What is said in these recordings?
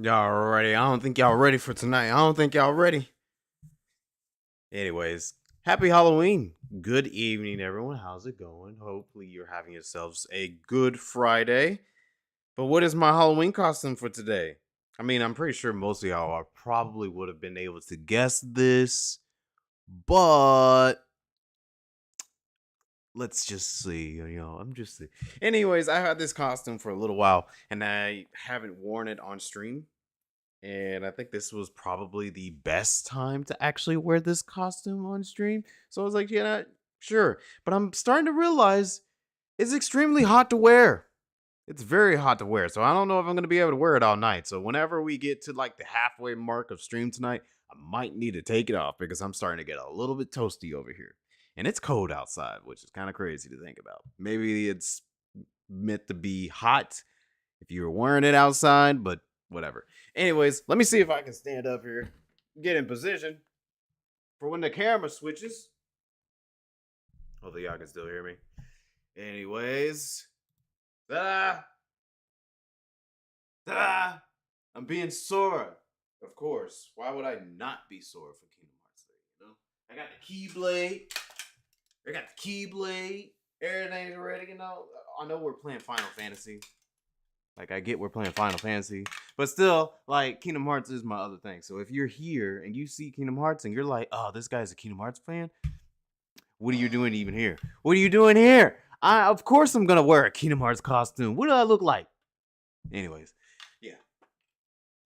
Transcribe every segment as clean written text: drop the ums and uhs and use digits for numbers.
Y'all ready? I don't think y'all ready for tonight. I don't think y'all ready. Anyways, happy Halloween. Good evening, everyone. How's it going? Hopefully, you're having yourselves a good Friday. But what is my Halloween costume for today? I mean, I'm pretty sure most of y'all probably would have been able to guess this, but let's just see. I'm just see. Anyways, I had this costume for a little while, and I haven't worn it on stream. And I think this was probably the best time to actually wear this costume on stream. So I was like, yeah, sure. But I'm starting to realize it's extremely hot to wear. It's very hot to wear. So I don't know if I'm going to be able to wear it all night. So whenever we get to like the halfway mark of stream tonight, I might need to take it off because I'm starting to get a little bit toasty over here. And it's cold outside, which is kind of crazy to think about. Maybe it's meant to be hot if you were wearing it outside, but whatever. Anyways, let me see if I can stand up here, get in position for when the camera switches. Hopefully, y'all can still hear me. Anyways, ta-da! Ta-da! I'm being Sora, of course. Why would I not be Sora for Kingdom Hearts 3? You know, I got the Keyblade. Everything's ready. You know, I know we're playing Final Fantasy. Like, I get we're playing Final Fantasy, but still, like, Kingdom Hearts is my other thing. So if you're here and you see Kingdom Hearts and you're like, oh, this guy's a Kingdom Hearts fan, what are you doing even here? What are you doing here? Of course I'm going to wear a Kingdom Hearts costume. What do I look like? Anyways, yeah.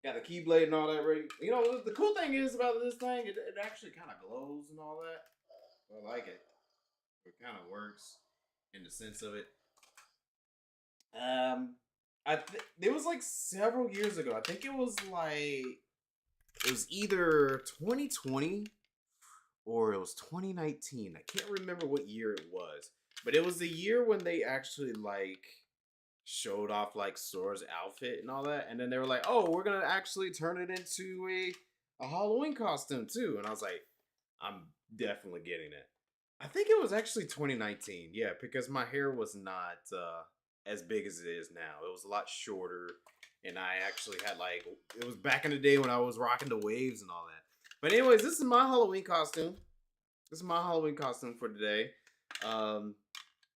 Got the Keyblade and all that ready. You know, the cool thing is about this thing, it actually kind of glows and all that. I like it. It kind of works in the sense of it. It was like several years ago. I think it was either 2020 or it was 2019. I can't remember what year it was, but it was the year when they actually like showed off like Sora's outfit and all that, and then they were like, "Oh, we're gonna actually turn it into a Halloween costume too." And I was like, "I'm definitely getting it." I think it was actually 2019. Yeah, because my hair was not as big as it is now. It was a lot shorter, and I actually had like it was back in the day when I was rocking the waves and all that. But anyways, this is my Halloween costume. This is my Halloween costume for today. Um,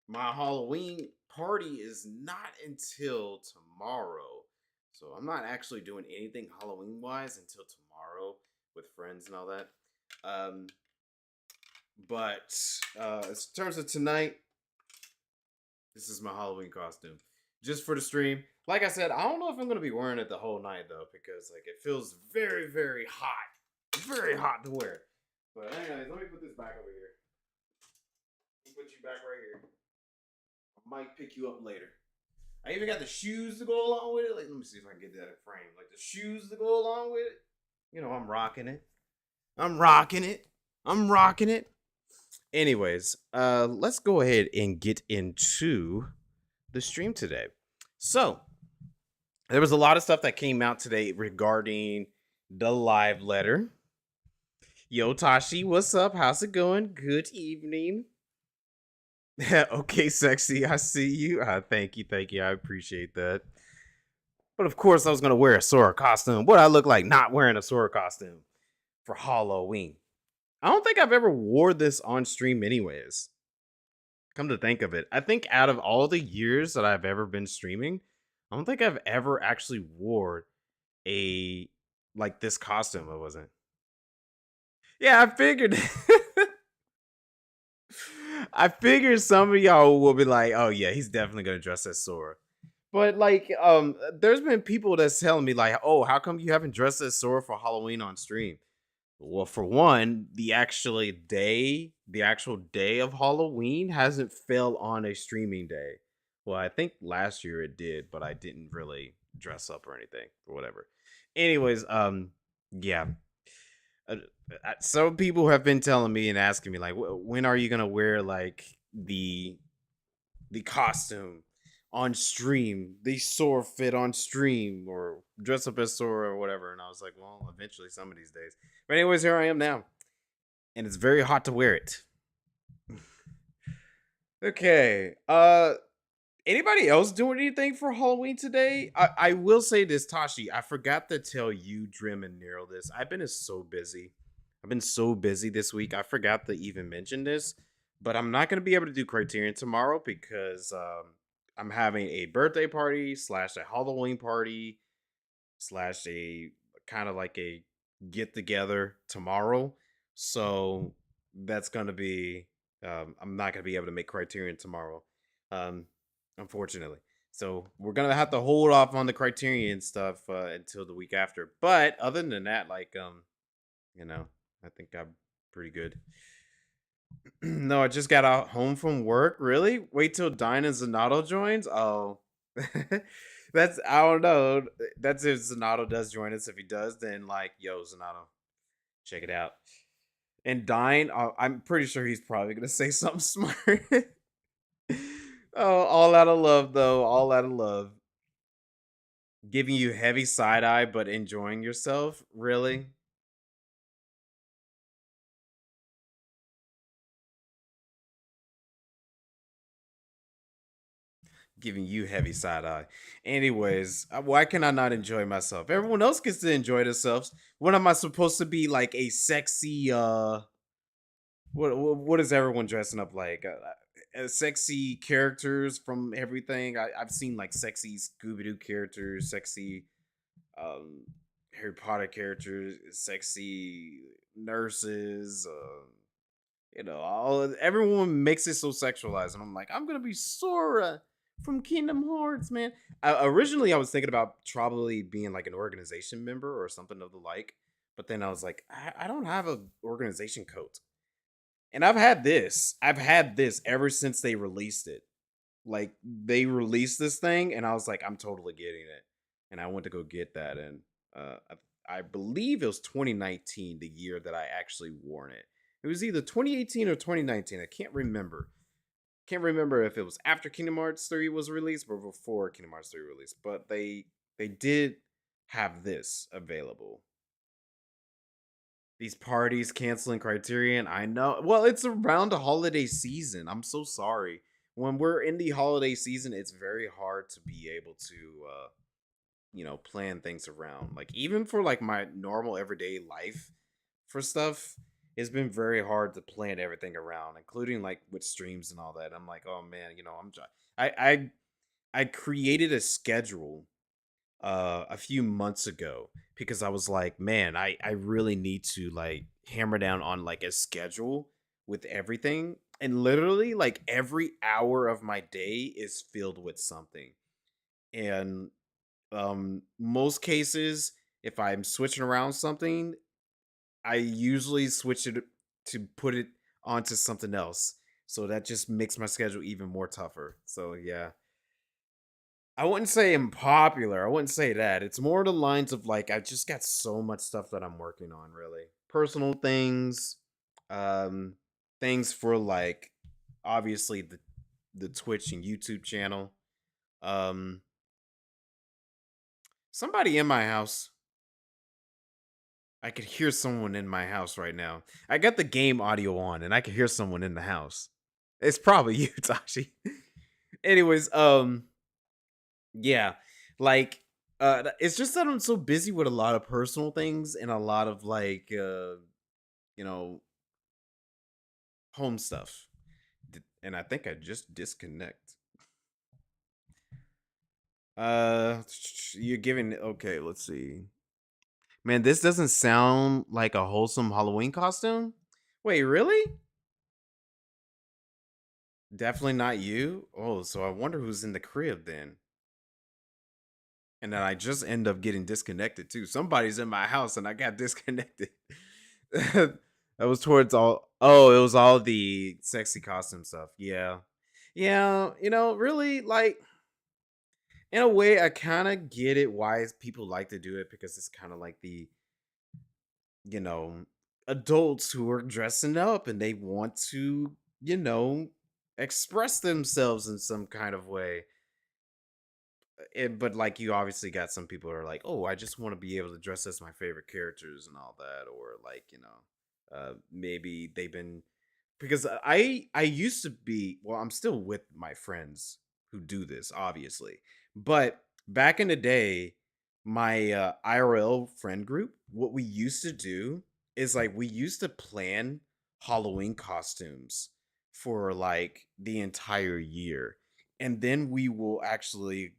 my Halloween party is not until tomorrow, so I'm not actually doing anything Halloween wise until tomorrow with friends and all that. Um, but in terms of tonight, this is my Halloween costume. Just for the stream. Like I said, I don't know if I'm gonna be wearing it the whole night though, because like it feels very, very hot. Very hot to wear. But anyways, let me put this back over here. Let me put you back right here. I might pick you up later. I even got the shoes to go along with it. Like, let me see if I can get that in frame. Like the shoes to go along with it. You know, I'm rocking it. I'm rocking it. I'm rocking it. Anyways, let's go ahead and get into the stream today. So, there was a lot of stuff that came out today regarding the live letter. Yo, Tashi, what's up? How's it going? Good evening. Okay, sexy, I see you. Thank you, thank you. I appreciate that. But of course, I was gonna wear a Sora costume. What I look like not wearing a Sora costume for Halloween? I don't think I've ever wore this on stream, anyways. Come to think of it, I think out of all the years that I've ever been streaming, I don't think I've ever actually wore a like this costume. It wasn't. Yeah, I figured. I figured some of y'all will be like, "Oh yeah, he's definitely gonna dress as Sora." But like, there's been people that's telling me like, "Oh, how come you haven't dressed as Sora for Halloween on stream?" Well, for one, the actual day of Halloween hasn't fell on a streaming day. Well, I think last year it did, but I didn't really dress up or anything or whatever. Anyways, yeah. Uh, some people have been telling me and asking me like, when are you gonna wear like the costume on stream, the Sora fit on stream, or dress up as Sora or whatever? And I was like, well, eventually, some of these days. But anyways, here I am now, and it's very hot to wear it. Okay. Anybody else doing anything for Halloween today? I will say this, Tashi. I forgot to tell you, Drim and Nero this. I've been so busy. I've been so busy this week. I forgot to even mention this, but I'm not gonna be able to do Criterion tomorrow because I'm having a birthday party slash a Halloween party slash a kind of like a get together tomorrow. So that's gonna be I'm not gonna be able to make Criterion tomorrow. Um unfortunately. So we're gonna have to hold off on the Criterion stuff until the week after. But other than that, like you know, I think I'm pretty good. No, I just got out home from work. Really? Wait till Dine and Zanato joins? Oh. That's I don't know. That's if Zanato does join us. If he does, then like, yo, Zanato, check it out. And Dine, I'm pretty sure he's probably gonna say something smart. Oh, all out of love though. All out of love. Giving you heavy side eye, but enjoying yourself. Really? Giving you heavy side eye. Anyways, why can I not enjoy myself? Everyone else gets to enjoy themselves. What am I supposed to be like a sexy what is everyone dressing up like? Sexy characters from everything. I've seen like sexy Scooby Doo characters, sexy um Harry Potter characters, sexy nurses, all everyone makes it so sexualized, and I'm like, I'm gonna be Sora from Kingdom Hearts, man. Originally, I was thinking about probably being like an organization member or something of the like, but then I was like, I don't have a organization coat, and I've had this ever since they released it. Like they released this thing, and I was like, I'm totally getting it, and I went to go get that, and I believe it was 2019, the year that I actually worn it. It was either 2018 or 2019. I can't remember. Can't remember if it was after Kingdom Hearts 3 was released or before Kingdom Hearts 3 released, but they did have this available. These parties canceling Criterion. I know. Well, it's around the holiday season. I'm so sorry. When we're in the holiday season, it's very hard to be able to plan things around. Like even for like my normal everyday life for stuff, it's been very hard to plan everything around, including like with streams and all that. I'm like, oh man, I I I created a schedule a few months ago because I was like, man, I really need to like hammer down on like a schedule with everything. And literally like every hour of my day is filled with something. And most cases if I'm switching around something, I usually switch it to put it onto something else. So that just makes my schedule even more tougher. So yeah, I wouldn't say unpopular. I wouldn't say that. It's more the lines of like I just got so much stuff that I'm working on, really. Personal things, um, things for like obviously the Twitch and YouTube channel. Um, somebody in my house. I could hear someone in my house right now. I got the game audio on and I could hear someone in the house. It's probably you, Tashi. Anyways, yeah, like it's just that I'm so busy with a lot of personal things and a lot of like you know home stuff. And I think I just disconnect. uh you're giving okay, let's see. Man, this doesn't sound like a wholesome Halloween costume. Wait, really? Definitely not you. Oh, so I wonder who's in the crib then. And then I just end up getting disconnected too. Somebody's in my house and I got disconnected. That was towards all. Oh, it was all the sexy costume stuff. Yeah. Yeah, really like in a way I kind of get it why people like to do it because it's kind of like the, you know, adults who are dressing up and they want to, you know, express themselves in some kind of way. But like you obviously got some people who are like, oh, I just want to be able to dress as my favorite characters and all that, or like maybe they've been because I used to be well, I'm still with my friends who do this, obviously. But back in the day, my IRL friend group, what we used to do is like we used to plan Halloween costumes for like the entire year. And then we will actually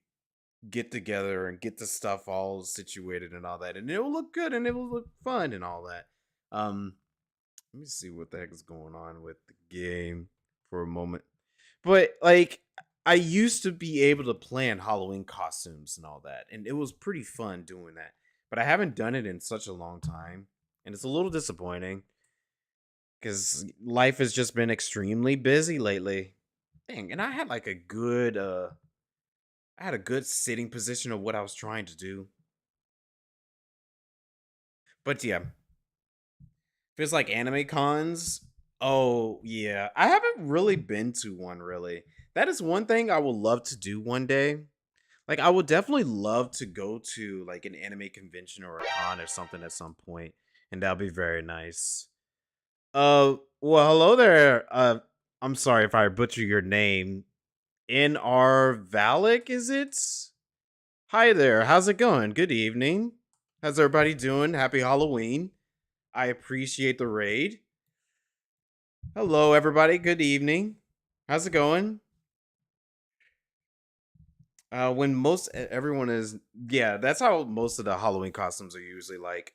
get together and get the stuff all situated and all that. And it will look good and it will look fun and all that. Let me see what the heck is going on with the game for a moment. But like I used to be able to plan Halloween costumes and all that, and it was pretty fun doing that. But I haven't done it in such a long time, and it's a little disappointing because life has just been extremely busy lately. Dang, and I had like a good I had a good sitting position of what I was trying to do. But yeah, feels like anime cons. Oh yeah, I haven't really been to one really. That is one thing I would love to do one day. Like I would definitely love to go to like an anime convention or a con or something at some point, and that'll be very nice. Well, hello there. I'm sorry if I butcher your name. NR Valak, is it? Hi there. How's it going? Good evening. How's everybody doing? Happy Halloween. I appreciate the raid. Hello, everybody. Good evening. How's it going? When everyone is, yeah, that's how most of the Halloween costumes are usually like.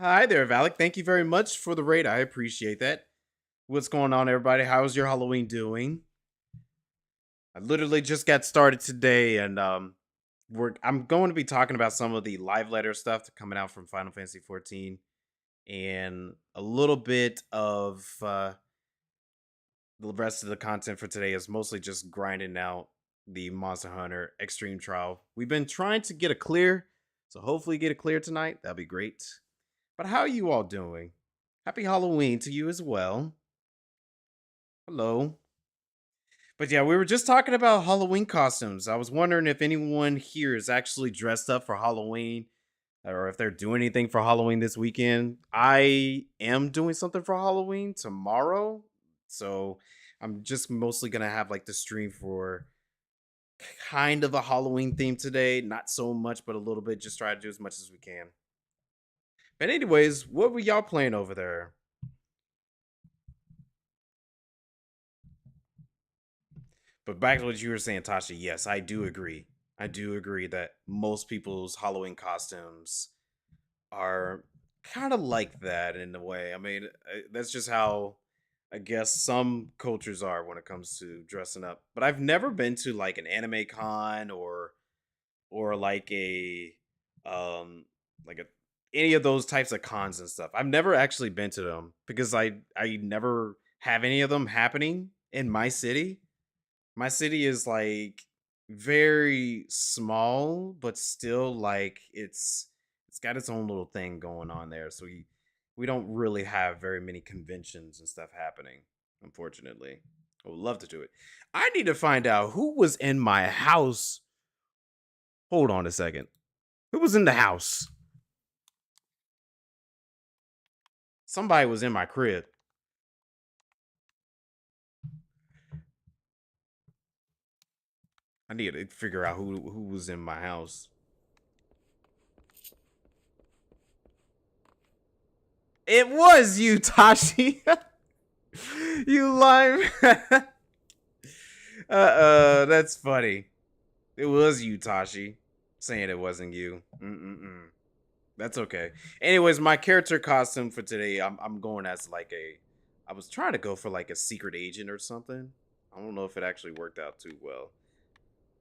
Hi there, Valak. Thank you very much for the raid. I appreciate that. What's going on, everybody? How's your Halloween doing? I literally just got started today, and I'm going to be talking about some of the live letter stuff coming out from Final Fantasy XIV, and a little bit of the rest of the content for today is mostly just grinding out the Monster Hunter Extreme Trial. We've been trying to get a clear, so hopefully get a clear tonight. That'd be great. But how are you all doing? Happy Halloween to you as well. Hello. But yeah, we were just talking about Halloween costumes. I was wondering if anyone here is actually dressed up for Halloween or if they're doing anything for Halloween this weekend. I am doing something for Halloween tomorrow. So I'm just mostly going to have like the stream for kind of a Halloween theme today. Not so much, but a little bit. Just try to do as much as we can. But anyways, what were y'all playing over there? But back to what you were saying, Tasha. Yes, I do agree. I do agree that most people's Halloween costumes are kind of like that in a way. I mean, that's just how I guess some cultures are when it comes to dressing up. But I've never been to like an anime con or um like a any of those types of cons and stuff. I've never actually been to them because I never have any of them happening in my city. My city is like very small, but still like it's got its own little thing going on there. So we don't really have very many conventions and stuff happening, unfortunately. I would love to do it. I need to find out who was in my house. Hold on a second. Who was in the house? Somebody was in my crib. I need to figure out who was in my house. It was you, Tashi. You lime. That's funny. It was you, Tashi, saying it wasn't you. Mm-mm-mm. That's okay. Anyways, my character costume for today, I'm going as like a. I was trying to go for like a secret agent or something. I don't know if it actually worked out too well.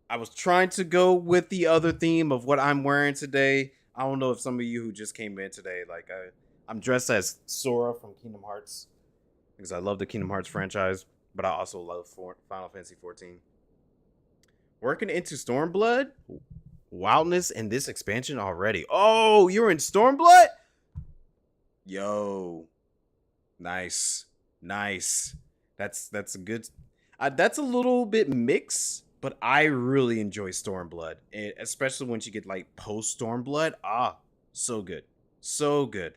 I was trying to go with the other theme of what I'm wearing today. I don't know if some of you who just came in today, like I'm dressed as Sora from Kingdom Hearts because I love the Kingdom Hearts franchise, but I also love Final Fantasy XIV. Working into Stormblood, wildness in this expansion already. Oh, you're in Stormblood? Yo, nice, nice. That's a good. That's a little bit mixed, but I really enjoy Stormblood, especially once you get like post Stormblood. Ah, so good, so good.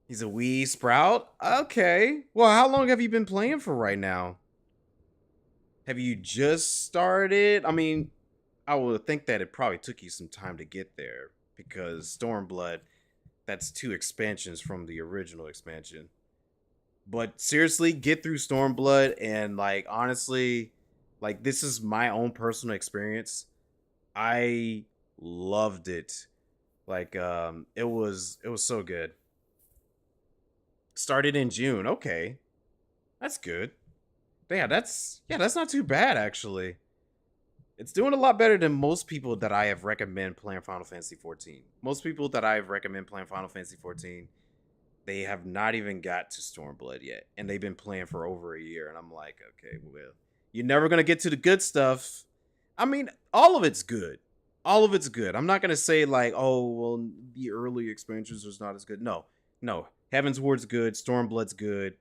He's a wee sprout? Okay. Well, how long have you been playing for right now? Have you just started? I mean, I would think that it probably took you some time to get there because Stormblood, that's two expansions from the original expansion. But seriously, get through Stormblood and like honestly, like this is my own personal experience. I loved it. Like it was so good. Started in June. Okay. That's good. That's not too bad actually. It's doing a lot better than most people that I have recommend playing Final Fantasy XIV. Most people that I have recommend playing Final Fantasy XIV, they have not even got to Stormblood yet, and they've been playing for over a year. And I'm like, okay, well, you're never gonna get to the good stuff. I mean, all of it's good. All of it's good. I'm not gonna say like, oh, well, the early expansions was not as good. No, no. Heaven's Ward's good. Stormblood's good.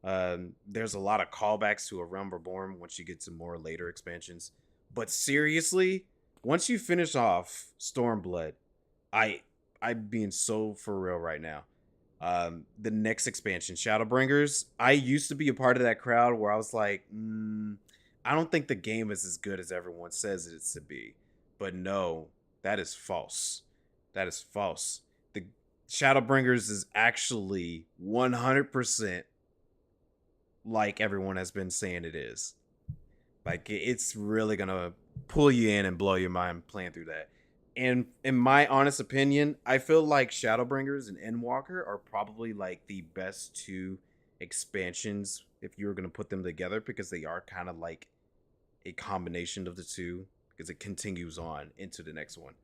There's a lot of callbacks to A Realm Reborn once you get to more later expansions. But seriously, once you finish off Stormblood, I I'm being so for real right now. The next expansion, Shadowbringers. I used to be a part of that crowd where I was like, I don't think the game is as good as everyone says it's to be. But no, that is false. That is false. The Shadowbringers is actually 100% like everyone has been saying it is. Like it's really gonna pull you in and blow your mind playing through that. And in my honest opinion, I feel like Shadowbringers and Endwalker are probably like the best two expansions if you were gonna put them together because they are kind of like a combination of the two because it continues on into the next one.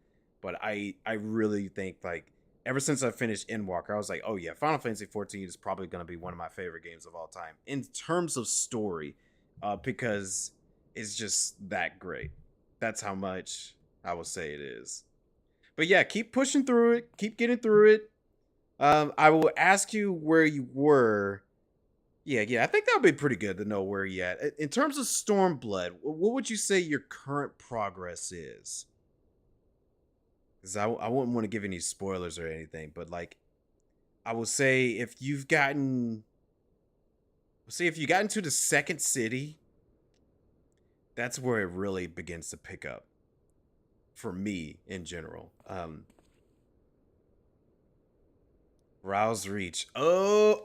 But I really think like ever since I finished Endwalker, I was like, oh yeah, Final Fantasy XIV is probably gonna be one of my favorite games of all time in terms of story, because it's just that great. That's how much I would say it is. But yeah, keep pushing through it, keep getting through it. I will ask you where you were. Yeah, I think that would be pretty good to know where you at. In terms of Stormblood, what would you say your current progress is? Because I wouldn't want to give any spoilers or anything, but like I will say if you got into the second city, that's where it really begins to pick up for me in general. Rouse Reach. Oh,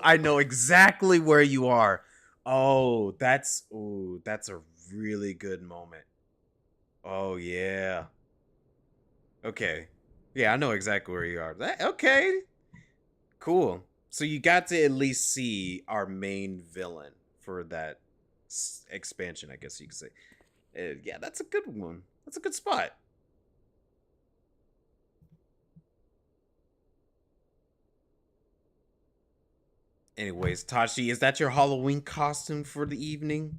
I know exactly where you are. That's a really good moment. Oh yeah. Okay. Yeah, I know exactly where you are. Okay. Cool. So you got to at least see our main villain for that expansion, I guess you could say. Yeah, that's a good one. That's a good spot. Anyways, Tashi, is that your Halloween costume for the evening?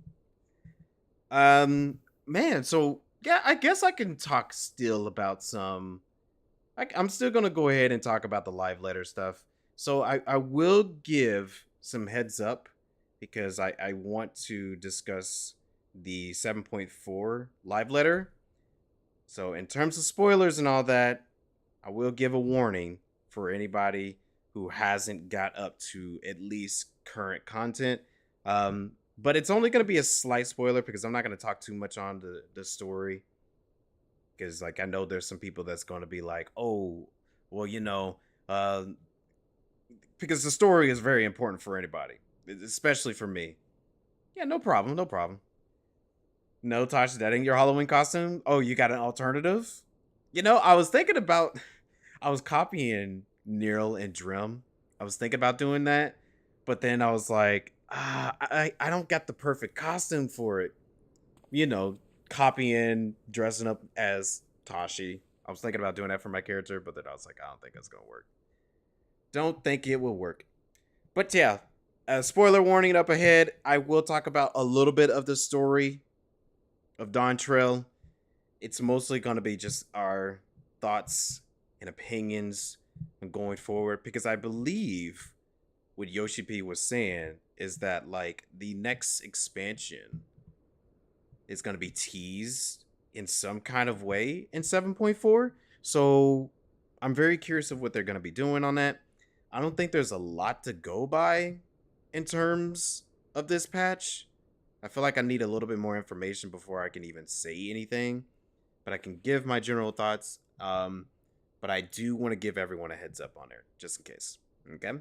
Um, man, so yeah, I guess I can talk still about some. I'm still gonna go ahead and talk about the live letter stuff. So I will give some heads up because I want to discuss the 7.4 live letter. So in terms of spoilers and all that, I will give a warning for anybody who hasn't got up to at least current content. But it's only going to be a slight spoiler because I'm not going to talk too much on the story. Because like I know there's some people that's going to be like, oh, well, uh, because the story is very important for anybody, especially for me. Yeah, no problem, no problem. No, Tasha, that ain't your Halloween costume. Oh, you got an alternative? I was thinking about I was copying Neural and Drim. I was thinking about doing that, but then I was like, I don't got the perfect costume for it. You know, copying, dressing up as Tashi. I was thinking about doing that for my character, but then I was like, I don't think that's gonna work. Don't think it will work. But yeah, spoiler warning up ahead. I will talk about a little bit of the story of Dawntrail. It's mostly going to be just our thoughts and opinions going forward because I believe what Yoshi P was saying is that like the next expansion is going to be teased in some kind of way in 7.4. So I'm very curious of what they're going to be doing on that. I don't think there's a lot to go by in terms of this patch. I feel like I need a little bit more information before I can even say anything, but I can give my general thoughts. But I do want to give everyone a heads up on there, just in case. Okay.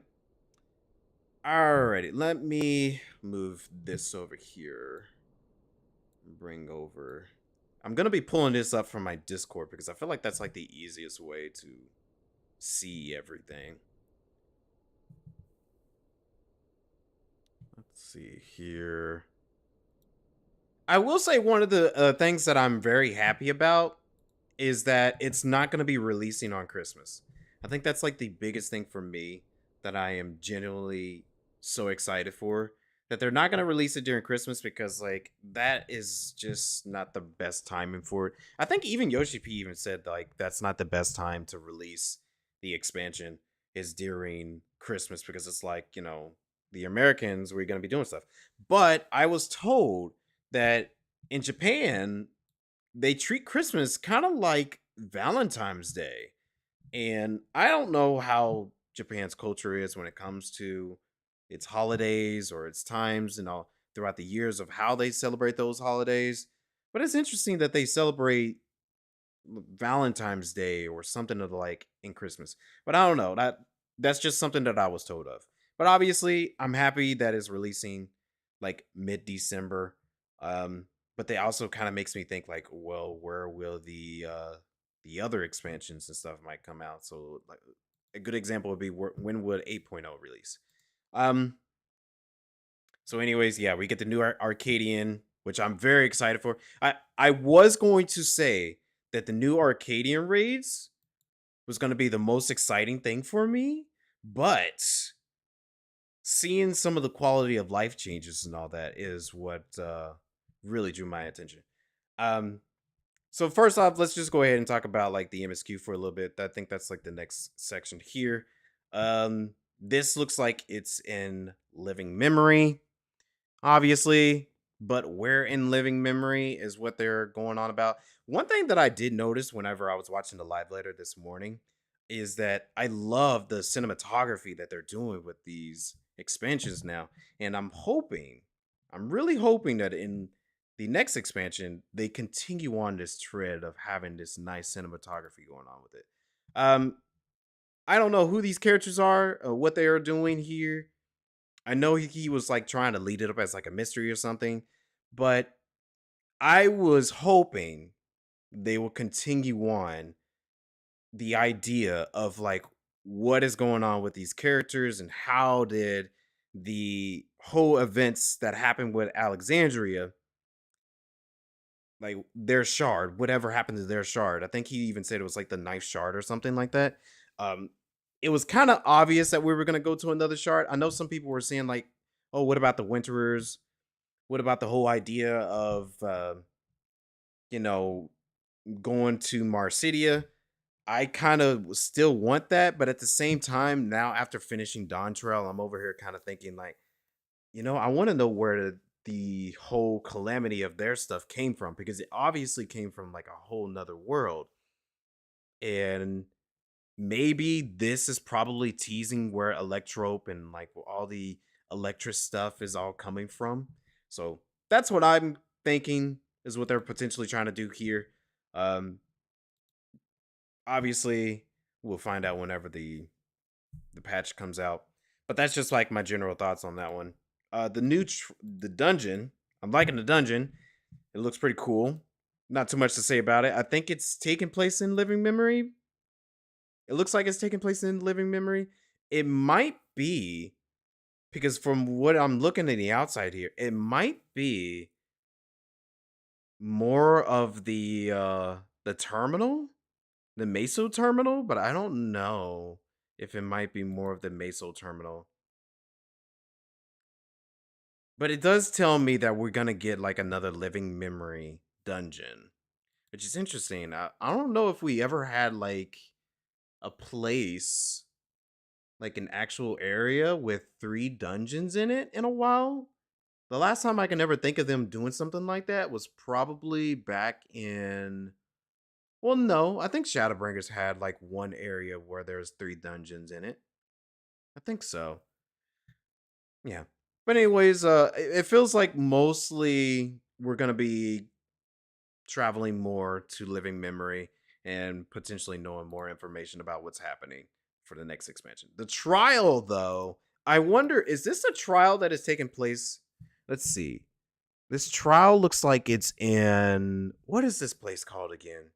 Alrighty, let me move this over here. Bring over. I'm gonna be pulling this up from my Discord because I feel like that's like the easiest way to see everything. Let's see here. I will say one of the things that I'm very happy about is that it's not going to be releasing on Christmas. I think that's like the biggest thing for me that I am genuinely so excited for. That they're not going to release it during Christmas because like that is just not the best timing for it. I think even Yoshi P even said like that's not the best time to release the expansion is during Christmas because it's like, you know, the Americans were going to be doing stuff. But I was told that in Japan they treat Christmas kind of like Valentine's Day. And I don't know how Japan's culture is when it comes to its holidays or its times and all throughout the years of how they celebrate those holidays. But it's interesting that they celebrate Valentine's Day or something of the like in Christmas. But I don't know. That's just something that I was told of. But obviously, I'm happy that it's releasing like mid-December. But they also kind of makes me think like, well, where will the other expansions and stuff might come out? So like a good example would be when would 8.0 release? Um so anyways, yeah, we get the new Arcadian, which I'm very excited for. I was going to say that the new Arcadian raids was going to be the most exciting thing for me, but seeing some of the quality of life changes and all that is what really drew my attention. Um so first off, let's just go ahead and talk about like the MSQ for a little bit. I think that's like the next section here. This looks like it's in living memory, obviously, but where in living memory is what they're going on about. One thing that I did notice whenever I was watching the live letter this morning is that I love the cinematography that they're doing with these expansions now. And I'm really hoping that in the next expansion, they continue on this thread of having this nice cinematography going on with it. Um, I don't know who these characters are or what they are doing here. I know he was like trying to lead it up as like a mystery or something, but I was hoping they will continue on the idea of like what is going on with these characters and how did the whole events that happened with Alexandria, like their shard, whatever happened to their shard. I think he even said it was like the knife shard or something like that. Um, it was kind of obvious that we were gonna go to another shard. I know some people were saying like, "Oh, what about the Winterers? What about the whole idea of you know going to Marsidia?" I kind of still want that, but at the same time, now after finishing Dawntrail, I'm over here kind of thinking like, I want to know where the whole calamity of their stuff came from because it obviously came from like a whole nother world. And maybe this is probably teasing where Electrope and like all the Electric stuff is all coming from. So that's what I'm thinking is what they're potentially trying to do here. Um, Obviously, we'll find out whenever the patch comes out. But that's just like my general thoughts on that one. The dungeon. I'm liking the dungeon. It looks pretty cool. Not too much to say about it. I think it's taking place in living memory. It looks like it's taking place in living memory. It might be because from what I'm looking at the outside here, it might be more of the terminal, the Meso terminal, but I don't know if it might be more of the Meso terminal. But it does tell me that we're gonna get like another living memory dungeon, which is interesting. I don't know if we ever had like a place, like an actual area with 3 dungeons in it in a while. The last time I can ever think of them doing something like that was probably back in. Well, no, I think Shadowbringers had like one area where there's 3 dungeons in it. I think so. Yeah. But anyways, it feels like mostly we're gonna be traveling more to living memory and potentially knowing more information about what's happening for the next expansion. The trial, though, I wonder, is this a trial that is taking place? Let's see. This trial looks like it's in, what is this place called again?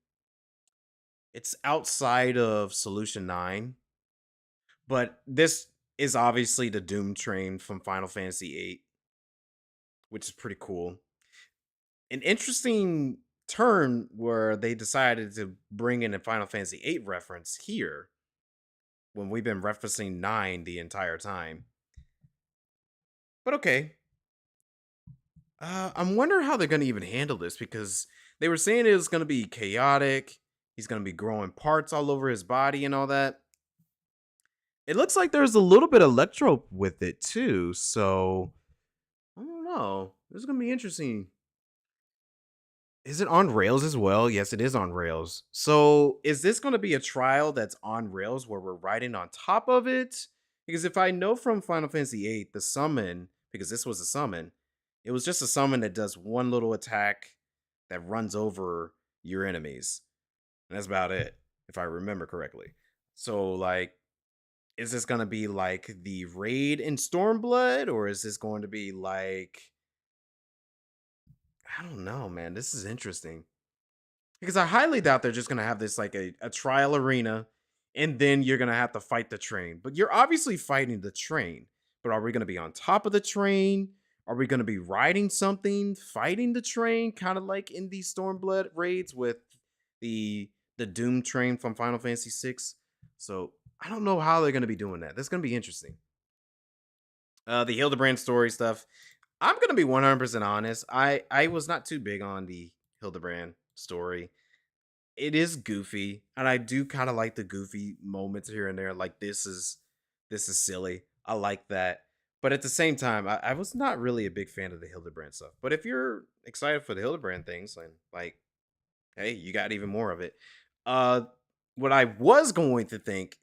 It's outside of Solution 9, but this is obviously the Doom train from Final Fantasy VIII, which is pretty cool. An interesting turn where they decided to bring in a Final Fantasy VIII reference here when we've been referencing 9 the entire time. But okay. I'm wondering how they're going to even handle this because they were saying it was going to be chaotic. He's going to be growing parts all over his body and all that. It looks like there's a little bit of electro with it too. So I don't know. This is going to be interesting. Is it on rails as well? Yes, it is on rails. So is this going to be a trial that's on rails where we're riding on top of it? Because if I know from Final Fantasy VIII, the summon, because this was a summon, it was just a summon that does one little attack that runs over your enemies. And that's about it, if I remember correctly. So, like, is this going to be like the raid in Stormblood? Or is this going to be like, I don't know, man. This is interesting. Because I highly doubt they're just gonna have this like a trial arena, and then you're gonna have to fight the train. But you're obviously fighting the train. But are we gonna be on top of the train? Are we gonna be riding something, fighting the train, kind of like in these Stormblood raids with the Doom train from Final Fantasy VI? So I don't know how they're gonna be doing that. That's gonna be interesting. The Hildebrand story stuff. I'm gonna be 100% honest. I was not too big on the Hildebrand story. It is goofy, and I do kind of like the goofy moments here and there. Like this is silly. I like that, but at the same time, I was not really a big fan of the Hildebrand stuff. But if you're excited for the Hildebrand things, and like, hey, you got even more of it. Uh, what I was going to think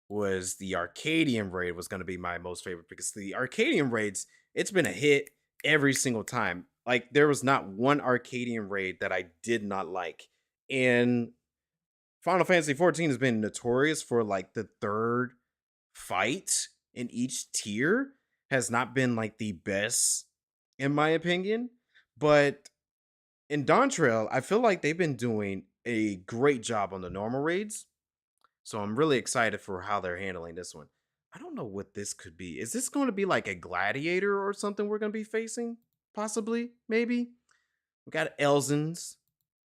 was the Arcadian raid was going to be my most favorite because the Arcadian raids, it's been a hit every single time. Like there was not one Arcadian raid that I did not like. And Final Fantasy XIV has been notorious for like the third fight in each tier has not been like the best in my opinion. But in Dawntrail, I feel like they've been doing a great job on the normal raids. So I'm really excited for how they're handling this one. I don't know what this could be. Is this going to be like a gladiator or something we're going to be facing? Possibly, maybe. We got Elzens.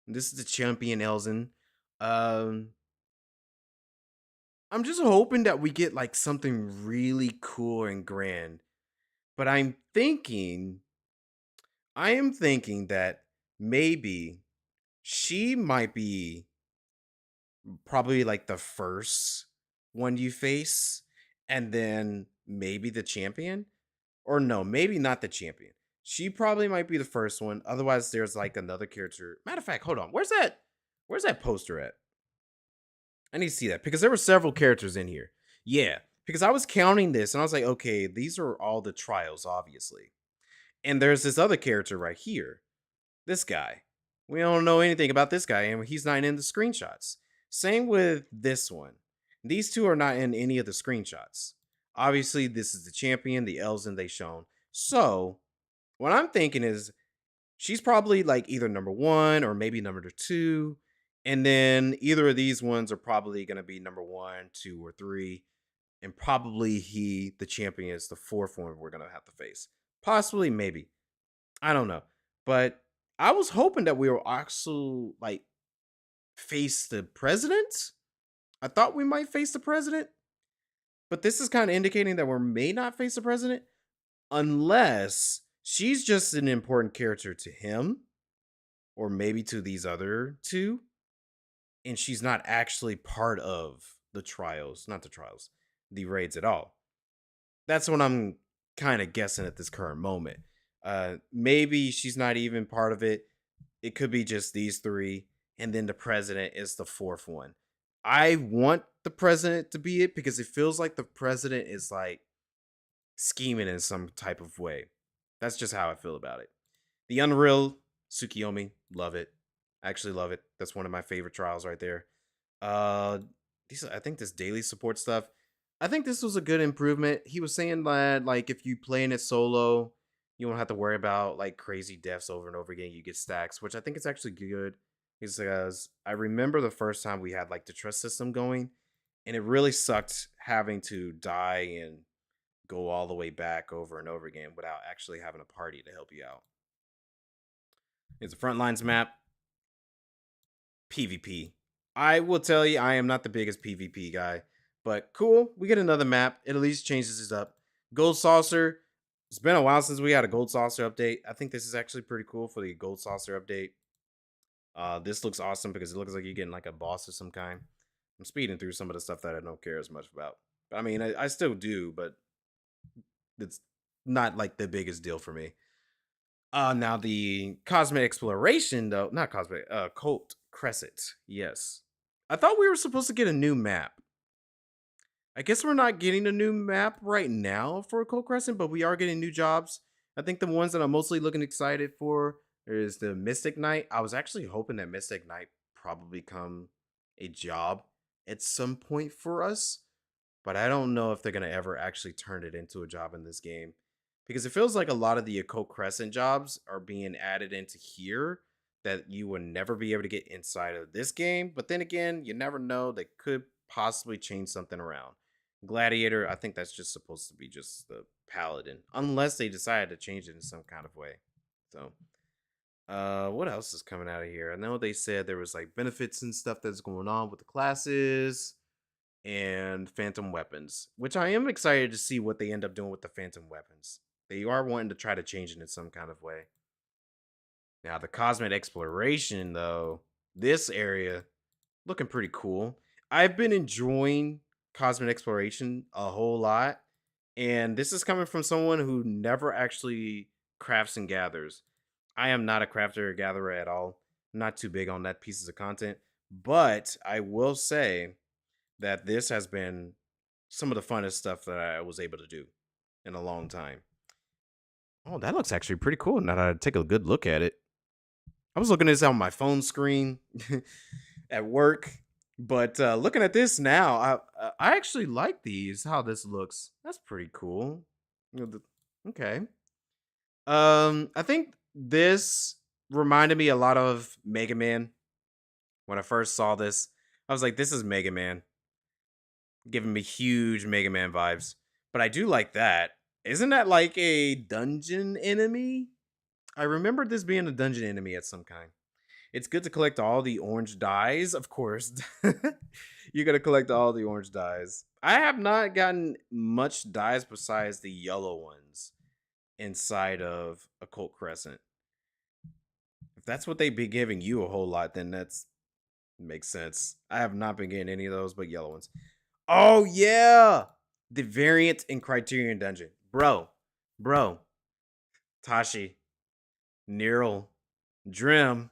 This is the champion Elzen. Um, I'm just hoping that we get like something really cool and grand. But I am thinking that maybe she might be probably like the first one you face, and then maybe the champion. Or no, maybe not the champion. She probably might be the first one. Otherwise, there's like another character. Matter of fact, hold on. Where's that poster at? I need to see that because there were several characters in here. Yeah, because I was counting this and I was like, okay, these are all the trials, obviously. And there's this other character right here. This guy. We don't know anything about this guy, and he's not in the screenshots. Same with this one. These two are not in any of the screenshots. Obviously, this is the champion, the Elzen they shown. So, what I'm thinking is she's probably like either number one or maybe number two. And then either of these ones are probably going to be number one, two, or three. And probably the champion, is the fourth one we're going to have to face. Possibly, maybe. I don't know. But I was hoping that we were also like face the president. I thought we might face the president. But this is kind of indicating that we may not face the president unless she's just an important character to him or maybe to these other two, and she's not actually part of the trials, not the trials, the raids at all. That's what I'm kind of guessing at this current moment. Maybe she's not even part of it. It could be just these three, and then the president is the fourth one. I want the president to be it because it feels like the president is like scheming in some type of way. That's just how I feel about it. The Unreal Tsukiyomi, love it. Actually love it. That's one of my favorite trials right there. Uh I think this daily support stuff. I think this was a good improvement. He was saying that like if you playing it solo, you won't have to worry about like crazy deaths over and over again. You get stacks, which I think is actually good. Because I remember the first time we had like the trust system going, and it really sucked having to die and go all the way back over and over again without actually having a party to help you out. It's a frontlines map. PvP. I will tell you, I am not the biggest PvP guy, but cool. We get another map. It at least changes it up. Gold Saucer. It's been a while since we had a Gold Saucer update. I think this is actually pretty cool for the Gold Saucer update. This looks awesome because it looks like you're getting like a boss of some kind. I'm speeding through some of the stuff that I don't care as much about. I mean, I still do, but it's not like the biggest deal for me. Now the Cosmic Exploration, though, not Cosmic, Cult Crescent. Yes. I thought we were supposed to get a new map. I guess we're not getting a new map right now for Cult Crescent, but we are getting new jobs. I think the ones that I'm mostly looking excited for is the Mystic Knight. I was actually hoping that Mystic Knight probably become a job at some point for us, but I don't know if they're going to ever actually turn it into a job in this game because it feels like a lot of the Occult Crescent jobs are being added into here that you would never be able to get inside of this game. But then again, you never know. They could possibly change something around. Gladiator, I think that's just supposed to be just the paladin, unless they decide to change it in some kind of way. So, what else is coming out of here? I know they said there was like benefits and stuff that's going on with the classes and phantom weapons, which I am excited to see what they end up doing with the phantom weapons. They are wanting to try to change it in some kind of way. Now, the cosmic exploration, though, this area looking pretty cool. I've been enjoying cosmic exploration a whole lot, and this is coming from someone who never actually crafts and gathers. I am not a crafter or gatherer at all. I'm not too big on that pieces of content, but I will say that this has been some of the funnest stuff that I was able to do in a long time. Oh, that looks actually pretty cool now that I take a good look at it. I was looking at this on my phone screen at work, but looking at this now, I actually like these. How this looks, that's pretty cool. Okay. I think this reminded me a lot of Mega Man. When I first saw this, I was like, "This is Mega Man," giving me huge Mega Man vibes. But I do like that. Isn't that like a dungeon enemy? I remember this being a dungeon enemy at some kind. It's good to collect all the orange dyes, of course. You're gonna collect all the orange dyes. I have not gotten much dyes besides the yellow ones inside of Occult Crescent. If that's what they be giving you a whole lot, then that's makes sense. I have not been getting any of those but yellow ones. Oh yeah! The variant in Criterion Dungeon. Bro. Tashi. Neural. Drim.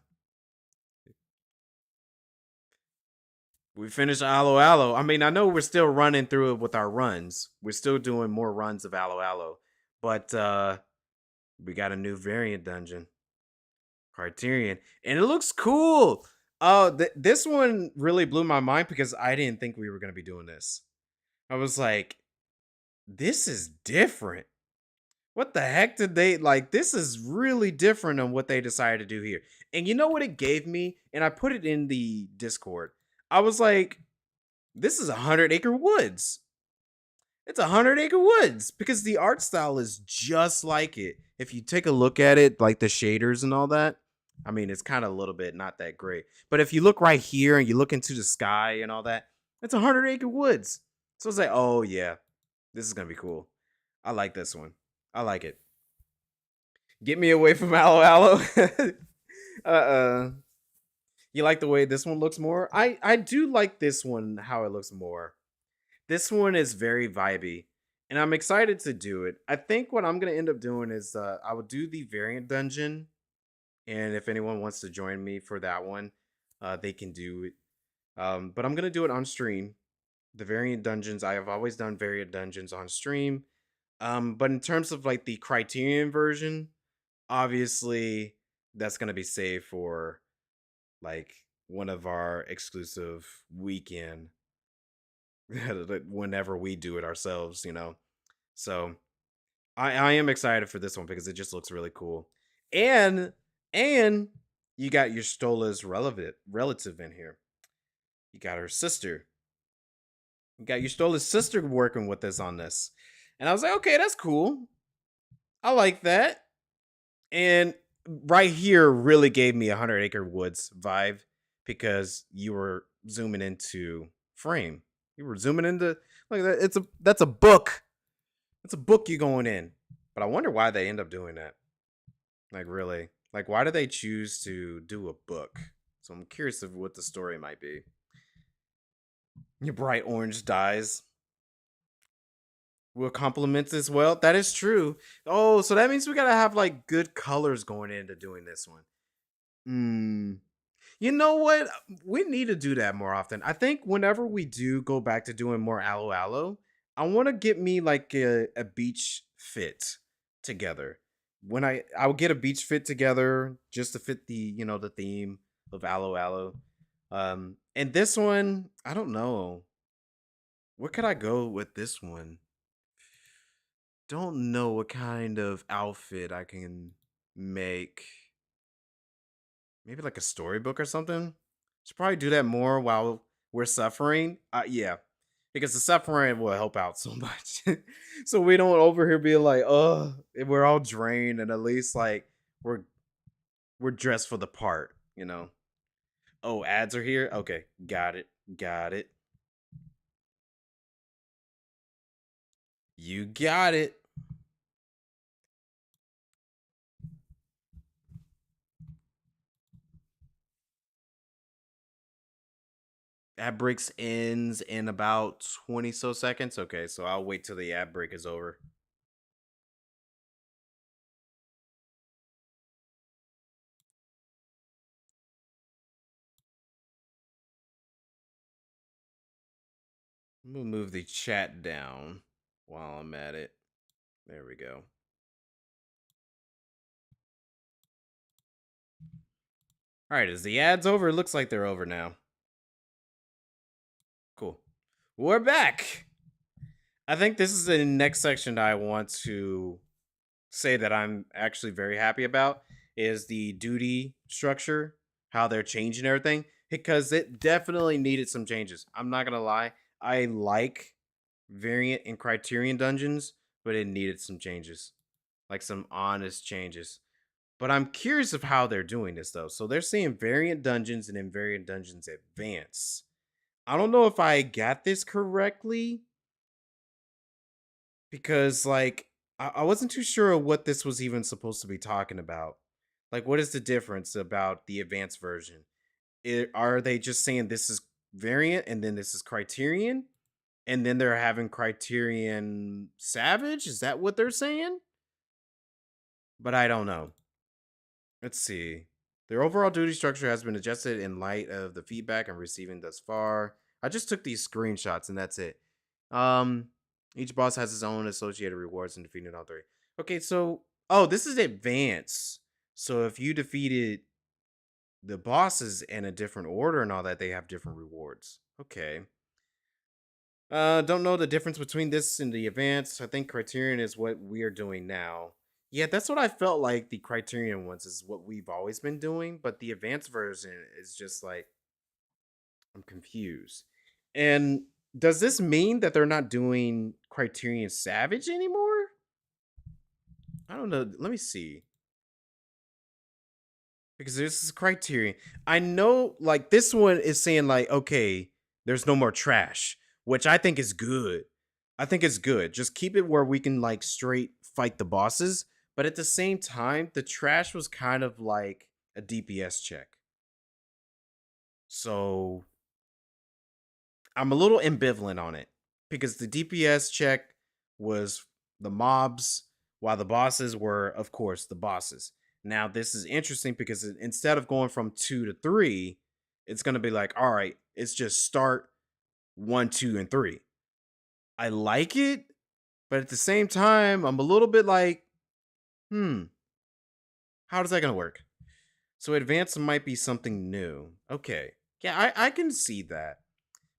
We finished Aloe Aloe. I mean, I know we're still running through it with our runs. We're still doing more runs of Aloe Aloe. But we got a new variant dungeon. Criterion. And it looks cool. This one really blew my mind because I didn't think we were going to be doing this. I was like, this is different. What the heck did they like? This is really different on what they decided to do here. And you know what it gave me? And I put it in the Discord. I was like, this is 100-acre woods. It's 100-acre woods because the art style is just like it. If you take a look at it, like the shaders and all that, I mean, it's kind of a little bit not that great. But if you look right here and you look into the sky and all that, it's 100-acre woods. So it's like, oh yeah, this is gonna be cool. I like this one. I like it. Get me away from Aloe Aloe. You like the way this one looks more? I do like this one, how it looks more. This one is very vibey, and I'm excited to do it. I think what I'm going to end up doing is I will do the variant dungeon, and if anyone wants to join me for that one, they can do it. But I'm going to do it on stream, The variant dungeons, I have always done variant dungeons on stream. But in terms of like the Criterion version, obviously that's gonna be saved for like one of our exclusive weekend whenever we do it ourselves, you know. So I am excited for this one because it just looks really cool. And and you got your Stola's relevant relative in here. You got her sister. You got your Stola's sister working with us on this. And I was like, okay, that's cool. I like that. And right here really gave me a 100 Acre Woods vibe because you were zooming into frame. You were zooming into like that. That's a book. That's a book you going in. But I wonder why they end up doing that. Like really, like why do they choose to do a book? So I'm curious of what the story might be. Your bright orange dyes will complement as well. That is true. Oh, so that means we gotta have like good colors going into doing this one. Hmm. You know what? We need to do that more often. I think whenever we do go back to doing more aloe aloe, I want to get me like a beach fit together. When I'll get a beach fit together just to fit the, you know, the theme of aloe aloe. And this one, I don't know. Where could I go with this one? Don't know what kind of outfit I can make. Maybe like a storybook or something. Should probably do that more while we're suffering. Yeah, because the suffering will help out so much, so we don't over here be like, oh, we're all drained, and at least like we're we're dressed for the part, you know. Oh, ads are here. Okay, got it, got it. You got it. Ad breaks ends in about 20 so seconds. Okay, so I'll wait till the ad break is over. I'm gonna move the chat down while I'm at it. There we go. All right, is the ads over? It looks like they're over now. Cool. We're back. I think this is the next section that I want to say that I'm actually very happy about is the duty structure, how they're changing everything, because it definitely needed some changes. I'm not gonna lie. I like variant and criterion dungeons, but it needed some changes. Like some honest changes. But I'm curious of how they're doing this though. So they're saying variant dungeons and then variant dungeons advance. I don't know if I got this correctly because like I wasn't too sure what this was even supposed to be talking about. Like what is the difference about the advanced version? Are they just saying this is variant and then this is criterion and then they're having criterion savage? Is that what they're saying? But I don't know. Let's see. Their overall duty structure has been adjusted in light of the feedback I'm receiving thus far. I just took these screenshots and that's it. Um, each boss has his own associated rewards in defeating all three. Okay, so this is advanced. So if you defeated the bosses in a different order and all that, they have different rewards. Okay. Don't know the difference between this and the advanced. I think Criterion is what we are doing now. Yeah, that's what I felt like the Criterion ones is what we've always been doing, but the advanced version is just like I'm confused. And does this mean that they're not doing Criterion Savage anymore? I don't know. Let me see. Because this is Criterion. I know like this one is saying like, okay, there's no more trash, which I think is good. I think it's good. Just keep it where we can like straight fight the bosses, but at the same time, the trash was kind of like a DPS check. So I'm a little ambivalent on it because the DPS check was the mobs, while the bosses were, of course, the bosses. Now, this is interesting because instead of going from 2 to 3, it's going to be like, all right, it's just start 1, 2, and 3. I like it, but at the same time, I'm a little bit like, hmm, how is that gonna work? So advanced might be something new. Okay. Yeah, I can see that.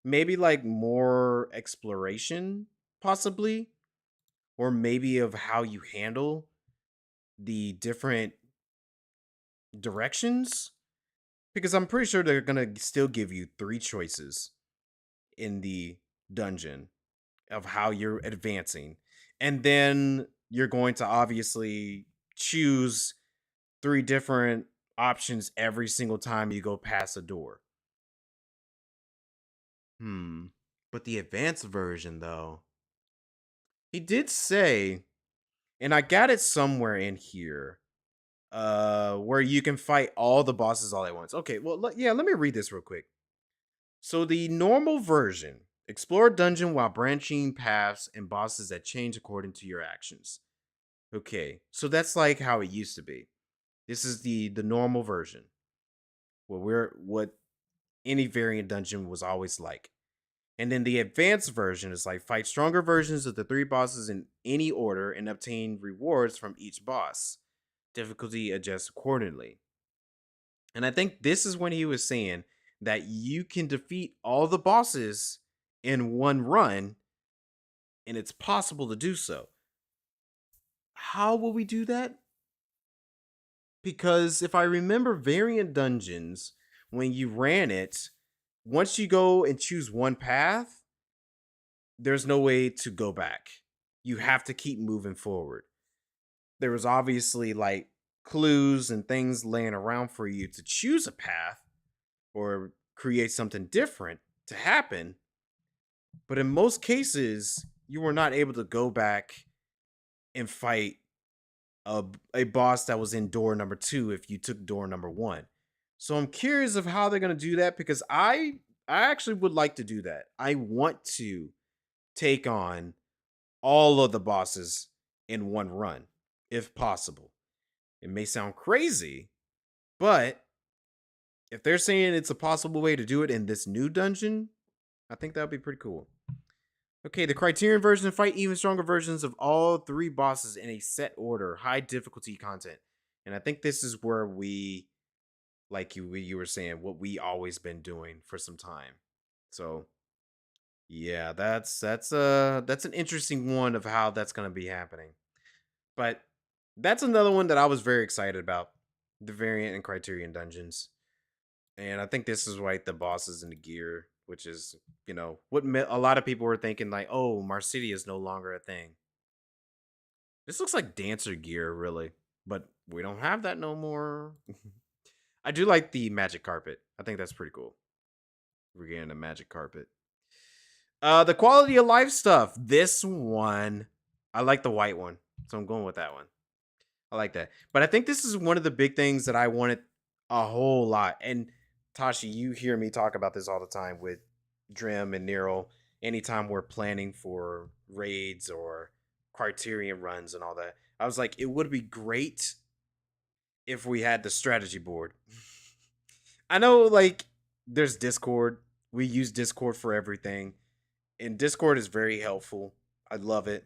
Maybe like more exploration, possibly, or maybe of how you handle the different directions. Because I'm pretty sure they're gonna still give you 3 choices in the dungeon of how you're advancing. And then you're going to obviously choose 3 different options every single time you go past a door. Hmm. But the advanced version, though, he did say, and I got it somewhere in here, where you can fight all the bosses all at once. Okay, well, yeah, let me read this real quick. So the normal version, explore a dungeon while branching paths and bosses that change according to your actions. Okay, so that's like how it used to be. This is the normal version. What any variant dungeon was always like. And then the advanced version is like fight stronger versions of the 3 bosses in any order and obtain rewards from each boss. Difficulty adjusts accordingly. And I think this is when he was saying that you can defeat all the bosses in one run, and it's possible to do so. How will we do that? Because if I remember variant dungeons, when you ran it, once you go and choose one path, there's no way to go back. You have to keep moving forward. There was obviously like clues and things laying around for you to choose a path or create something different to happen. But in most cases, you were not able to go back and fight a boss that was in door number 2 if you took door number 1. So I'm curious of how they're going to do that because I actually would like to do that. I want to take on all of the bosses in one run if possible. It may sound crazy, but if they're saying it's a possible way to do it in this new dungeon, I think that would be pretty cool. Okay, the Criterion version fight even stronger versions of all 3 bosses in a set order, high difficulty content. And I think this is where we, like you were saying, what we always been doing for some time. So yeah, that's an interesting one of how that's gonna be happening. But that's another one that I was very excited about, the variant and Criterion dungeons. And I think this is like the bosses in the gear, which is, what a lot of people were thinking like, oh, Marsidia is no longer a thing. This looks like dancer gear, really, but we don't have that no more. I do like the magic carpet. I think that's pretty cool. We're getting a magic carpet. The quality of life stuff. This one, I like the white one, so I'm going with that one. I like that. But I think this is one of the big things that I wanted a whole lot. And Tashi, you hear me talk about this all the time with Drim and Nero. Anytime we're planning for raids or Criterion runs and all that, I was like, it would be great if we had the strategy board. I know, like, there's Discord. We use Discord for everything, and Discord is very helpful. I love it.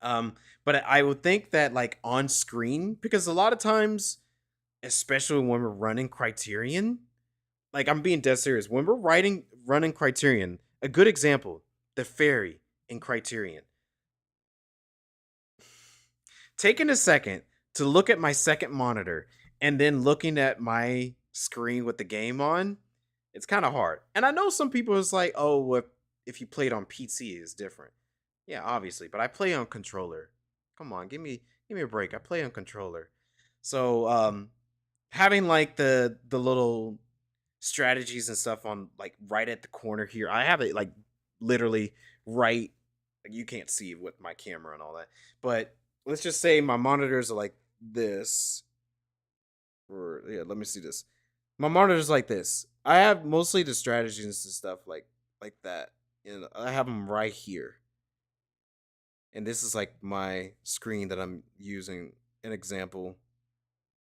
Um, but I would think that like on screen, because a lot of times, especially when we're running Criterion, like I'm being dead serious. When we're running Criterion, a good example, the ferry in Criterion. Taking a second to look at my second monitor and then looking at my screen with the game on, it's kind of hard. And I know some people is like, oh, well, if you played on PC, it's different. Yeah, obviously, but I play on controller. Come on, give me a break. I play on controller. So, having like the little strategies and stuff on like right at the corner here. I have it like literally right, like you can't see with my camera and all that. But let's just say my monitors are like this. Or yeah, let me see this. My monitor's like this. I have mostly the strategies and stuff like that. And I have them right here. And this is like my screen that I'm using an example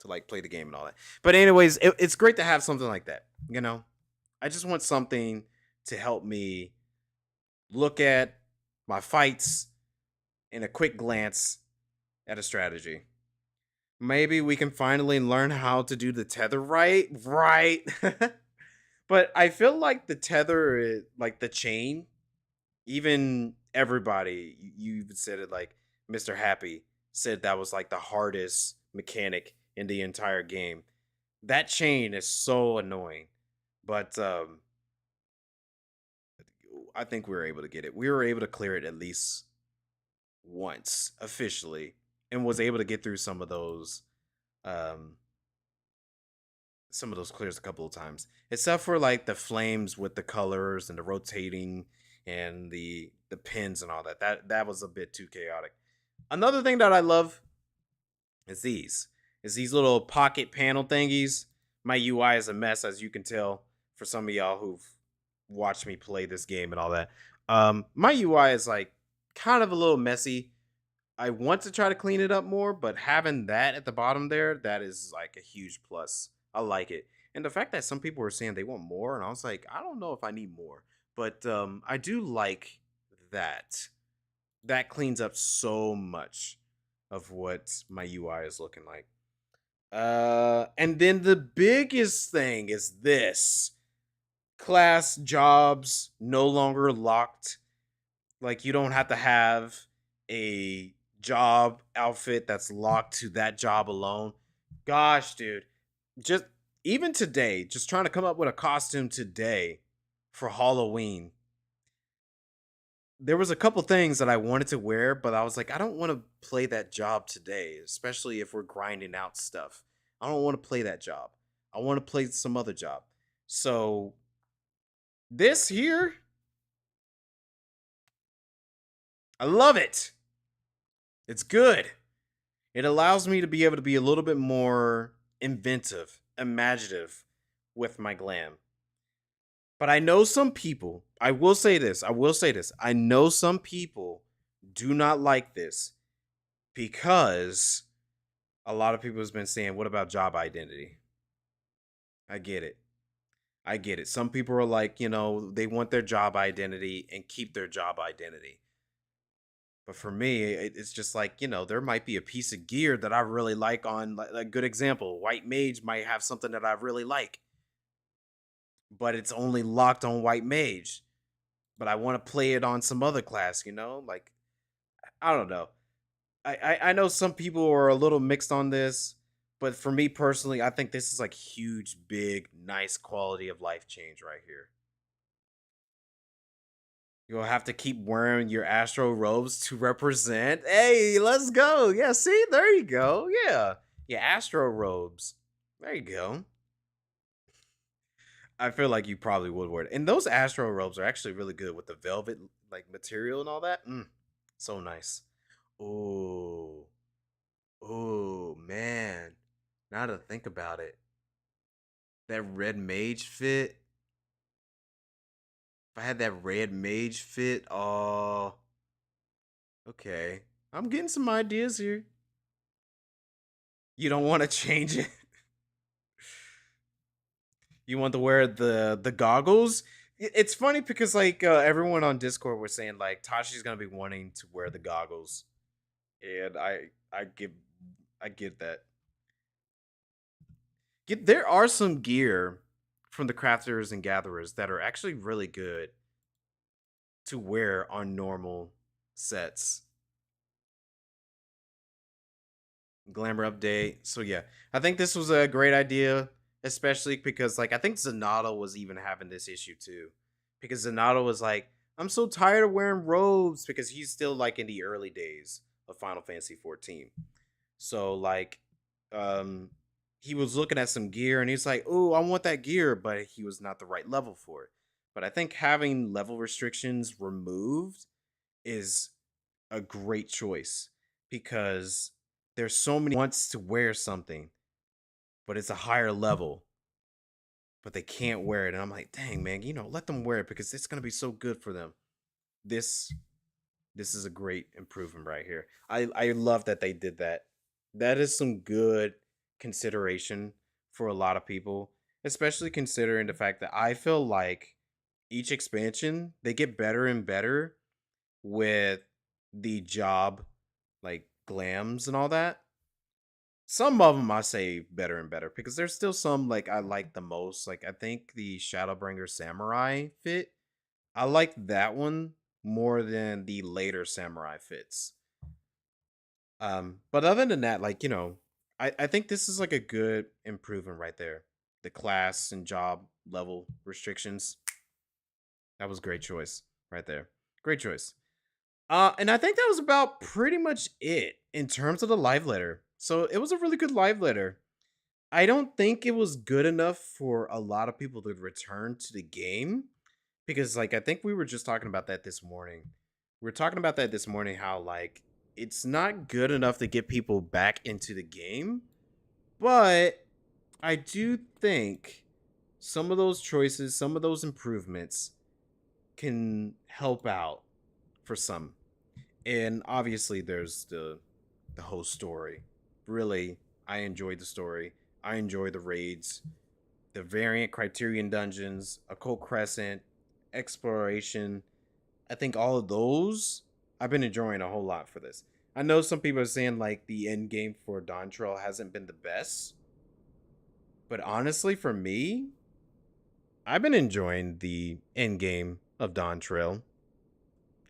to like play the game and all that. But anyways, it's great to have something like that. I just want something to help me look at my fights in a quick glance at a strategy. Maybe we can finally learn how to do the tether right. Right. But I feel like the tether, like the chain, even everybody, you even said it like Mr. Happy said that was like the hardest mechanic in the entire game. That chain is so annoying. But I think we were able to get it. We were able to clear it at least once officially and was able to get through um some of those clears a couple of times. Except for like the flames with the colors and the rotating and the pins and all that. That was a bit too chaotic. Another thing that I love is these little pocket panel thingies. My UI is a mess, as you can tell, for some of y'all who've watched me play this game and all that. My UI is like kind of a little messy. I want to try to clean it up more, but having that at the bottom there, that is like a huge plus. I like it. And the fact that some people were saying they want more, and I was like, I don't know if I need more. But I do like that. That cleans up so much of what my UI is looking like. And then the biggest thing is this. Class jobs no longer locked. Like you don't have to have a job outfit that's locked to that job alone. Gosh, dude. Just even today, just trying to come up with a costume today for Halloween. There was a couple things that I wanted to wear, but I was like, I don't want to play that job today, especially if we're grinding out stuff. I don't want to play that job. I want to play some other job. So this here, I love it. It's good. It allows me to be able to be a little bit more inventive, imaginative with my glam. But I know some people, I will say this, I know some people do not like this because a lot of people has been saying, what about job identity? I get it. I get it. Some people are like, they want their job identity and keep their job identity. But for me, it's just like, there might be a piece of gear that I really like on, like, a good example. White Mage might have something that I really like, but it's only locked on White Mage. But I want to play it on some other class, Like, I don't know. I know some people are a little mixed on this, but for me personally, I think this is like huge, big, nice quality of life change right here. You'll have to keep wearing your Astro robes to represent. Hey, let's go. Yeah, see, there you go. Yeah. Yeah, Astro robes. There you go. I feel like you probably would wear it. And those Astro robes are actually really good with the velvet like material and all that. So nice. Oh. Oh man. Now to think about it. That red mage fit. If I had that red mage fit, oh, okay. I'm getting some ideas here. You don't want to change it. You want to wear the goggles. It's funny because like everyone on Discord was saying like Tashi's gonna be wanting to wear the goggles, and I get that. There are some gear from the crafters and gatherers that are actually really good to wear on normal sets. Glamour update. So yeah, I think this was a great idea, especially because like I think Zanata was even having this issue too, because Zanata was like, I'm so tired of wearing robes because he's still like in the early days of Final Fantasy XIV. So like, um, he was looking at some gear and he's like, oh, I want that gear, but he was not the right level for it. But I think having level restrictions removed is a great choice because there's so many wants to wear something, but it's a higher level, but they can't wear it. And I'm like, dang man, let them wear it because it's gonna be so good for them. This this is a great improvement right here. I love that they did that. That is some good consideration for a lot of people, especially considering the fact that I feel like each expansion, they get better and better with the job, like glams and all that. Some of them I say better and better because there's still some like I like the most. Like I think the Shadowbringer Samurai fit, I like that one more than the later Samurai fits. But other than that, like, I think this is like a good improvement right there. The class and job level restrictions. That was a great choice right there. Great choice. And I think that was about pretty much it in terms of the live letter. So it was a really good live letter. I don't think it was good enough for a lot of people to return to the game because, like, I think we were just talking about that this morning. We were talking about that this morning, how, like, it's not good enough to get people back into the game, but I do think some of those choices, some of those improvements can help out for some. And obviously there's the whole story. Really, I enjoyed the story. I enjoy the raids, the variant Criterion dungeons, Occult Crescent, exploration. I think all of those I've been enjoying a whole lot for this. I know some people are saying like the end game for Dawntrail hasn't been the best, but honestly, for me, I've been enjoying the end game of Dawntrail.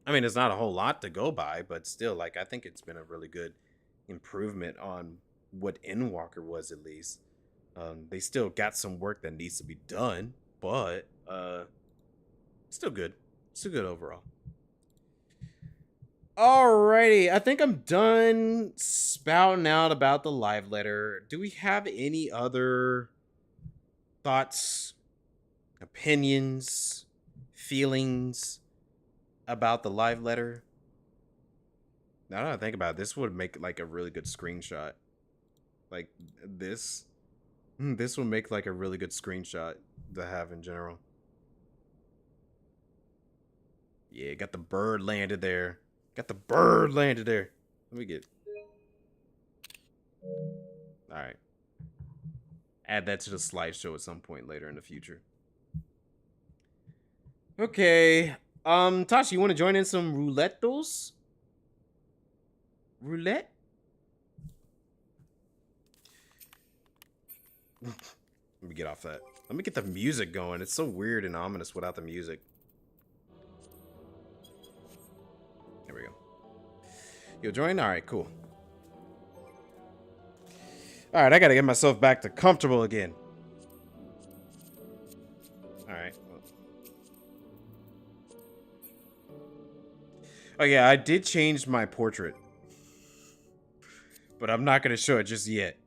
I mean, it's not a whole lot to go by, but still, like, I think it's been a really good improvement on what Endwalker was, at least. They still got some work that needs to be done, but still good. Still good overall. Alrighty, I think I'm done spouting out about the live letter. Do we have any other thoughts, opinions, feelings about the live letter? Now that I think about it, this would make like a really good screenshot. Like this would make like a really good screenshot to have in general. Yeah, got the bird landed there. Got the bird landed there. Let me get. All right. Add that to the slideshow at some point later in the future. Okay. Tasha, you want to join in some roulettes? Roulette? Let me get off that. Let me get the music going. It's so weird and ominous without the music. There we go. You'll join? All right, cool. All right, I got to get myself back to comfortable again. All right. Oh, yeah, I did change my portrait. But I'm not going to show it just yet.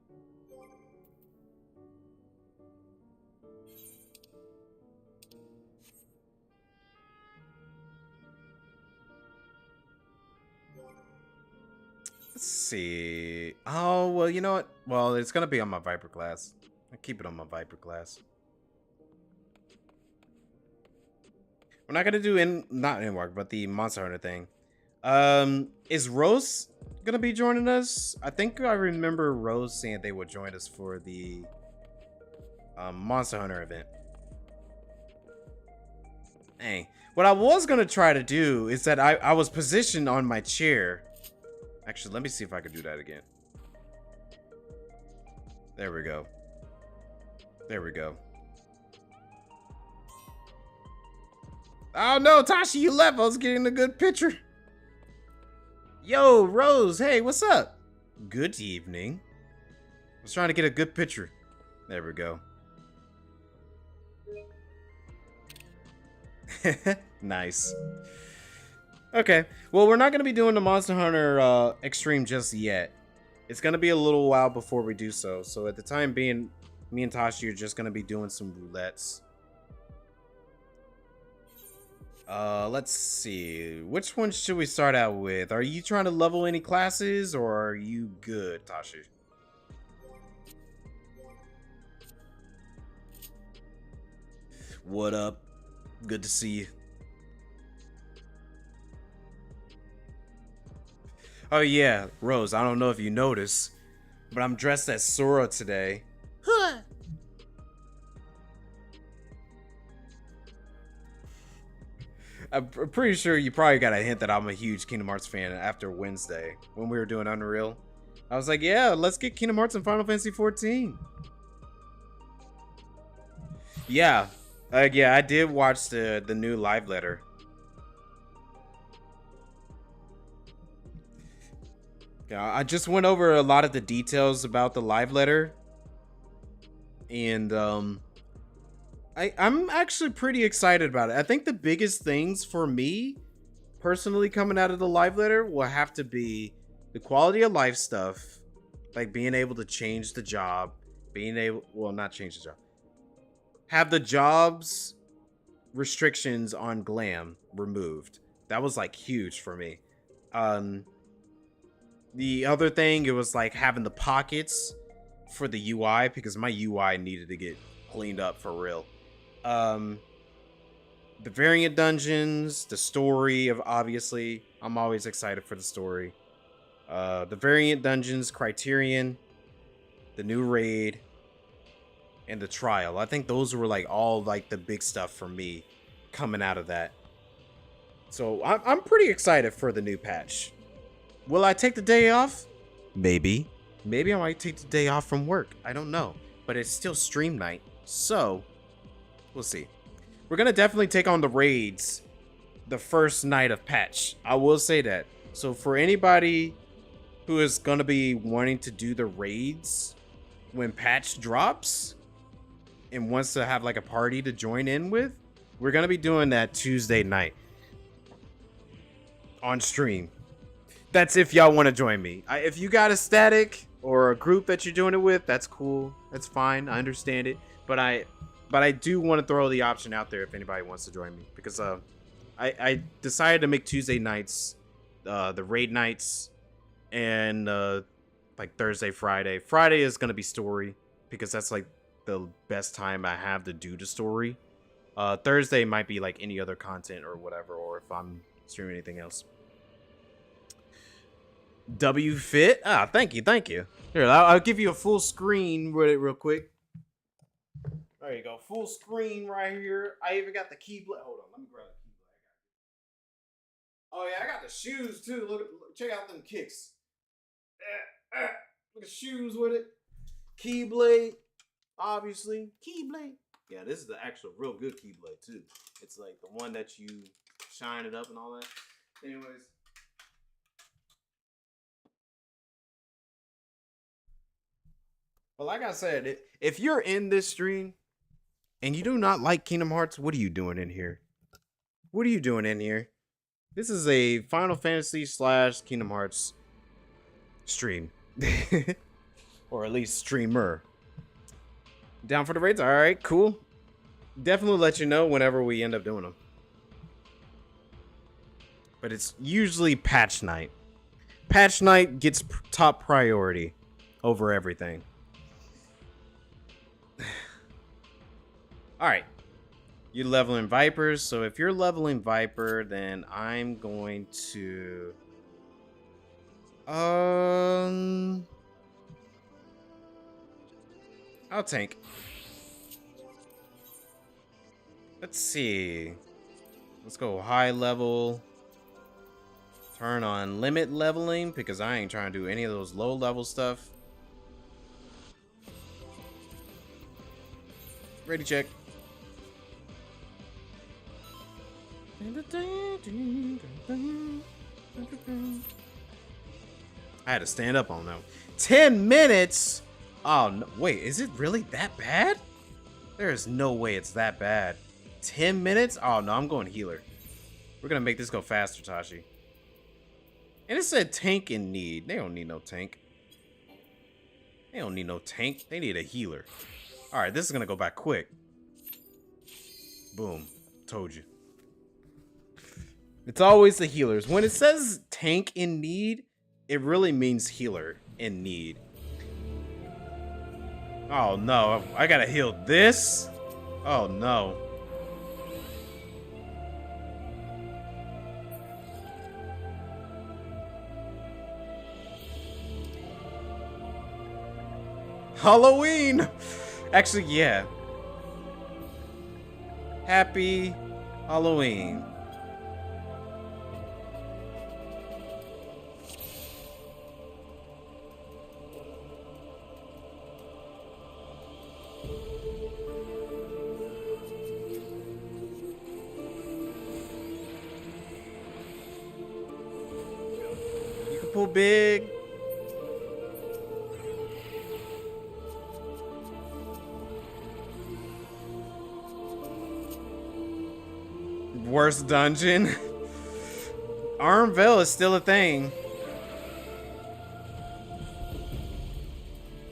Let's see. Oh, well, you know what? Well, it's going to be on my Viper class. I'll keep it on my Viper class. We're not going to do not Inwark, but the Monster Hunter thing. Is Rose going to be joining us? I think I remember Rose saying they would join us for the Monster Hunter event. Dang. What I was going to try to do is that I was positioned on my chair. Actually, let me see if I could do that again. There we go. There we go. Oh no, Tasha, you left. I was getting a good picture. Yo, Rose, hey, what's up? Good evening. I was trying to get a good picture. There we go. Nice. Okay, well, we're not going to be doing the Monster Hunter Extreme just yet. It's going to be a little while before we do so. So at the time being, me and Tashi are just going to be doing some roulettes. Let's see. Which one should we start out with? Are you trying to level any classes, or are you good, Tashi? What up? Good to see you. Oh yeah, Rose, I don't know if you noticed, but I'm dressed as Sora today. Huh. I'm pretty sure you probably got a hint that I'm a huge Kingdom Hearts fan after Wednesday when we were doing Unreal. I was like, yeah, let's get Kingdom Hearts and Final Fantasy XIV. Yeah. Yeah, I did watch the new live letter. Yeah, I just went over a lot of the details about the live letter. And I'm actually pretty excited about it. I think the biggest things for me personally coming out of the live letter will have to be the quality of life stuff, like being able to change the job, not change the job, have the job's restrictions on glam removed. That was like huge for me. The other thing, it was like having the pockets for the UI, because my UI needed to get cleaned up for real. The variant dungeons, the story of, obviously, I'm always excited for the story. The variant dungeons, Criterion, the new raid, and the trial. I think those were like all like the big stuff for me coming out of that. So I'm pretty excited for the new patch. Will I take the day off? Maybe. Maybe I might take the day off from work. I don't know. But it's still stream night. So, we'll see. We're going to definitely take on the raids the first night of patch. I will say that. So, for anybody who is going to be wanting to do the raids when patch drops and wants to have like a party to join in with, we're going to be doing that Tuesday night on stream. That's if y'all want to join me. If you got a static or a group that you're doing it with, that's cool. That's fine. I understand it. But I do want to throw the option out there if anybody wants to join me, because I decided to make Tuesday nights the raid nights, and like Thursday, Friday. Friday is gonna be story, because that's like the best time I have to do the story. Thursday might be like any other content or whatever, or if I'm streaming anything else. W Fit. Thank you. Here, I'll give you a full screen with it real quick. There you go, full screen right here. I even got the keyblade. Hold on, let me grab the keyblade. Oh yeah, I got the shoes too. Look, check out them kicks. Look at shoes with it. Keyblade, obviously. Keyblade. Yeah, this is the actual real good keyblade too. It's like the one that you shine it up and all that. Anyways. But like I said, if you're in this stream and you do not like Kingdom Hearts, what are you doing in here? What are you doing in here? This is a Final Fantasy / Kingdom Hearts stream. Or at least streamer. Down for the raids? Alright, cool. Definitely let you know whenever we end up doing them. But it's usually patch night. Patch night gets top priority over everything. Alright. You're leveling Vipers. So if you're leveling Viper, then I'm going to... I'll tank. Let's see. Let's go high level. Turn on limit leveling, because I ain't trying to do any of those low level stuff. Ready, check. I had to stand up on that. 10 minutes? Oh, no. Wait, is it really that bad? There is no way it's that bad. 10 minutes? Oh, no, I'm going healer. We're going to make this go faster, Tashi. And it said tank in need. They don't need no tank. They don't need no tank. They need a healer. All right, this is going to go back quick. Boom. Told you. It's always the healers. When it says tank in need, it really means healer in need. Oh, no. I got to heal this? Oh, no. Halloween! Actually, yeah. Happy Halloween. multiple big. Worst dungeon. Armville is still a thing.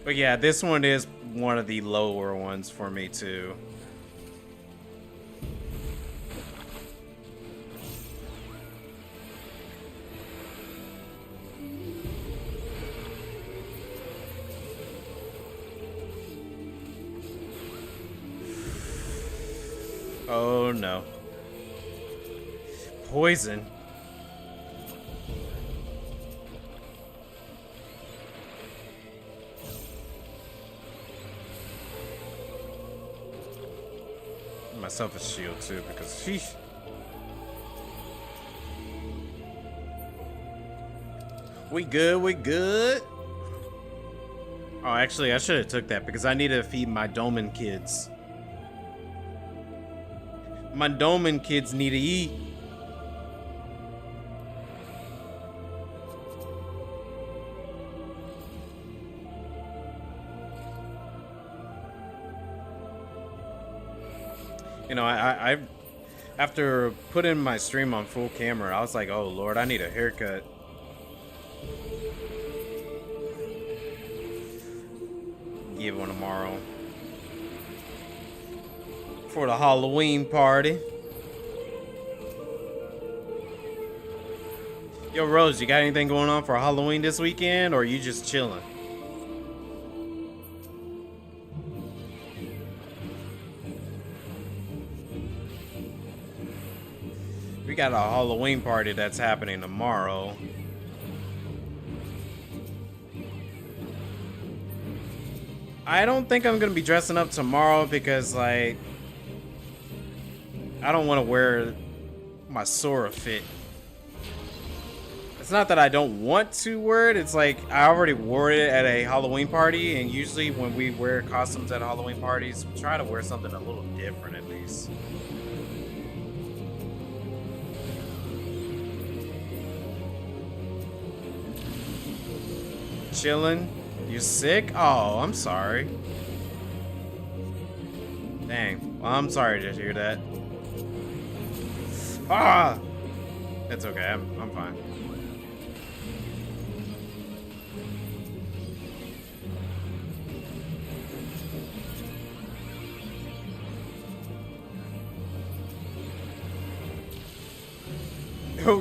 But yeah, this one is one of the lower ones for me too. Oh no. Poison. Myself a shield too, because sheesh. We good, we good. Oh, actually, I should have took that because I need to feed my Doman kids. My Doman kids need to eat. You know, I after putting my stream on full camera, I was like, oh Lord, I need a haircut. Give one tomorrow. For the Halloween party. Yo, Rose, you got anything going on for Halloween this weekend, or are you just chilling? We got a Halloween party that's happening tomorrow. I don't think I'm gonna be dressing up tomorrow because, like, I don't want to wear my Sora fit. It's not that I don't want to wear it, it's like I already wore it at a Halloween party, and usually when we wear costumes at Halloween parties, we try to wear something a little different at least. Chilling? You sick? Oh, I'm sorry. Dang. Well, I'm sorry to hear that. Ah! It's okay. I'm fine.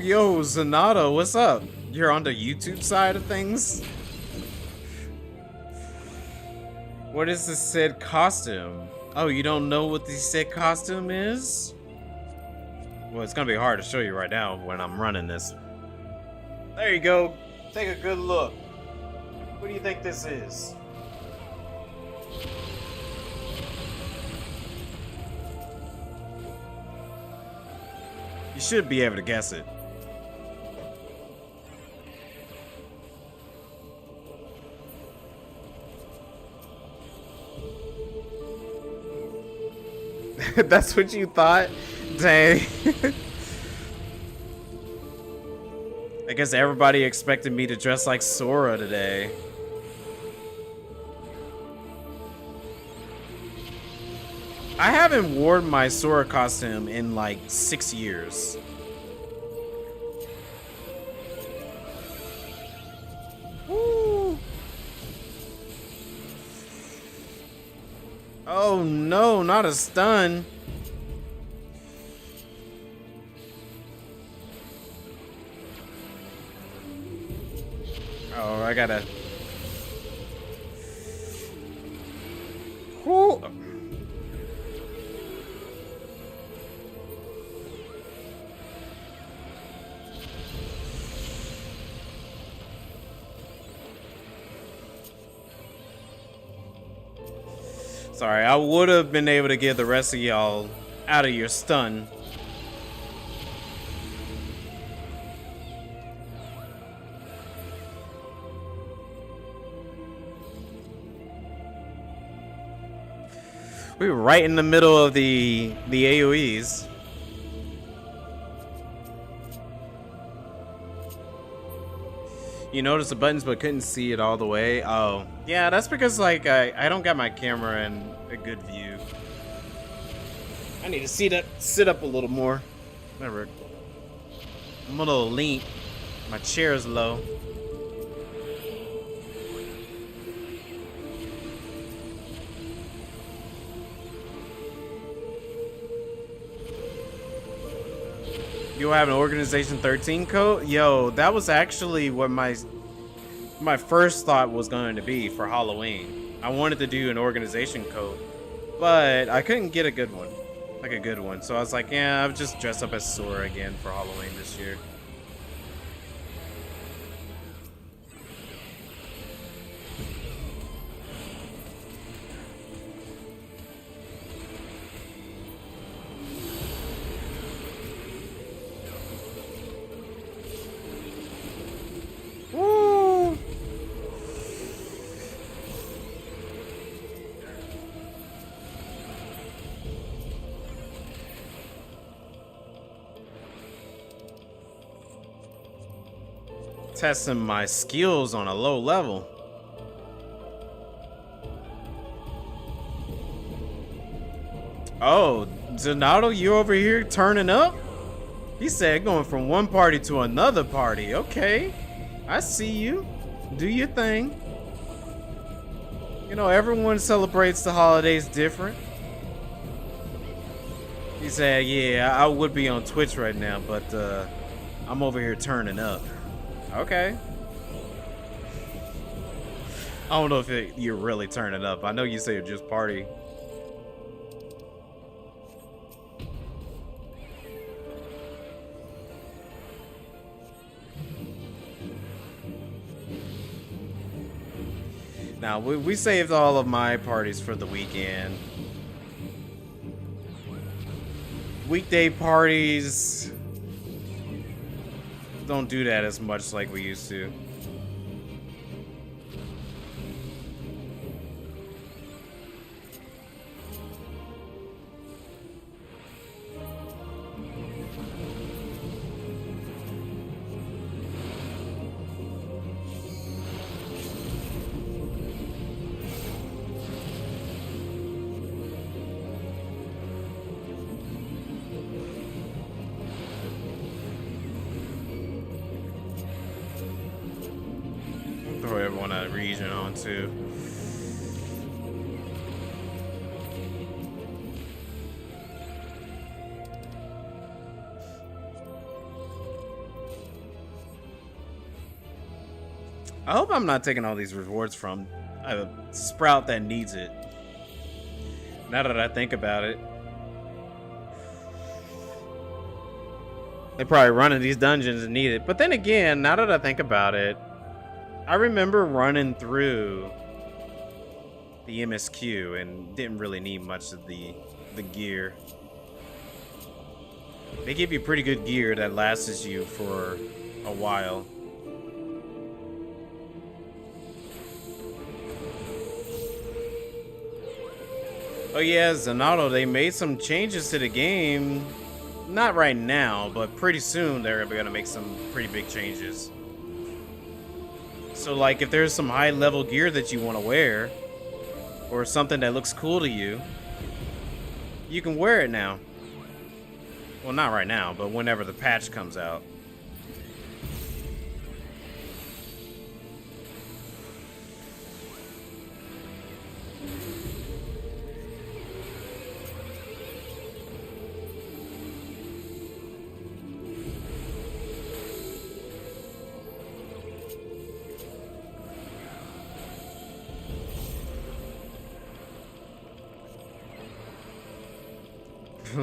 Yo, Zanata, what's up? You're on the YouTube side of things? What is this said costume? Oh, you don't know what the said costume is? Well, it's gonna be hard to show you right now when I'm running this. There you go. Take a good look. What do you think this is? You should be able to guess it. That's what you thought? Dang. I guess everybody expected me to dress like Sora today. I haven't worn my Sora costume in like 6 years. Woo. Oh no, not a stun. Oh, I gotta. Woo. Sorry, I would have been able to get the rest of y'all out of your stun. We were right in the middle of the AoEs. You noticed the buttons but couldn't see it all the way? Oh, yeah, that's because like I don't got my camera in a good view. I need to sit up a little more. Whatever. I'm a little lean. My chair is low. You have an Organization 13 code? Yo, that was actually what my first thought was going to be for Halloween. I wanted to do an organization code, but I couldn't get a good one. Like a good one. So I was like, yeah, I'll just dress up as Sora again for Halloween this year. Testing my skills on a low level. Oh, Donato, you over here turning up? He said going from one party to another party. Okay, I see you. Do your thing. You know, everyone celebrates the holidays different. He said, yeah, I would be on Twitch right now, but I'm over here turning up. Okay. I don't know if you're really turning up. I know you say you're just party. Now, we saved all of my parties for the weekend. Weekday parties don't do that as much like we used to. Throw everyone out of region on too. I hope I'm not taking all these rewards from a sprout that needs it. Now that I think about it. They probably running these dungeons and need it. But then again, now that I think about it, I remember running through the MSQ and didn't really need much of the gear. They give you pretty good gear that lasts you for a while. Oh yeah, Zanotto, they made some changes to the game. Not right now, but pretty soon they're gonna make some pretty big changes. So like if there's some high level gear that you want to wear, or something that looks cool to you, you can wear it now. Well, not right now, but whenever the patch comes out.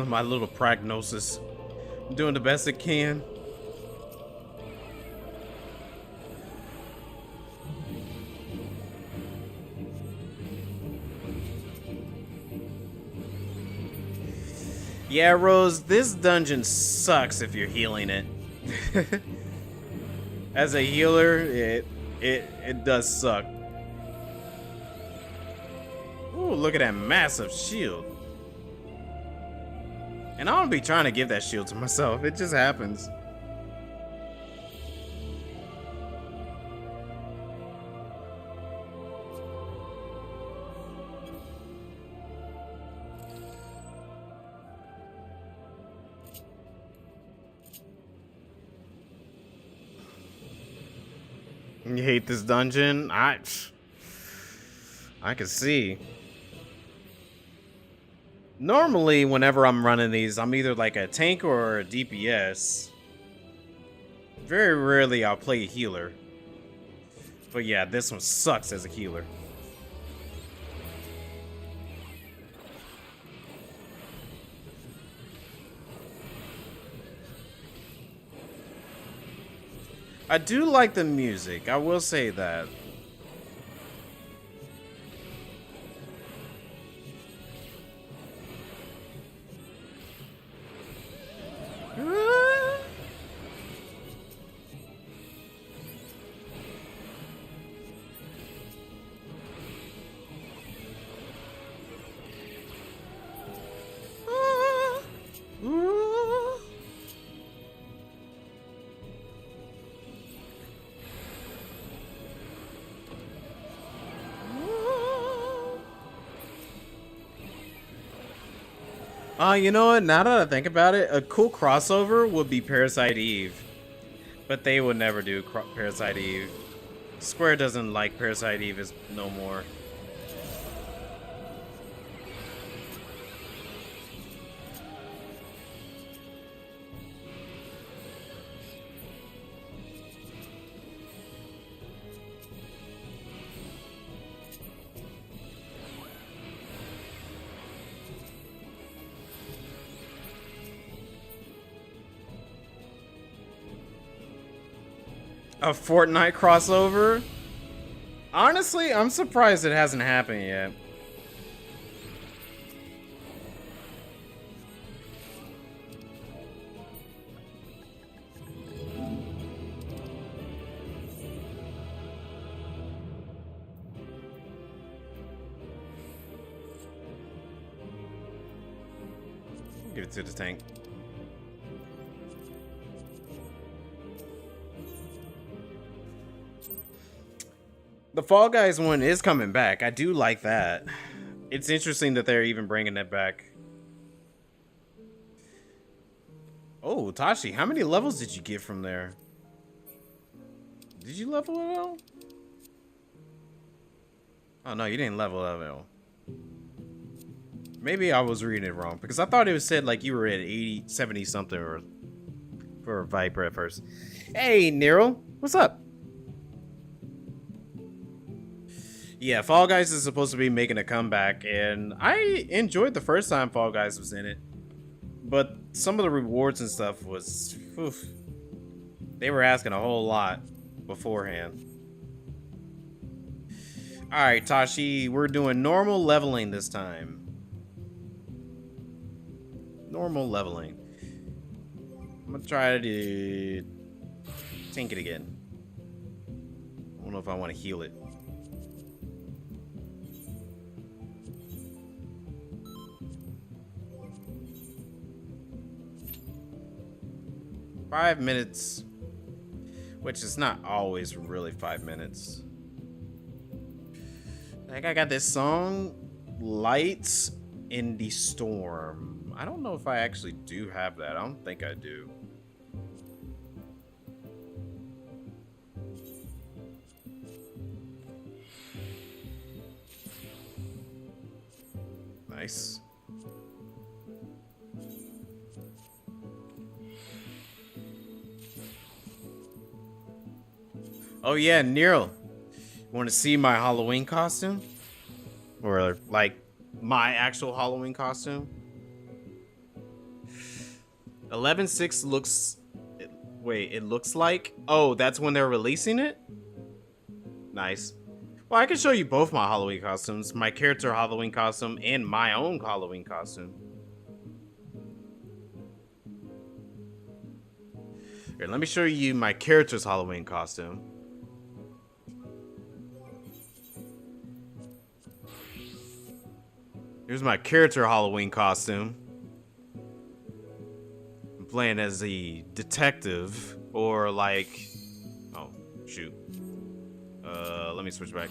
My little prognosis. I'm doing the best I can. Yeah, Rose, this dungeon sucks if you're healing it. As a healer, it does suck. Ooh, look at that massive shield. And I don't be trying to give that shield to myself. It just happens. You hate this dungeon? I can see. Normally, whenever I'm running these, I'm either like a tank or a DPS. Very rarely I'll play a healer. But yeah, this one sucks as a healer. I do like the music, I will say that. You know what? Now that I think about it, a cool crossover would be Parasite Eve. But they would never do Parasite Eve. Square doesn't like Parasite Eve no more. A Fortnite crossover? Honestly, I'm surprised it hasn't happened yet. Give it to the tank. The Fall Guys one is coming back. I do like that. It's interesting that they're even bringing it back. Oh, Tashi, how many levels did you get from there? Did you level it all? Oh, no, you didn't level it all. Maybe I was reading it wrong because I thought it said like you were at 80, 70 something or for Viper at first. Hey, Nero, what's up? Yeah, Fall Guys is supposed to be making a comeback, and I enjoyed the first time Fall Guys was in it. But some of the rewards and stuff was... oof, they were asking a whole lot beforehand. Alright, Tashi, we're doing normal leveling this time. Normal leveling. I'm gonna try to tank it again. I don't know if I want to heal it. $5 minutes, which is not always really 5 minutes. Like I got this song, Lights in the Storm. I don't know if I actually do have that. I don't think I do. Nice. Oh yeah, Nero. Want to see my Halloween costume? Or like my actual Halloween costume? 11.6 looks... wait, it looks like... oh, that's when they're releasing it? Nice. Well, I can show you both my Halloween costumes. My character Halloween costume and my own Halloween costume. Here, let me show you my character's Halloween costume. Here's my character Halloween costume. I'm playing as a detective or like... oh, shoot. Let me switch back.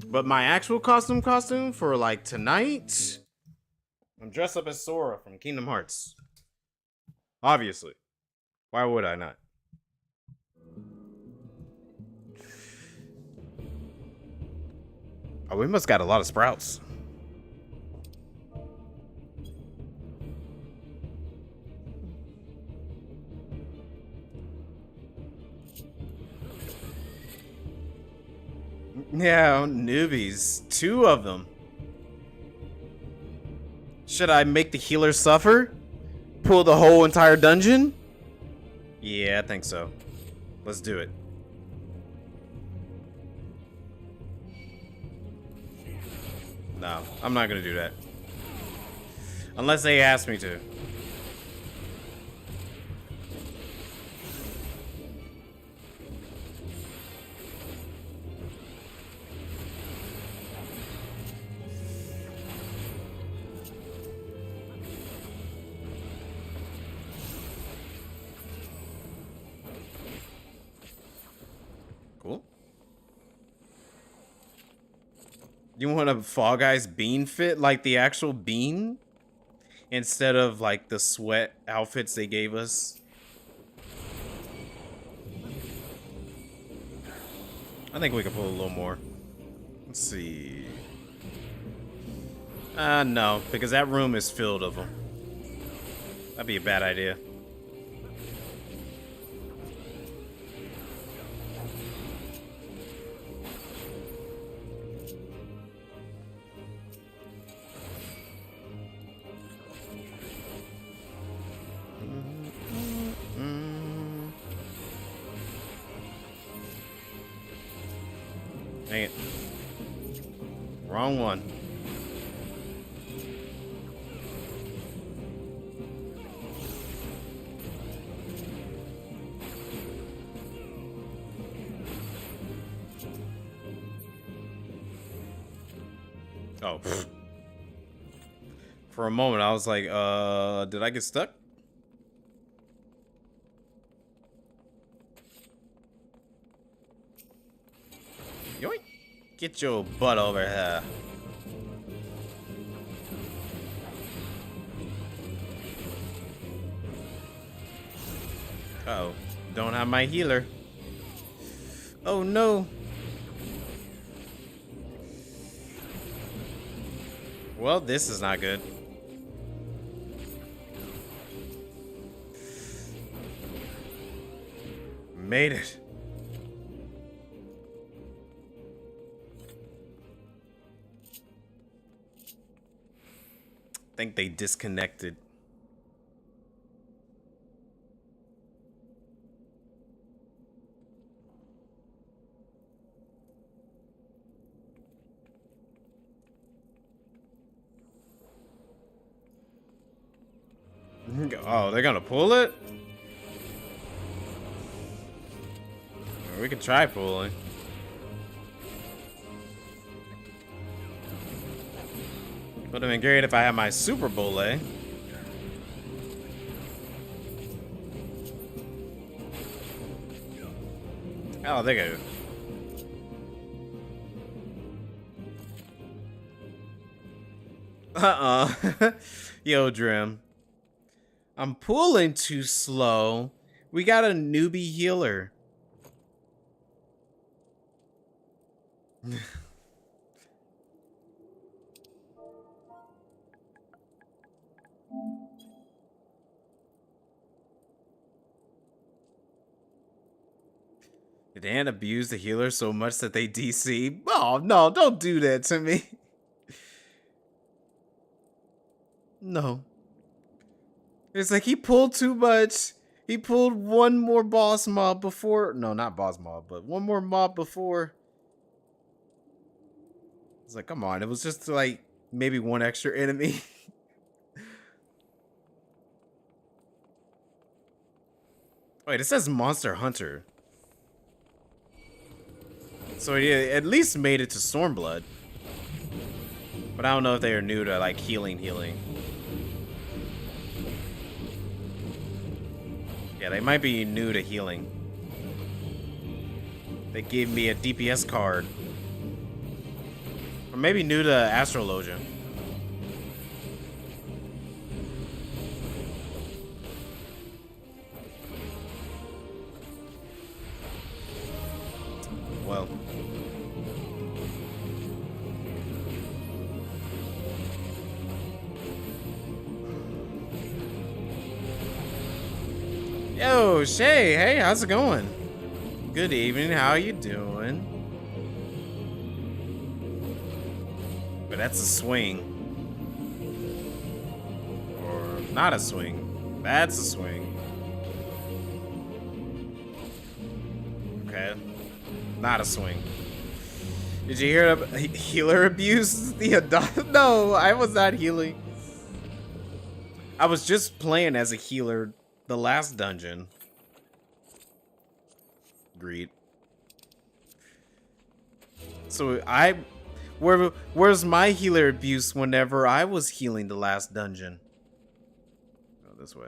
But my actual costume for like tonight, I'm dressed up as Sora from Kingdom Hearts. Obviously. Why would I not? Oh, we must got a lot of sprouts. Yeah, newbies. 2 of them. Should I make the healer suffer? Pull the whole entire dungeon? Yeah, I think so. Let's do it. No, I'm not gonna do that. Unless they ask me to. Cool. You want a Fall Guys bean fit like the actual bean? Instead of like the sweat outfits they gave us? I think we can pull a little more. Let's see. No, because that room is filled of them. That'd be a bad idea. Dang it. Wrong one. Oh. For a moment, I was like, did I get stuck? Yoink. Get your butt over here. Uh-oh. Don't have my healer. Oh, no. Well, this is not good. Made it. I think they disconnected. Oh, they're gonna pull it? We can try pulling. Would have been great if I had my Super Bowl, eh? Oh, they go. Yo, Drim. I'm pulling too slow. We got a newbie healer. Did Ann abuse the healer so much that they DC? Oh, no, don't do that to me. No. It's like he pulled too much. He pulled one more boss mob before. No, not boss mob, but one more mob before. It's like, come on. It was just like maybe one extra enemy. Wait, it says Monster Hunter. So he at least made it to Stormblood. But I don't know if they are new to like healing. Yeah, they might be new to healing. They gave me a DPS card. Or maybe new to Astrologia. Well. Yo, Shay, hey, how's it going? Good evening, how you doing? But that's a swing. Or not a swing. That's a swing. Okay. Not a swing. Did you hear healer abuse? No, I was not healing. I was just playing as a healer the last dungeon. Greed. So where's my healer abuse whenever I was healing the last dungeon? Oh, this way.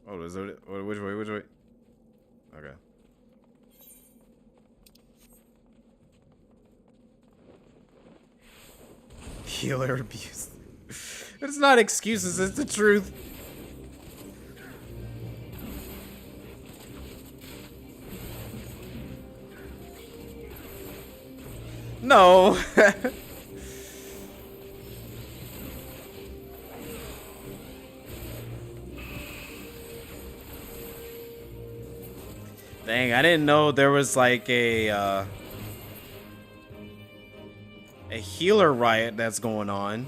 Oh, is it? Which way? Which way? Okay. Healer abuse. It's not excuses, it's the truth. No. Dang, I didn't know there was like a healer riot that's going on.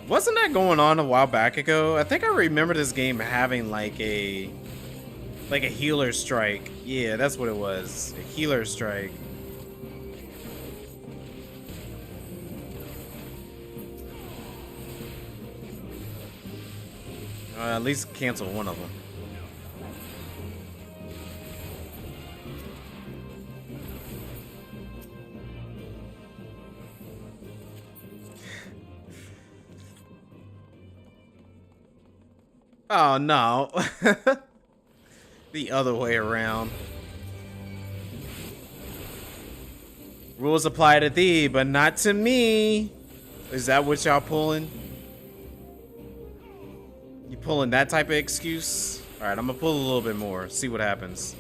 Wasn't that going on a while back ago? I think I remember this game having like a healer strike. Yeah, that's what it was. A healer strike. At least cancel one of them. Oh no. The other way around. Rules apply to thee, but not to me. Is that what y'all pulling? You pulling that type of excuse? Alright, I'm gonna pull a little bit more. See what happens.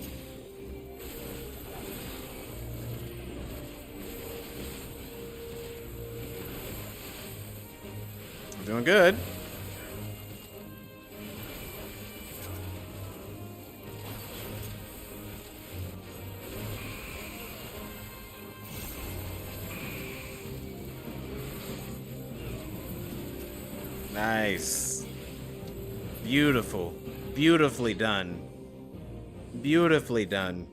I'm doing good. Nice. Beautiful. Beautifully done. Beautifully done.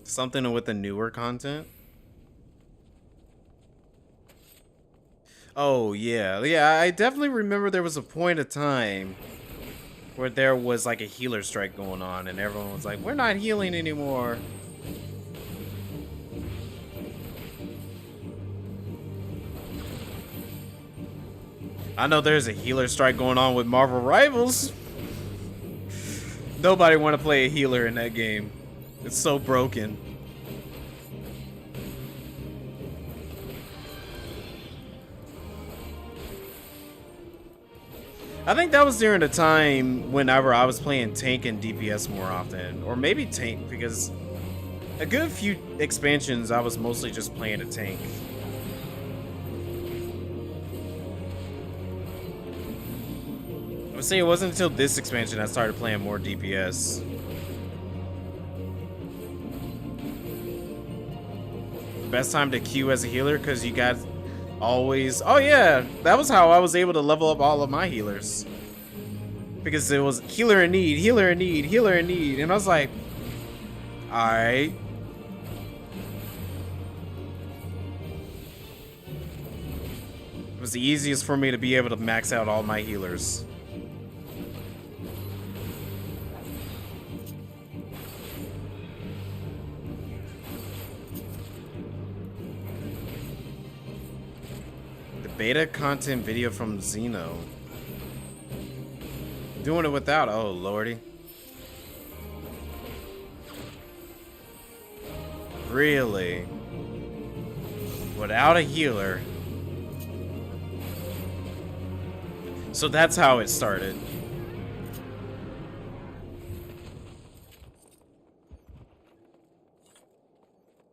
Something with the newer content? Oh, yeah. Yeah, I definitely remember there was a point of time where there was like a healer strike going on and everyone was like, we're not healing anymore. I know there's a healer strike going on with Marvel Rivals. Nobody want to play a healer in that game. It's so broken. I think that was during the time whenever I was playing tank and DPS more often. Or maybe tank, because a good few expansions I was mostly just playing a tank. I would say it wasn't until this expansion I started playing more DPS. Best time to queue as a healer, because you got always... Oh yeah, that was how I was able to level up all of my healers. Because it was healer in need, healer in need, healer in need. And I was like, alright. It was the easiest for me to be able to max out all my healers. Beta content video from Xeno. Doing it without, oh lordy. Really? Without a healer. So that's how it started.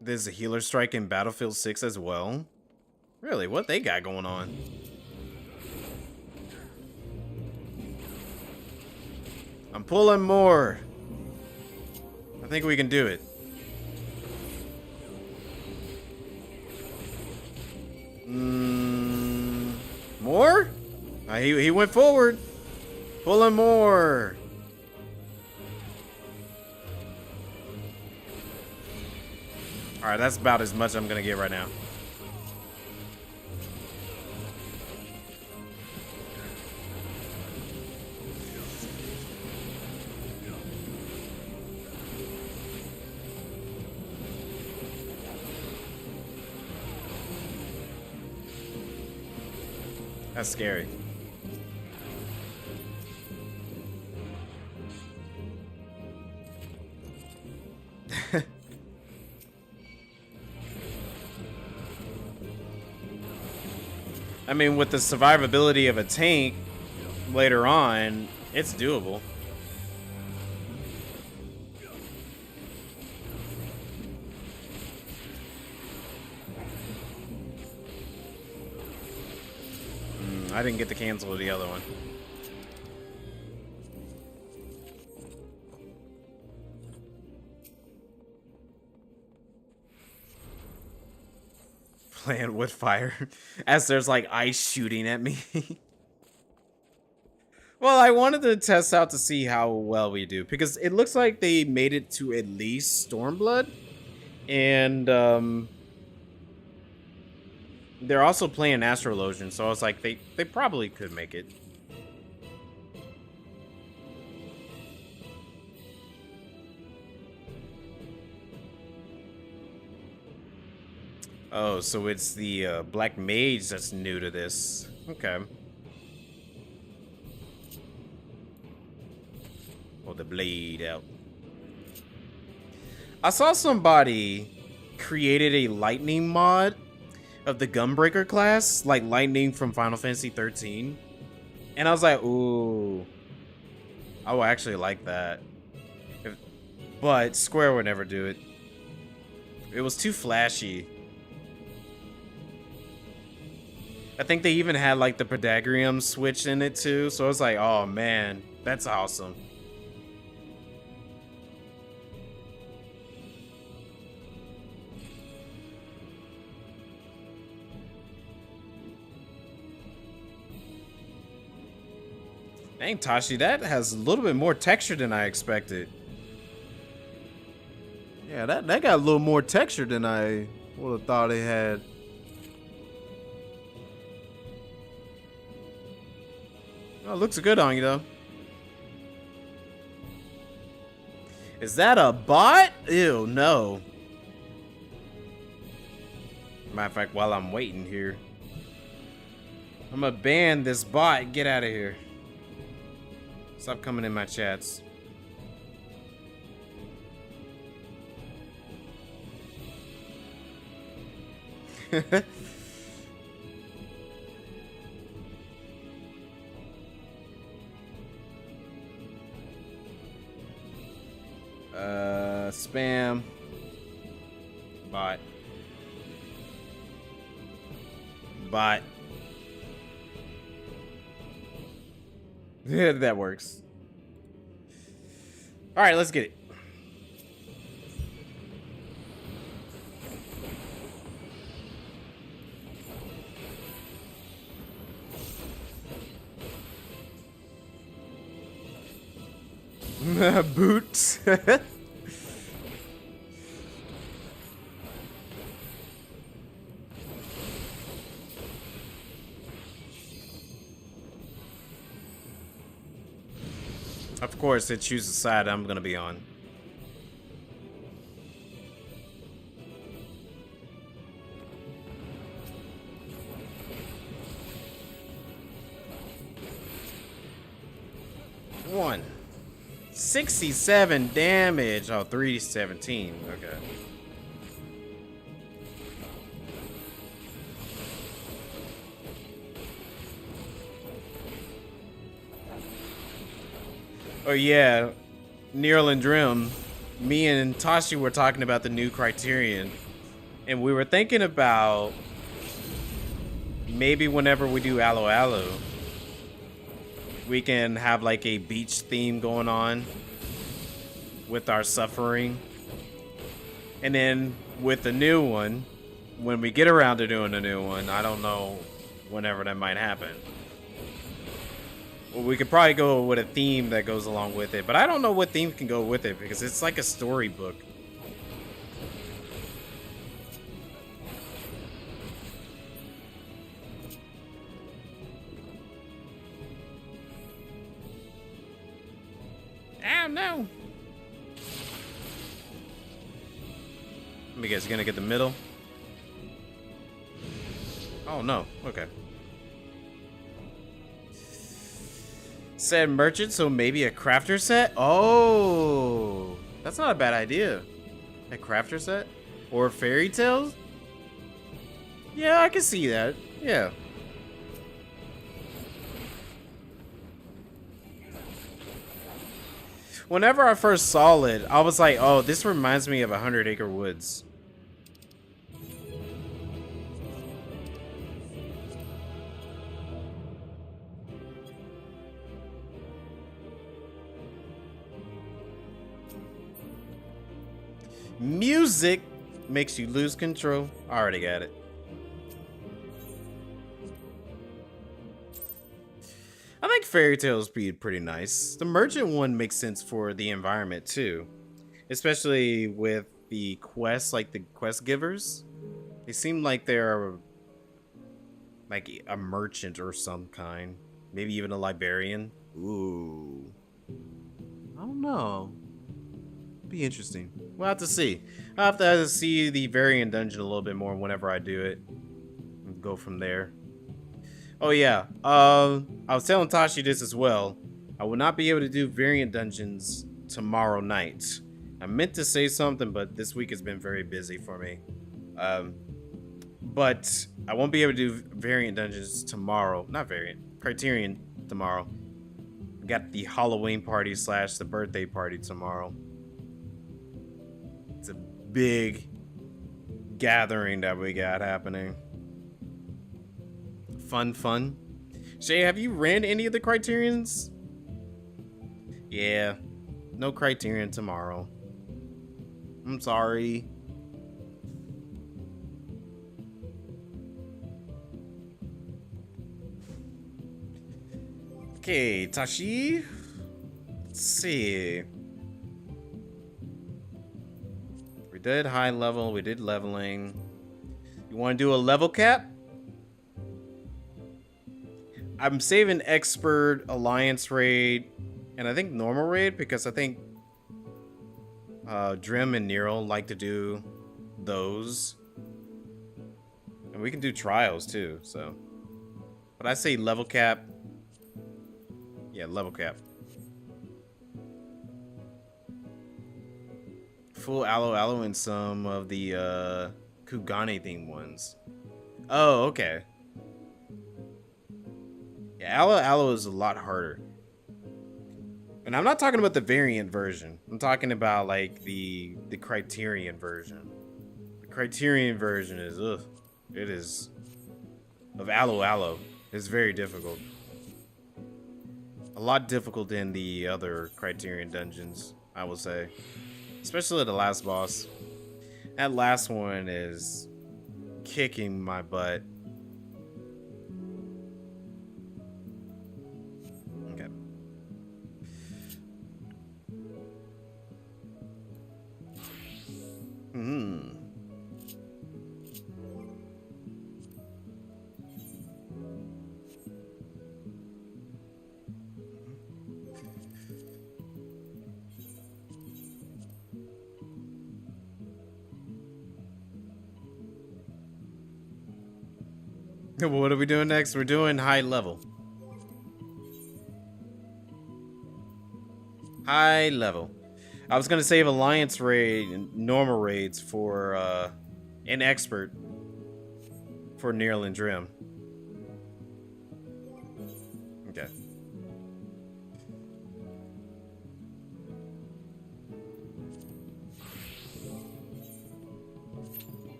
There's a healer strike in Battlefield 6 as well. Really, what they got going on? I'm pulling more. I think we can do it. More? He went forward. Pulling more. Alright, that's about as much I'm gonna get right now. That's scary. I mean, with the survivability of a tank later on, it's doable. I didn't get to cancel the other one. Playing with fire as there's like ice shooting at me. Well, I wanted to test out to see how well we do because it looks like they made it to at least Stormblood, and they're also playing Astrologian, so I was like, they probably could make it. Oh, so it's the Black Mage that's new to this. Okay. Pull the blade out. I saw somebody created a lightning mod of the Gunbreaker class, like lightning from Final Fantasy XIII. And I was like, ooh. I would actually like that. But Square would never do it. It was too flashy. I think they even had like the Pythagorean switch in it too, so I was like, oh man, that's awesome. Dang, Tashi, that has a little bit more texture than I expected. Yeah, that got a little more texture than I would have thought it had. Oh, looks good on you, though. Is that a bot? Ew, no. Matter of fact, while I'm waiting here, I'm gonna ban this bot. Get out of here. Stop coming in my chats. Spam. Bot. Bot. Yeah, that works. All right, let's get it. Boots. Of course, it chooses the side I'm gonna be on. One. 67 damage. Oh, 317. Okay. Oh yeah, Nearl and Drim, me and Tashi were talking about the new Criterion, and we were thinking about maybe whenever we do Aloe Aloe, we can have like a beach theme going on with our suffering. And then with the new one, when we get around to doing the new one, I don't know whenever that might happen. Well, we could probably go with a theme that goes along with it, but I don't know what theme can go with it because it's like a storybook. Oh no! Let me guess, gonna get the middle? Oh no, okay. Said merchant, so maybe a crafter set? Oh, that's not a bad idea. A crafter set? Or fairy tales? Yeah, I can see that. Yeah. Whenever I first saw it, I was like, oh, this reminds me of 100 Acre Woods. Music makes you lose control. I already got it. I think fairy tales be pretty nice. The merchant one makes sense for the environment too, especially with the quests, like the quest givers. They seem like they're like a merchant or some kind, maybe even a librarian. Ooh, I don't know. Be interesting. We'll have to see. I'll have to see the variant dungeon a little bit more whenever I do it. And go from there. Oh yeah. I was telling Tashi this as well. I will not be able to do variant dungeons tomorrow night. I meant to say something, but this week has been very busy for me. But I won't be able to do variant dungeons tomorrow. Not variant. Criterion tomorrow. We got the Halloween party / the birthday party tomorrow. It's a big gathering that we got happening. Fun. Shay, have you ran any of the Criterions? Yeah. No Criterion tomorrow. I'm sorry. Okay, Tashi. Let's see. We did high level, we did leveling. You want to do a level cap? I'm saving expert, alliance raid, and I think normal raid because I think Drim and Nero like to do those. And we can do trials too, so. But I say level cap. Yeah, level cap. Full aloe and some of the Kugane themed ones. Oh, okay. Yeah, aloe is a lot harder. And I'm not talking about the variant version. I'm talking about like the Criterion version. The Criterion version is it is of aloe. It's very difficult. A lot difficult than the other Criterion dungeons, I will say. Especially the last boss. That last one is kicking my butt. Okay. What are we doing next? We're doing high level. High level. I was gonna save alliance raid and normal raids for an expert for Nearl and Drim. Okay.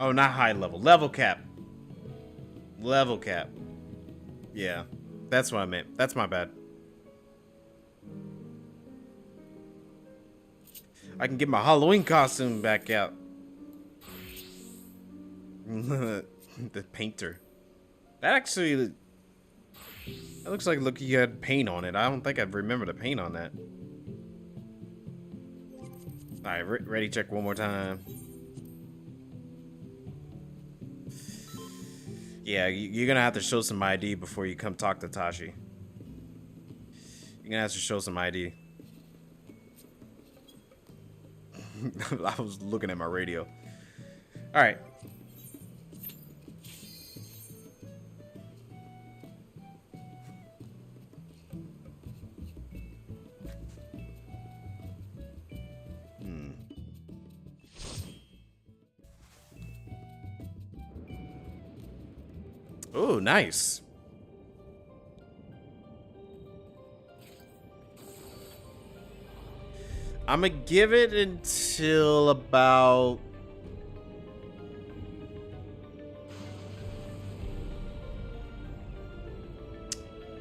Oh, not high level. Level cap. Level cap. Yeah, that's what I meant. That's my bad. I can get my Halloween costume back out. The painter. That actually... That looks like you had paint on it. I don't think I remember the paint on that. Alright, ready check one more time. Yeah, you're gonna have to show some ID before you come talk to Tashi. You're gonna have to show some ID. I was looking at my radio. Alright. Oh, nice. I'm gonna give it until about...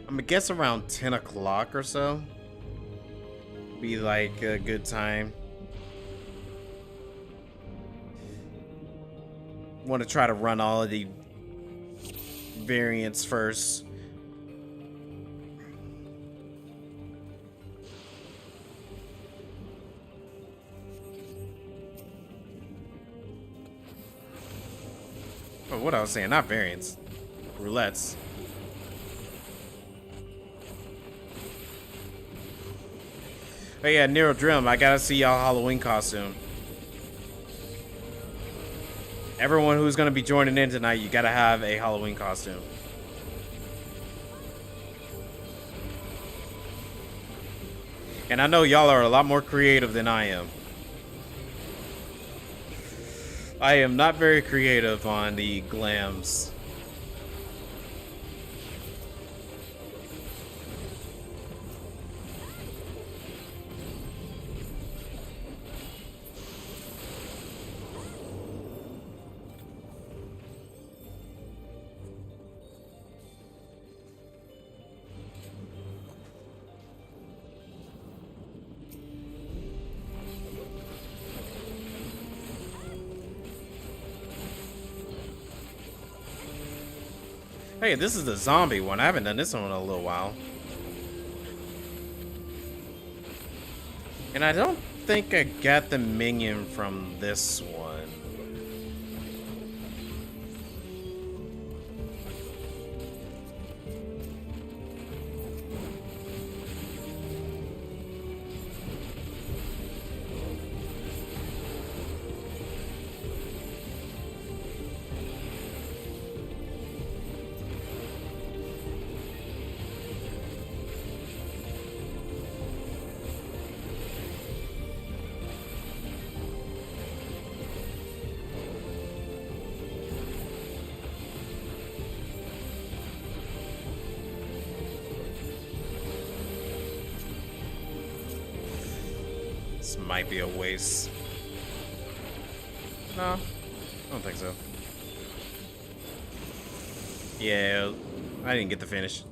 I'm gonna guess around 10 o'clock or so. Be like a good time. Want to try to run all of the variants first. Oh, what I was saying, not variants. Roulettes. Oh yeah, Nero Drim, I gotta see y'all Halloween costume. Everyone who's gonna be joining in tonight, you gotta have a Halloween costume. And I know y'all are a lot more creative than I am. I am not very creative on the glams. Hey, this is the zombie one. I haven't done this one in a little while. And I don't think I got the minion from this one. This might be a waste. No, I don't think so. Yeah, I didn't get the finish.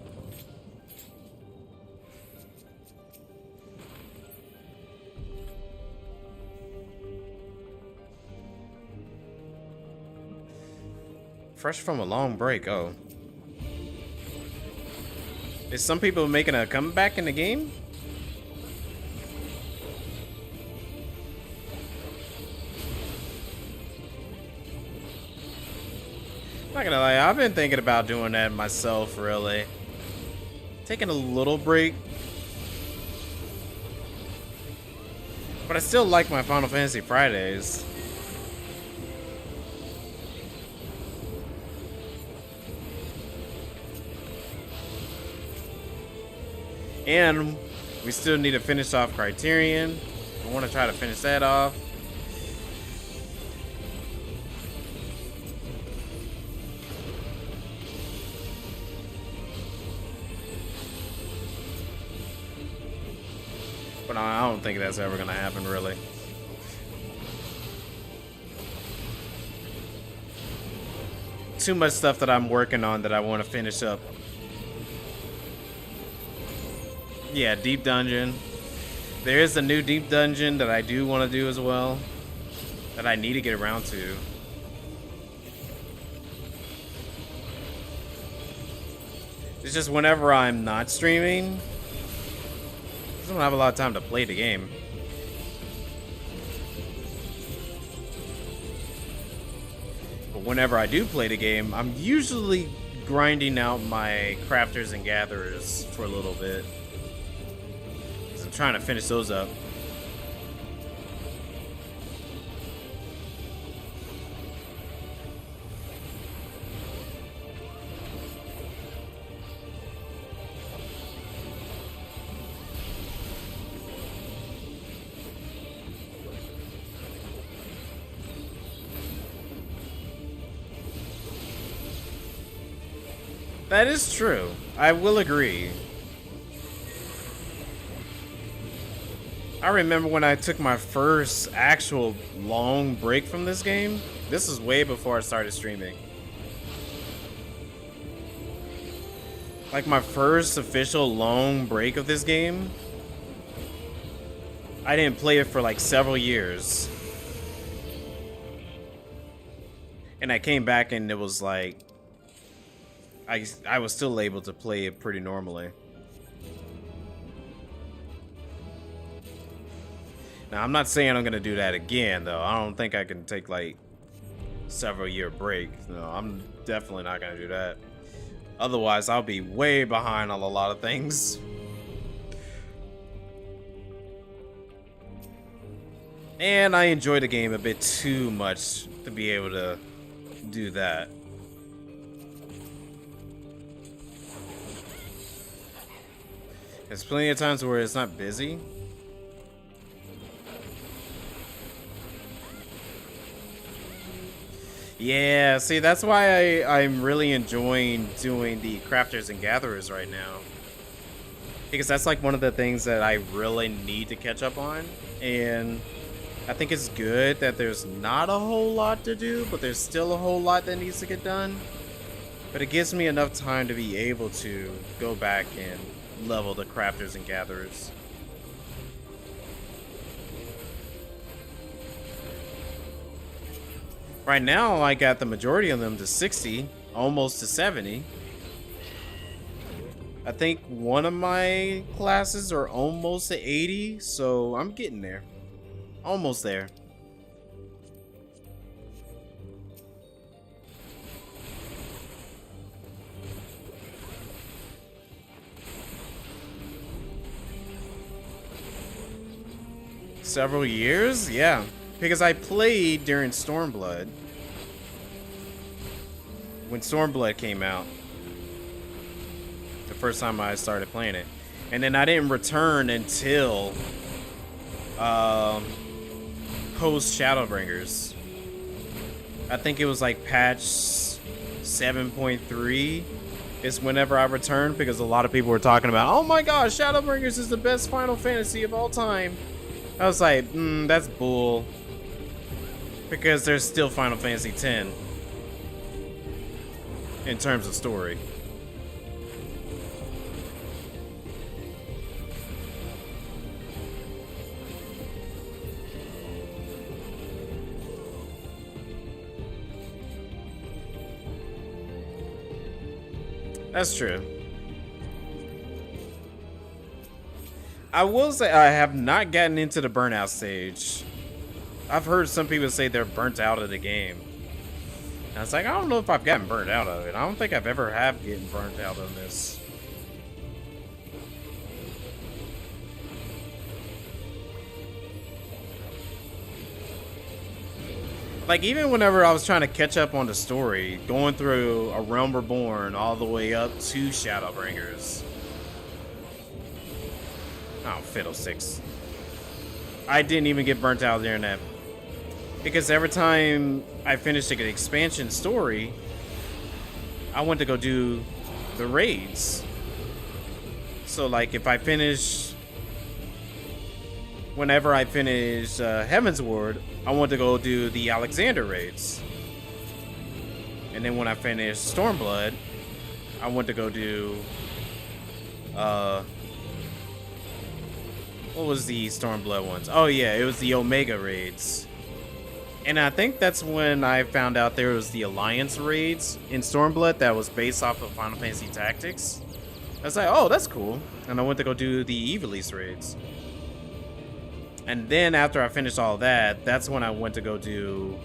Fresh from a long break, oh. Is some people making a comeback in the game? Not gonna lie, I've been thinking about doing that myself, really. Taking a little break. But I still like my Final Fantasy Fridays. And we still need to finish off Criterion. I want to try to finish that off. But I don't think that's ever gonna happen, really. too much stuff that I'm working on that I want to finish up. Yeah, Deep Dungeon. There is a new Deep Dungeon that I do want to do as well, that I need to get around to. It's just whenever I'm not streaming, I don't have a lot of time to play the game. But whenever I do play the game, I'm usually grinding out my crafters and gatherers for a little bit. I'm trying to finish those up. That is true. I will agree. I remember when I took my first actual long break from this game. This is way before I started streaming. Like my first official long break of this game. I didn't play it for like several years. And I came back and it was like I was still able to play it pretty normally. Now, I'm not saying I'm gonna do that again, though. I don't think I can take like several year break. No, I'm definitely not gonna do that. Otherwise, I'll be way behind on a lot of things. And I enjoy the game a bit too much to be able to do that. There's plenty of times where it's not busy. Yeah, see, that's why I'm really enjoying doing the crafters and gatherers right now. Because that's like one of the things that I really need to catch up on. And I think it's good that there's not a whole lot to do, but there's still a whole lot that needs to get done. But it gives me enough time to be able to go back and level the crafters and gatherers. Right now, I got the majority of them to 60, almost to 70. I think one of my classes are almost to 80, so I'm getting there. Almost there. Several years? Yeah. Because I played during Stormblood. When Stormblood came out. The first time I started playing it. And then I didn't return until post Shadowbringers. I think it was like patch 7.3 is whenever I returned, because a lot of people were talking about, oh my gosh, Shadowbringers is the best Final Fantasy of all time. I was like, that's bull. Because there's still Final Fantasy X in terms of story. That's true. I will say I have not gotten into the burnout stage. I've heard some people say they're burnt out of the game. And I was like, I don't know if I've gotten burnt out of it. I don't think I've ever have gotten burnt out of this. Like, even whenever I was trying to catch up on the story, going through A Realm Reborn all the way up to Shadowbringers. Oh, fiddlesticks. I didn't even get burnt out during that. Because every time I finished an expansion story, I went to go do the raids. So, like, if I finish... Whenever I finish Heaven's Ward, I want to go do the Alexander raids. And then when I finished Stormblood, I went to go do what was the Stormblood ones? Oh yeah, it was the Omega raids. And I think that's when I found out there was the Alliance raids in Stormblood that was based off of Final Fantasy Tactics. I was like, oh, that's cool. And I went to go do the Evilise raids. And then after I finished all that, that's when I went to go do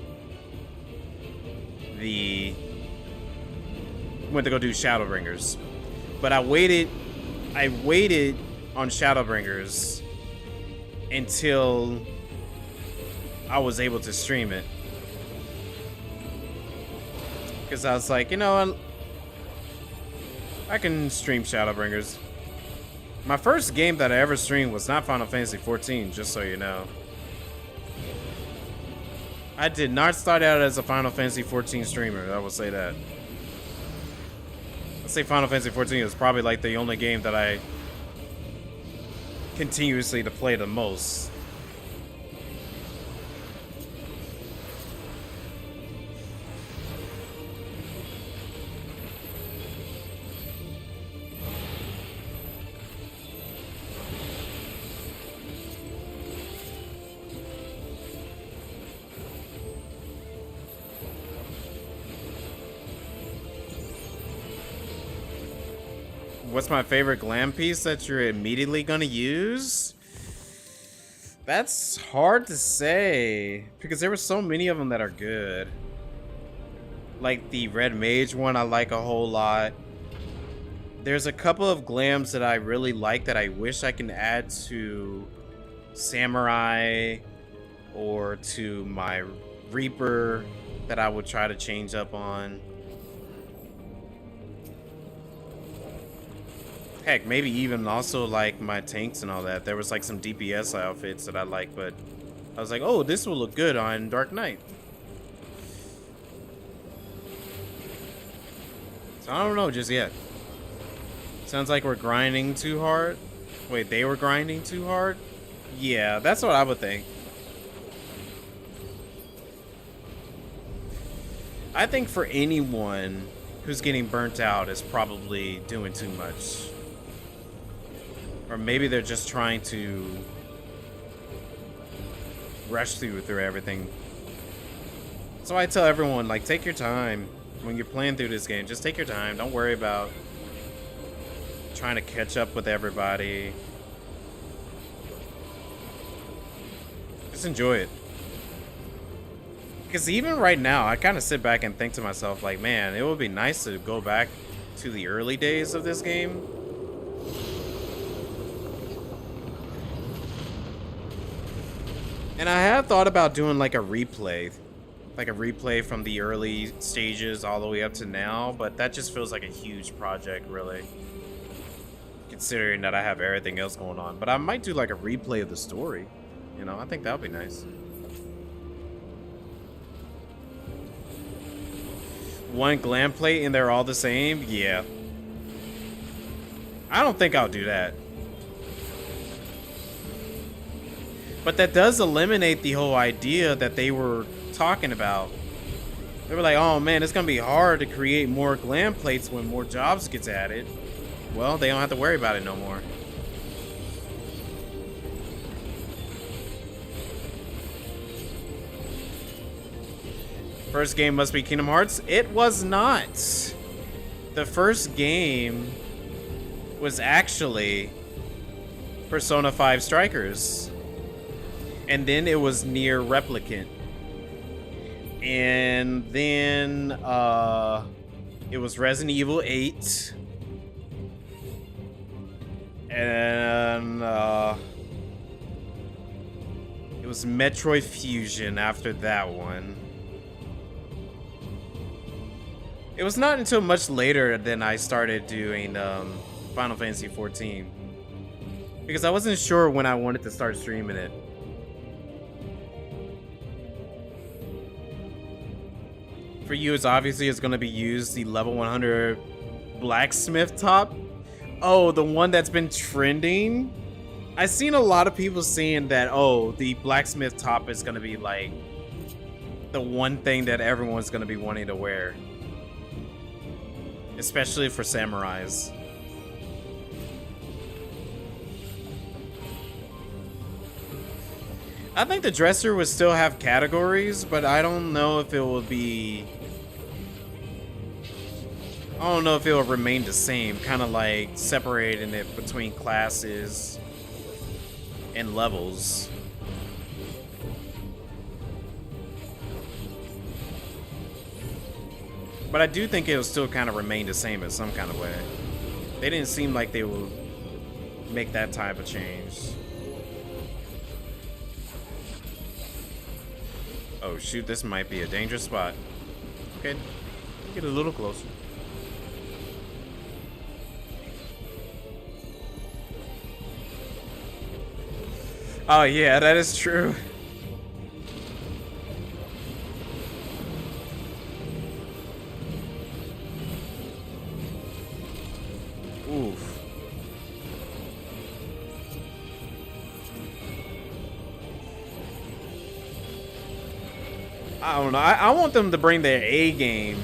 Shadowbringers. But I waited on Shadowbringers until I was able to stream it. Because I was like, you know, I can stream Shadowbringers. My first game that I ever streamed was not Final Fantasy XIV, just so you know. I did not start out as a Final Fantasy XIV streamer, I will say that. I'd say Final Fantasy XIV is probably like the only game that I continuously to play the most. What's my favorite glam piece that you're immediately gonna use? That's hard to say because there were so many of them that are good. Like the Red Mage one, I like a whole lot. There's a couple of glams that I really like that I wish I can add to Samurai or to my Reaper that I would try to change up on. Heck, maybe even also like my tanks and all that. There was like some DPS outfits that I like, but I was like, oh, this will look good on Dark Knight. So I don't know just yet. Sounds like we're grinding too hard. Wait, they were grinding too hard? Yeah, that's what I would think. I think for anyone who's getting burnt out is probably doing too much. Or maybe they're just trying to rush through everything. So I tell everyone, like, take your time when you're playing through this game. Just take your time. Don't worry about trying to catch up with everybody. Just enjoy it. Because even right now, I kind of sit back and think to myself, like, man, it would be nice to go back to the early days of this game. And I have thought about doing like a replay from the early stages all the way up to now, but that just feels like a huge project, really, considering that I have everything else going on. But I might do like a replay of the story, you know. I think that would be nice. One glam plate and they're all the same? Yeah. I don't think I'll do that. But that does eliminate the whole idea that they were talking about. They were like, oh man, it's gonna be hard to create more glam plates when more jobs gets added. Well, they don't have to worry about it no more. First game must be Kingdom Hearts. It was not. The first game was actually Persona 5 Strikers. And then it was Nier Replicant. And then it was Resident Evil 8. And it was Metroid Fusion after that one. It was not until much later than I started doing Final Fantasy XIV. Because I wasn't sure when I wanted to start streaming it. For you, it's obviously going to be used the level 100 blacksmith top. Oh, the one that's been trending? I've seen a lot of people saying that, oh, the blacksmith top is going to be like the one thing that everyone's going to be wanting to wear. especially for samurais. I think the dresser would still have categories, but I don't know if it will be... I don't know if it will remain the same, kind of like separating it between classes and levels. But I do think it'll still kind of remain the same in some kind of way. They didn't seem like they would make that type of change. Oh shoot, this might be a dangerous spot. Okay, get a little closer. Oh yeah, that is true. Oof. I don't know. I want them to bring their A game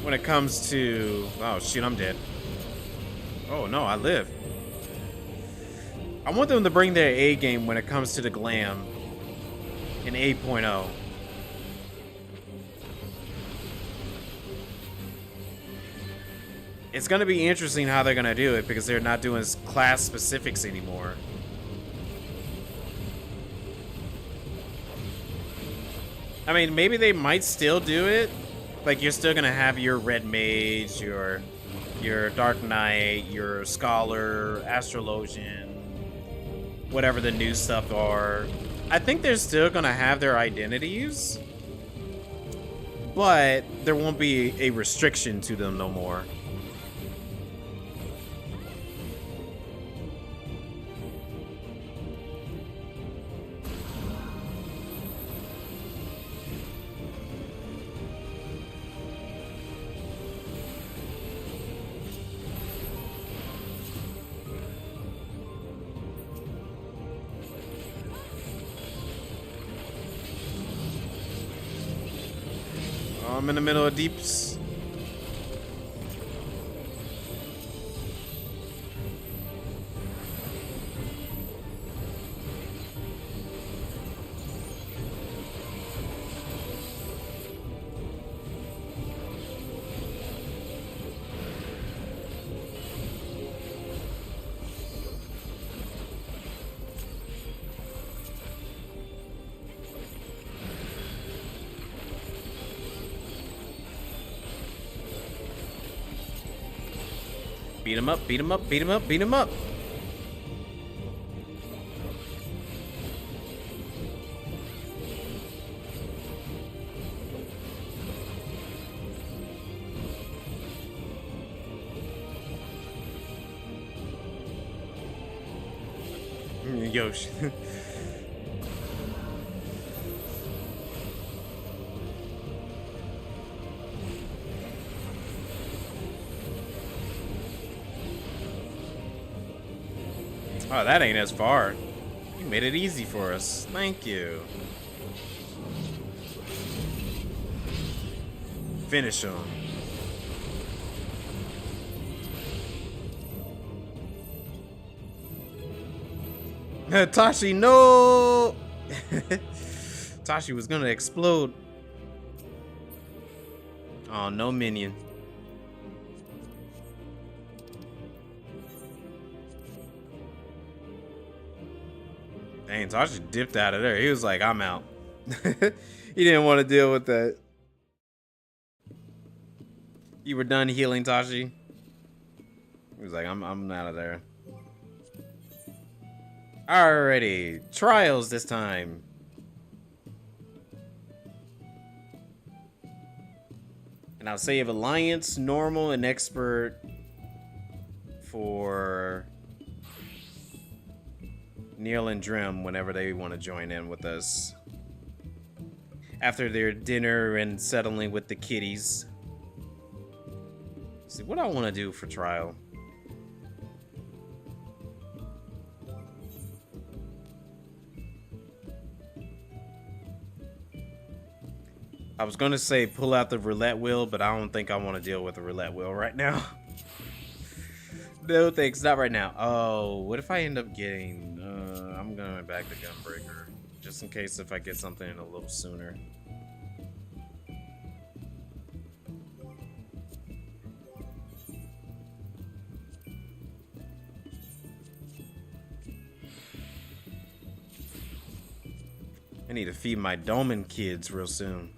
when it comes to... Oh, shit, I'm dead. Oh, no, I live. I want them to bring their A game when it comes to the glam in 8.0. It's going to be interesting how they're going to do it because they're not doing class specifics anymore. I mean, maybe they might still do it. Like, you're still gonna have your Red Mage, your Dark Knight, your Scholar, Astrologian, whatever the new stuff are. I think they're still gonna have their identities, but there won't be a restriction to them no more. I'm in the middle of deeps. Beat him up, beat him up, beat him up, beat him up. Yo. Oh, that ain't as far. You made it easy for us. Thank you. Finish him. Tashi, no! Tashi was gonna explode. Oh, no minion. Dang, Tashi dipped out of there. He was like, I'm out. He didn't want to deal with that. You were done healing, Tashi? He was like, I'm out of there. Alrighty, trials this time. And I'll save Alliance, Normal, and Expert for Neil and Drim whenever they want to join in with us. After their dinner and settling with the kitties. Let's see what I want to do for trial. I was gonna say pull out the roulette wheel, but I don't think I want to deal with the roulette wheel right now. No thanks, not right now. Oh, what if I end up getting... I'm going back to Gunbreaker, just in case if I get something a little sooner. I need to feed my Doman kids real soon.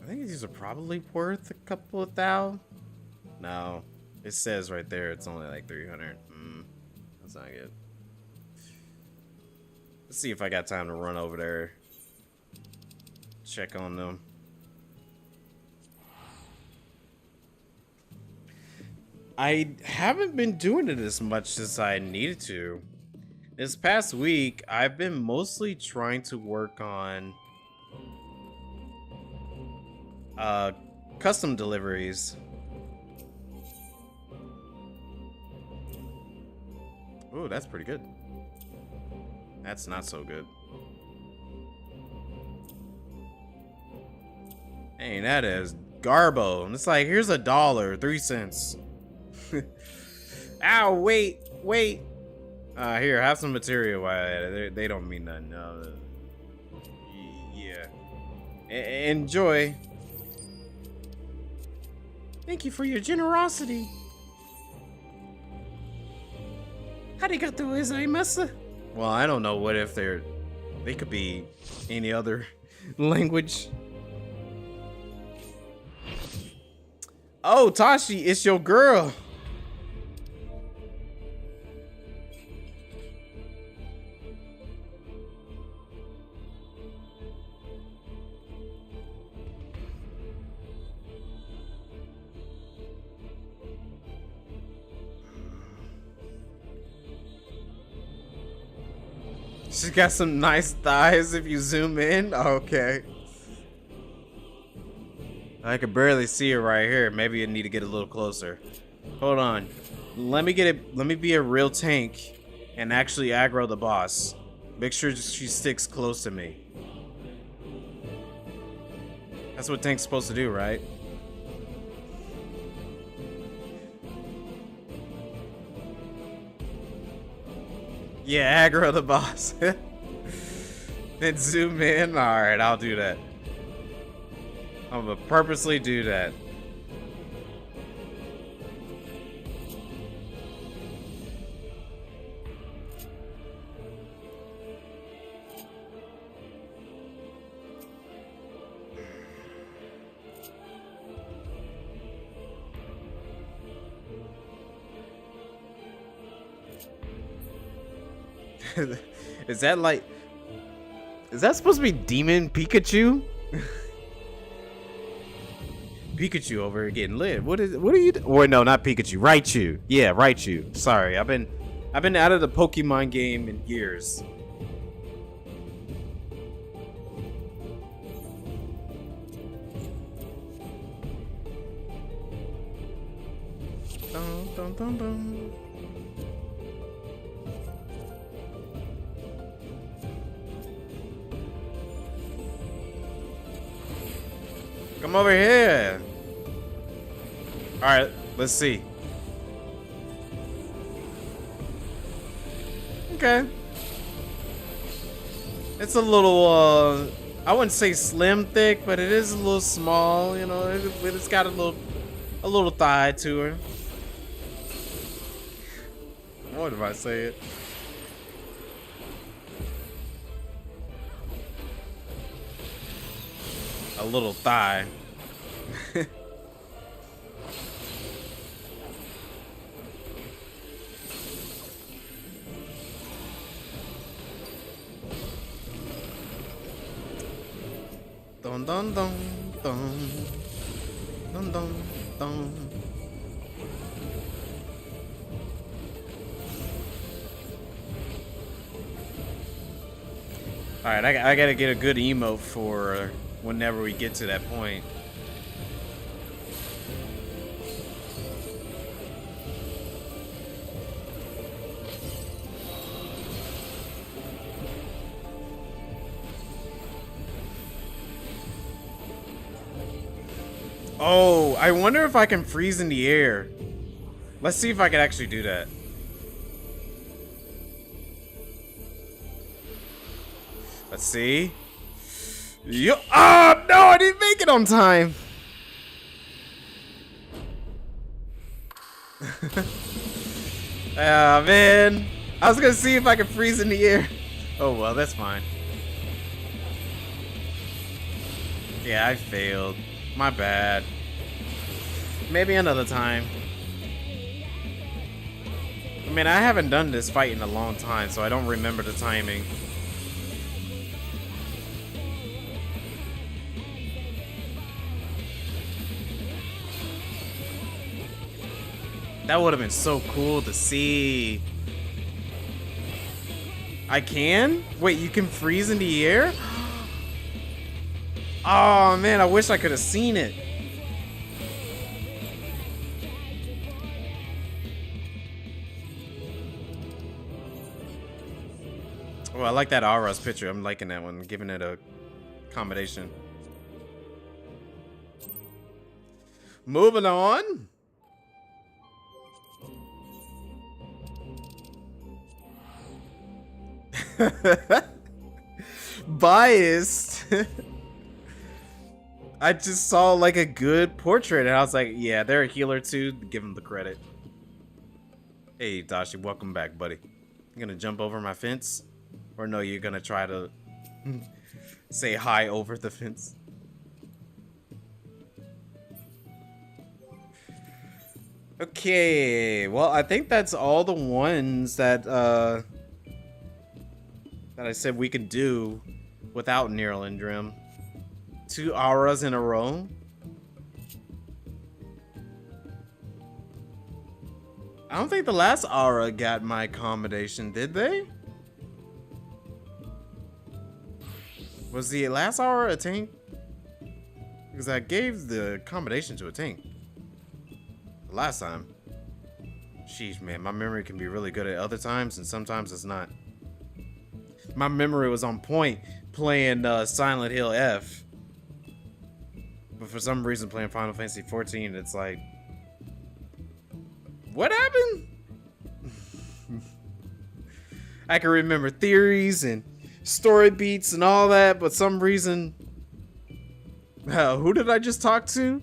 I think these are probably worth a couple of thou. No, it says right there it's only like 300. That's not good. Let's see if I got time to run over there. Check on them. I haven't been doing it as much as I needed to. This past week, I've been mostly trying to work on custom deliveries. Ooh, that's pretty good. That's not so good. Dang, that is garbo. And it's like, here's $1.03. Ow, wait. Here, have some material. They don't mean nothing. Yeah. Enjoy. Thank you for your generosity. Arigatou gozaimasu. Well, I don't know what if they could be any other language. Oh, Tashi, it's your girl. She's got some nice thighs if you zoom in. Okay. I can barely see her right here. Maybe I need to get a little closer. Hold on. Let me be a real tank and actually aggro the boss. Make sure she sticks close to me. That's what tank's supposed to do, right? Yeah, aggro the boss. Then zoom in. Alright, I'll do that. I'm gonna purposely do that. Is that supposed to be Demon Pikachu? Pikachu over here getting lit. What are you or no, not Pikachu, Raichu. Yeah, Raichu. Sorry, I've been out of the Pokemon game in years. Dun, dun, dun, dun. Come over here. All right, let's see. Okay. It's a little, I wouldn't say slim thick, but it is a little small. You know, it's got a little thigh to her. What if I say it? A little thigh. Dun dun dun dun dun dun dun. All right, I gotta get a good emote for whenever we get to that point. Oh, I wonder if I can freeze in the air. Let's see if I can actually do that. Let's see. Yo, oh no, I didn't make it on time. Ah, man. I was gonna see if I could freeze in the air. Oh well, that's fine. Yeah, I failed. My bad. Maybe another time. I mean, I haven't done this fight in a long time, so I don't remember the timing. That would have been so cool to see. I can? Wait, you can freeze in the air? Oh man, I wish I could have seen it. Oh, I like that Aura's picture. I'm liking that one, giving it a combination. Moving on. Biased. I just saw like a good portrait and I was like, yeah, they're a healer too. Give them the credit. Hey, Dashi, welcome back, buddy. You gonna jump over my fence? Or no, you're gonna try to say hi over the fence? Okay, well, I think that's all the ones that that I said we could do without Neuralindrim. 2 auras in a row. I don't think the last aura got my accommodation, did they? Was the last aura a tank? Because I gave the accommodation to a tank the last time. Sheesh, man, my memory can be really good at other times, and sometimes it's not. My memory was on point playing Silent Hill F. But for some reason playing Final Fantasy XIV, it's like... What happened? I can remember theories and story beats and all that, but some reason... who did I just talk to?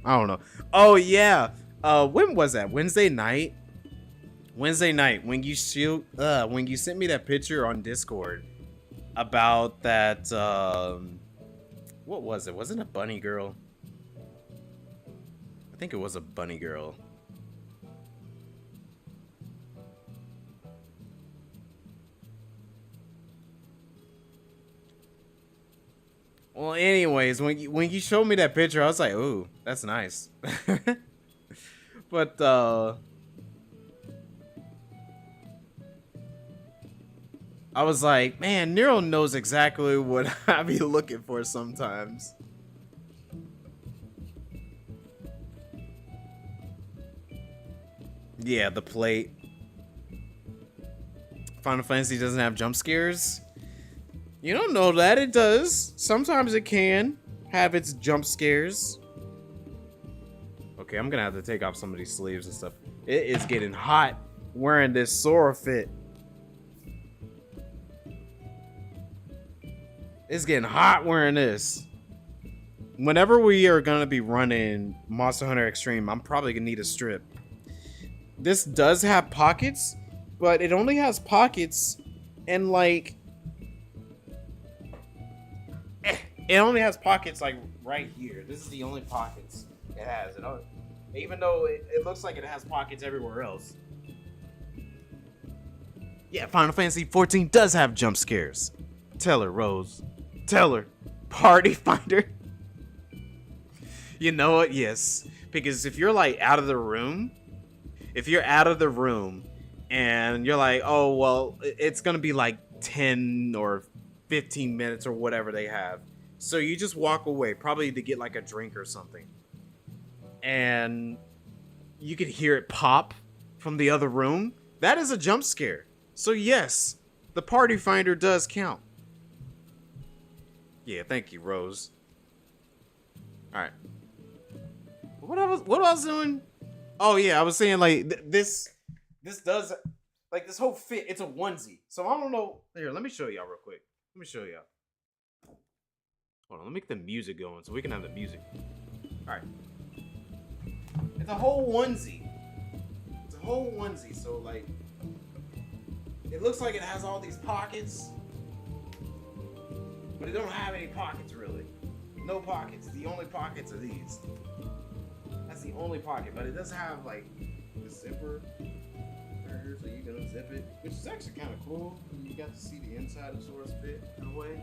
I don't know. Oh, yeah. When was that? Wednesday night? Wednesday night, when you sent me that picture on Discord about that, what was it? Wasn't it a bunny girl? I think it was a bunny girl. Well, anyways, when you showed me that picture, I was like, ooh, that's nice. But, I was like, man, Nero knows exactly what I be looking for sometimes. Yeah, the plate. Final Fantasy doesn't have jump scares. You don't know that, it does. Sometimes it can have its jump scares. Okay, I'm gonna have to take off some of these sleeves and stuff. It is getting hot wearing this Sora fit. It's getting hot wearing this. Whenever we are gonna be running Monster Hunter Extreme, I'm probably gonna need a strip. This does have pockets, but it only has pockets and like... It only has pockets like right here. This is the only pockets it has. Even though it looks like it has pockets everywhere else. Yeah, Final Fantasy XIV does have jump scares. Tell her, Rose. Tell her. Party Finder. You know what? Yes. Because if you're like out of the room, and you're like, oh, well, it's going to be like 10 or 15 minutes or whatever they have. So you just walk away, probably to get like a drink or something. And you can hear it pop from the other room. That is a jump scare. So yes, the Party Finder does count. Yeah, thank you, Rose. Alright. what I was doing? Oh yeah, I was saying like this does like this whole fit. It's a onesie, so I don't know. Here, let me show y'all real quick. Let me show y'all. Hold on, let me get the music going so we can have the music. All right, it's a whole onesie. It's a whole onesie, so like it looks like it has all these pockets, but it don't have any pockets really. No pockets. The only pockets are these. That's the only pocket, but it does have like the zipper right here, so you can unzip it, which is actually kind of cool. You got to see the inside of Sora's fit in a way,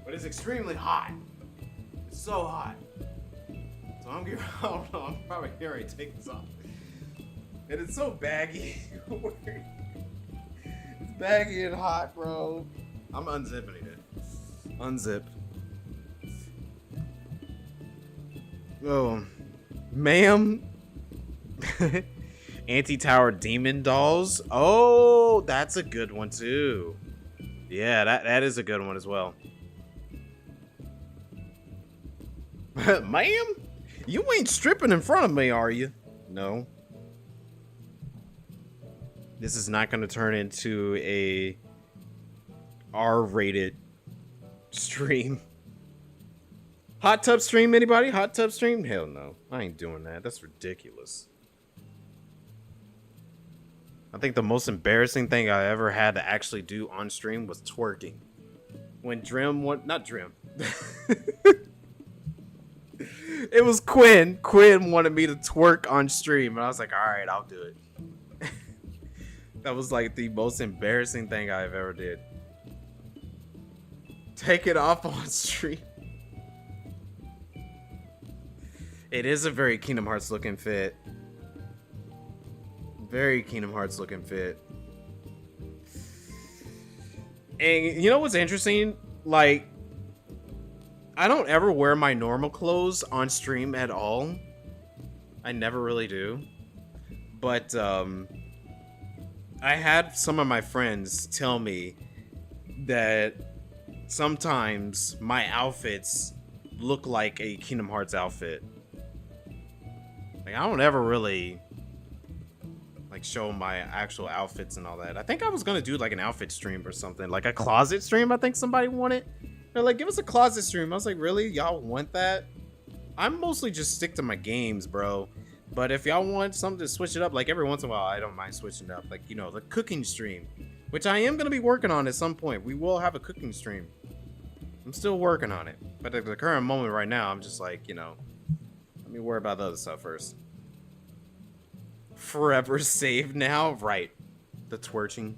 but it's extremely hot. It's so hot. So I'm getting, I don't know. I'm probably here to take this off, and it's so baggy. It's baggy and hot, bro. I'm unzipping it. Unzip. Oh, ma'am. Anti-tower demon dolls. Oh, that's a good one too. Yeah, that is a good one as well. Ma'am, you ain't stripping in front of me, are you? No. This is not going to turn into a R-rated stream. Hot tub stream, anybody? Hot tub stream? Hell no. I ain't doing that. That's ridiculous. I think the most embarrassing thing I ever had to actually do on stream was twerking. When not Drim. It was Quinn. Quinn wanted me to twerk on stream, and I was like, alright, I'll do it. That was like the most embarrassing thing I've ever did. Take it off on stream. It is a very Kingdom Hearts looking fit. Very Kingdom Hearts looking fit. And you know what's interesting? Like, I don't ever wear my normal clothes on stream at all. I never really do. But I had some of my friends tell me that sometimes my outfits look like a Kingdom Hearts outfit. Like, I don't ever really like show my actual outfits and all that. I think I was gonna do like an outfit stream or something, like a closet stream. I think somebody wanted. They're like, give us a closet stream. I was like, really? Y'all want that? I'm mostly just stick to my games, bro. But if y'all want something to switch it up, like every once in a while, I don't mind switching it up. Like, you know, the cooking stream, which I am gonna be working on at some point. We will have a cooking stream. I'm still working on it, but at the current moment right now, I'm just like, you know, let me worry about the other stuff first. Forever saved now, right? The twerking.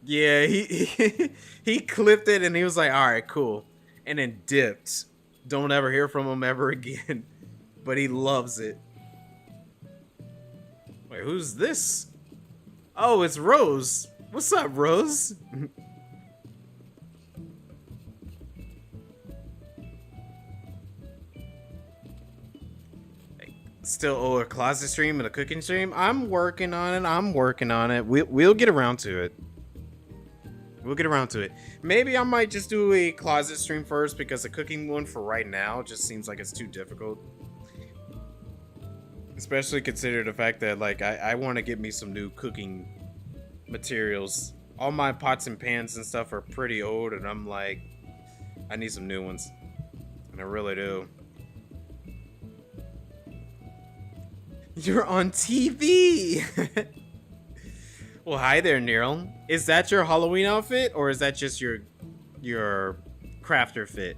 Yeah, he clipped it and he was like, all right, cool, and then dipped. Don't ever hear from him ever again. But he loves it. Wait, who's this? Oh, it's Rose. What's up, Rose? Still owe a closet stream and a cooking stream. I'm working on it. We'll get around to it. We'll get around to it. Maybe I might just do a closet stream first, because the cooking one for right now just seems like it's too difficult. Especially consider the fact that, like, I want to get me some new cooking materials. All my pots and pans and stuff are pretty old, and I'm like, I need some new ones. And I really do. You're on TV! Well, hi there, Neryl. Is that your Halloween outfit, or is that just your crafter fit?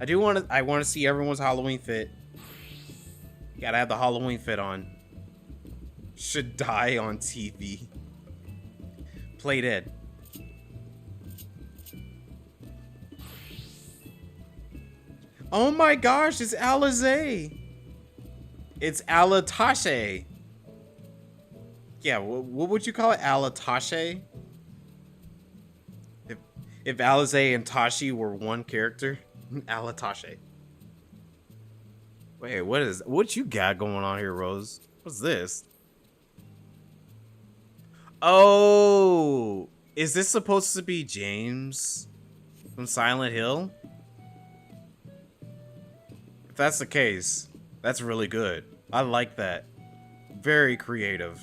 I want to see everyone's Halloween fit. Gotta have the Halloween fit on. Should die on TV. Play dead. Oh my gosh, it's Alizé. It's Alatashe. Yeah, what would you call it? Alatashe? If Alizé and Tashi were one character? Alatashe. Wait, what you got going on here, Rose? What's this? Oh, is this supposed to be James? From Silent Hill? If that's the case, that's really good. I like that. Very creative.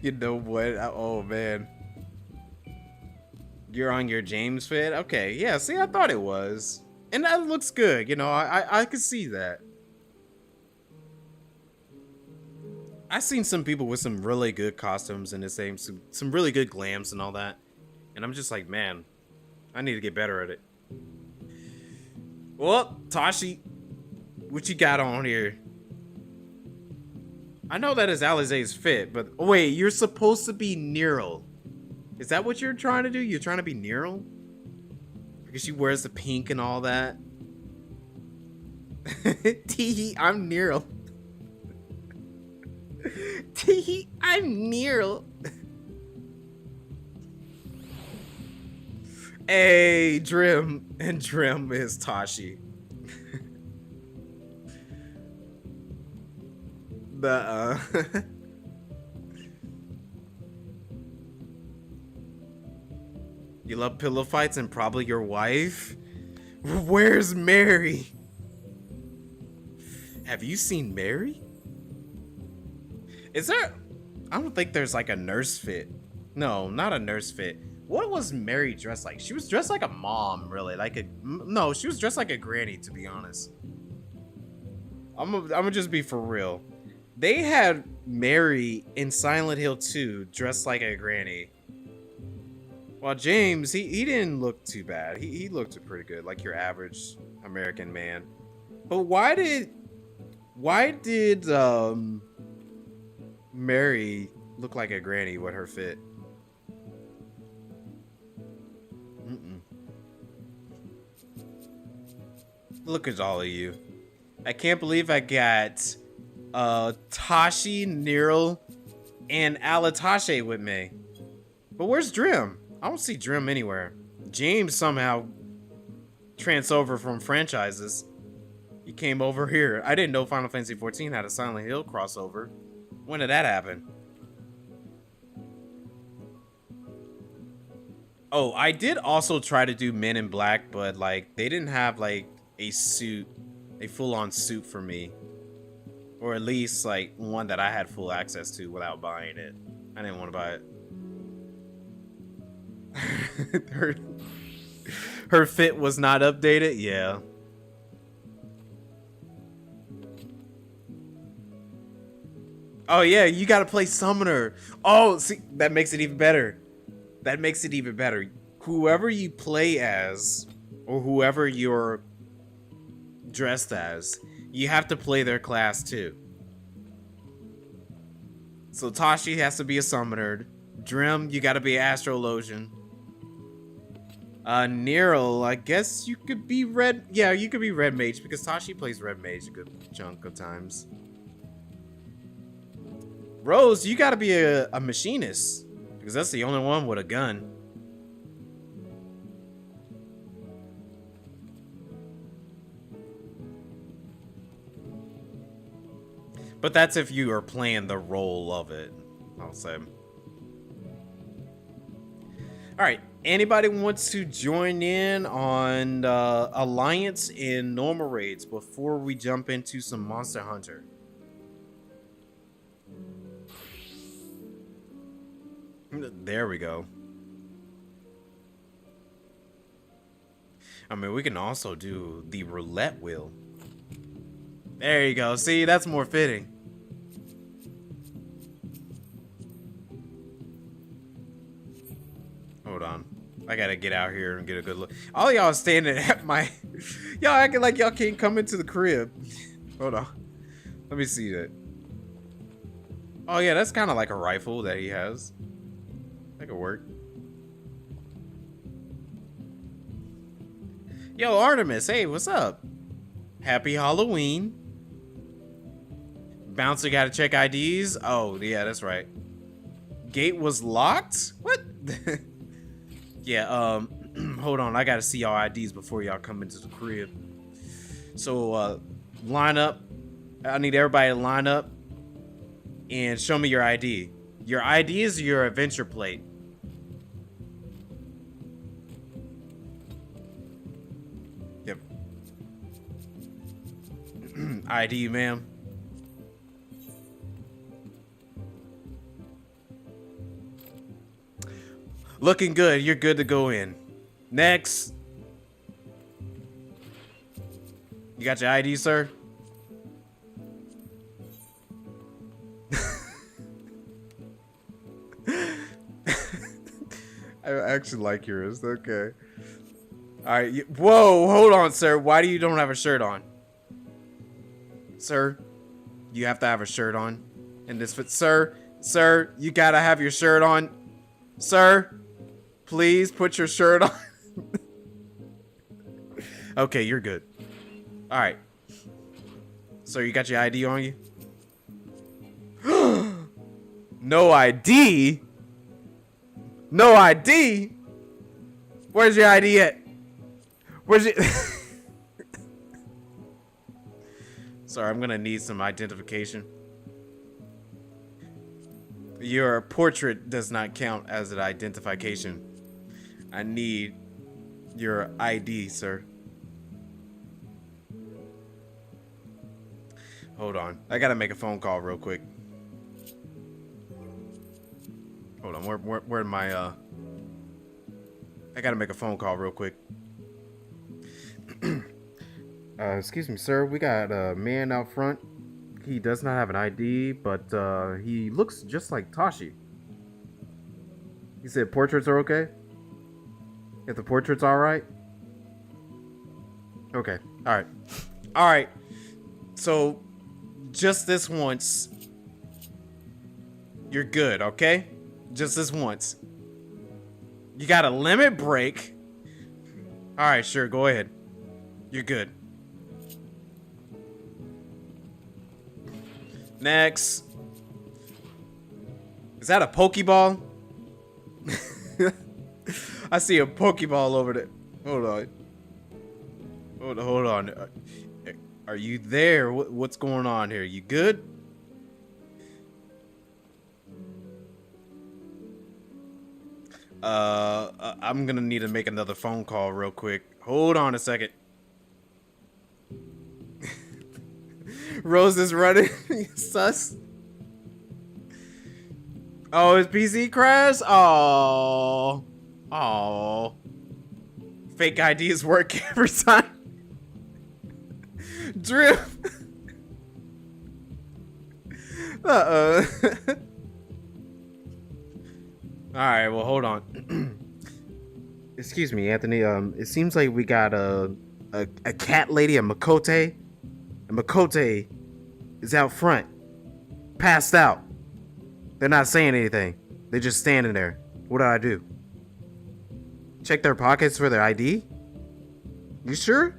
You know what? Oh, man. You're on your James fit? Okay, yeah, see, I thought it was. And that looks good, you know, I could see that. I've seen some people with some really good costumes and the same, some really good glams and all that. And I'm just like, man, I need to get better at it. Well, Tashi, what you got on here? I know that is Alize's fit, but oh, wait, you're supposed to be Nero. Is that what you're trying to do? You're trying to be Nero? Because she wears the pink and all that. Teehee, I'm Nero. Teehee, I'm Nero. Hey, Drim. And Drim is Tashi. You love pillow fights and probably your wife? Where's Mary? Have you seen Mary? Is there... I don't think there's like a nurse fit. No, not a nurse fit. What was Mary dressed like? She was dressed like a mom, really. Like a... No, she was dressed like a granny, to be honest. I'm gonna just be for real. They had Mary in Silent Hill 2 dressed like a granny. While James, he didn't look too bad. He looked pretty good, like your average American man. But why did Mary look like a granny with her fit? Look at all of you. I can't believe I got Tashi, Nero, and Alatashe with me. But where's Drim? I don't see Drim anywhere. James somehow transferred from franchises. He came over here. I didn't know Final Fantasy XIV had a Silent Hill crossover. When did that happen? Oh, I did also try to do Men in Black, but like they didn't have like a suit, a full-on suit for me. Or at least like one that I had full access to without buying it. I didn't want to buy it. her fit was not updated. Yeah. Oh yeah, you gotta play Summoner. Oh, see, that makes it even better. That makes it even better. Whoever you play as, or whoever you're dressed as, you have to play their class too. So Tashi has to be a Summoner. Drim, you gotta be Astrologian. Nero, I guess you could be Red. Yeah, you could be Red Mage because Tashi plays Red Mage a good chunk of times. Rose, you gotta be a machinist because that's the only one with a gun. But that's if you are playing the role of it, I'll say. All right, anybody wants to join in on Alliance in normal raids before we jump into some Monster Hunter? There we go. I mean, we can also do the roulette wheel. There you go. See, that's more fitting. Hold on. I gotta get out here and get a good look. All y'all standing at my... Y'all acting like y'all can't come into the crib. Hold on. Let me see that. Oh, yeah, that's kind of like a rifle that he has. That could work. Yo, Artemis. Hey, what's up? Happy Halloween. Bouncer gotta check IDs. Oh, yeah, that's right. Gate was locked? What? Yeah, hold on. I gotta see y'all IDs before y'all come into the crib. So, line up. I need everybody to line up. and show me your ID. Your ID is your adventure plate. Yep. ID, ma'am. Looking good. You're good to go in. Next. You got your ID, sir? I actually like yours. Okay. All right. Whoa, hold on, sir. Why do you don't have a shirt on? Sir, you have to have a shirt on in this fit. Sir, you gotta have your shirt on. Sir, please put your shirt on. Okay, you're good. All right. So you got your ID on you? No ID? No ID? Where's your ID at? Where's it? Sorry, I'm gonna need some identification. Your portrait does not count as an identification. I need your ID, sir. Hold on. I gotta make a phone call real quick. Hold on. Where my I gotta make a phone call real quick. Excuse me, sir. We got a man out front. He does not have an ID, but he looks just like Tashi. He said portraits are okay? If the portrait's alright? Okay. Alright. Alright. So, just this once. You're good, okay? Just this once. You got a limit break. Alright, sure, go ahead. You're good. Next. Is that a Pokeball? I see a Pokeball over there. Hold on. Hold on. Are you there? What's going on here? You good? I'm gonna need to make another phone call real quick. Hold on a second. Rose is running. Sus. Oh, his PC crashed? Oh. Oh. Fake IDs work every time. Drip. Alright, well, hold on. Excuse me, Anthony. It seems like we got a cat lady, a Makote. And Makote is out front, passed out. They're not saying anything. They're just standing there. What do I do? Check their pockets for their ID? You sure?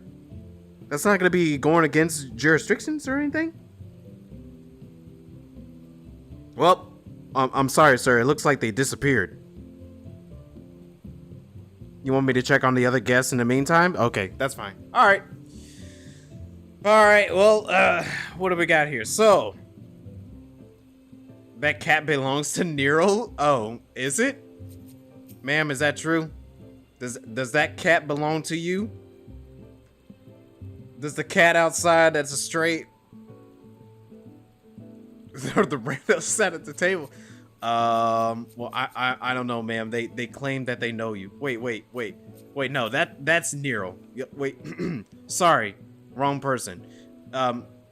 That's not gonna be going against jurisdictions or anything? Well, I'm sorry, sir. It looks like they disappeared. You want me to check on the other guests in the meantime? Okay, that's fine. All right. All right. Well, what do we got here? So, that cat belongs to Nero. Oh, is it? Ma'am, is that true? Does that cat belong to you? Does the cat outside that's a straight? Or the random sat at the table? Well, I don't know, ma'am. They claim that they know you. Wait. No, that's Nero. Wait, sorry, wrong person.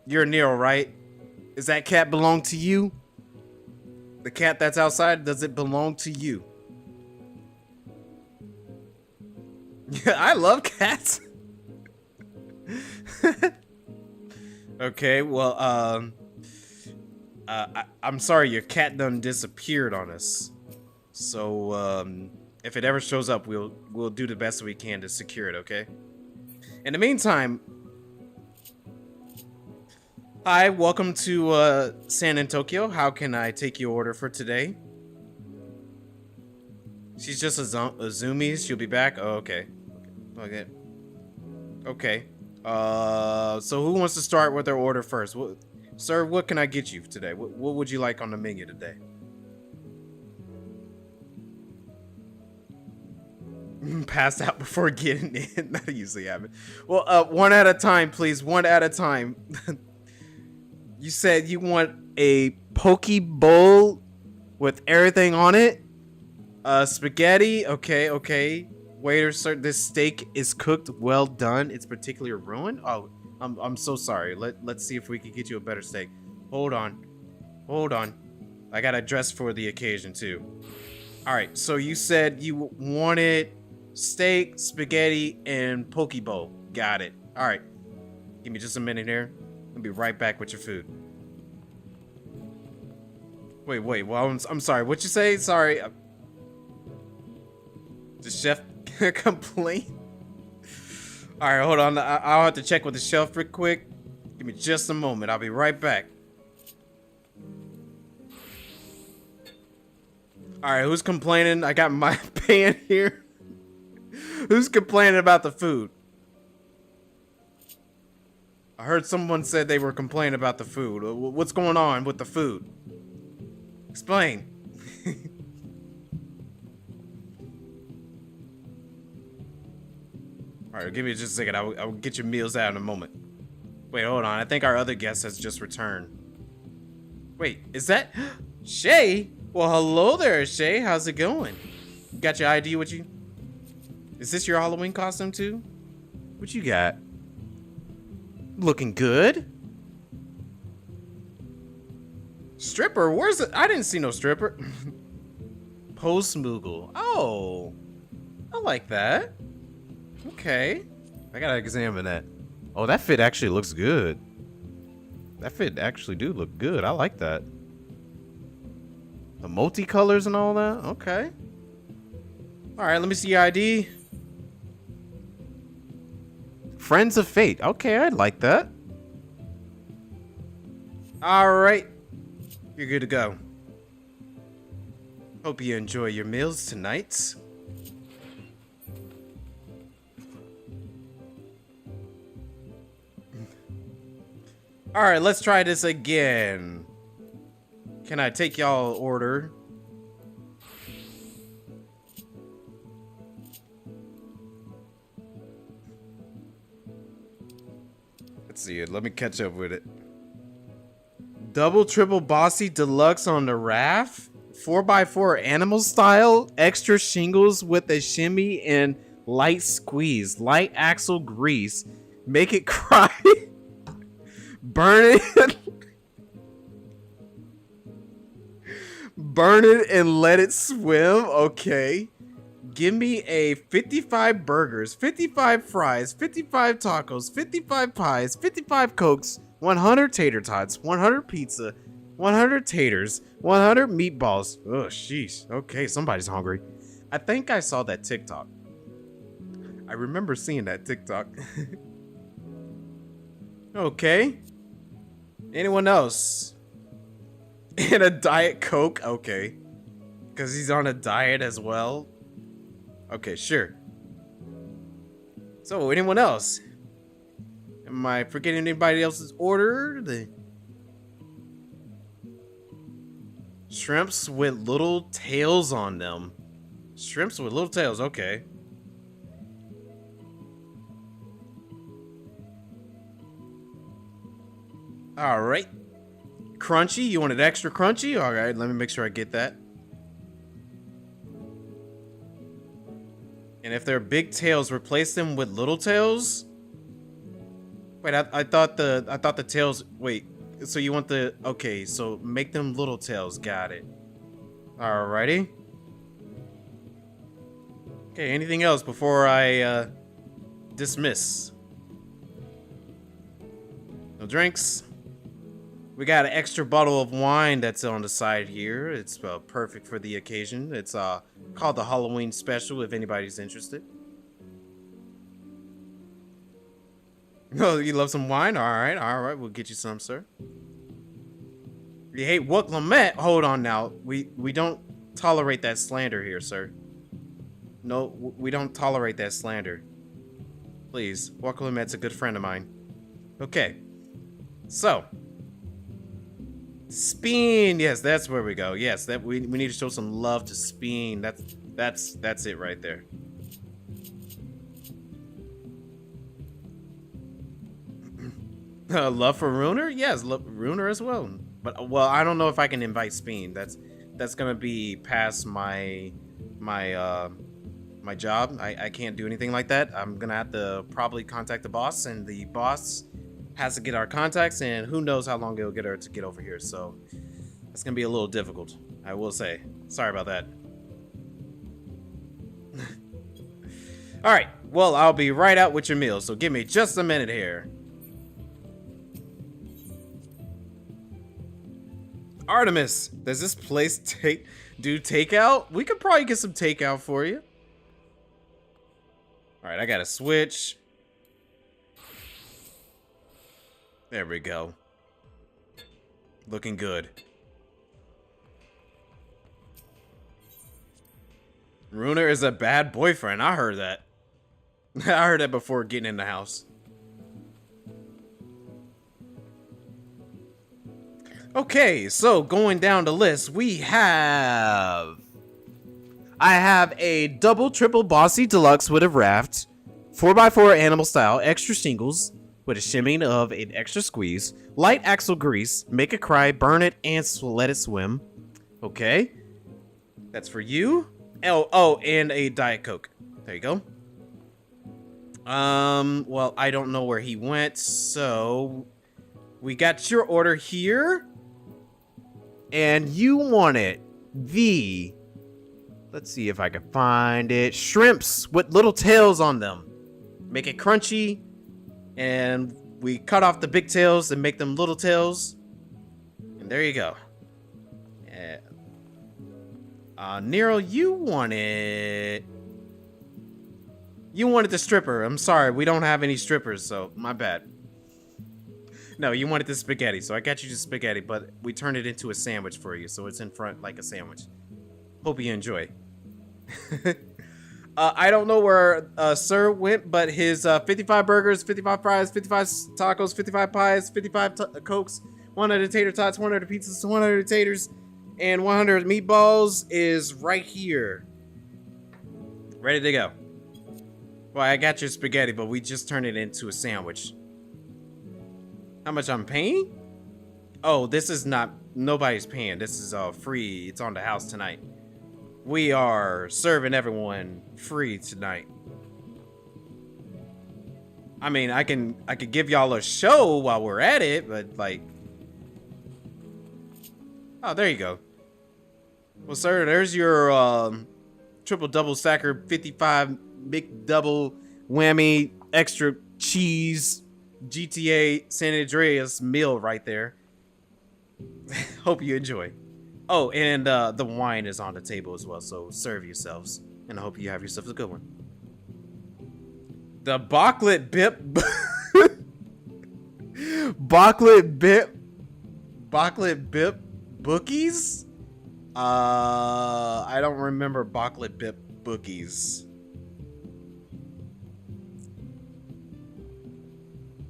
You're Nero, right? Does that cat belong to you? The cat that's outside, does it belong to you? Yeah, I love cats. Okay, well, I'm sorry, your cat done disappeared on us. So, if it ever shows up, we'll do the best we can to secure it, okay? In the meantime, hi, welcome to San in Tokyo. How can I take your order for today? She's just a Zoomies. She'll be back. Oh, okay. Okay. So who wants to start with their order first? Sir, what can I get you today? What would you like on the menu today? Passed out before getting in. That usually happens. Well, one at a time, please. One at a time. You said you want a poke bowl with everything on it? Spaghetti? Okay. Waiter, sir, this steak is cooked. Well done. It's particularly ruined. Oh, I'm so sorry. Let's see if we can get you a better steak. Hold on. I got a dress for the occasion too. All right. So you said you wanted steak, spaghetti, and poke bowl. Got it. All right. Give me just a minute here. I'll be right back with your food. Wait. Well, I'm sorry. What'd you say? Sorry. The chef complain. All right, hold on. I'll have to check with the chef real quick. Give me just a moment. I'll be right back. All right, who's complaining? I got my pan here. Who's complaining about the food? I heard someone said they were complaining about the food. What's going on with the food? Explain. Alright, give me just a second. I'll get your meals out in a moment. Wait, hold on. I think our other guest has just returned. Wait, is that Shay? Well, hello there, Shay. How's it going? You got your ID with you? Is this your Halloween costume too? What you got? Looking good? Stripper? Where's it? I didn't see no stripper. Post Moogle. Oh, I like that. Okay, I gotta examine that. Oh, that fit actually looks good. That fit actually do look good. I like that. The multicolors and all that. Okay. All right, let me see your ID. Friends of Fate. Okay, I like that. All right, you're good to go. Hope you enjoy your meals tonight. All right, let's try this again. Can I take y'all order? Let's see it. Let me catch up with it. Double triple bossy deluxe on the raft. 4x4 animal style. Extra shingles with a shimmy and light squeeze. Light axle grease. Make it cry. Burn it. Burn it and let it swim. Okay. Give me a 55 burgers, 55 fries, 55 tacos, 55 pies, 55 cokes, 100 tater tots, 100 pizza, 100 taters, 100 meatballs. Oh, sheesh. Okay, somebody's hungry. I think I saw that TikTok. I remember seeing that TikTok. Okay. Anyone else? And a Diet Coke? Okay. Because he's on a diet as well? Okay, sure. So, anyone else? Am I forgetting anybody else's order? The shrimps with little tails on them. Shrimps with little tails, okay. Alright. Crunchy, you want it extra crunchy? Alright, let me make sure I get that. And if they're big tails, replace them with little tails? Wait, I thought the tails, wait, so you want the, okay, so make them little tails, got it. Alrighty. Okay, anything else before I dismiss? No drinks? We got an extra bottle of wine that's on the side here. It's perfect for the occasion. It's called the Halloween Special, if anybody's interested. Oh, you love some wine? All right, we'll get you some, sir. You hate what, Clement? Hold on now. We don't tolerate that slander here, sir. No, we don't tolerate that slander. Please, What Clement's a good friend of mine. Okay, so Speen. Yes, that's where we go. Yes, that we need to show some love to Speen. That's it right there. Love for Runer? Yes, love Runer as well. But well, I don't know if I can invite Speen. That's gonna be past my my job. I can't do anything like that. I'm gonna have to probably contact the boss, and the boss has to get our contacts, and who knows how long it'll get her to get over here. So that's gonna be a little difficult, I will say. Sorry about that. All right. Well, I'll be right out with your meal. So give me just a minute here. Artemis, does this place do takeout? We could probably get some takeout for you. All right, I got to switch. There we go. Looking good. Runer is a bad boyfriend. I heard that. I heard that before getting in the house. Okay, so going down the list, I have a double triple bossy deluxe with a raft, 4x4 animal style, extra singles with a shimming of an extra squeeze, light axle grease, make it cry, burn it, and let it swim. Okay, that's for you. Oh, and a Diet Coke. There you go. Well, I don't know where he went, so we got your order here. And you wanted let's see if I can find it, shrimps with little tails on them. Make it crunchy, and we cut off the big tails and make them little tails. And there you go. Yeah. Nero, you wanted the stripper. I'm sorry, we don't have any strippers, so my bad. No, you wanted the spaghetti, so I got you the spaghetti, but we turned it into a sandwich for you, so it's in front like a sandwich. Hope you enjoy. I don't know where Sir went, but his 55 burgers, 55 fries, 55 tacos, 55 pies, 55 cokes, 100 tater tots, 100 pizzas, 100 taters, and 100 meatballs is right here. Ready to go. Well, I got your spaghetti, but we just turned it into a sandwich. How much I'm paying? Oh, this is not, nobody's paying. This is free. It's on the house tonight. We are serving everyone free tonight. I mean, I could give y'all a show while we're at it, but like, oh, there you go. Well, sir, there's your triple double stacker 55 McDouble whammy extra cheese GTA San Andreas meal right there. Hope you enjoy. Oh, and the wine is on the table as well, so serve yourselves. And I hope you have yourselves a good one. The Bocklet Bip... Bocklet Bip Bookies? I don't remember Bocklet Bip Bookies.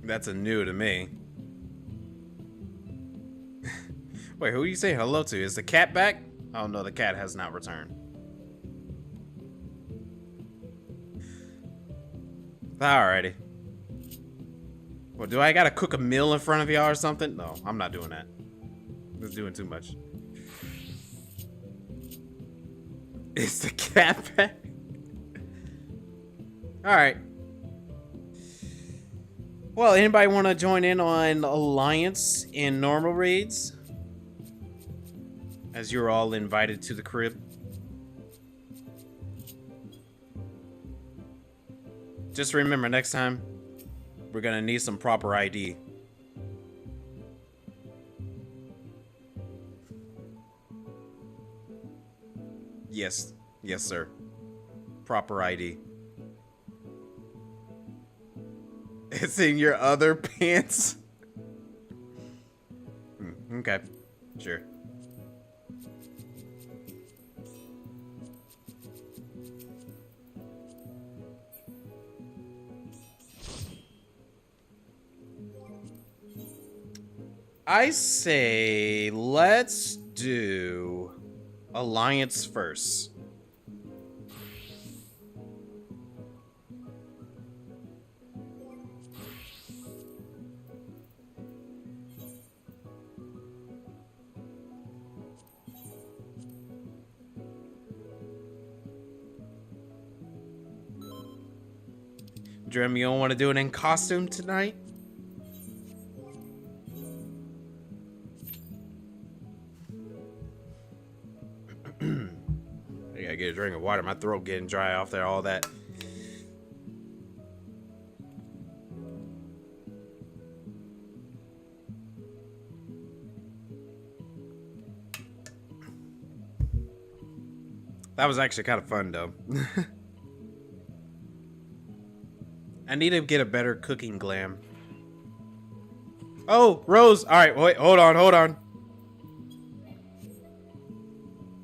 That's a new to me. Wait, who are you saying hello to? Is the cat back? Oh no, the cat has not returned. Alrighty. Well, do I gotta cook a meal in front of y'all or something? No, I'm not doing that. It's doing too much. Is the cat back? Alright. Well, anybody want to join in on Alliance in normal raids? As you're all invited to the crib. Just remember, next time, we're gonna need some proper ID. Yes. Yes, sir. Proper ID. It's in your other pants? Okay. Sure. I say let's do Alliance first. Drim, you don't want to do it in costume tonight? I gotta get a drink of water. My throat getting dry off there, all that. That was actually kind of fun, though. I need to get a better cooking glam. Oh, Rose. All right, wait, hold on.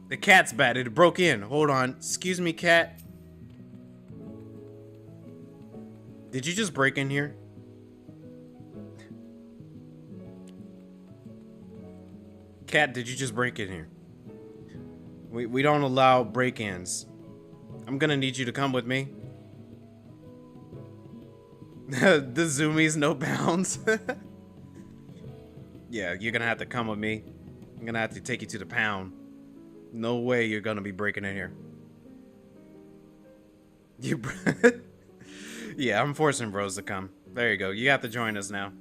The cat's bad. It broke in. Hold on. Excuse me, cat. Did you just break in here? Cat, did you just break in here? We don't allow break-ins. I'm gonna need you to come with me. The zoomies, no bounds. Yeah, you're gonna have to come with me. I'm gonna have to take you to the pound. No way you're gonna be breaking in here. Yeah, I'm forcing bros to come. There you go. You got to join us now.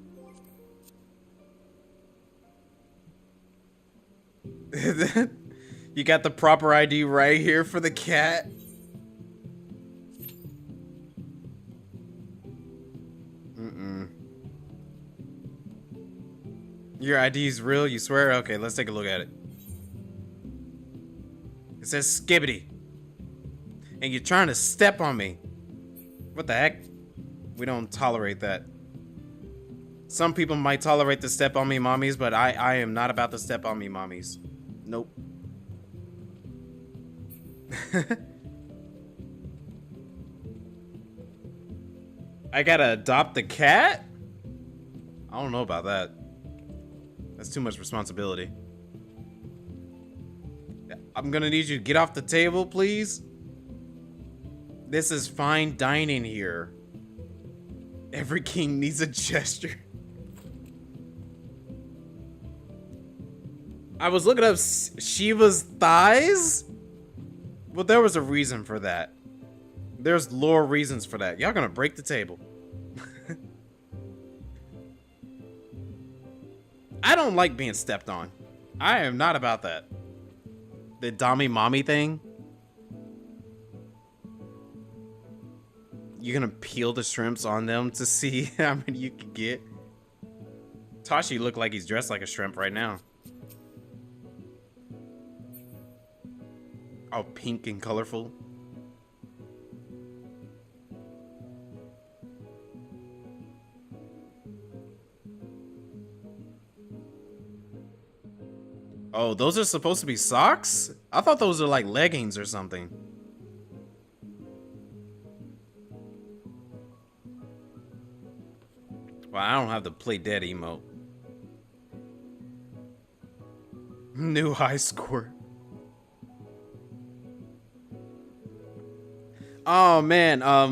You got the proper ID right here for the cat. Your ID is real, you swear? Okay, let's take a look at it. It says Skibbity. And you're trying to step on me. What the heck? We don't tolerate that. Some people might tolerate the step on me mommies, but I am not about to step on me mommies. Nope. I gotta adopt the cat? I don't know about that. That's too much responsibility. I'm gonna need you to get off the table, please. This is fine dining here. Every king needs a gesture. I was looking up Shiva's thighs. Well, there was a reason for that. There's lore reasons for that. Y'all gonna break the table. I don't like being stepped on. I am not about that. The Dami Mommy thing. You're gonna peel the shrimps on them to see how many you can get. Tashi look like he's dressed like a shrimp right now. All pink and colorful. Oh, those are supposed to be socks? I thought those are like leggings or something. Well, I don't have the play dead emote. New high score. Oh man, I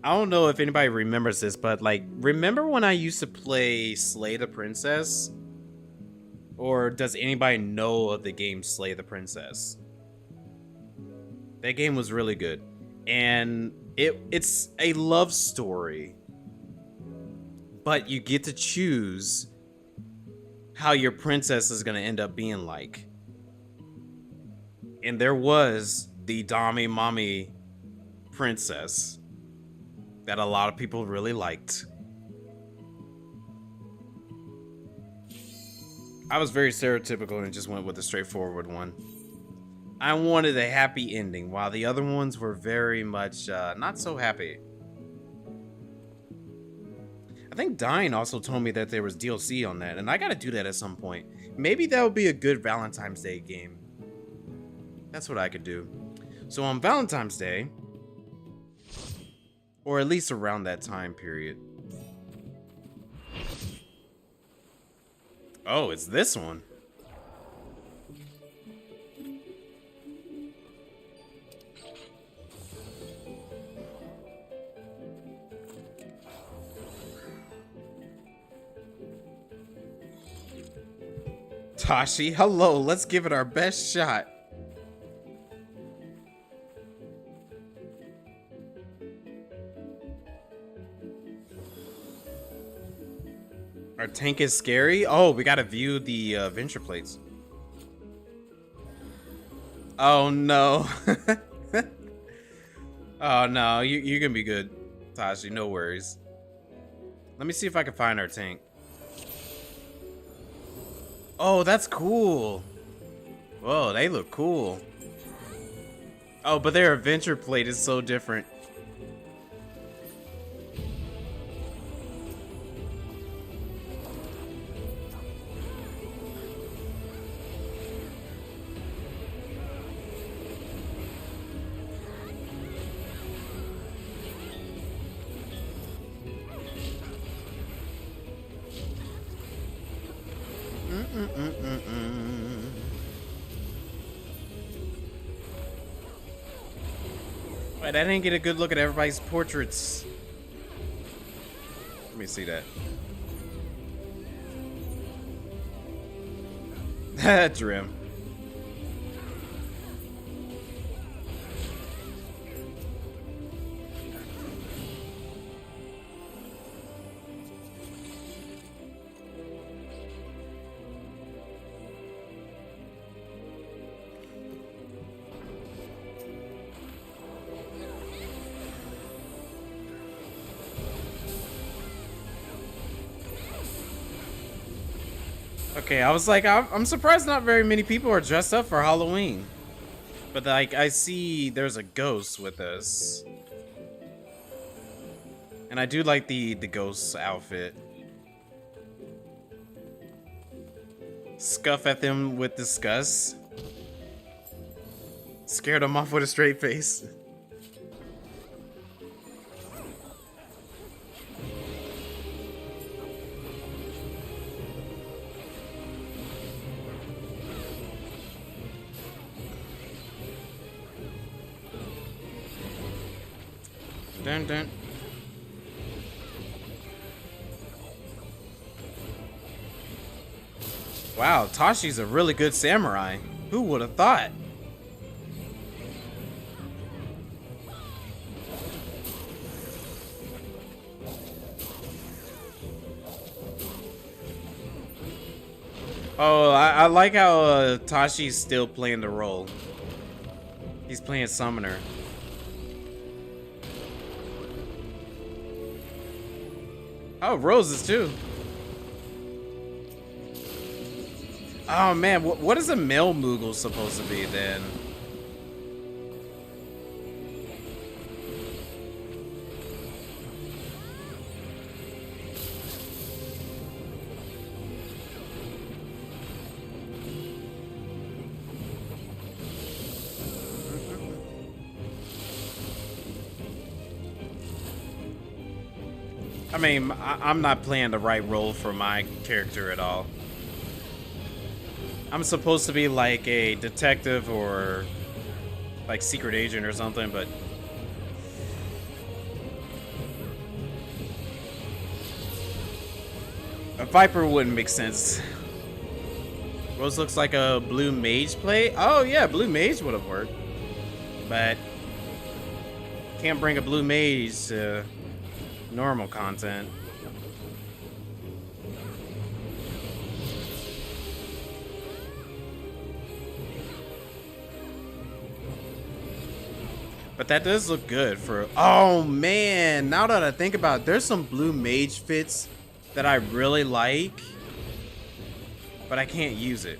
don't know if anybody remembers this, but like, remember when I used to play Slay the Princess? Or does anybody know of the game Slay the Princess? That game was really good. And it's a love story. But you get to choose how your princess is going to end up being like. And there was the Dami Mommy princess that a lot of people really liked. I was very stereotypical and just went with a straightforward one. I wanted a happy ending, while the other ones were very much not so happy. I think Dying also told me that there was DLC on that, and I gotta do that at some point. Maybe that would be a good Valentine's Day game. That's what I could do. So on Valentine's Day, or at least around that time period, Oh, it's this one. Tashi, hello, let's give it our best shot. Our tank is scary? Oh, we gotta view the venture plates. Oh no. Oh no, you're gonna be good, Tashi, no worries. Let me see if I can find our tank. Oh, that's cool. Whoa, they look cool. Oh, but their adventure plate is so different. Wait, I didn't get a good look at everybody's portraits. Let me see that. Drim. Okay, I was like, I'm surprised not very many people are dressed up for Halloween. But like, I see there's a ghost with us. And I do like the ghost outfit. Scuff at them with disgust. Scared them off with a straight face. Dun, dun. Wow, Tashi's a really good samurai. Who would have thought? Oh, I like how Tashi's still playing the role. He's playing summoner. Oh, roses too. Oh man, what is a male Moogle supposed to be then? I mean, I'm not playing the right role for my character at all. I'm supposed to be like a detective or like secret agent or something, but a Viper wouldn't make sense. Rose looks like a blue mage play. Oh yeah, blue mage would have worked, but can't bring a blue mage to normal content. But that does look good for... Oh man, now that I think about it, there's some blue mage fits that I really like, but I can't use it.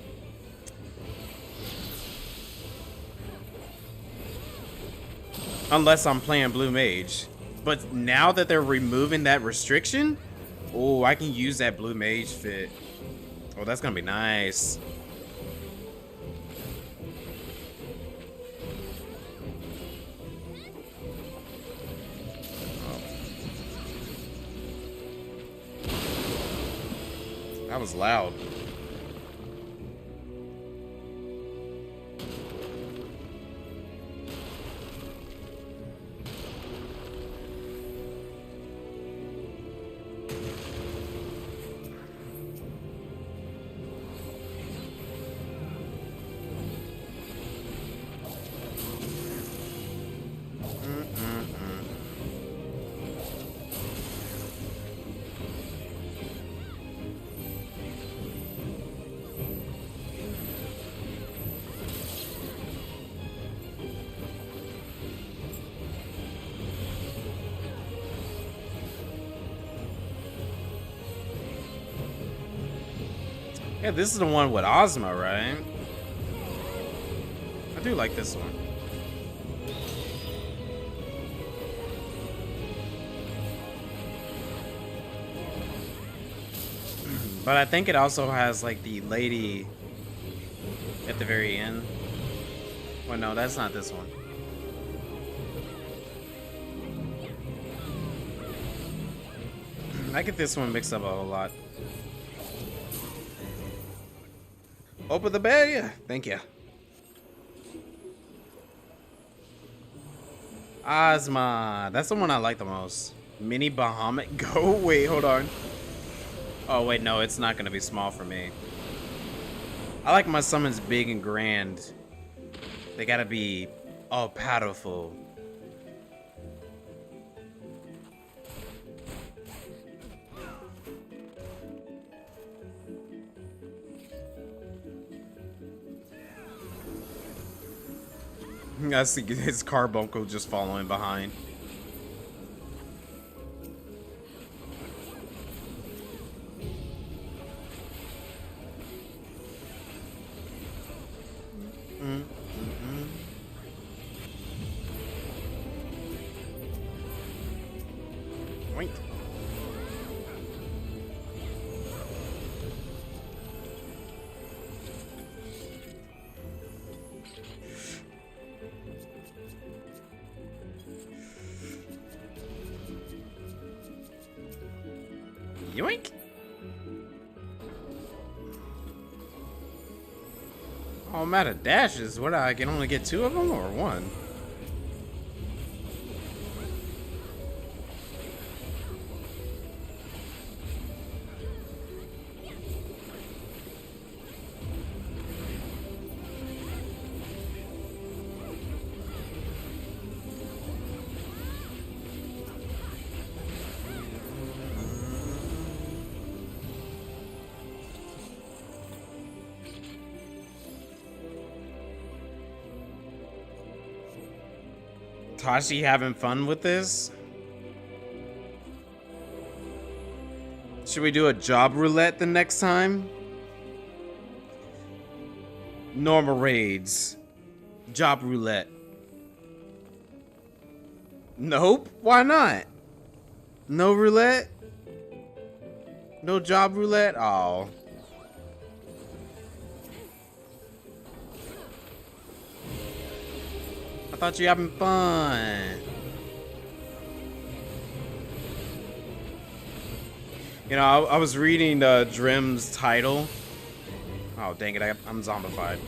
Unless I'm playing blue mage. But now that they're removing that restriction, oh, I can use that blue mage fit. Oh, that's gonna be nice. Oh. That was loud. Yeah, this is the one with Ozma, right? I do like this one. But I think it also has like the lady at the very end. Well, no, that's not this one. I get this one mixed up a whole lot. Open the bed, yeah. Thank you. Ozma. That's the one I like the most. Mini Bahamut. Go. Wait, hold on. Oh, wait, no, it's not going to be small for me. I like my summons big and grand. They gotta be all powerful. I see his carbuncle just following behind. Wait. Yoink. Oh, I'm out of dashes. What, I can only get 2 of them or 1? Tashi having fun with this? Should we do a job roulette the next time? Normal raids. Job roulette. Nope. Why not? No roulette? No job roulette? Oh. I thought you were having fun. You know, I was reading Drim's title. Oh, dang it, I'm zombified.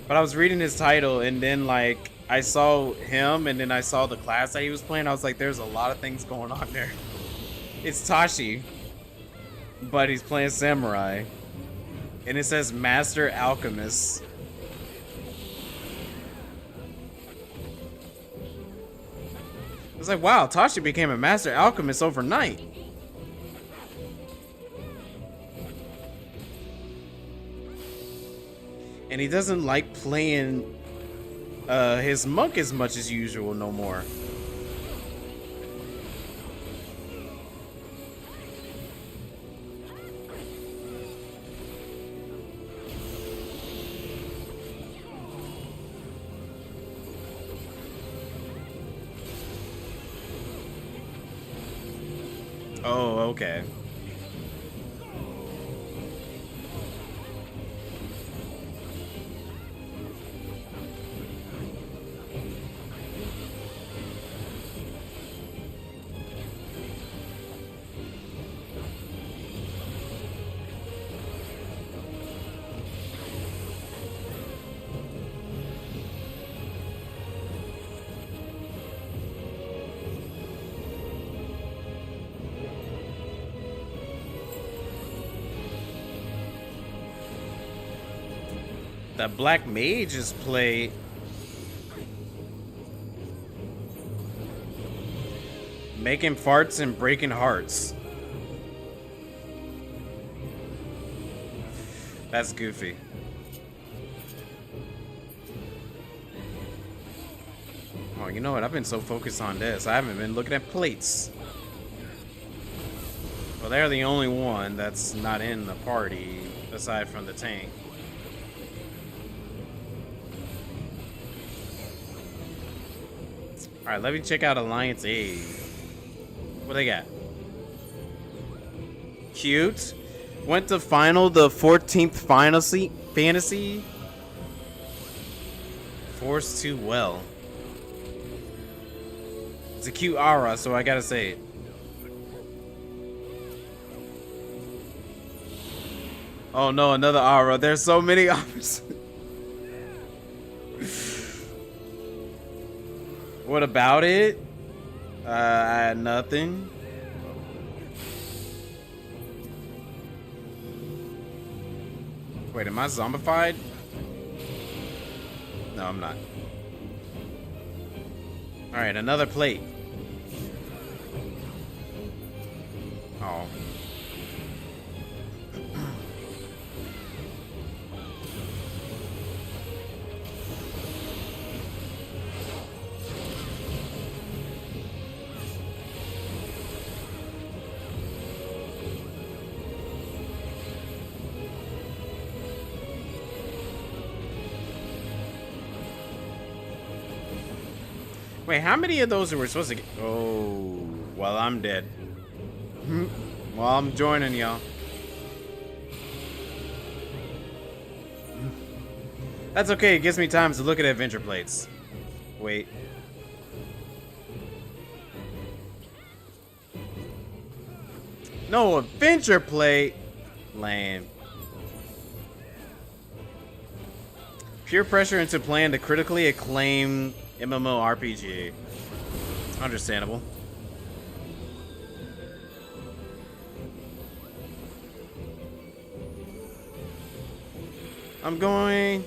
But I was reading his title, and then, like, I saw him, and then I saw the class that he was playing. I was like, there's a lot of things going on there. It's Tashi, but he's playing Samurai. And it says Master Alchemist. It's like, wow, Tashi became a Master Alchemist overnight. And he doesn't like playing his monk as much as usual no more. Oh, okay. The black mage is play. Making farts and breaking hearts. That's goofy. Oh, you know what? I've been so focused on this. I haven't been looking at plates. Well, they're the only one that's not in the party. aside from the tank. Alright, let me check out Alliance A. What they got? Cute. Went to final, the 14th fantasy. Forced too well. It's a cute aura, so I gotta say it. Oh no, another aura. There's so many auras. What about it? Nothing. Wait, am I zombified? No, I'm not. Alright, another plate. Oh. Wait, how many of those were supposed to get? Oh, well, I'm dead. Well, I'm joining y'all. That's okay, it gives me time to look at adventure plates. Wait. No adventure plate? Lame. Peer pressure into playing the critically acclaimed MMORPG. Understandable. I'm going.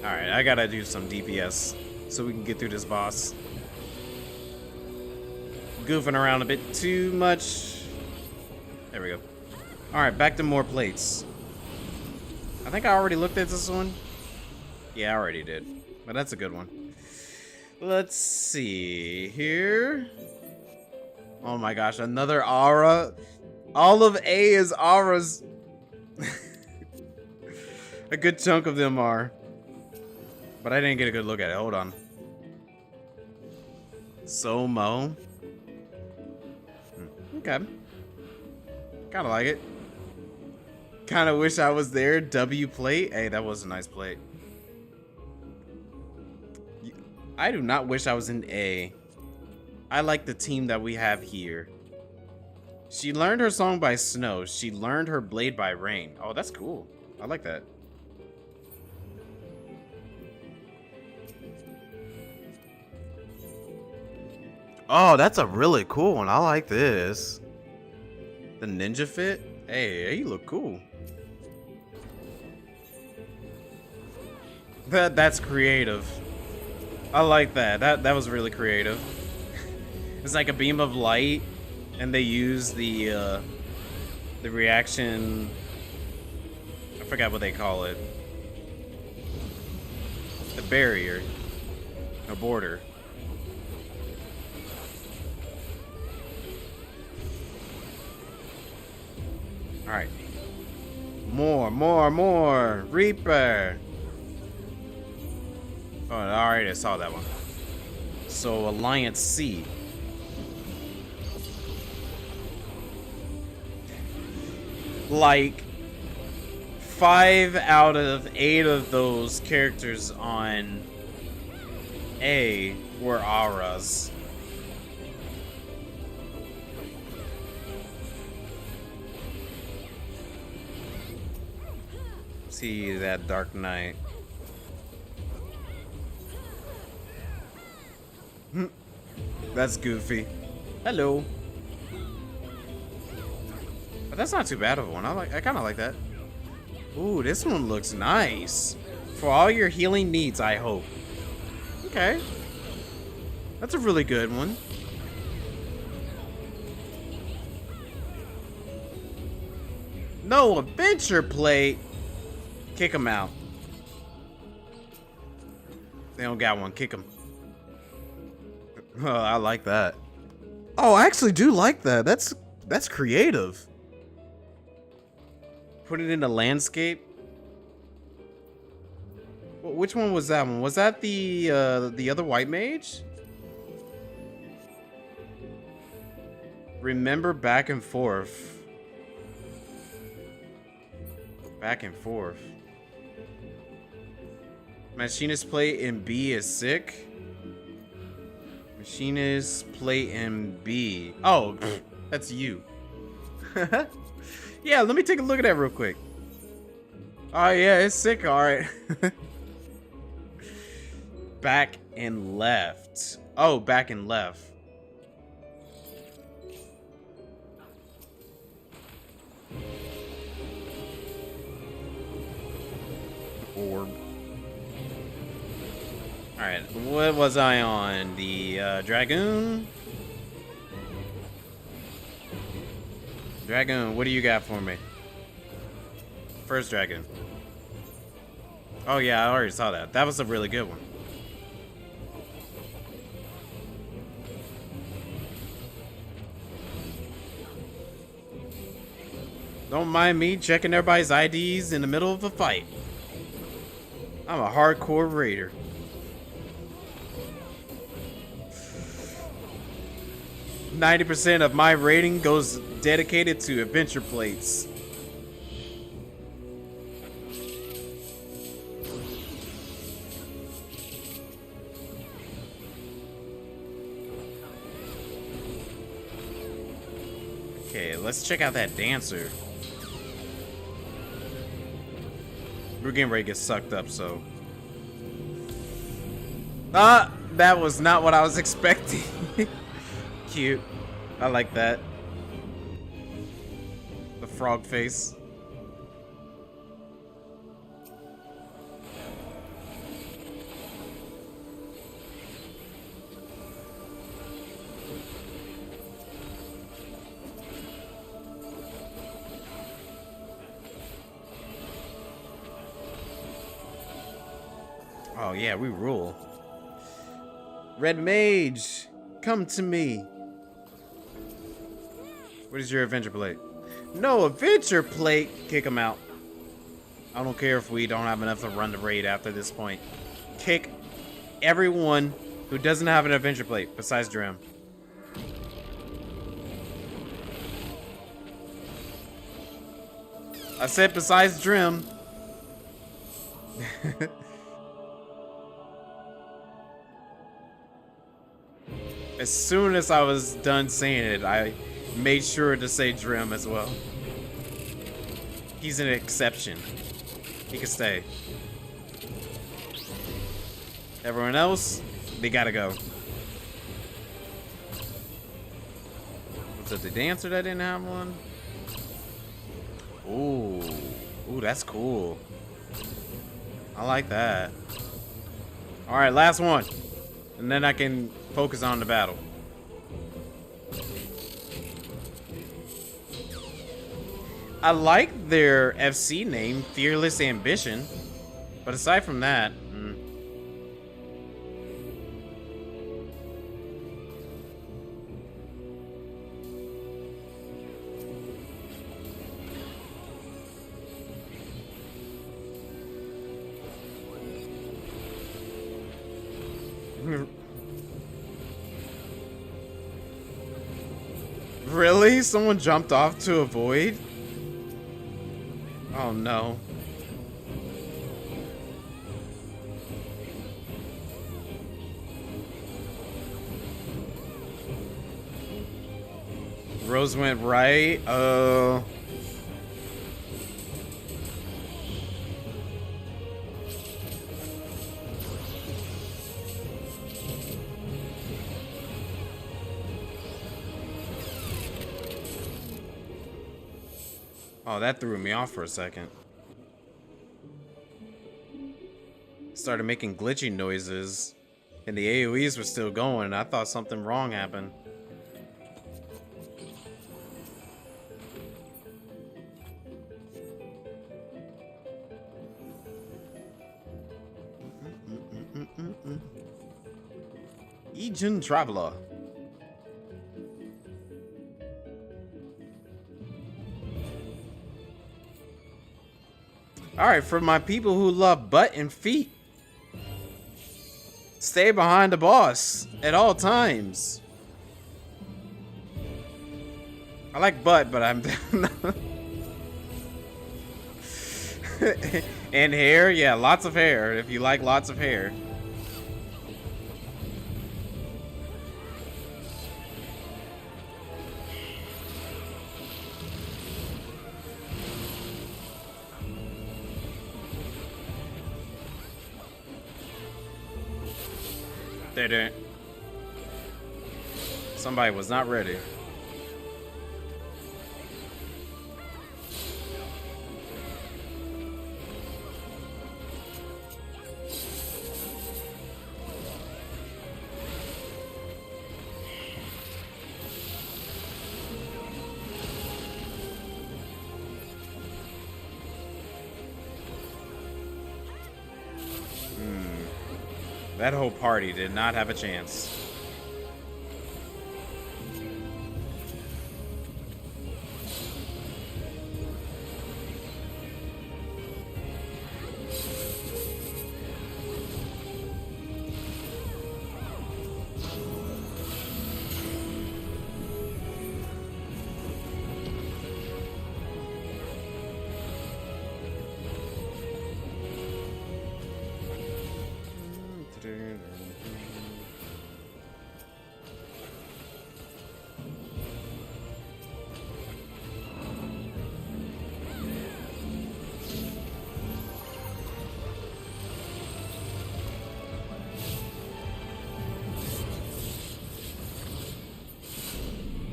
Alright, I gotta do some DPS so we can get through this boss. Goofing around a bit too much. There we go. Alright, back to more plates. I think I already looked at this one. Yeah, I already did. But that's a good one. Let's see here. Oh my gosh, another aura. All of A is auras. A good chunk of them are. But I didn't get a good look at it. Hold on. Somo. Okay. Kind of like it. Kind of wish I was there. W plate. Hey, that was a nice plate. I do not wish I was in A. I like the team that we have here. She learned her song by Snow. She learned her blade by Rain. Oh, that's cool. I like that. Oh, that's a really cool one. I like this. The ninja fit? Hey, you look cool. That's creative. I like that. That was really creative. It's like a beam of light, and they use the reaction. I forgot what they call it. The barrier, a border. All right. More. Reaper. Oh, alright, I saw that one. So, Alliance C. Like, 5 out of 8 of those characters on A were auras. See that Dark Knight. That's goofy. Hello. But that's not too bad of a one. I kind of like that. Ooh, this one looks nice. For all your healing needs, I hope. Okay. That's a really good one. No adventure plate. Kick them out. They don't got one. Kick them. Oh, I like that. Oh, I actually do like that. That's creative. Put it in a landscape. Which one was that one? Was that the other white mage? Remember back and forth. Back and forth. Machinist plate in B is sick. Machinist plate in B. Oh, that's you. Yeah, let me take a look at that real quick. Oh yeah, it's sick, alright. Back and left. Oh, back and left. Orb. Alright, what was I on? The Dragoon? Dragoon, what do you got for me? First Dragoon. Oh yeah, I already saw that. That was a really good one. Don't mind me checking everybody's IDs in the middle of a fight. I'm a hardcore raider. %90 of my rating goes dedicated to adventure plates. Okay, let's check out that dancer. We're getting ready to get sucked up, so. That was not what I was expecting. Cute. I like that. The frog face. Oh yeah, we rule. Red Mage, come to me. What is your adventure plate? No adventure plate. Kick him out. I don't care if we don't have enough to run the raid after this point. Kick everyone who doesn't have an adventure plate besides Drim. I said besides Drim. As soon as I was done saying it, I made sure to say Drim as well. He's an exception. He can stay. Everyone else, they gotta go. Was it the dancer that didn't have one? Ooh. Ooh, that's cool. I like that. Alright, last one. And then I can focus on the battle. I like their FC name, Fearless Ambition. But aside from that, Really? Someone jumped off to avoid? Oh no. Rose went right. Oh. Oh, that threw me off for a second. Started making glitchy noises, and the AoEs were still going. I thought something wrong happened. Eorzea Traveler. Alright, for my people who love butt and feet, stay behind the boss at all times. I like butt, but I'm and hair, yeah, lots of hair. If you like lots of hair. They didn't. Somebody was not ready. That whole party did not have a chance.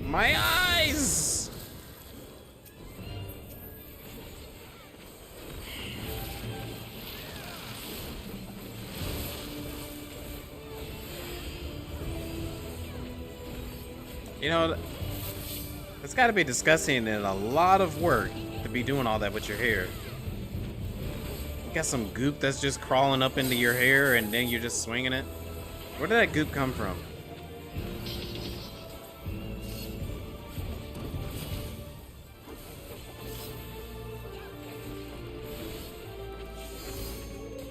My eyes! You know, it's gotta be disgusting and a lot of work to be doing all that with your hair. You got some goop that's just crawling up into your hair and then you're just swinging it. Where did that goop come from?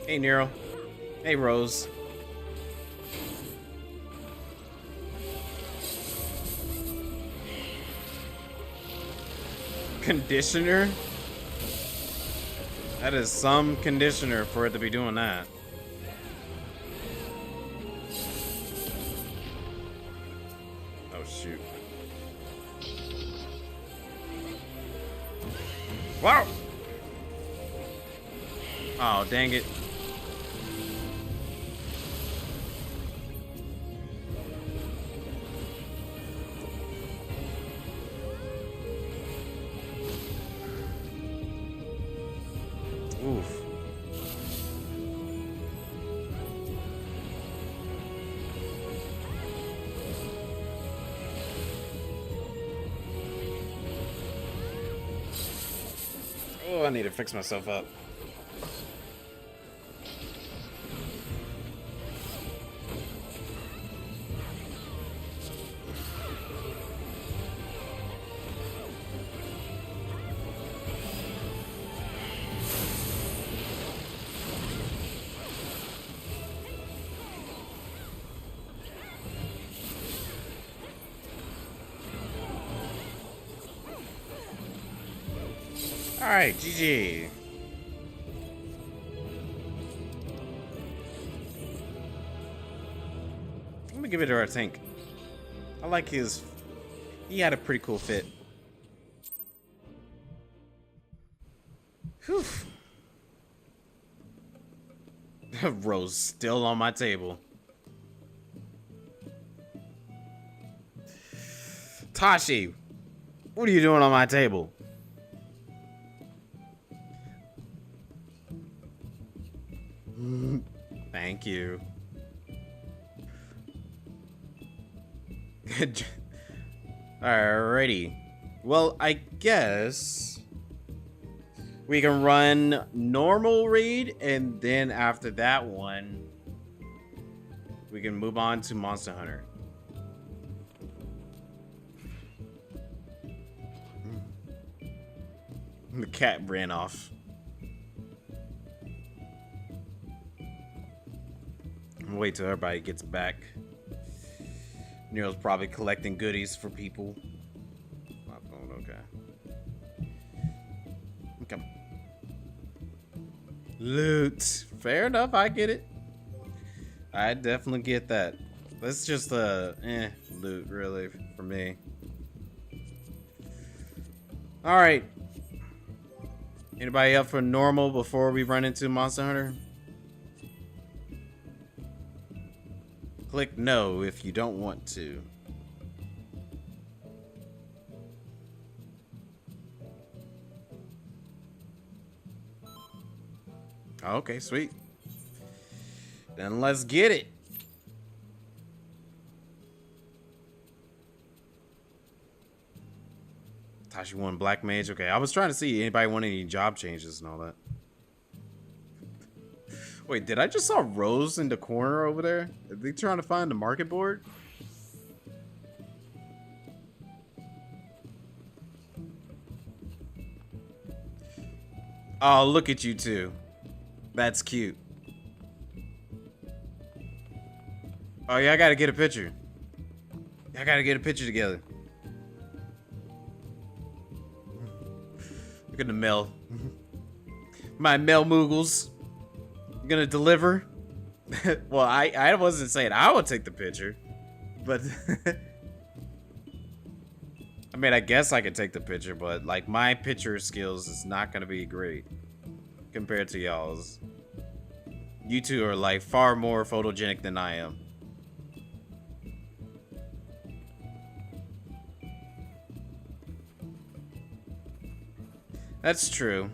Hey, Nero. Hey, Rose. Conditioner? That is some conditioner for it to be doing that. Oh, shoot. Wow! Oh, dang it. Oof. Oh, I need to fix myself up. Alright, GG. I'm gonna give it to our tank. I like his... He had a pretty cool fit. Whew. Rose still on my table. Tashi, what are you doing on my table? Thank you. Alrighty. Well, I guess we can run normal raid, and then after that one, we can move on to Monster Hunter. The cat ran off. I'll wait till everybody gets back. Nero's probably collecting goodies for people. My phone, okay. Okay. Loot. Fair enough, I get it. I definitely get that. That's just loot, really, for me. Alright. Anybody up for normal before we run into Monster Hunter? Click no if you don't want to. Okay, sweet. Then let's get it. Tashi won Black Mage. Okay, I was trying to see anybody want any job changes and all that. Wait, did I just saw Rose in the corner over there? Are they trying to find the market board? Oh, look at you two. That's cute. Oh, yeah, I gotta get a picture. I gotta get a picture together. Look at the Mel. My Mel Moogles. You gonna deliver? Well, I wasn't saying I would take the picture, but I mean, I guess I could take the picture, but like my picture skills is not gonna be great compared to y'all's. You two are like far more photogenic than I am. That's true.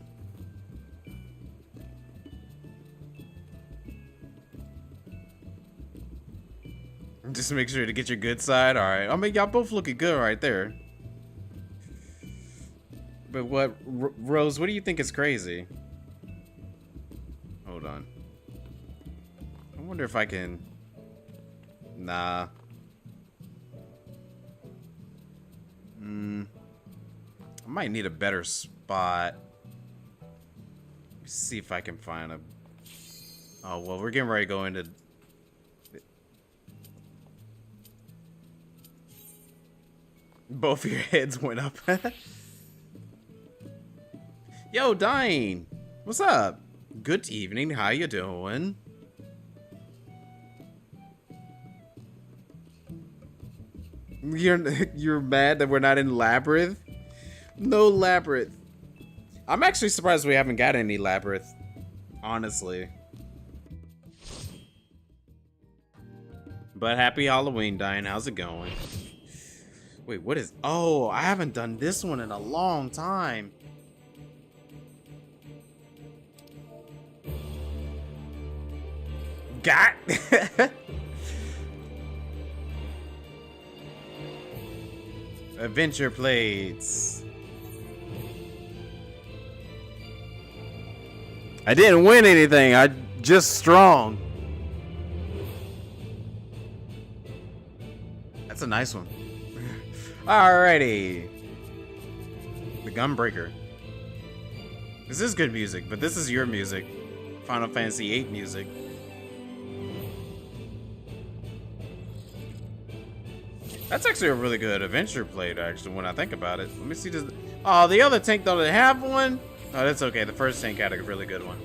Just make sure to get your good side. All right. I mean, y'all both looking good right there. But what, Rose? What do you think is crazy? Hold on. I wonder if I can. Nah. I might need a better spot. Let's see if I can find a. Oh well, we're getting ready to go into. Both of your heads went up. Yo, Dine. What's up? Good evening. How you doing? You're mad that we're not in Labyrinth? No Labyrinth. I'm actually surprised we haven't got any Labyrinth. Honestly. But happy Halloween, Dine. How's it going? Wait, what is... Oh, I haven't done this one in a long time. Got... Adventure plates. I didn't win anything. I just strong. That's a nice one. Alrighty. The Gunbreaker. This is good music, but this is your music. Final Fantasy VIII music. That's actually a really good adventure plate, actually, when I think about it. Let me see this. Oh, the other tank don't have one? Oh, that's okay. The first tank had a really good one.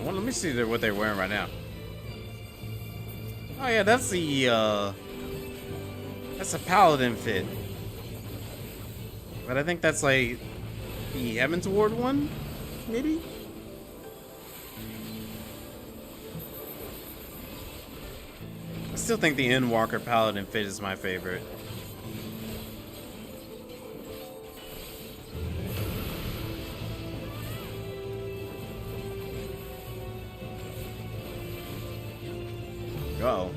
Well, let me see what they're wearing right now. Oh yeah, that's the that's a paladin fit. But I think that's like be heading toward one, maybe? I still think the Endwalker Paladin fit is my favorite. Uh-oh.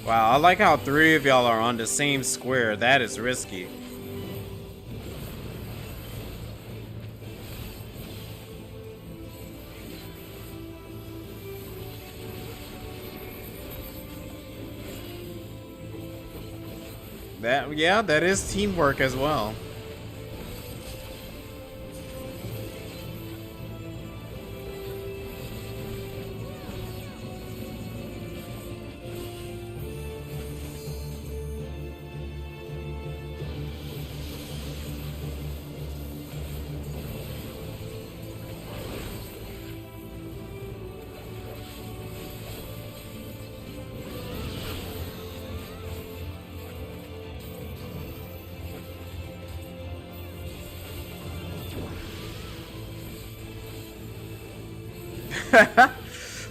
Wow, I like how 3 of y'all are on the same square. That is risky. Yeah, that is teamwork as well.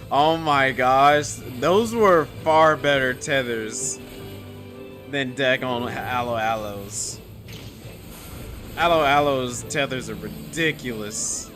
Oh my gosh, those were far better tethers than deck on Alo's. Alo's tethers are ridiculous.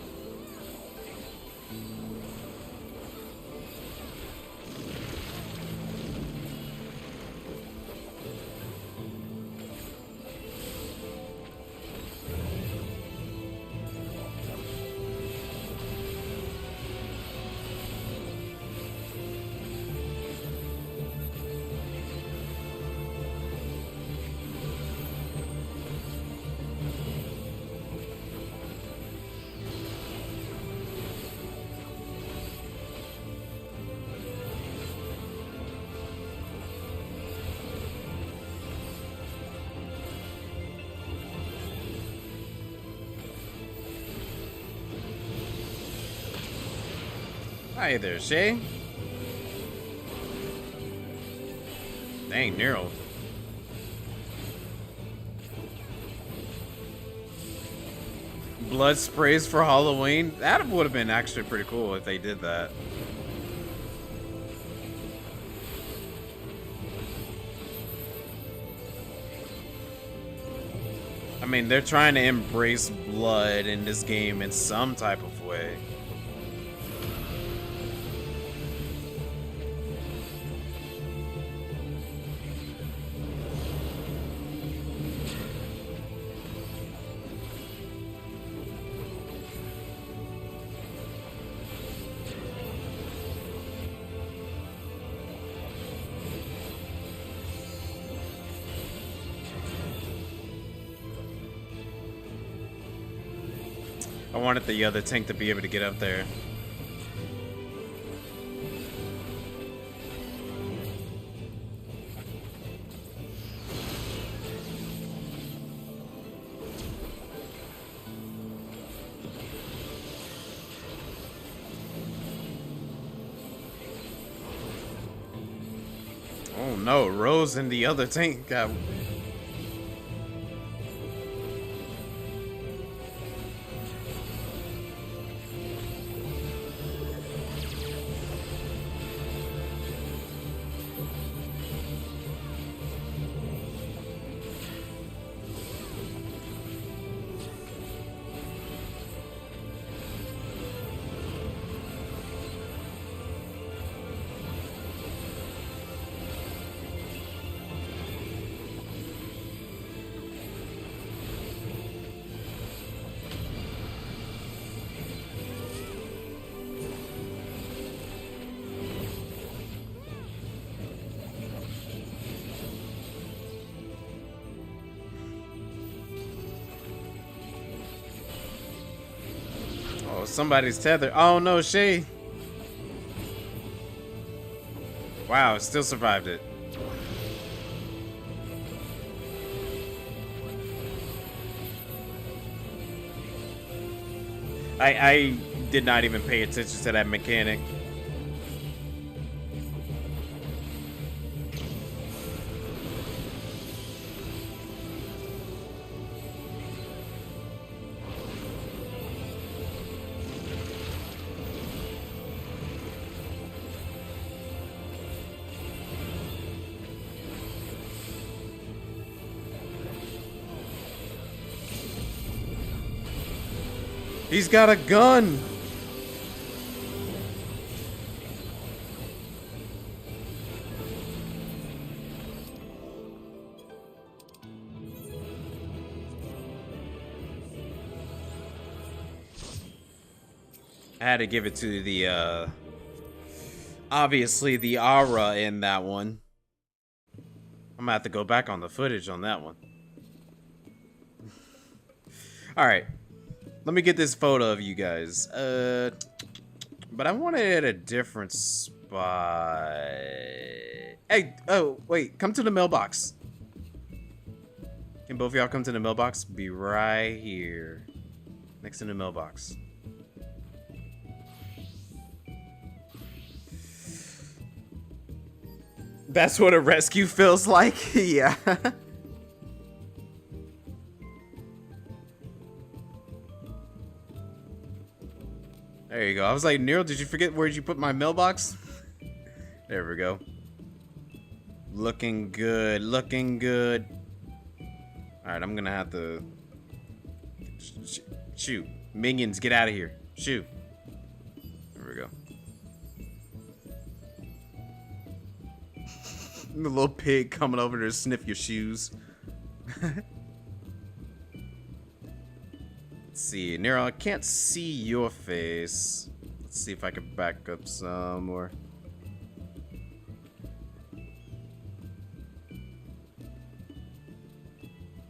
Hi there, Shay. Dang, Nero. Blood sprays for Halloween? That would have been actually pretty cool if they did that. I mean, they're trying to embrace blood in this game in some type of way. I wanted the other tank to be able to get up there. Oh no, Rose and the other tank got... Oh, somebody's tethered. Oh no, Shay. Wow, still survived it. I did not even pay attention to that mechanic. He's got a gun! I had to give it to the, obviously the aura in that one. I'm gonna have to go back on the footage on that one. Alright. Let me get this photo of you guys. But I want it at a different spot. Hey, oh, wait, come to the mailbox. Can both of y'all come to the mailbox? Be right here. Next to the mailbox. That's what a rescue feels like? Yeah. There you go. I was like, Nero, did you forget where'd you put my mailbox? There we go. Looking good. Looking good. Alright, I'm gonna have to... Shoot. Minions, get out of here. Shoot. There we go. The little pig coming over to sniff your shoes. Let's see, Nero, I can't see your face. Let's see if I can back up some more.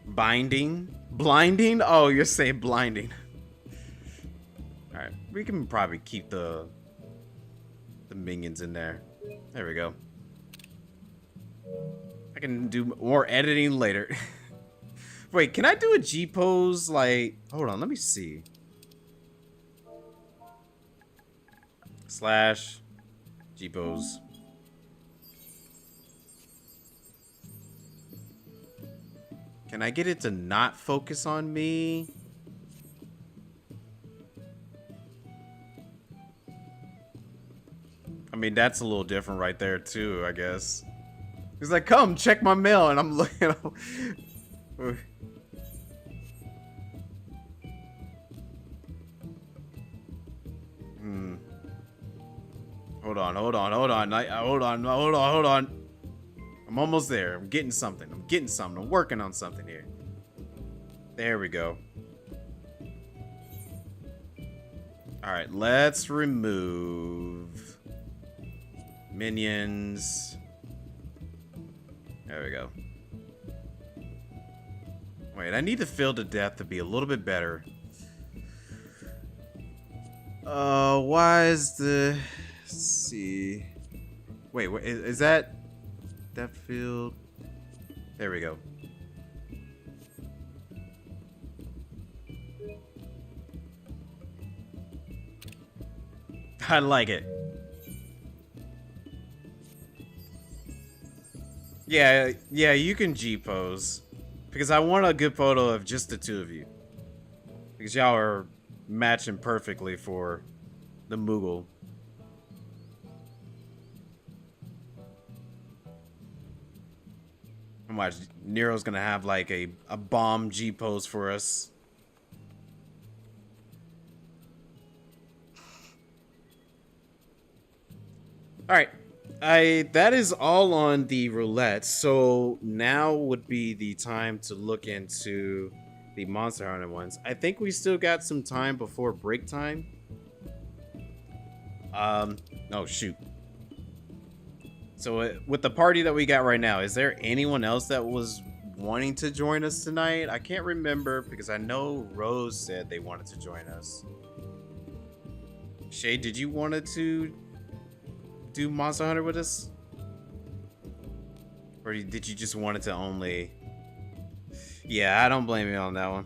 Binding? Blinding? Oh, you're saying blinding. Alright, we can probably keep the minions in there. There we go. I can do more editing later. Wait, can I do a G pose? Like, hold on, let me see. Slash G pose. Can I get it to not focus on me? I mean, that's a little different right there too, I guess. He's like, come check my mail, and I'm looking. Hold on. Hold on. I'm almost there. I'm getting something. I'm working on something here. There we go. Alright, let's remove minions. There we go. Wait, I need to fill to death to be a little bit better. Why is the... Let's see. Wait, is that depth field? There we go. I like it. Yeah, you can G-pose. Because I want a good photo of just the two of you. Because y'all are matching perfectly for the Moogle. And watch, Nero's gonna have like a bomb G-pose for us. Alright. That is all on the roulette. So now would be the time to look into the Monster Hunter ones. I think we still got some time before break time. Oh shoot. So with the party that we got right now, is there anyone else that was wanting to join us tonight? I can't remember because I know Rose said they wanted to join us. Shay, did you want to do Monster Hunter with us? Or did you just want it to only... Yeah, I don't blame you on that one.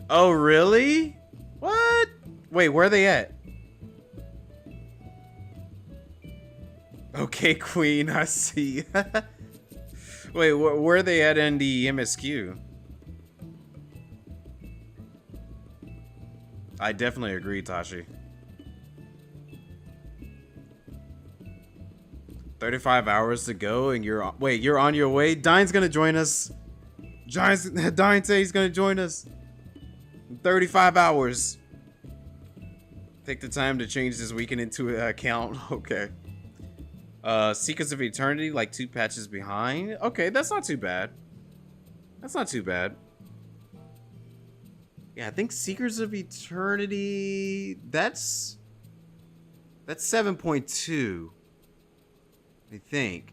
Oh, really? What? Wait, where are they at? Okay, Queen, I see. Wait, where are they at in the MSQ? I definitely agree, Tashi. 35 hours to go and you're on... Wait, you're on your way? Dine's gonna join us. Dine said he's gonna join us. 35 hours. Take the time to change this weekend into an account. Okay. Seekers of Eternity, like 2 patches behind. Okay, that's not too bad. That's not too bad. Yeah, I think Seekers of Eternity, that's 7.2. I think.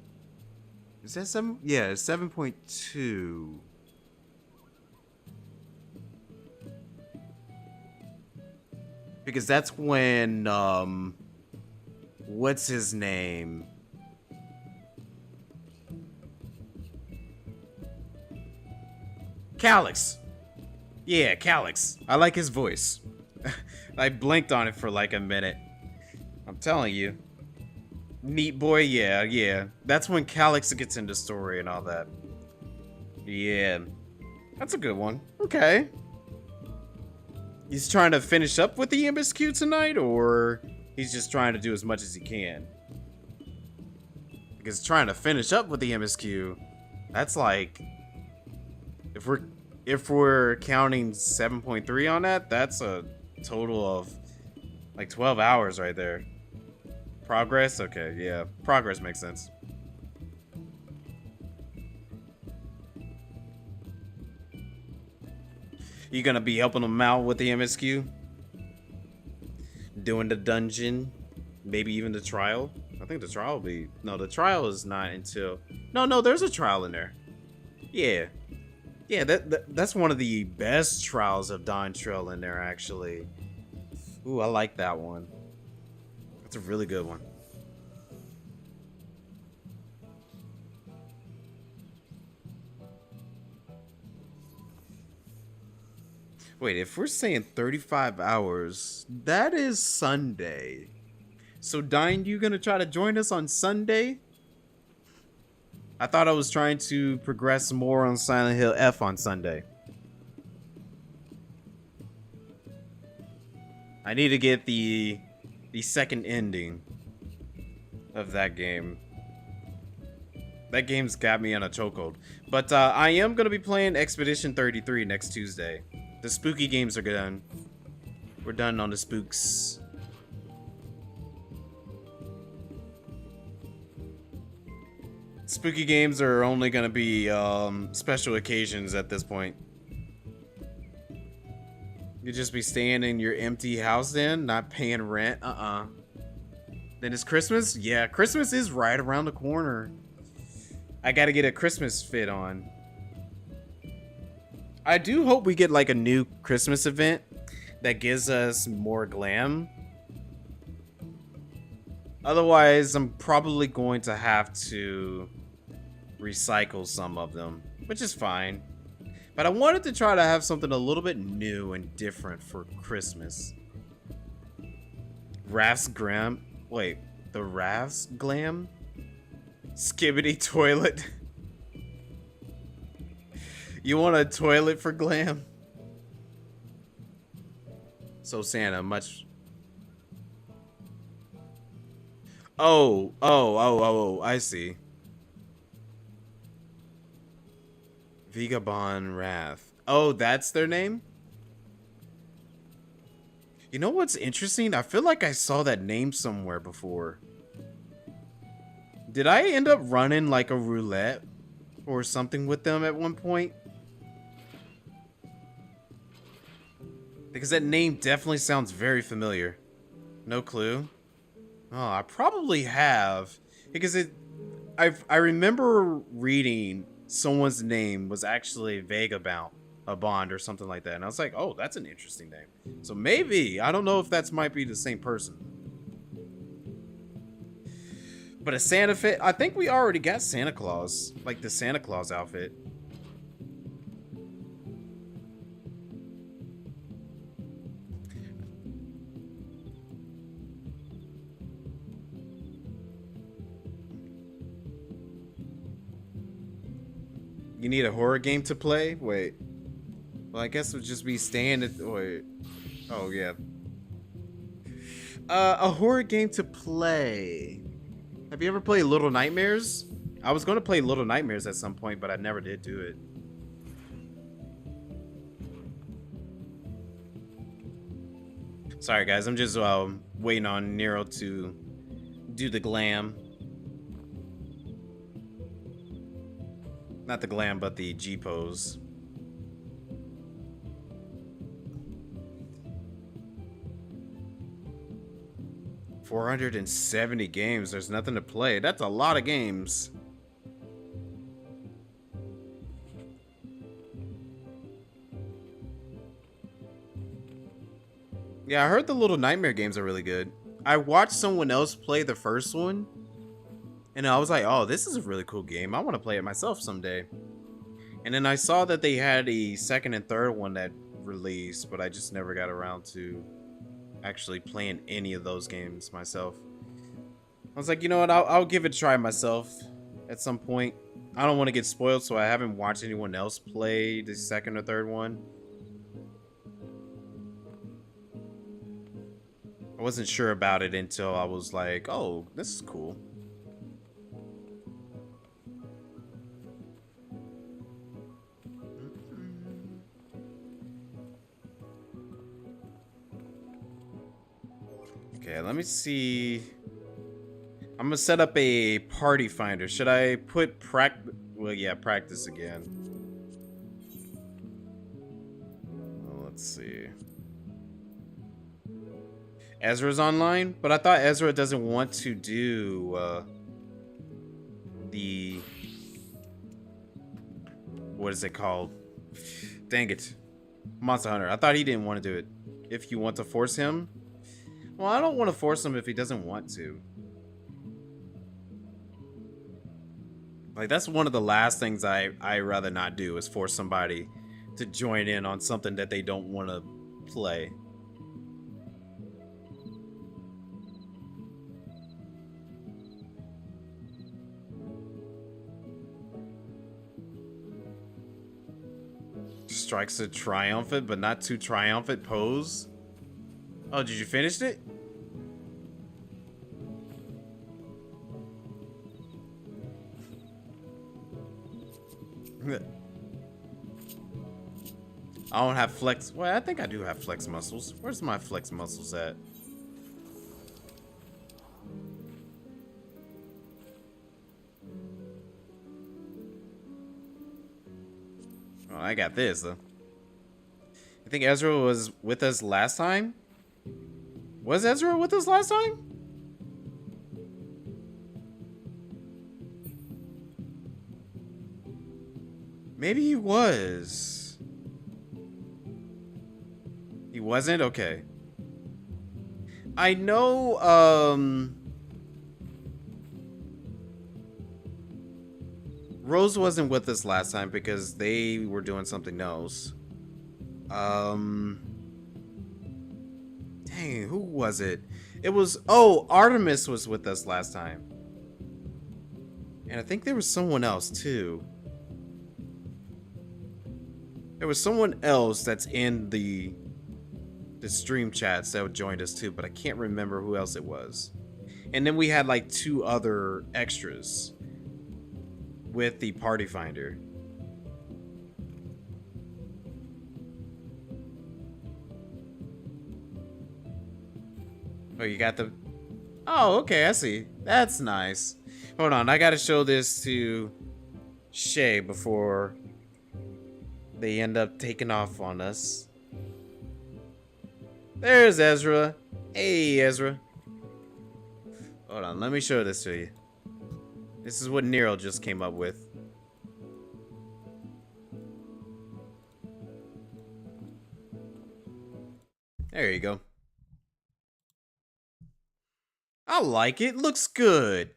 Is that 7? Yeah, it's 7.2. Because that's when what's his name? Calyx. Yeah, Calyx. I like his voice. I blinked on it for like a minute. I'm telling you. Neat boy, yeah. That's when Calyx gets into story and all that. Yeah. That's a good one. Okay. He's trying to finish up with the MSQ tonight, or he's just trying to do as much as he can? Because trying to finish up with the MSQ, that's like... If we're counting 7.3 on that, that's a total of like 12 hours right there. Progress? Okay, yeah. Progress makes sense. You gonna be helping them out with the MSQ? Doing the dungeon? Maybe even the trial? I think the trial will be... No, the trial is not until... No, there's a trial in there. Yeah. Yeah, that's one of the best trials of Dawntrail in there, actually. Ooh, I like that one. That's a really good one. Wait, if we're saying 35 hours, that is Sunday. So, Dine, you gonna try to join us on Sunday? I thought I was trying to progress more on Silent Hill F on Sunday. I need to get the second ending of that game. That game's got me on a chokehold. But I am gonna be playing Expedition 33 next Tuesday. The spooky games are done. We're done on the spooks. Spooky games are only gonna be special occasions at this point. You just be staying in your empty house then, not paying rent. Then it's Christmas? Yeah, Christmas is right around the corner. I gotta get a Christmas fit on. I do hope we get like a new Christmas event that gives us more glam. Otherwise, I'm probably going to have to recycle some of them, which is fine. But I wanted to try to have something a little bit new and different for Christmas. Raph's Glam? Wait, the Raph's Glam? Skibbity toilet. You want a toilet for glam? So Santa, much... Oh, I see. Vagabond Wrath. Oh, that's their name? You know what's interesting? I feel like I saw that name somewhere before. Did I end up running like a roulette or something with them at one point? Because that name definitely sounds very familiar. No clue. Oh, I probably have. Because I remember reading someone's name was actually Vagabond. a bond or something like that. And I was like, oh, that's an interesting name. So maybe, I don't know if that's might be the same person. But a Santa fit, I think we already got Santa Claus, like the Santa Claus outfit. You need a horror game to play? Wait. Well, I guess it would just be staying at... Wait. Oh, yeah. A horror game to play. Have you ever played Little Nightmares? I was going to play Little Nightmares at some point, but I never did do it. Sorry, guys. I'm just waiting on Nero to do the glam. Not the glam, but the G pose. $470 games. There's nothing to play. That's a lot of games. Yeah, I heard the Little Nightmare games are really good. I watched someone else play the first one, and I was like, oh, this is a really cool game. I want to play it myself someday. And then I saw that they had a second and third one that released, but I just never got around to actually playing any of those games myself. I was like, you know what, I'll give it a try myself at some point. I don't want to get spoiled, so I haven't watched anyone else play the second or third one. I wasn't sure about it until I was like, oh, this is cool. Okay, let me see. I'm gonna set up a party finder. Should I put well, yeah, practice again. Well, let's see. Ezra's online, but I thought Ezra doesn't want to do the... What is it called? Dang it. Monster Hunter. I thought he didn't want to do it. If you want to force him... Well, I don't want to force him if he doesn't want to. Like, that's one of the last things I rather not do, is force somebody to join in on something that they don't want to play. Strikes a triumphant, but not too triumphant pose. Oh, did you finish it? I don't have flex. Well, I think I do have flex muscles. Where's my flex muscles at? Oh, I got this though. I think Ezra was with us last time. Was Ezra with us last time? Maybe he was. He wasn't? Okay. I know, Rose wasn't with us last time because they were doing something else. Dang, who was it? It was, oh, Artemis was with us last time. And I think there was someone else too. There was someone else that's in the stream chats that joined us too, but I can't remember who else it was. And then we had like 2 other extras with the party finder. Oh, you got the... Oh, okay, I see. That's nice. Hold on, I gotta show this to Shay before they end up taking off on us. There's Ezra. Hey, Ezra. Hold on, let me show this to you. This is what Nero just came up with. There you go. I like it. Looks good.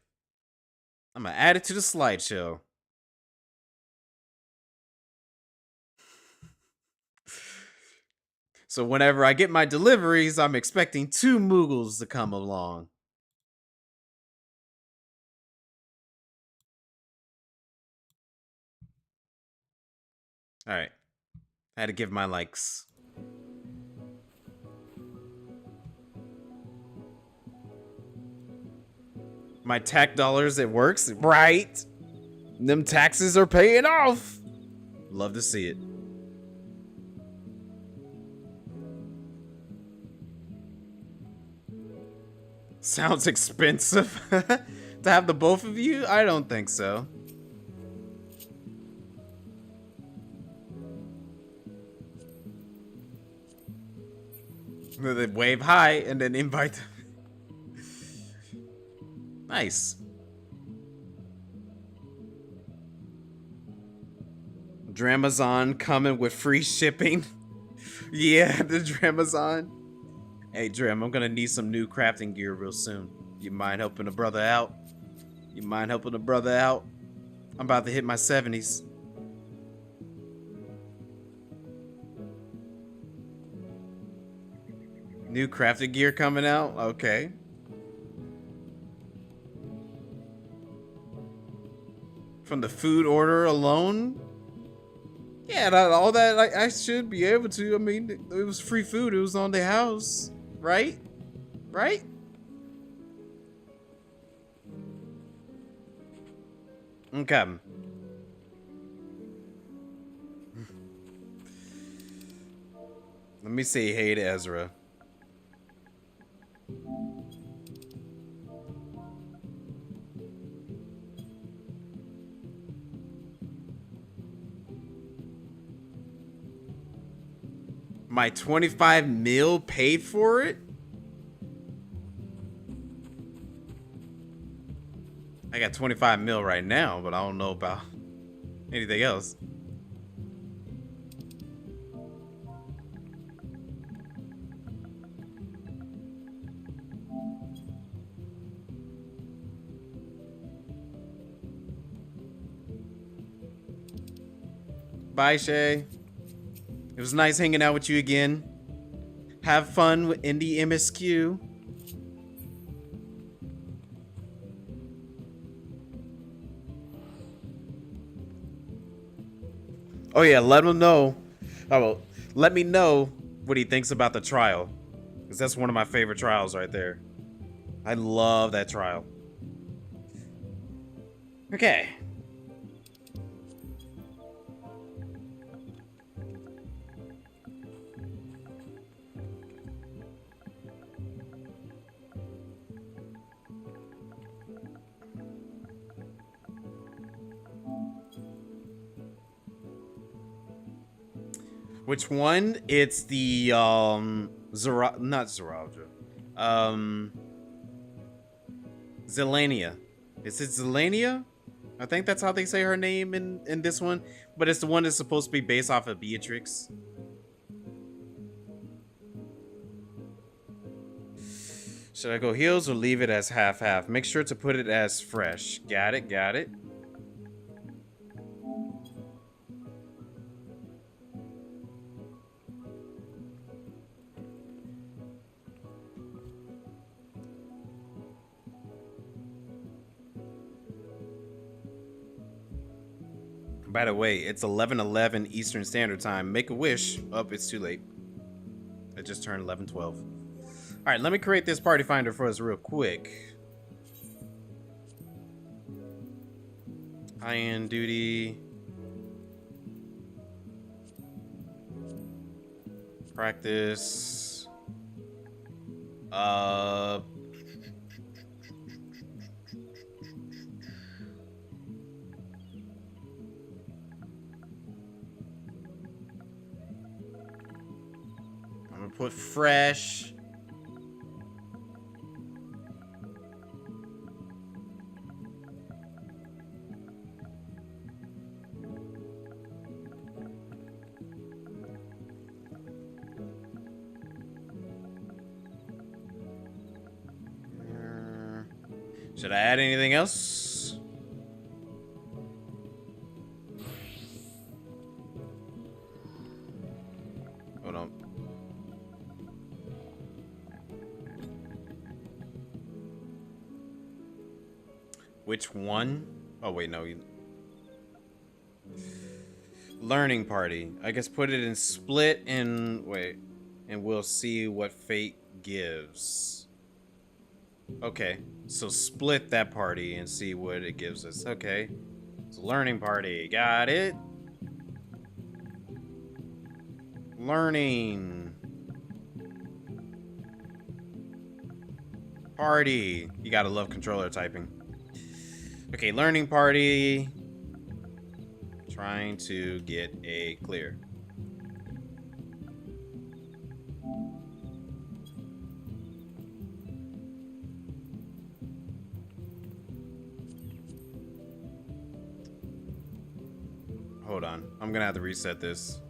I'm gonna add it to the slideshow. So whenever I get my deliveries, I'm expecting 2 Moogles to come along. Alright. I had to give my likes. My tax dollars, it works, right? Them taxes are paying off. Love to see it. Sounds expensive. To have the both of you? I don't think so. They wave hi and then invite them. Nice. Dramazon coming with free shipping. Yeah, the Dramazon. Hey, Dram, I'm gonna need some new crafting gear real soon. You mind helping a brother out? You mind helping a brother out? I'm about to hit my 70s. New crafting gear coming out? Okay. From the food order alone? Yeah, all that I should be able to. I mean, it was free food. It was on the house, right? Right? Okay. Let me say hey to Ezra. My 25 mil paid for it? I got 25 mil right now, but I don't know about anything else. Bye, Shay. It was nice hanging out with you again. Have fun in the MSQ. Oh yeah, let him know. Oh, let me know what he thinks about the trial, because that's one of my favorite trials right there. I love that trial. Okay. Which one? It's the not Zeraldra. Zelania. Is it Zelania? I think that's how they say her name in this one, but it's the one that's supposed to be based off of Beatrix. Should I go heals or leave it as half-half? Make sure to put it as fresh. Got it, got it. By the way, it's 11:11 Eastern Standard Time. Make a wish. Oh, it's too late. It just turned 11:12. All right, let me create this party finder for us real quick. High-end duty. Practice. I'm gonna put fresh. Should I add anything else? Hold on. Which one? Oh, wait, no. Learning party. I guess put it in split and wait. And we'll see what fate gives. Okay. So split that party and see what it gives us. Okay. It's a learning party. Got it. Learning. Party. You gotta love controller typing. Okay, learning party. Trying to get a clear. Hold on. I'm gonna have to reset this.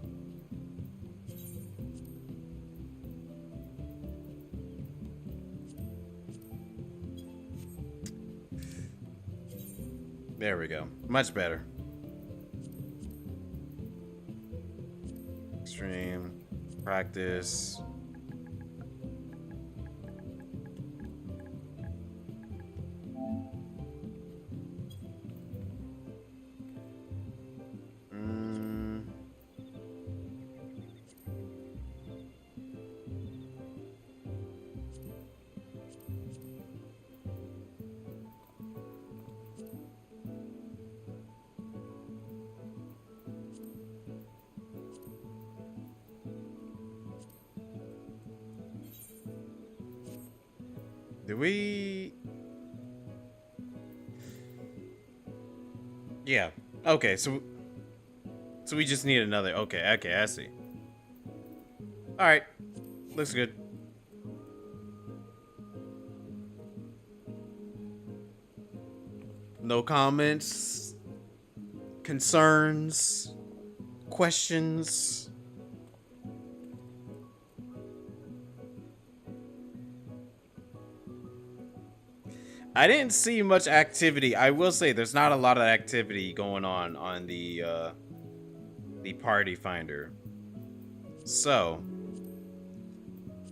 There we go. Much better. Extreme. Practice. Do we? Yeah. Okay, so we just need another. Okay, I see. All right. Looks good. No comments, concerns, questions. I didn't see much activity. I will say there's not a lot of activity going on the party finder. So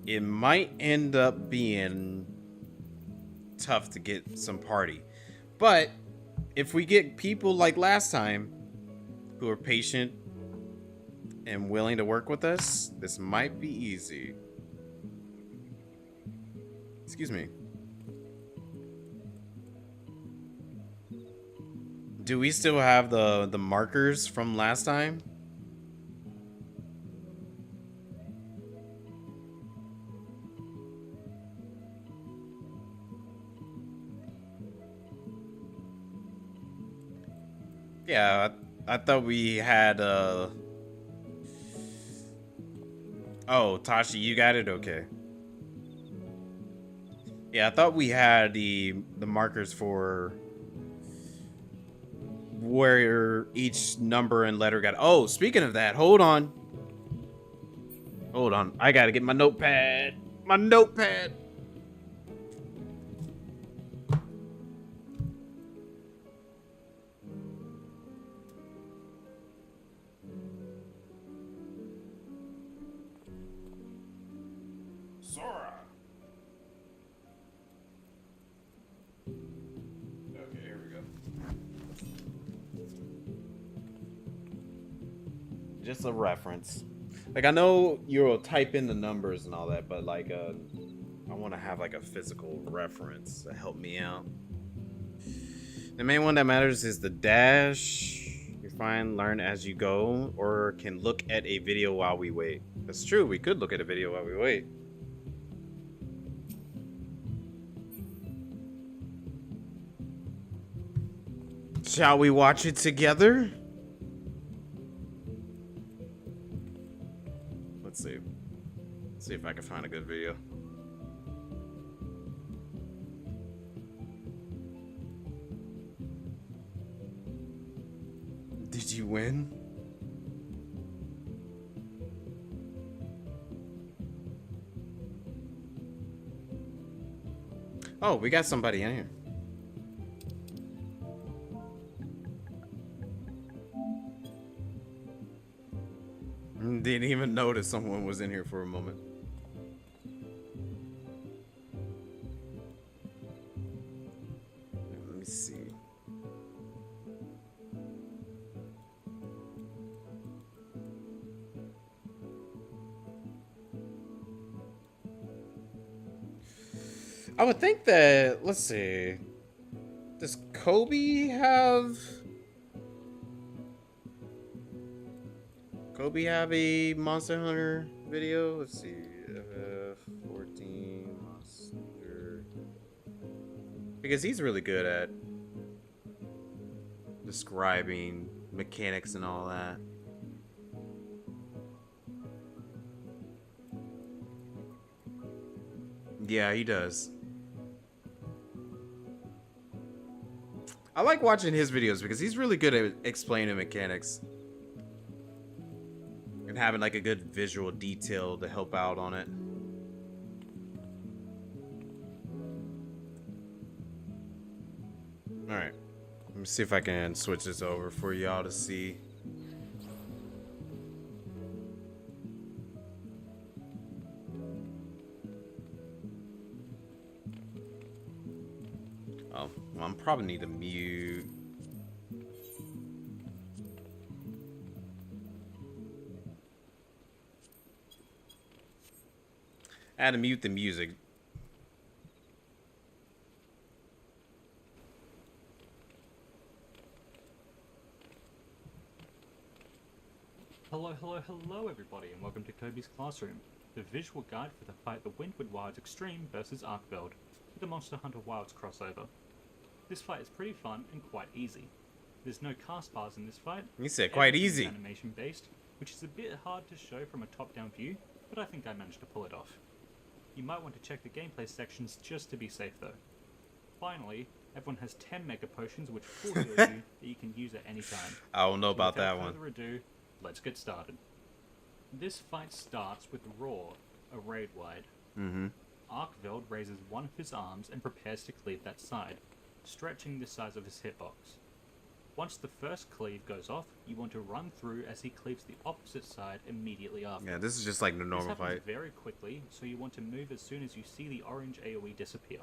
it might end up being tough to get some party. But if we get people like last time who are patient and willing to work with us, this might be easy. Excuse me. Do we still have the markers from last time? Yeah, I thought we had Oh, Tashi, you got it? Okay. Yeah, I thought we had the markers for where each number and letter got. Oh, speaking of that, hold on. Hold on. I gotta get my notepad. My notepad. Sora. Okay, here we go. Just a reference. Like, I know you'll type in the numbers and all that, but like, I want to have like a physical reference to help me out. The main one that matters is the dash. You find, learn as you go, or can look at a video while we wait. That's true. We could look at a video while we wait. Shall we watch it together? Let's see. Let's see if I can find a good video. Did you win? Oh, we got somebody in here. Didn't even notice someone was in here for a moment. Let me see. I would think that, let's see. Does Kobe have a Monster Hunter video? Let's see. FF14 Monster. Because he's really good at describing mechanics and all that. Yeah, he does. I like watching his videos because he's really good at explaining mechanics. And having like a good visual detail to help out on it. Alright. Let me see if I can switch this over for y'all to see. Oh, well, I'm probably need to mute. I had to mute the music. Hello everybody, and welcome to Kobe's Classroom, the visual guide for the fight the Windward Wilds Extreme versus Arkveld, with the Monster Hunter Wilds crossover. This fight is pretty fun and quite easy. There's no cast bars in this fight. You said quite Everything is easy. Animation based, which is a bit hard to show from a top-down view, but I think I managed to pull it off. You might want to check the gameplay sections just to be safe though. Finally, everyone has 10 Mega Potions which full heal you that you can use at any time. I don't know about that one. Without further ado, let's get started. This fight starts with Roar, a raid wide. Arkveld raises one of his arms and prepares to cleave that side, stretching the size of his hitbox. Once the first cleave goes off, you want to run through as he cleaves the opposite side immediately after. Yeah, this is just like the normal This happens fight. very quickly, so you want to move as soon as you see the orange AoE disappear.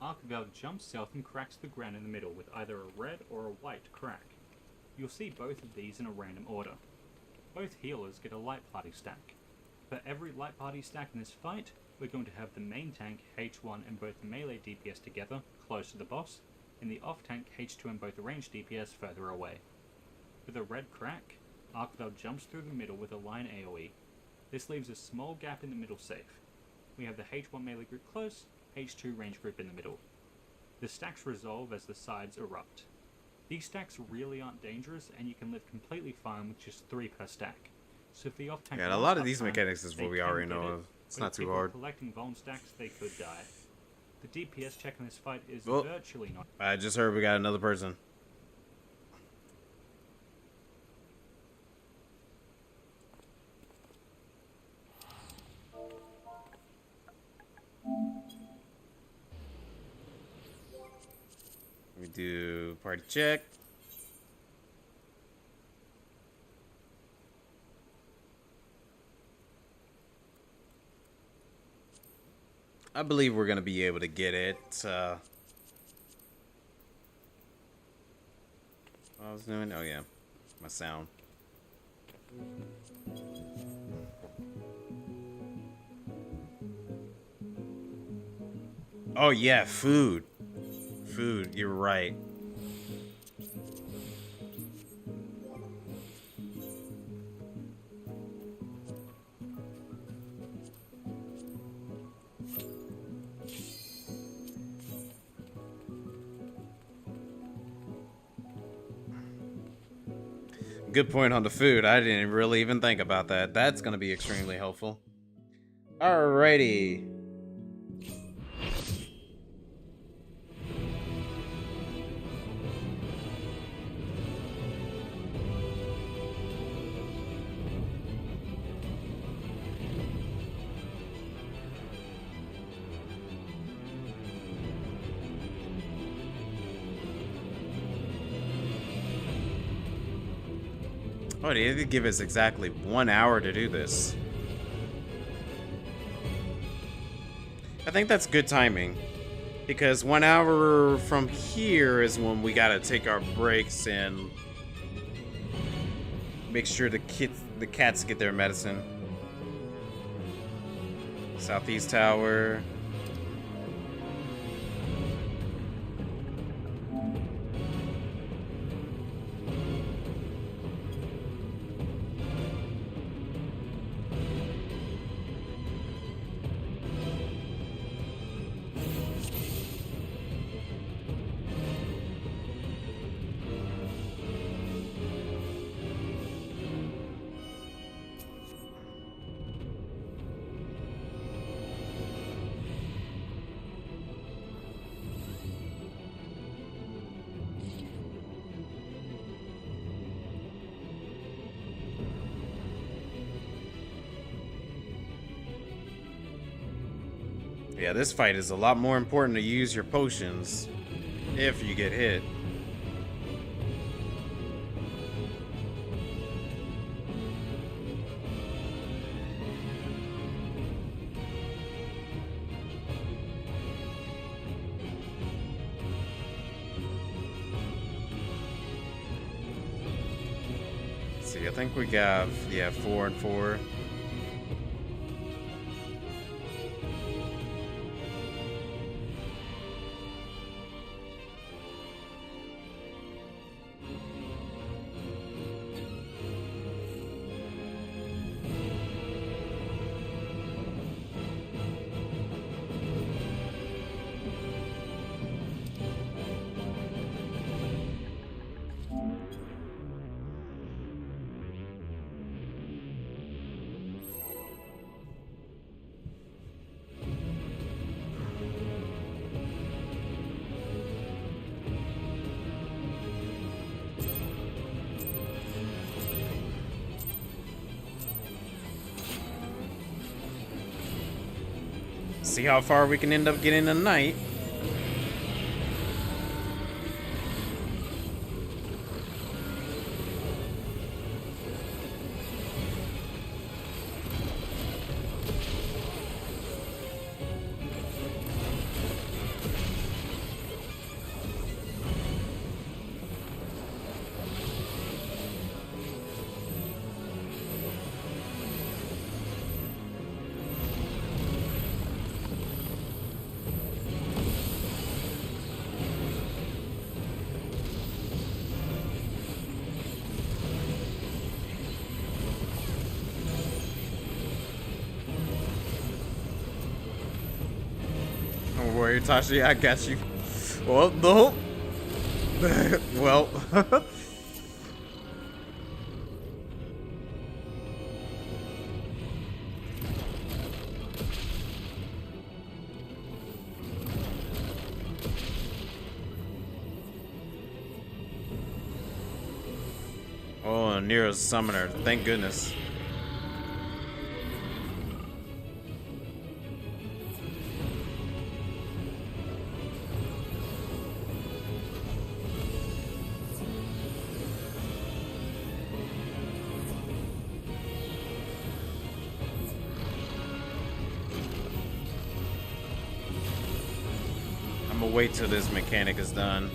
Arkveld jumps south and cracks the ground in the middle with either a red or a white crack. You'll see both of these in a random order. Both healers get a light party stack. For every light party stack in this fight, we're going to have the main tank H1 and both the melee DPS together, close to the boss, and the off tank H2 and both the ranged DPS further away. With a red crack, Arkveld jumps through the middle with a line AoE. This leaves a small gap in the middle safe. We have the H1 melee group close, H2 range group in the middle. The stacks resolve as the sides erupt. These stacks really aren't dangerous, and you can live completely fine with just 3 per stack. So if the off tank Yeah, and a lot of these mechanics is what we already know of. It's not too hard. Collecting vuln stacks, they could die. The DPS check in this fight is Oh. virtually not. I just heard we got another person. We do party check. I believe we're gonna be able to get it. What I was doing? Oh yeah, my sound. Oh yeah, food. Food, you're right. Good point on the food. I didn't really even think about that. That's going to be extremely helpful. Alrighty. Oh, they did give us exactly 1 hour to do this. I think that's good timing. Because 1 hour from here is when we gotta take our breaks and make sure the cats get their medicine. Southeast Tower. Yeah, this fight is a lot more important to use your potions if you get hit. See, I think we got, yeah, 4 and 4. See how far we can end up getting tonight. Don't worry, Tashi, I got you. Well, no. Well. Oh, Nero's summoner. Thank goodness. I'm gonna wait till this mechanic is done.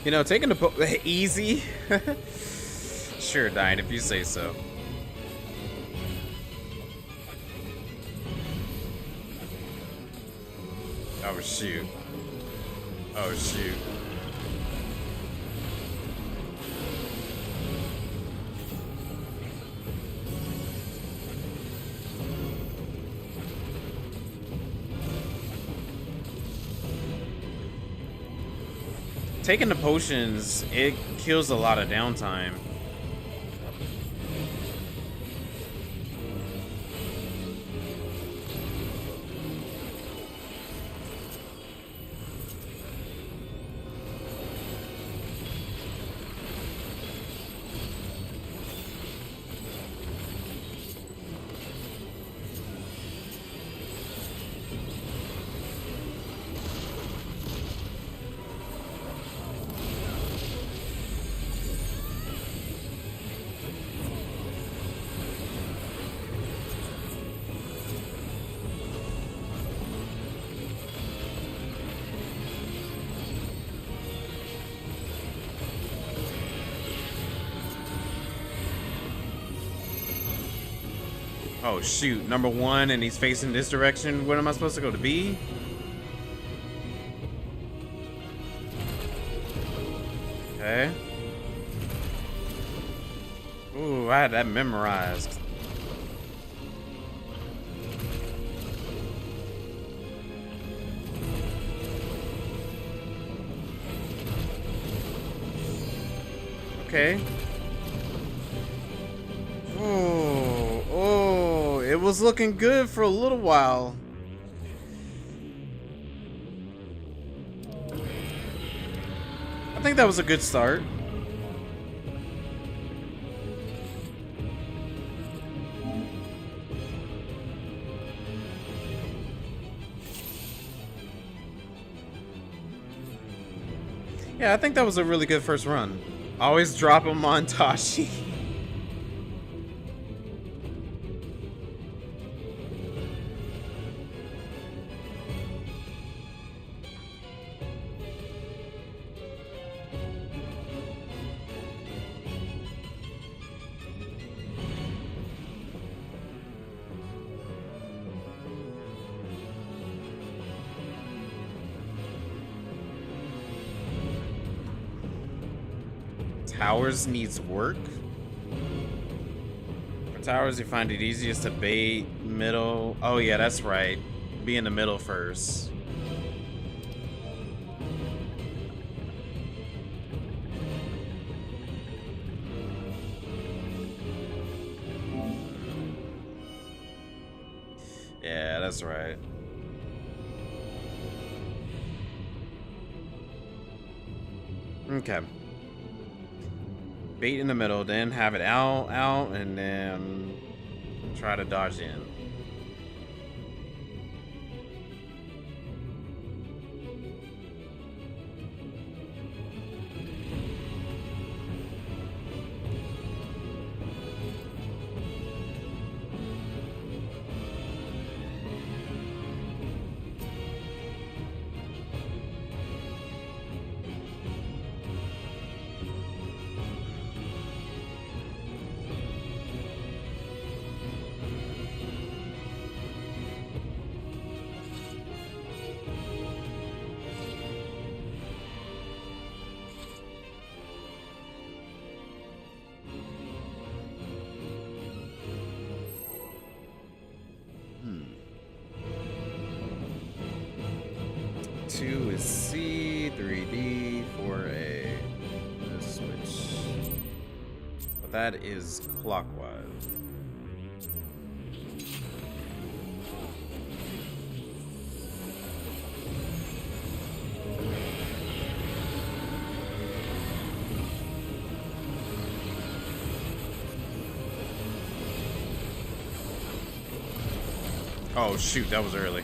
You know, taking the easy. Sure, Dine, if you say so. Oh shoot. Oh shoot. Taking the potions, it kills a lot of downtime. Oh shoot, number one, and he's facing this direction. Where am I supposed to go? To B? Okay. Ooh, I had that memorized. Okay. Oh, it was looking good for a little while. I think that was a good start. Yeah, I think that was a really good first run. Always drop him on Tashi. Towers needs work. For towers, you find it easiest to bait middle. Oh yeah, that's right. Be in the middle first. Yeah, that's right. Okay. Bait in the middle, then have it out, and then try to dodge in. Two is C, 3D, 4A. Let's switch. But that is clockwise. Oh shoot, that was early.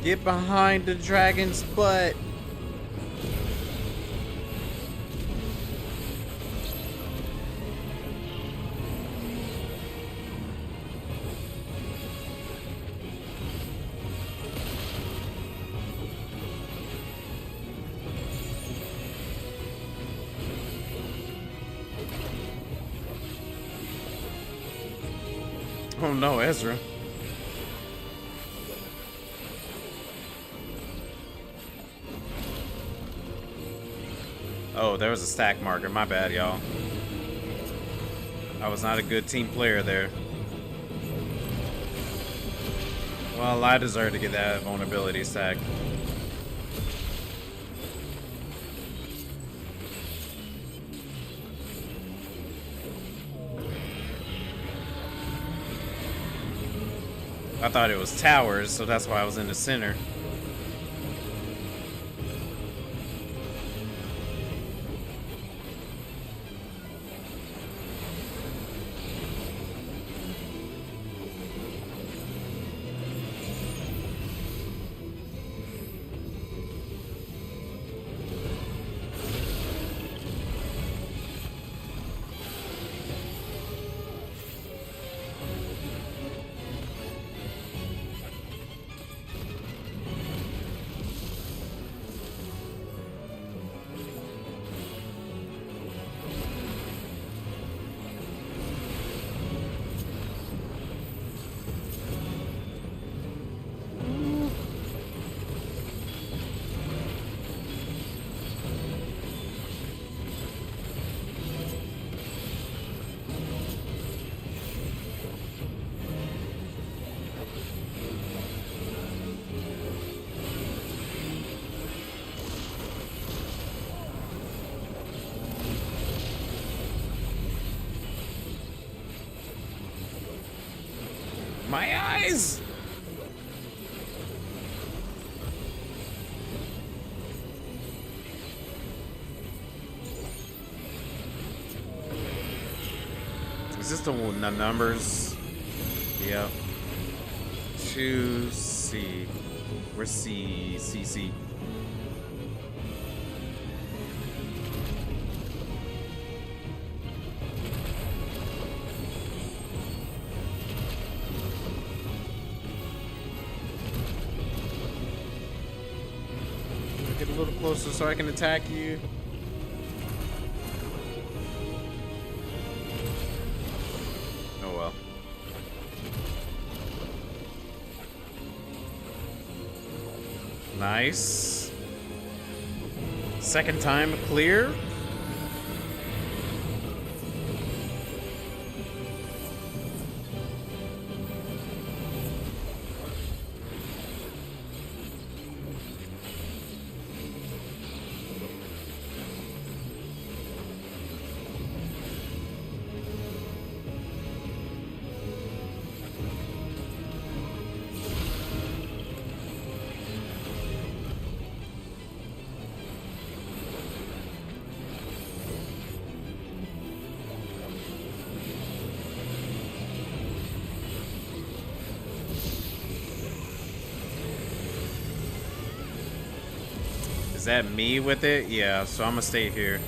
Get behind the dragon's butt. Oh no, Ezra. Oh, there was a stack marker. My bad, y'all. I was not a good team player there. Well, I deserve to get that vulnerability stack. I thought it was towers, so that's why I was in the center. My eyes! Is this the numbers? Yep. 2C. Where's C? C. Get a little closer so I can attack you. Oh well. Nice. Second time clear. Is that me with it? Yeah, so I'm gonna stay here.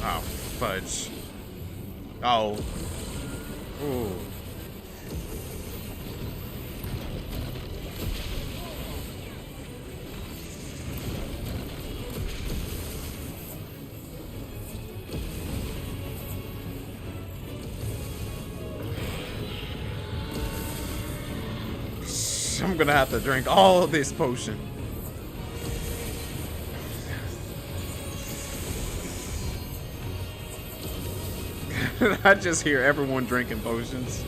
Oh, fudge. Oh. Ooh. I'm I'm gonna have to drink all of this potion. I just hear everyone drinking potions.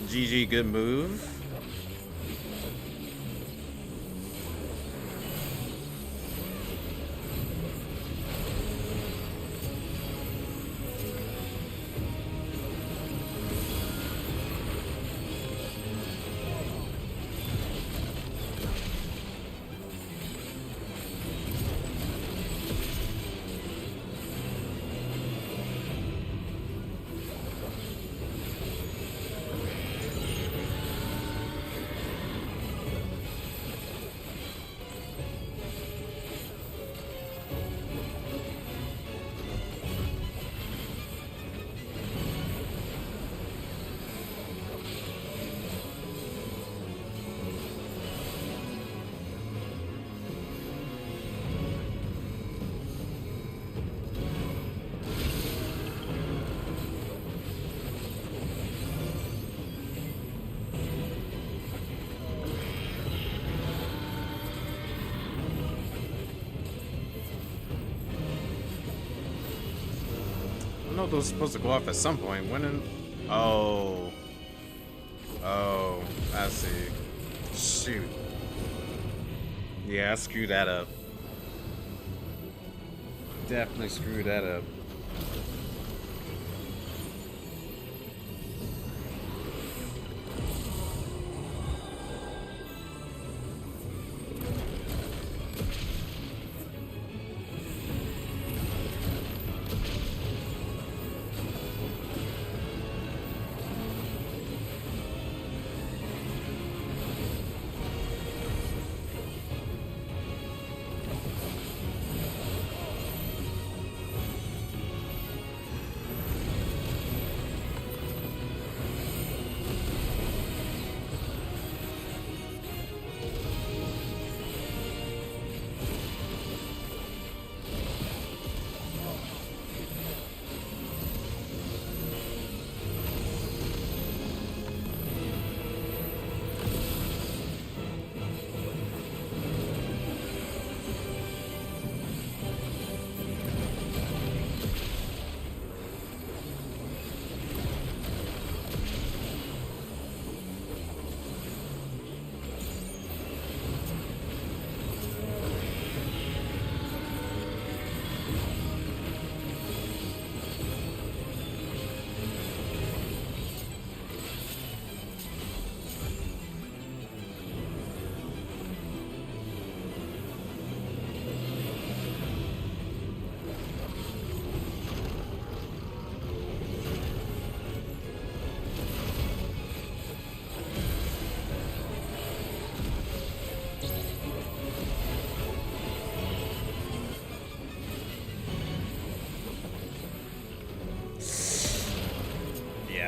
GG, good move. I know those are supposed to go off at some point. When in... Oh. Oh, I see. Shoot. Yeah, I screwed that up. Definitely screwed that up.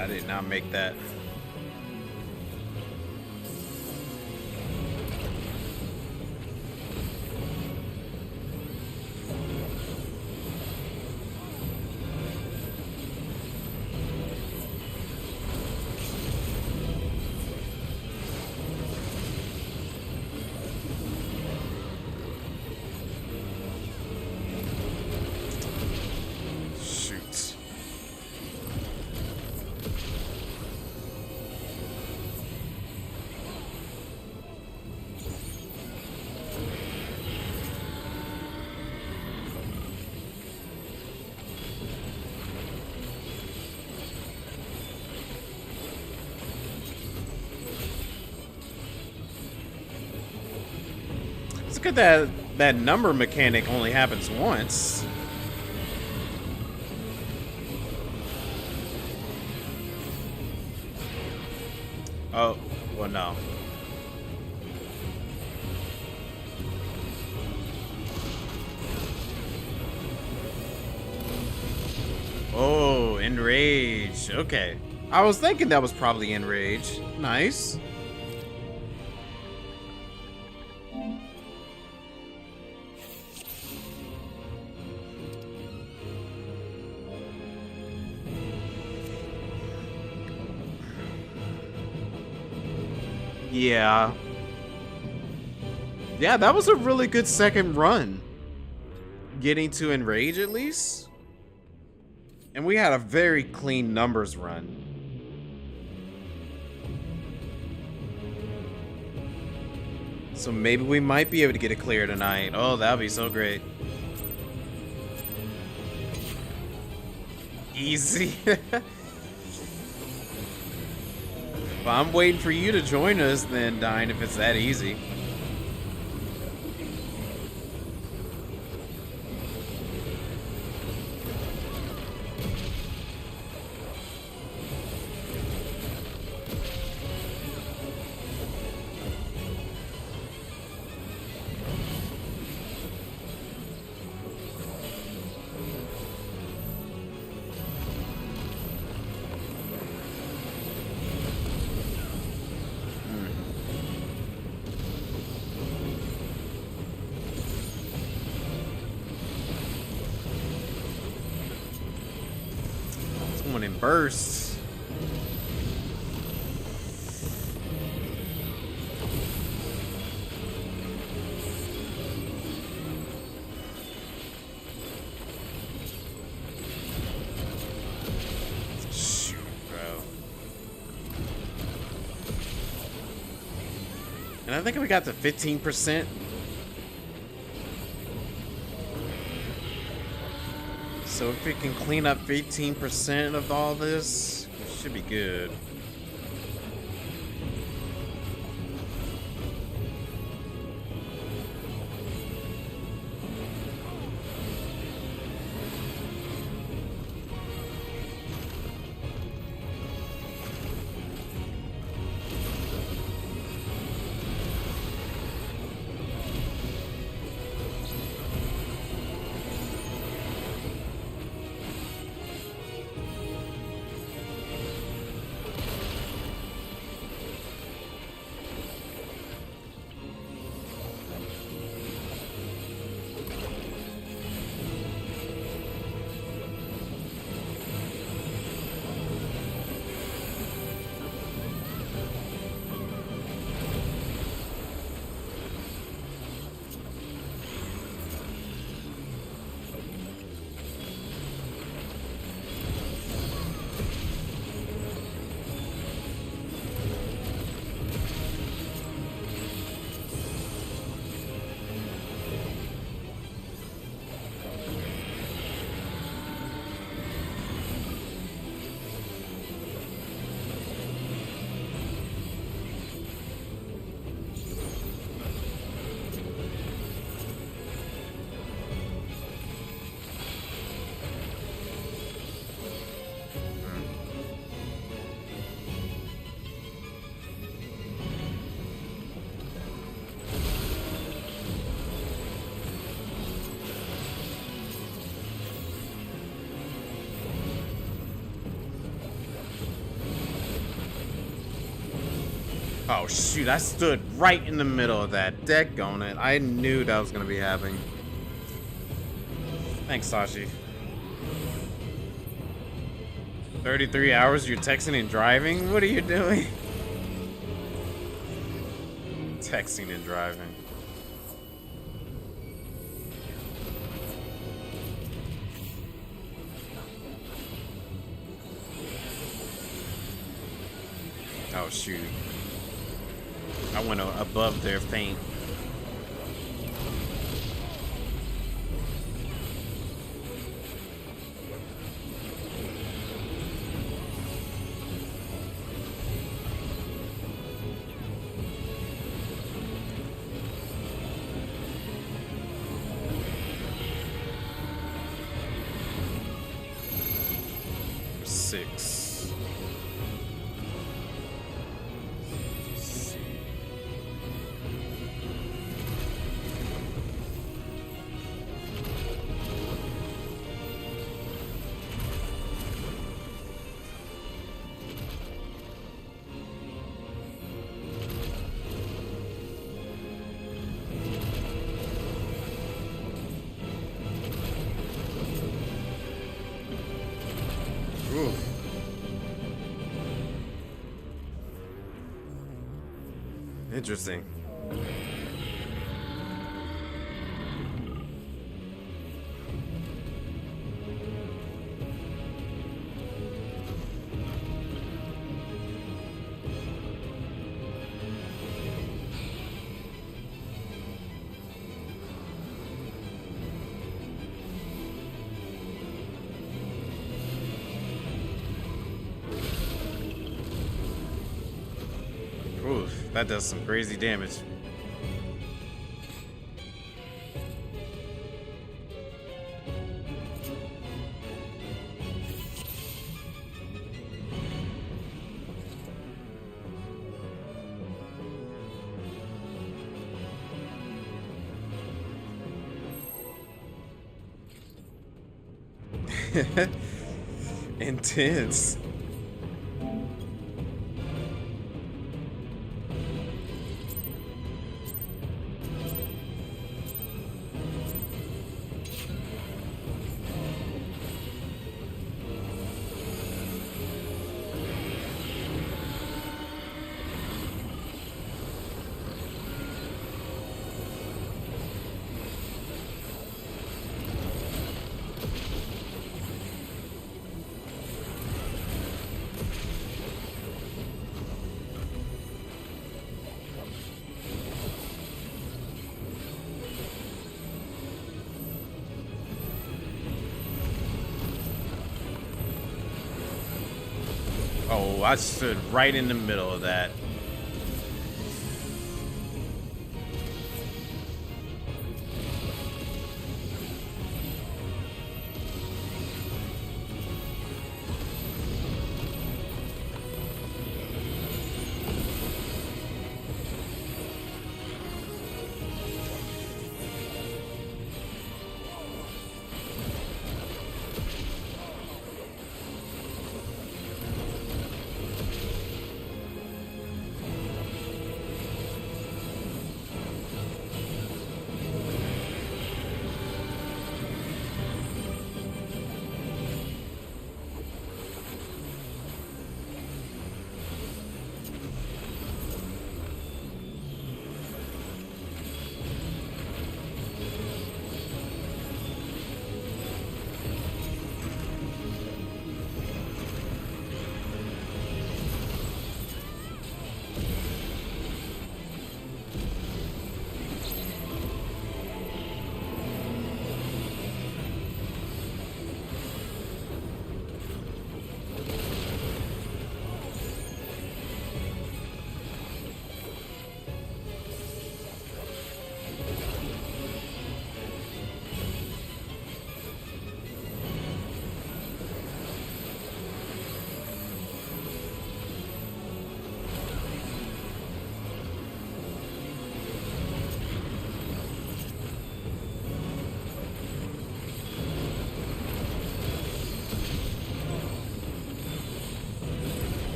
I did not make that. It's good that that number mechanic only happens once. Oh, well, no. Oh, Enrage. Okay. I was thinking that was probably Enrage. Nice. Yeah. Yeah, that was a really good second run. Getting to Enrage at least. And we had a very clean numbers run. So maybe we might be able to get it clear tonight. Oh, that would be so great. Easy. Well, I'm waiting for you to join us then, Dine, if it's that easy. Someone in bursts. Shoot, bro. And I think we got to 15%. So if we can clean up 15% of all this, it should be good. Oh shoot, I stood right in the middle of that. Deck-on it. I knew that was gonna be happening. Thanks, Sashi. 33 hours you're texting and driving? What are you doing? Texting and driving. Oh shoot. I went above their feint. Six. Interesting. Oof, that does some crazy damage. Intense. Oh, I stood right in the middle of that.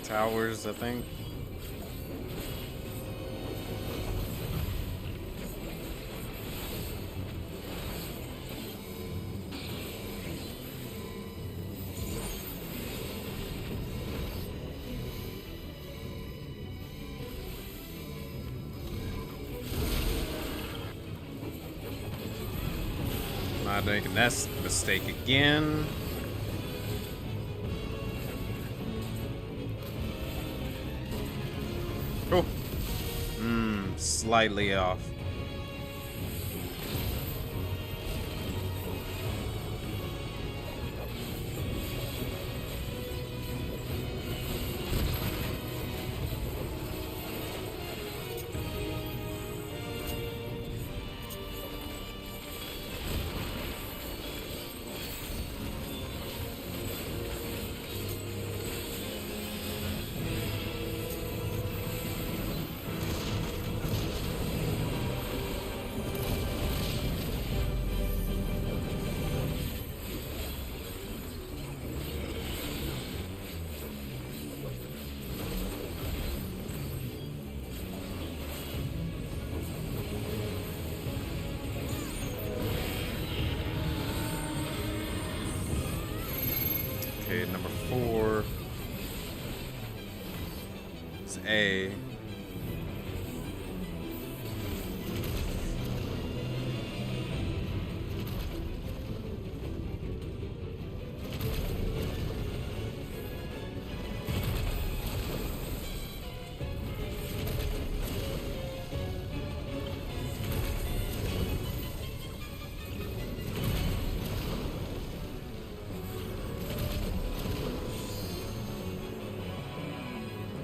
Towers, I think. Not making that mistake again. Oh, slightly off. Okay, number 4 is A.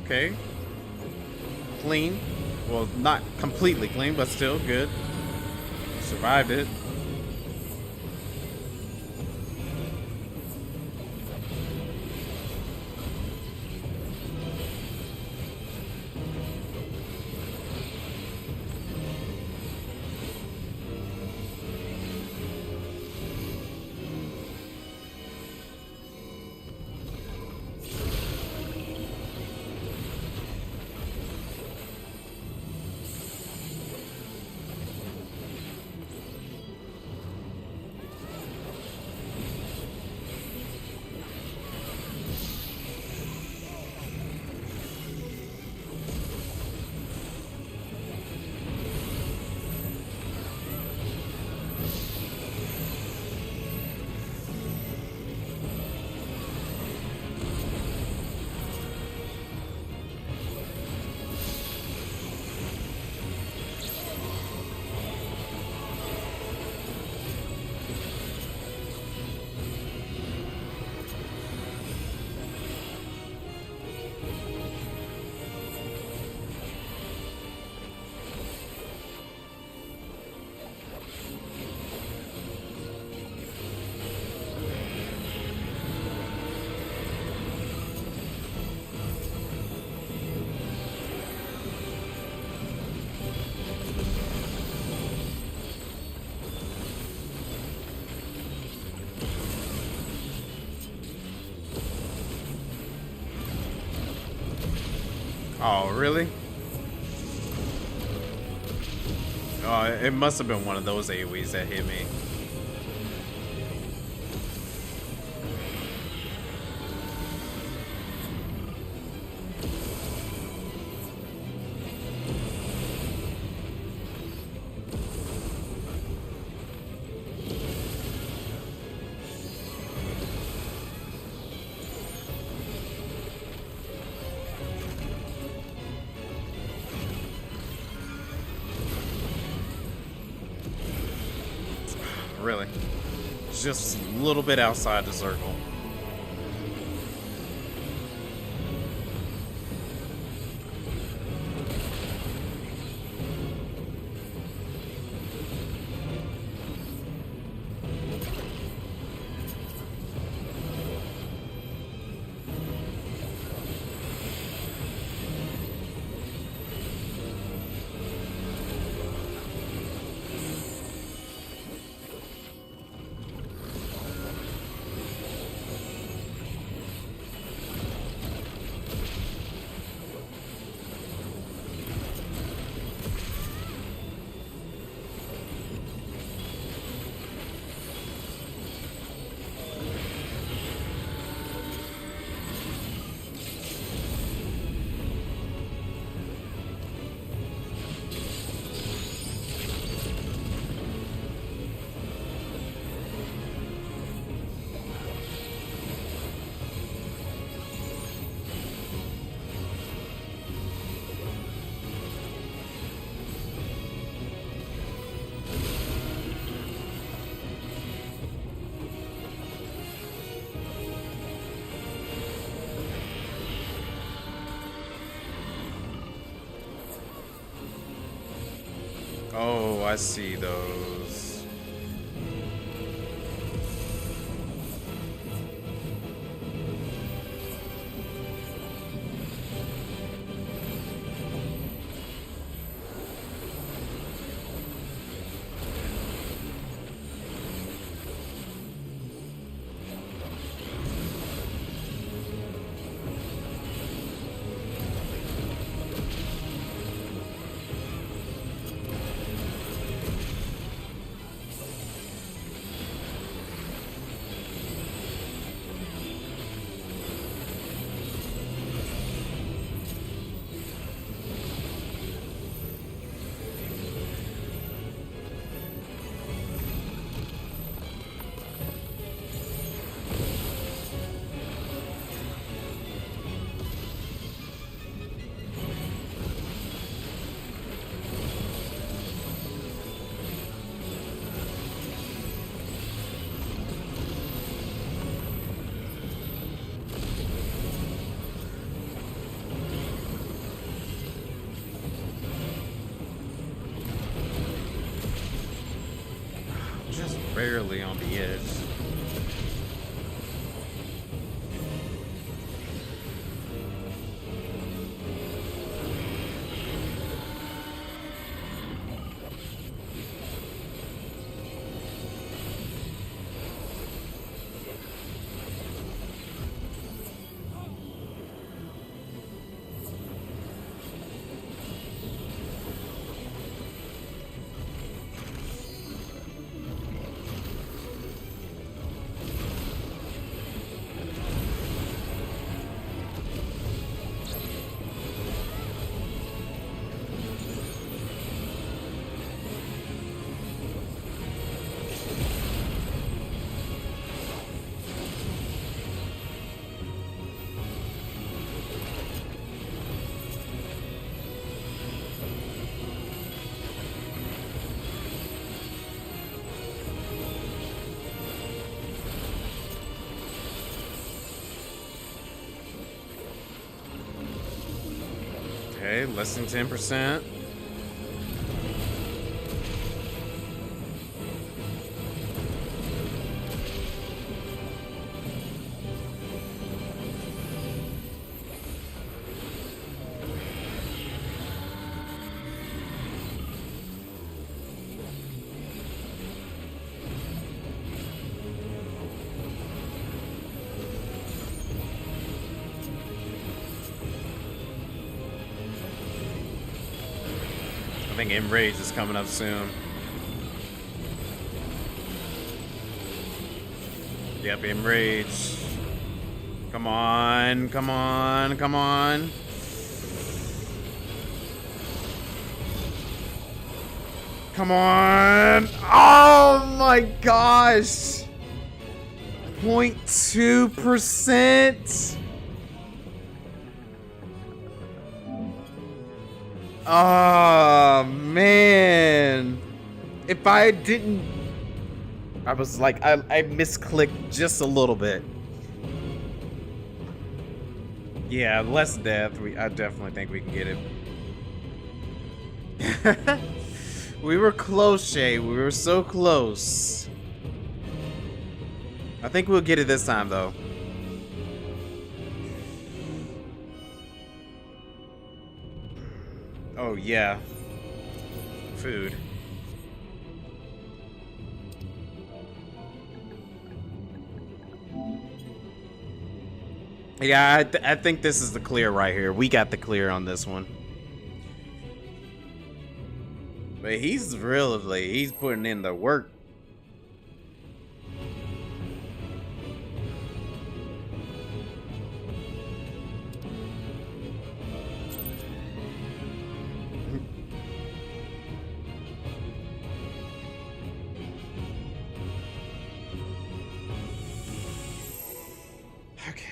Okay. Clean. Well, not completely clean, but still good. Survived it. Oh, really? Oh, it must have been one of those AoEs that hit me. Really. Just a little bit outside the circle. Oh, I see those. is. Okay, less than 10%. I think Enrage is coming up soon. Yep, Enrage. Come on, come on, come on. Come on. Oh my gosh. 0.2%. Oh man, if I didn't, I was like, I misclicked just a little bit. Yeah, less death. I definitely think we can get it. We were close, Shay. We were so close. I think we'll get it this time, though. Oh, yeah. Food. Yeah, I think this is the clear right here. We got the clear on this one. But he's putting in the work. Okay.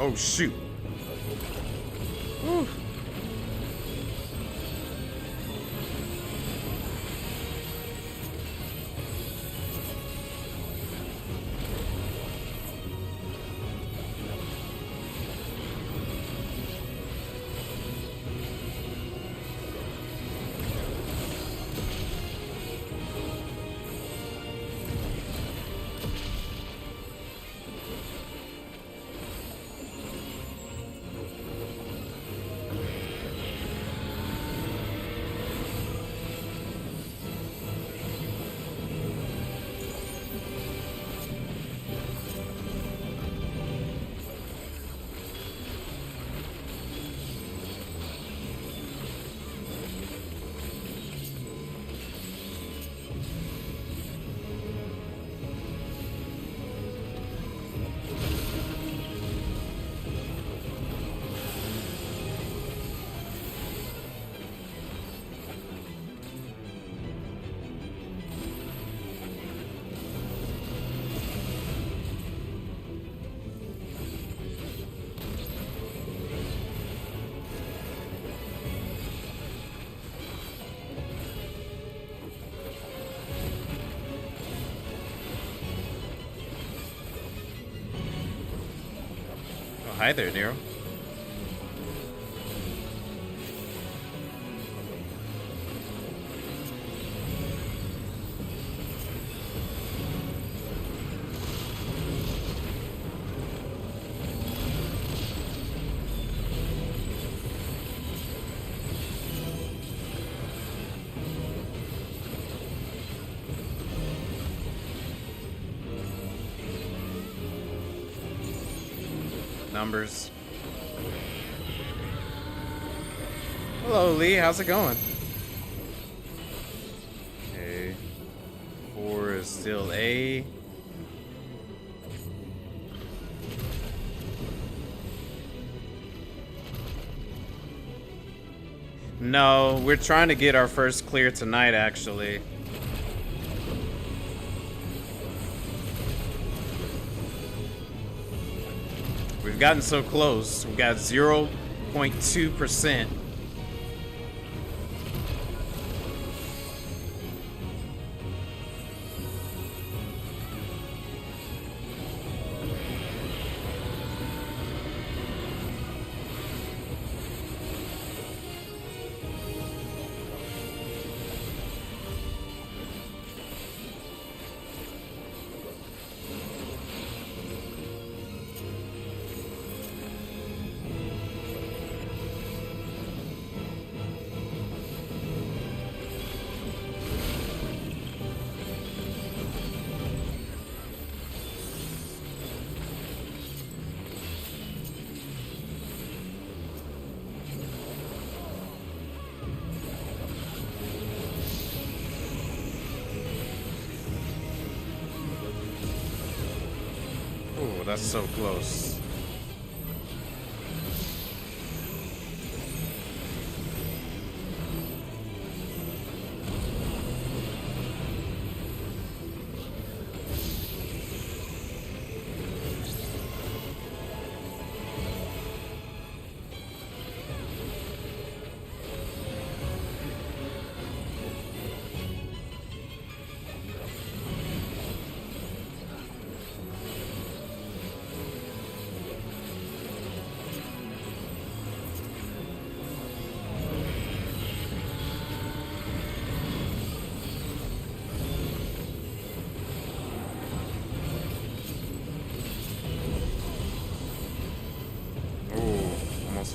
Oh shoot. Whew. Hi there, Nero. Numbers. Hello, Lee. How's it going? Okay. 4 is still A. No, we're trying to get our first clear tonight, actually. We've gotten so close. We've got 0.2%. Oh, that's so close.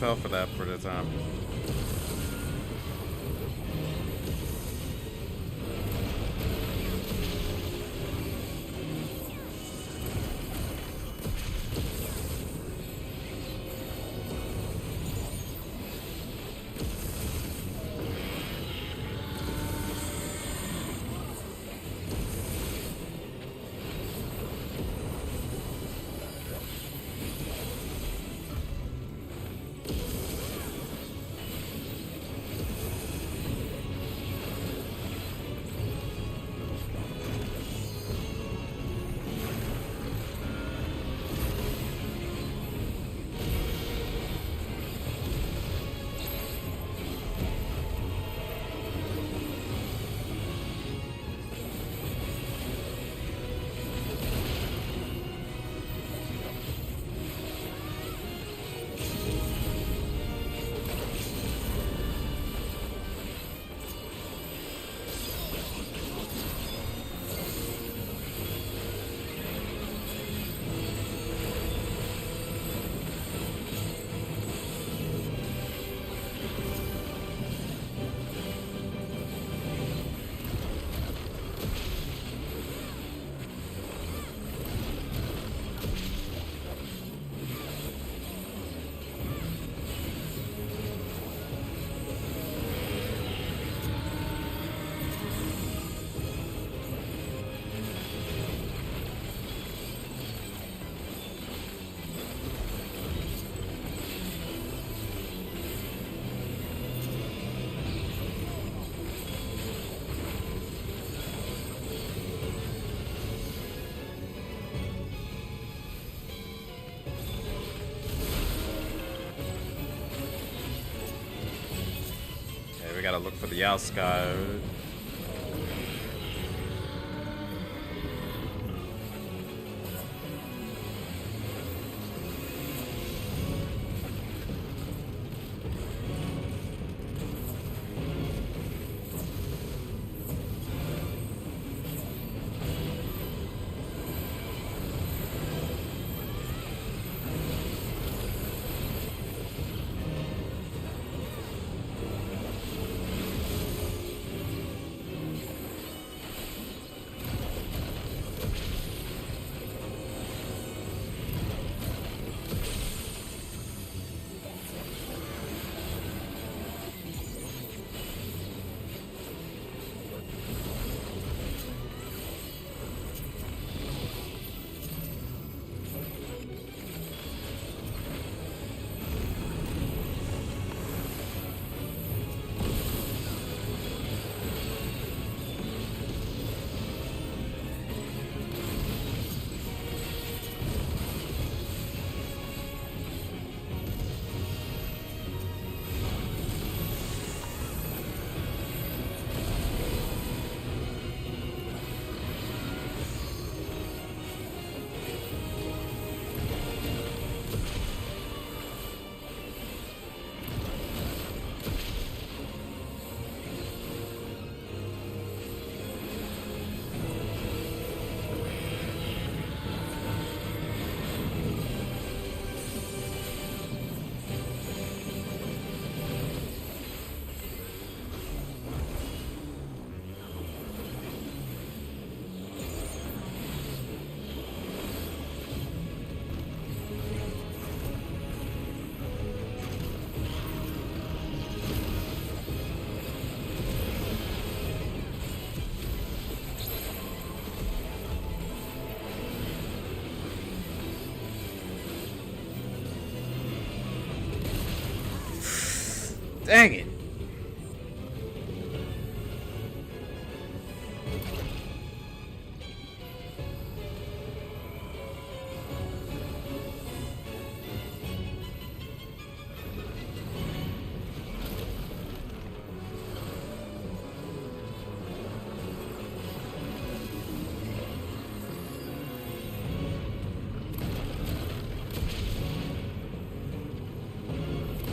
Fell for that for the time. gotta look for the outskirt. Dang it.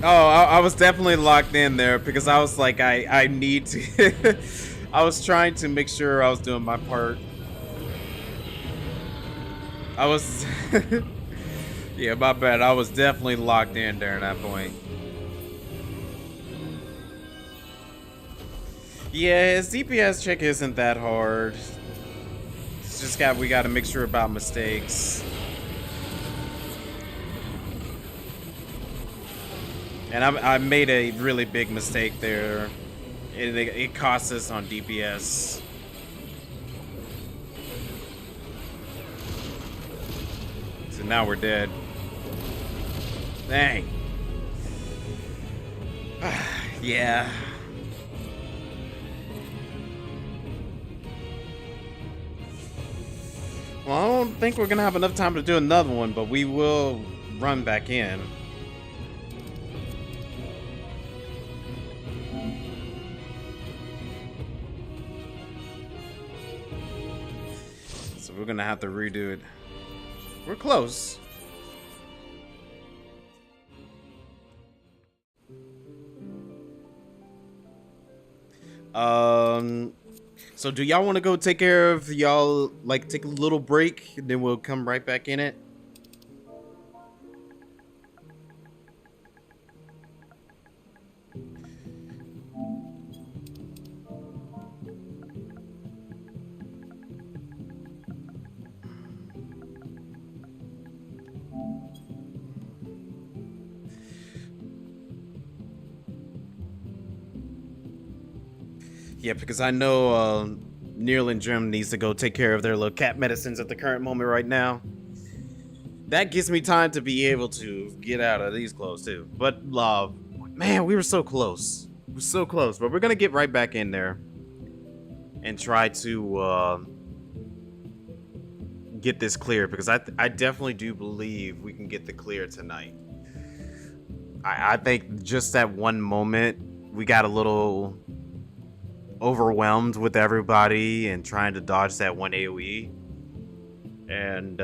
Oh, I was definitely locked in there because I was like, I need to. I was trying to make sure I was doing my part. I was. Yeah, my bad. I was definitely locked in during that point. Yeah, his DPS check isn't that hard. It's just we got to make sure about mistakes. And I made a really big mistake there. It cost us on DPS. So now we're dead. Dang. Yeah. Well, I don't think we're gonna have enough time to do another one, but we will run back in. We're gonna have to redo it. We're close. So do y'all want to go take care of y'all, like take a little break, and then we'll come right back in it? Yeah, because I know Neil and Jim needs to go take care of their little cat medicines at the current moment right now. That gives me time to be able to get out of these clothes too. But man, we were so close. We were so close, but we're gonna get right back in there and try to get this clear, because I definitely do believe we can get the clear tonight. I think just that one moment we got a little overwhelmed with everybody and trying to dodge that one AoE. And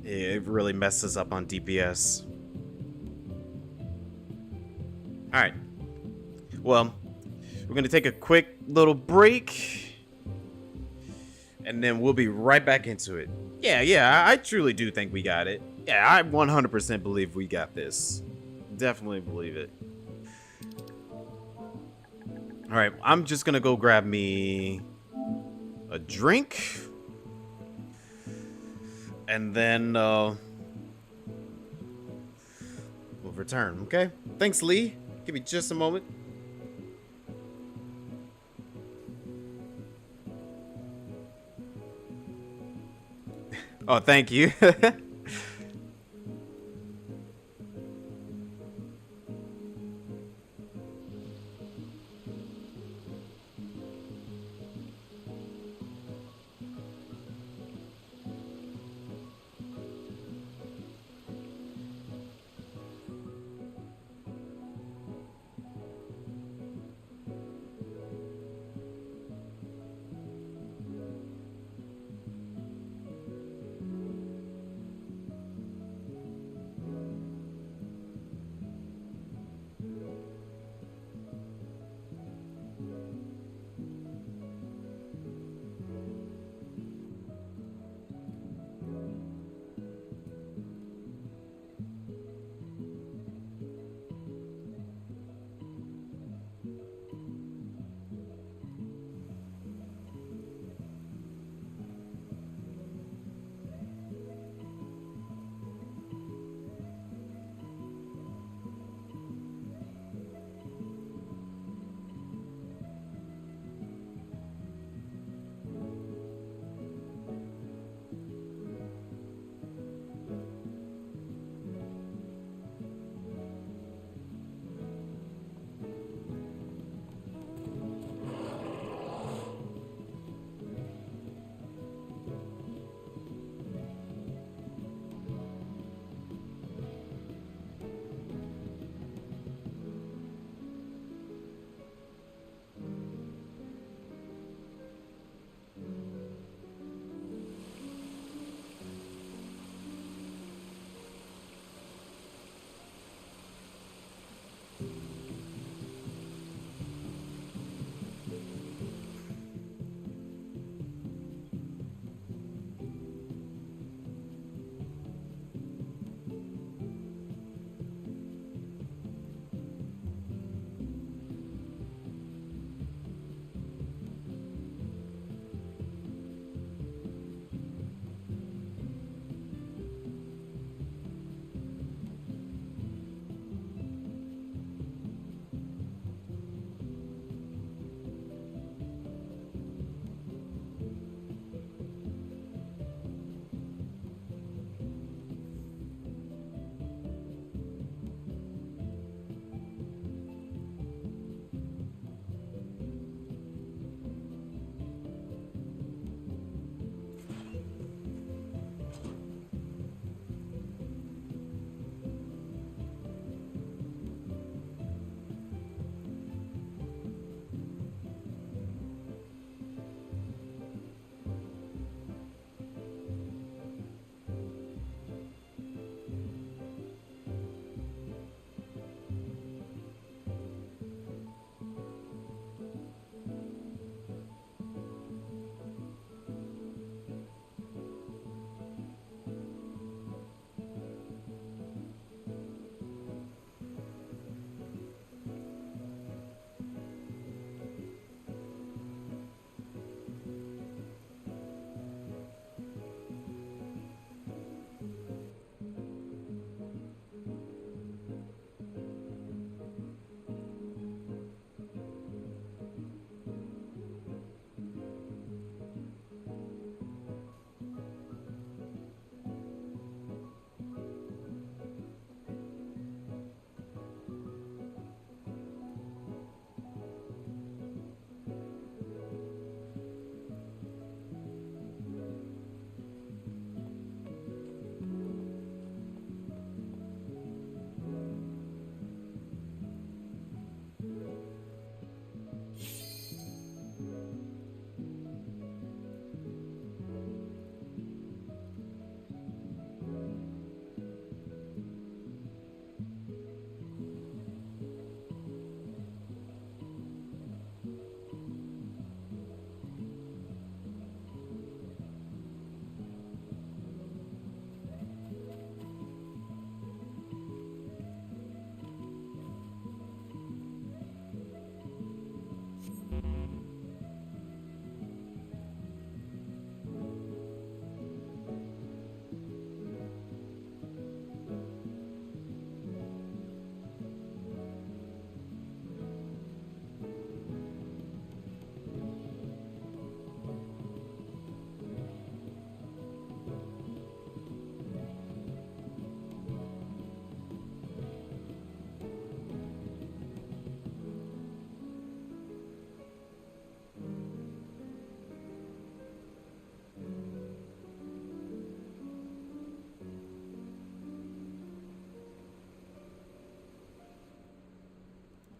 it really messes up on DPS. Alright. Well, we're gonna take a quick little break. And then we'll be right back into it. Yeah, I truly do think we got it. Yeah, I 100% believe we got this. Definitely believe it. Alright, I'm just gonna go grab me a drink. And then we'll return, okay? Thanks, Lee. Give me just a moment. Oh, thank you.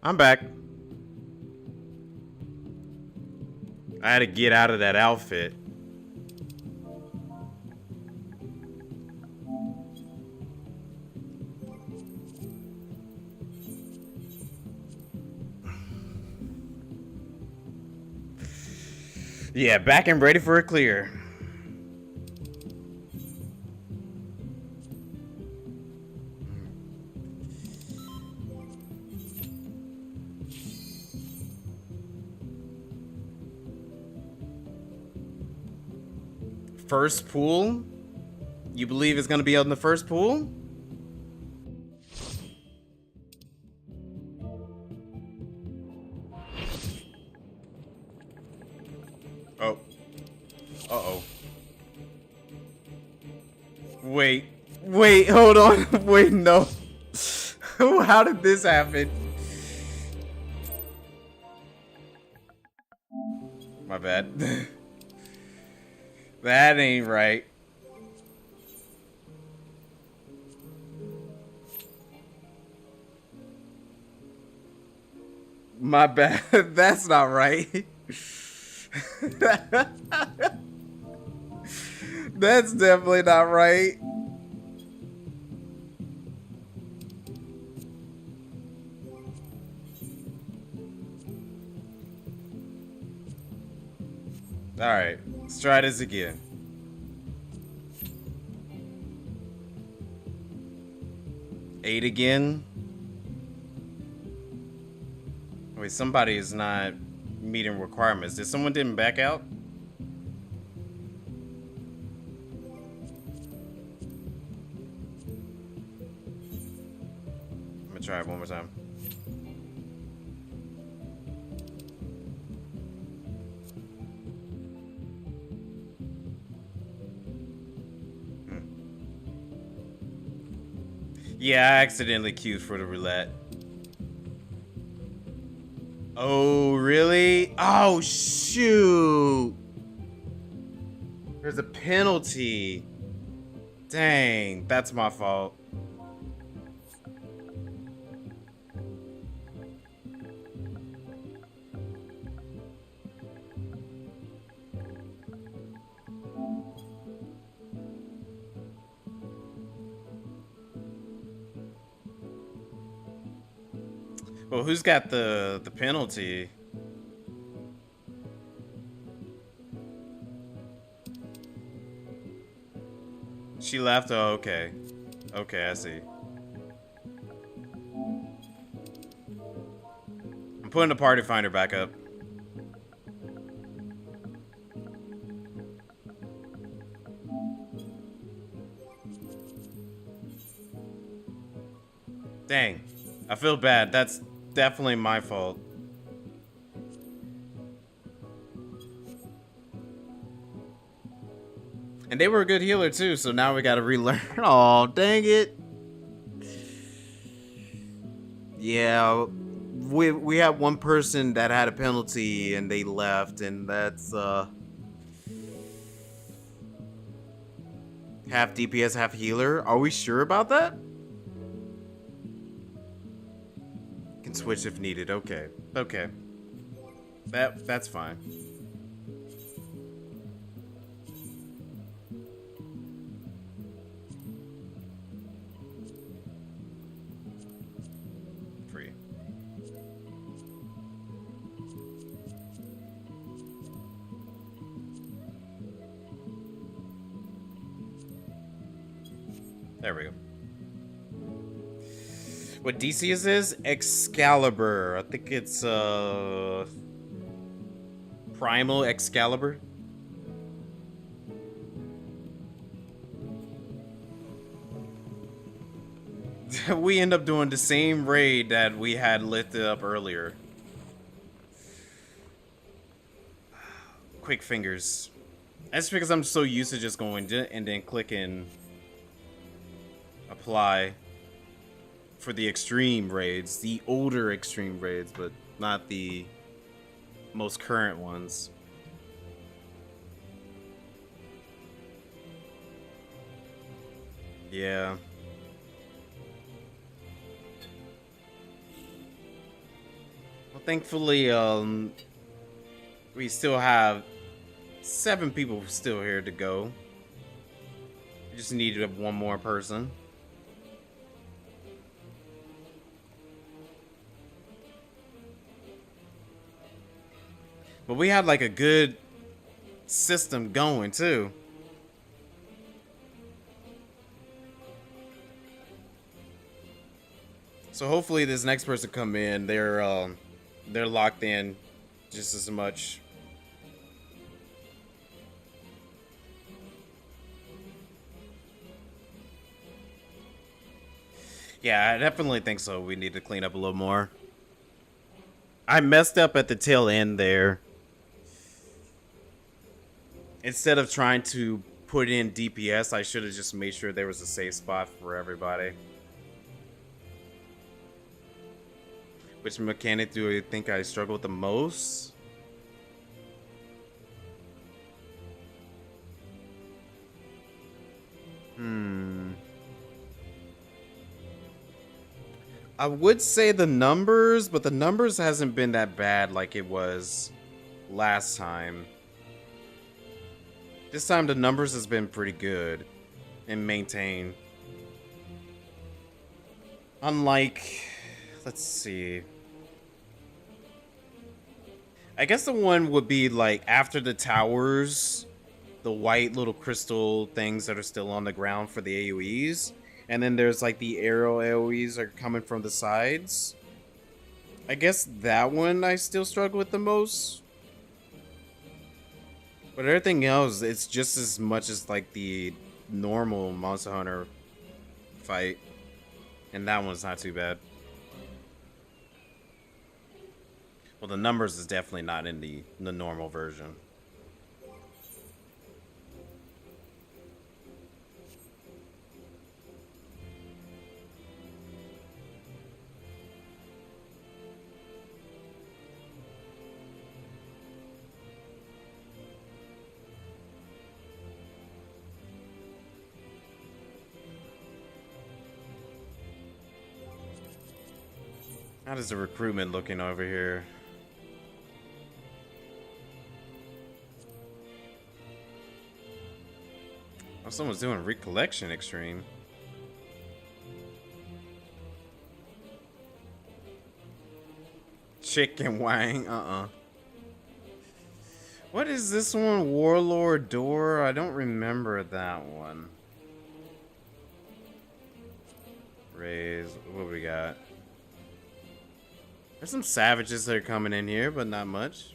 I'm back. I had to get out of that outfit. Yeah, back and ready for a clear. First pool? You believe it's gonna be on the first pool? Oh. Uh-oh. Wait. Wait, hold on. Wait, no. How did this happen? My bad. That ain't right. My bad. That's not right. That's definitely not right. Alright, let's try this again. Eight again. Wait, somebody is not meeting requirements. Did someone didn't back out? I'm gonna try it one more time. Yeah, I accidentally queued for the roulette. Oh, really? Oh, shoot. There's a penalty. Dang, that's my fault. Well, who's got the penalty? She left? Oh, okay. Okay, I see. I'm putting the party finder back up. Dang. I feel bad. That's definitely my fault. And they were a good healer too, so now we gotta relearn. Oh, dang it. Yeah, we had one person that had a penalty and they left, and that's half DPS, half healer. Are we sure about that? Can switch if needed. Okay. Okay. That's fine. Free. There we go. What DC is this? Excalibur. I think it's Primal Excalibur. We end up doing the same raid that we had lifted up earlier. Quick fingers. That's because I'm so used to just going and then clicking apply for the extreme raids, the older extreme raids, but not the most current ones. Yeah. Well, thankfully, we still have 7 people still here to go. We just needed one more person. But we had like a good system going too. So hopefully this next person come in, they're locked in just as much. Yeah, I definitely think so. We need to clean up a little more. I messed up at the tail end there. Instead of trying to put in DPS, I should have just made sure there was a safe spot for everybody. Which mechanic do you think I struggle with the most? I would say the numbers, but the numbers hasn't been that bad like it was last time. This time the numbers has been pretty good and maintained. Unlike, let's see. I guess the one would be like after the towers, the white little crystal things that are still on the ground for the AoEs. And then there's like the arrow AoEs are coming from the sides. I guess that one I still struggle with the most. But everything else, it's just as much as like the normal Monster Hunter fight. And that one's not too bad. Well, the numbers is definitely not in the normal version. How does the recruitment looking over here? Oh, someone's doing recollection extreme. Chicken wang, What is this one? Warlord Door? I don't remember that one. Raise, what we got? There's some savages that are coming in here, but not much.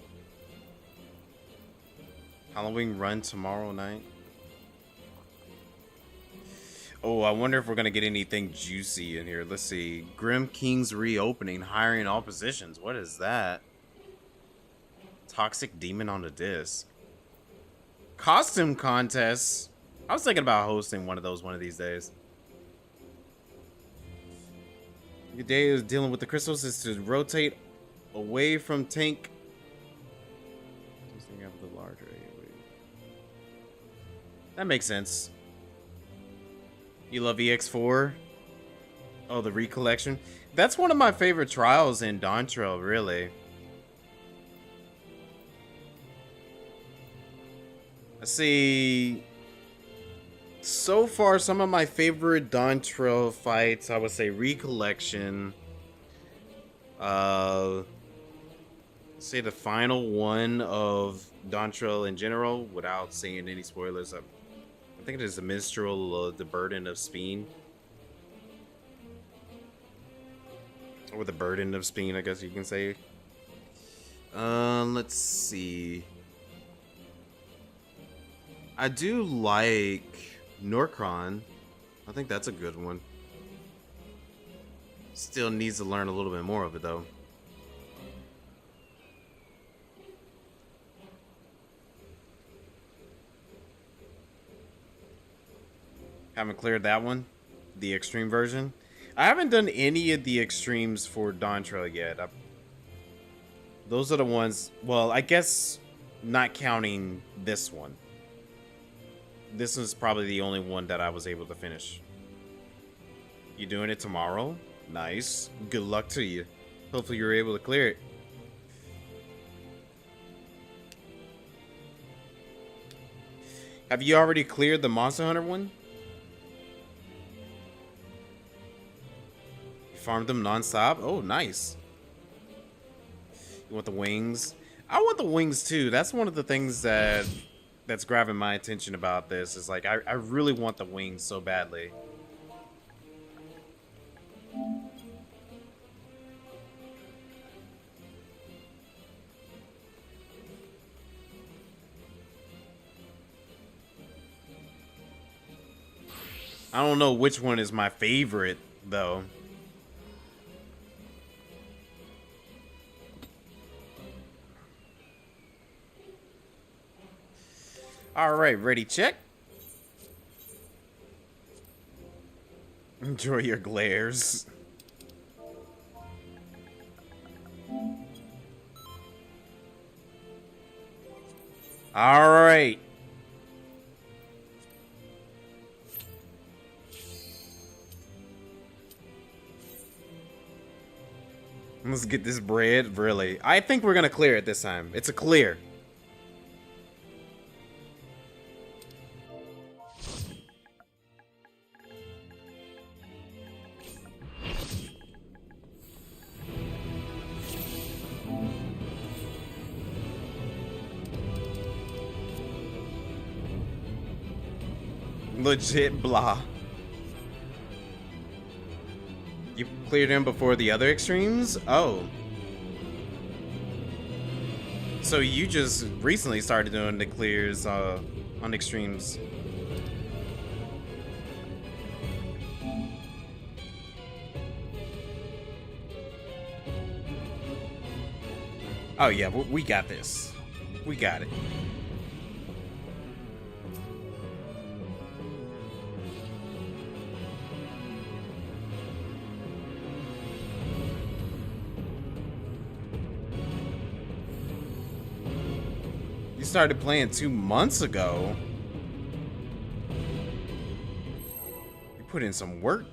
Halloween run tomorrow night. Oh, I wonder if we're gonna get anything juicy in here. Let's see. Grim King's reopening, hiring all positions. What is that? Toxic Demon on the disc. Costume contests. I was thinking about hosting one of those one of these days. Your day is dealing with the crystals is to rotate away from tank. The larger AoE. That makes sense. You love EX4? Oh, the recollection. That's one of my favorite trials in Dawntrail, really. Let's see. So far, some of my favorite Dawntrail fights, I would say Recollection. Say the final one of Dawntrail in general, without saying any spoilers. I think it is the Minstrel, the Burden of Speen. Or the Burden of Speen, I guess you can say. Let's see. I do like Norcron. I think that's a good one. Still needs to learn a little bit more of it though. Haven't cleared that one. The extreme version. I haven't done any of the extremes for Dawntrail yet. Those are the ones, well, I guess not counting this one. This is probably the only one that I was able to finish. You doing it tomorrow? Nice. Good luck to you. Hopefully you're able to clear it. Have you already cleared the Monster Hunter one? Farmed them non-stop? Oh, nice. You want the wings? I want the wings too. That's one of the things that's grabbing my attention about this. Is like I really want the wings so badly. I don't know which one is my favorite though. All right, ready, check. Enjoy your glares. All right. Let's get this bread, really. I think we're gonna clear it this time. It's a clear. Legit blah. You cleared him before the other extremes? Oh. So you just recently started doing the clears on extremes. Oh yeah, we got this. We got it. You started playing 2 months ago. You put in some work.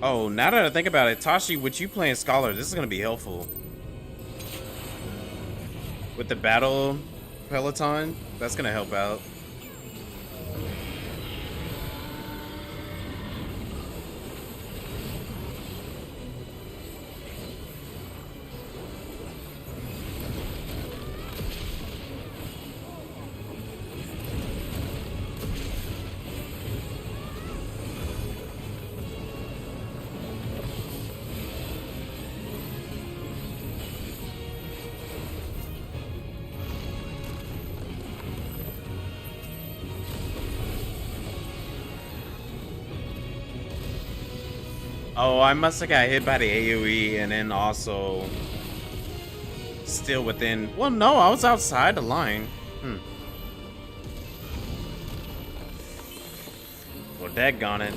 Oh, now that I think about it, Tashi, with you playing Scholar, this is going to be helpful. With the battle peloton, that's going to help out. Oh, I must have got hit by the AoE and then also still within. Well, no, I was outside the line. Well, daggone it.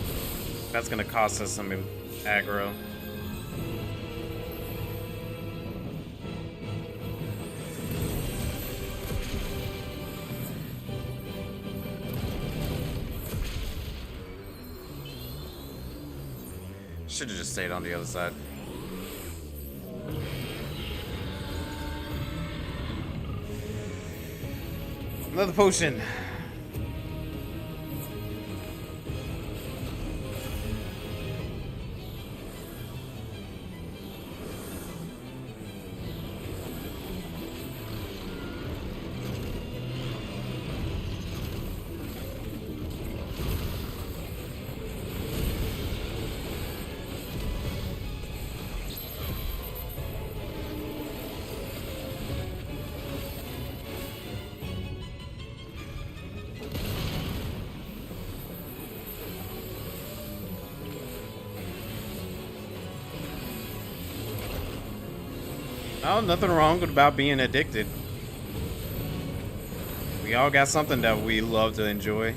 That's gonna cost us some aggro. Should have just stayed on the other side. Another potion. Oh, nothing wrong about being addicted. We all got something that we love to enjoy.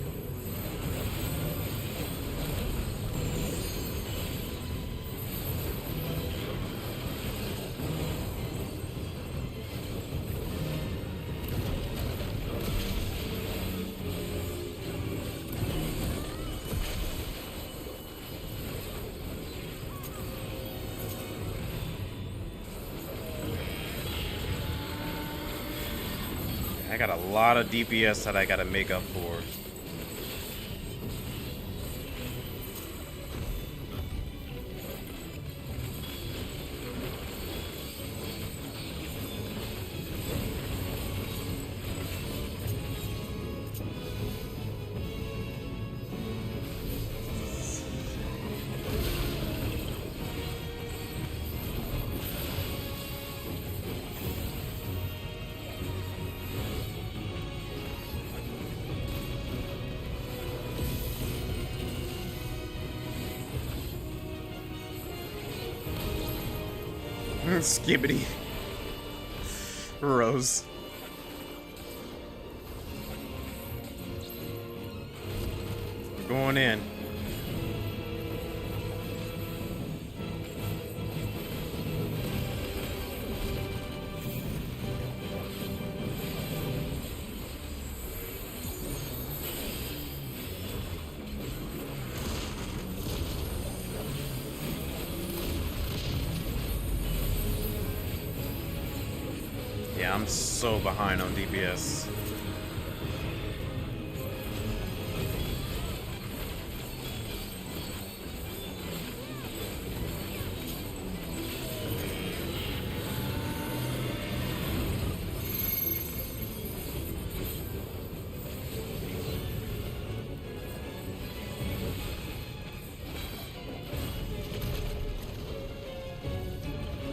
I got a lot of DPS that I gotta make up for. Skibbity. Rose. We're going in. Yeah, I'm so behind on DPS.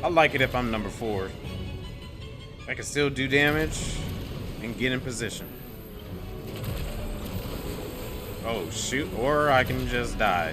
I like it if I'm number 4. I can still do damage and get in position. Oh shoot, or I can just die.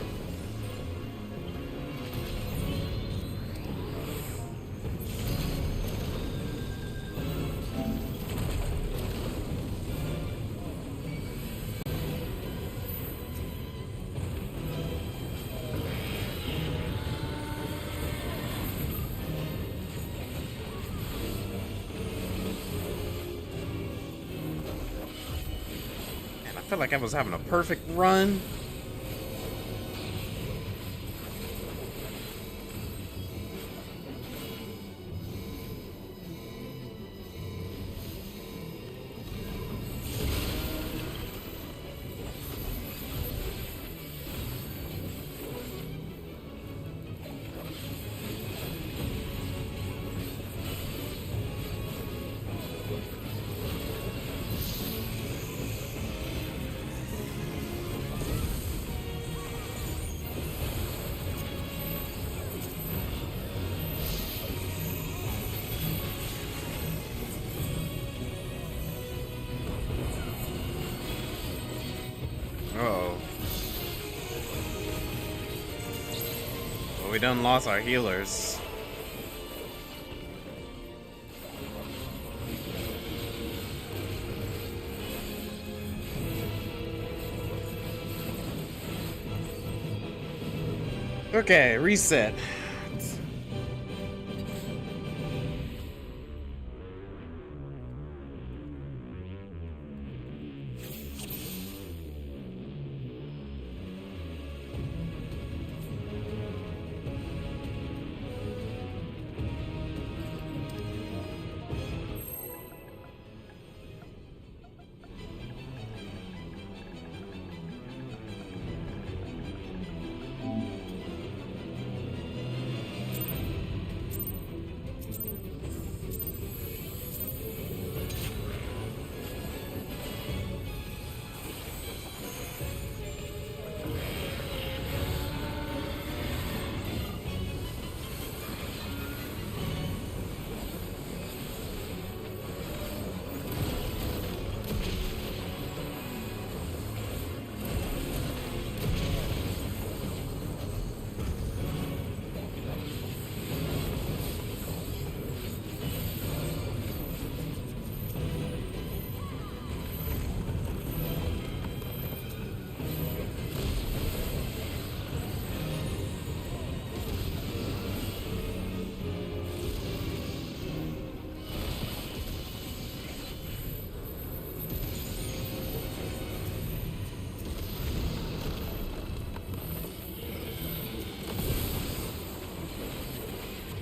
I felt like I was having a perfect run. Uh-oh. Well, we done lost our healers. Okay, reset.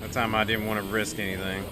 That time I didn't want to risk anything.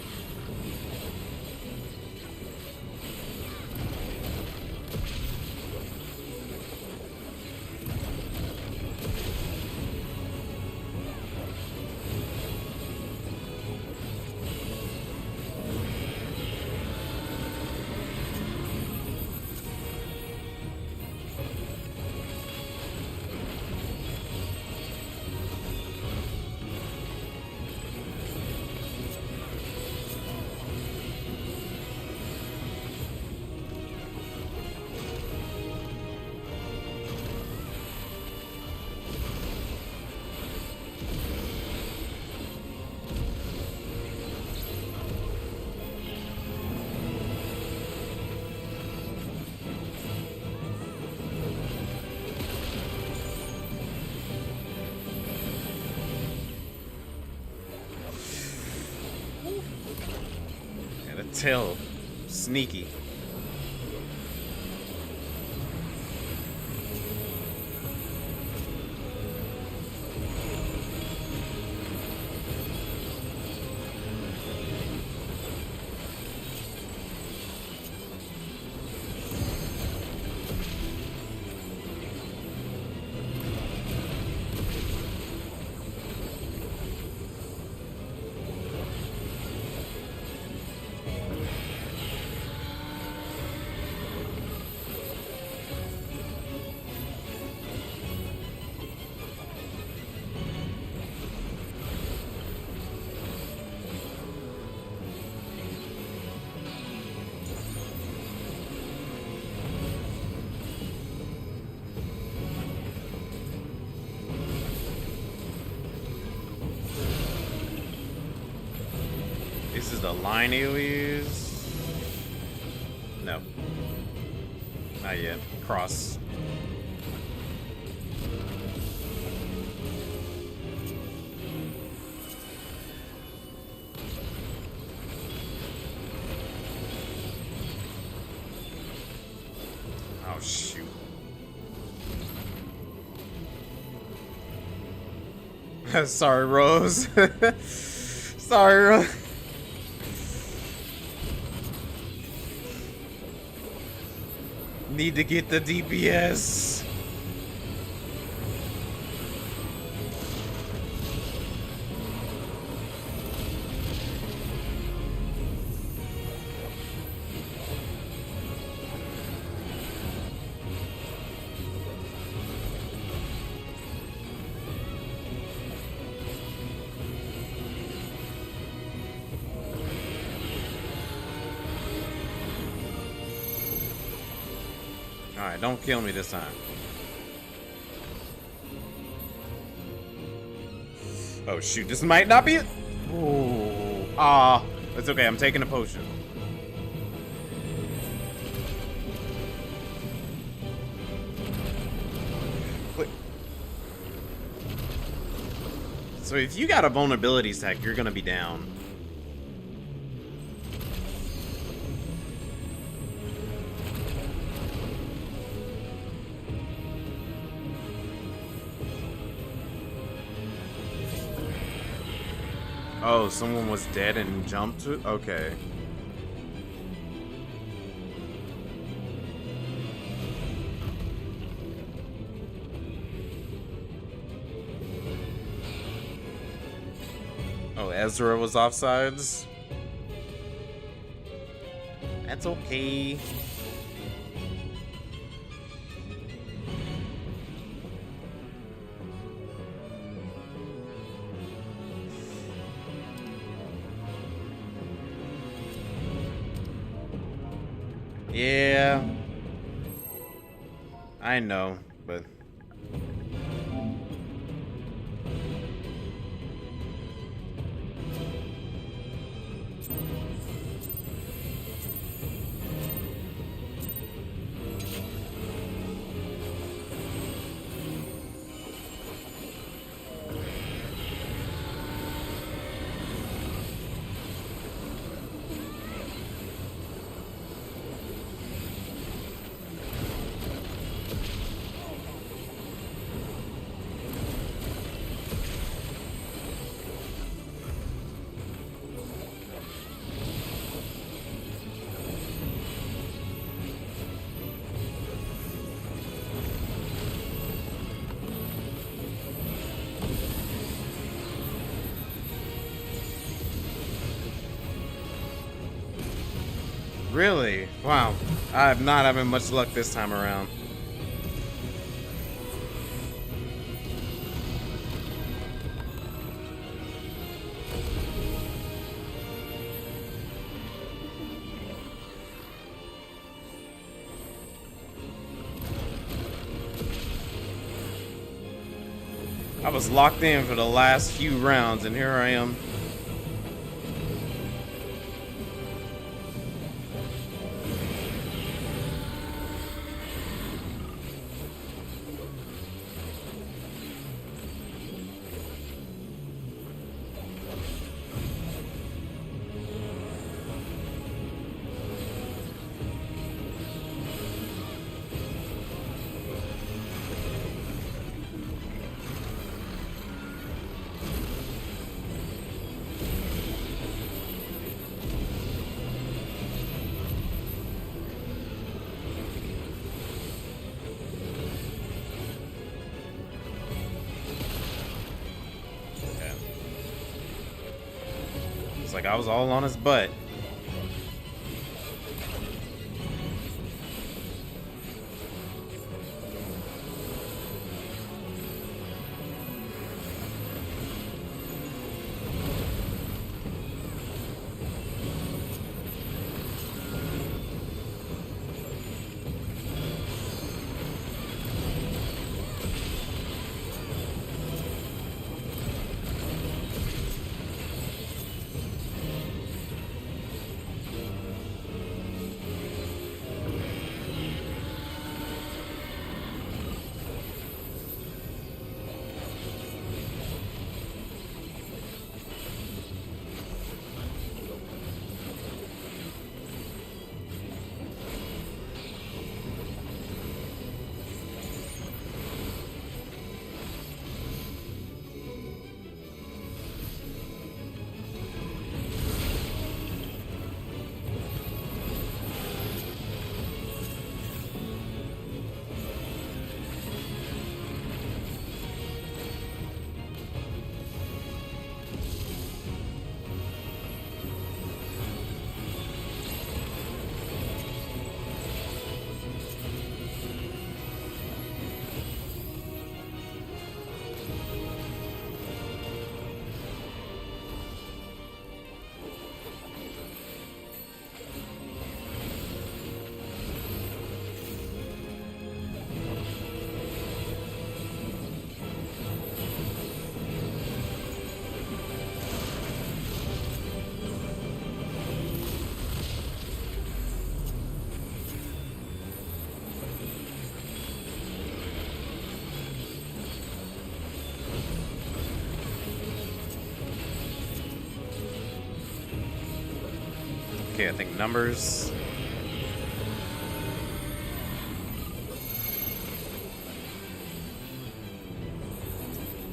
tell. Sneaky. This is the line AoEs. No. Not yet. Cross. Oh, shoot. Sorry, Rose. Sorry, Rose. Need to get the DPS. Alright, don't kill me this time. Oh shoot, this might not be it. Ooh. Ah, it's okay, I'm taking a potion. Wait. So if you got a vulnerability stack, you're gonna be down. Oh, someone was dead and jumped to? Okay. Oh, Ezra was offsides? That's okay. Yeah, I know, but really? Wow. I'm not having much luck this time around. I was locked in for the last few rounds, and here I am. Looks like I was all on his butt. Okay, I think numbers.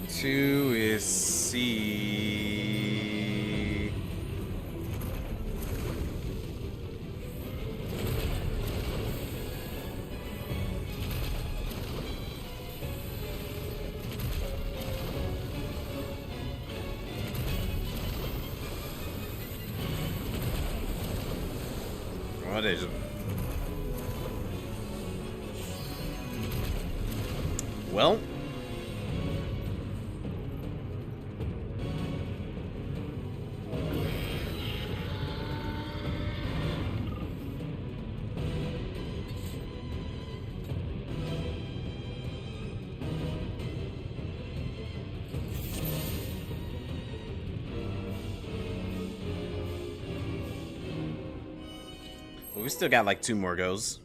Two is C. What is it? Well. We still got like 2 more goes.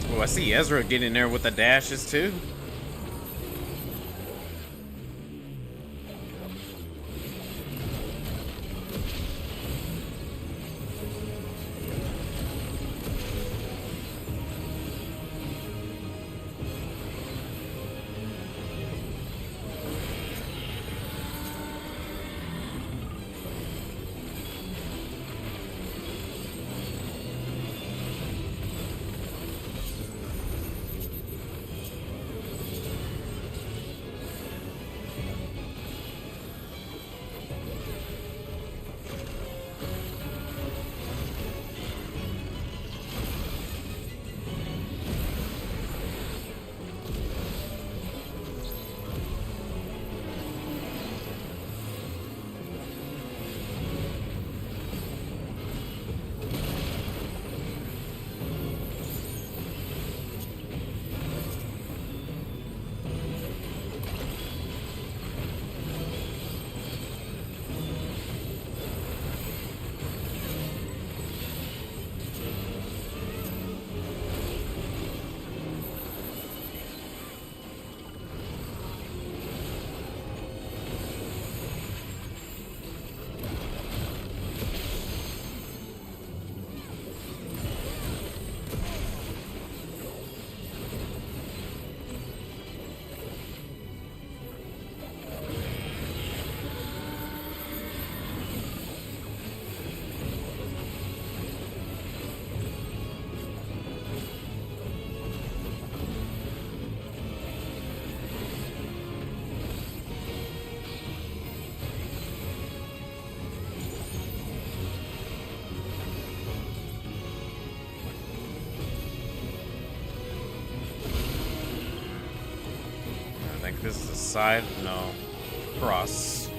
Oh, I see Ezra getting there with the dashes too. this is a side? No. Cross.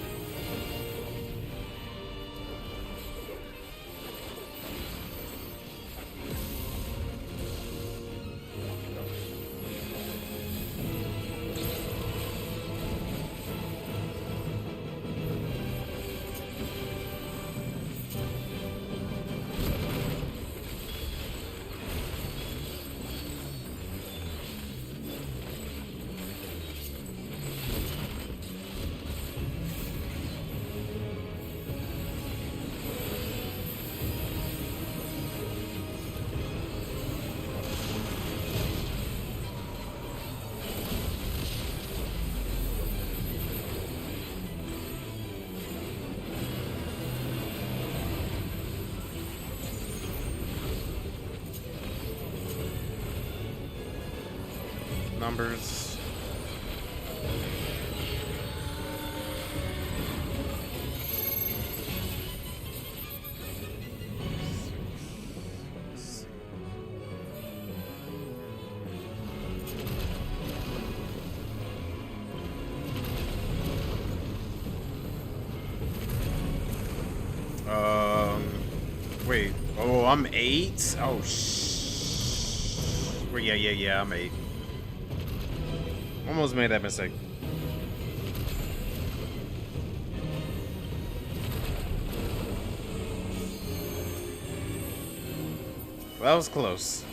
Numbers. Wait. Oh, I'm 8? Oh, well, yeah, I'm 8. Almost made that mistake. Well, that was close.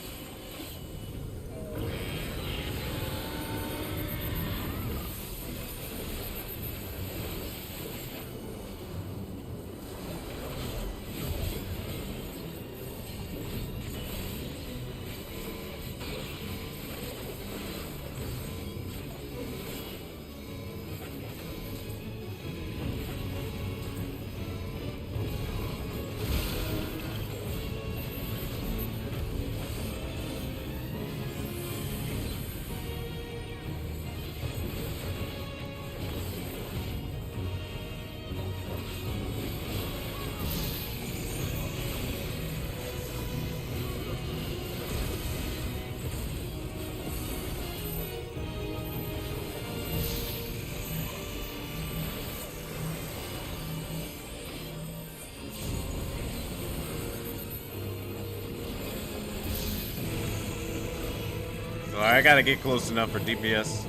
So I gotta get close enough for DPS.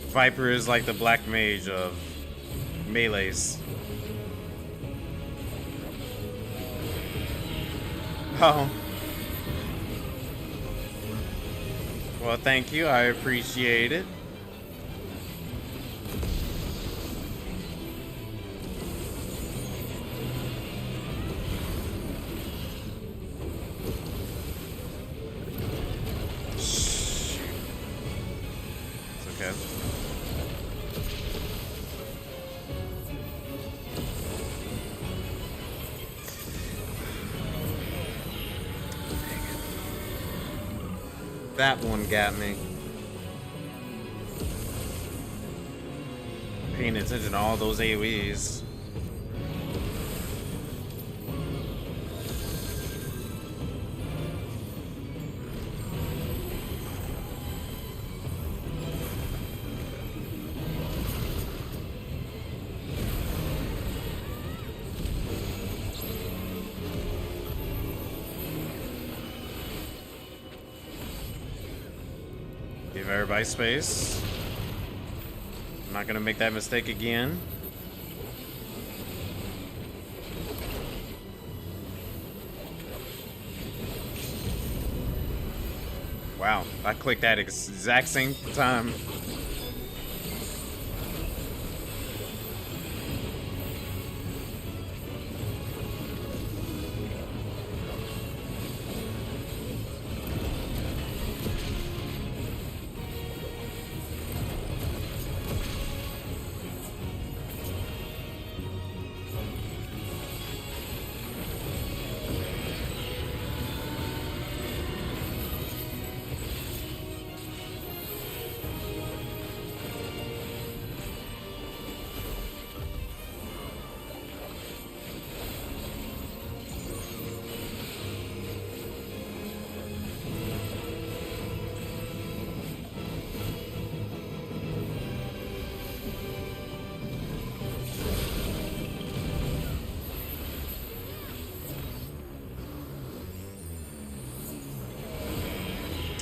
Viper is like the black mage of melees. Oh. Well, thank you. I appreciate it. That one got me. Paying attention to all those AoEs. Give everybody space. I'm not gonna make that mistake again. Wow, I clicked that exact same time.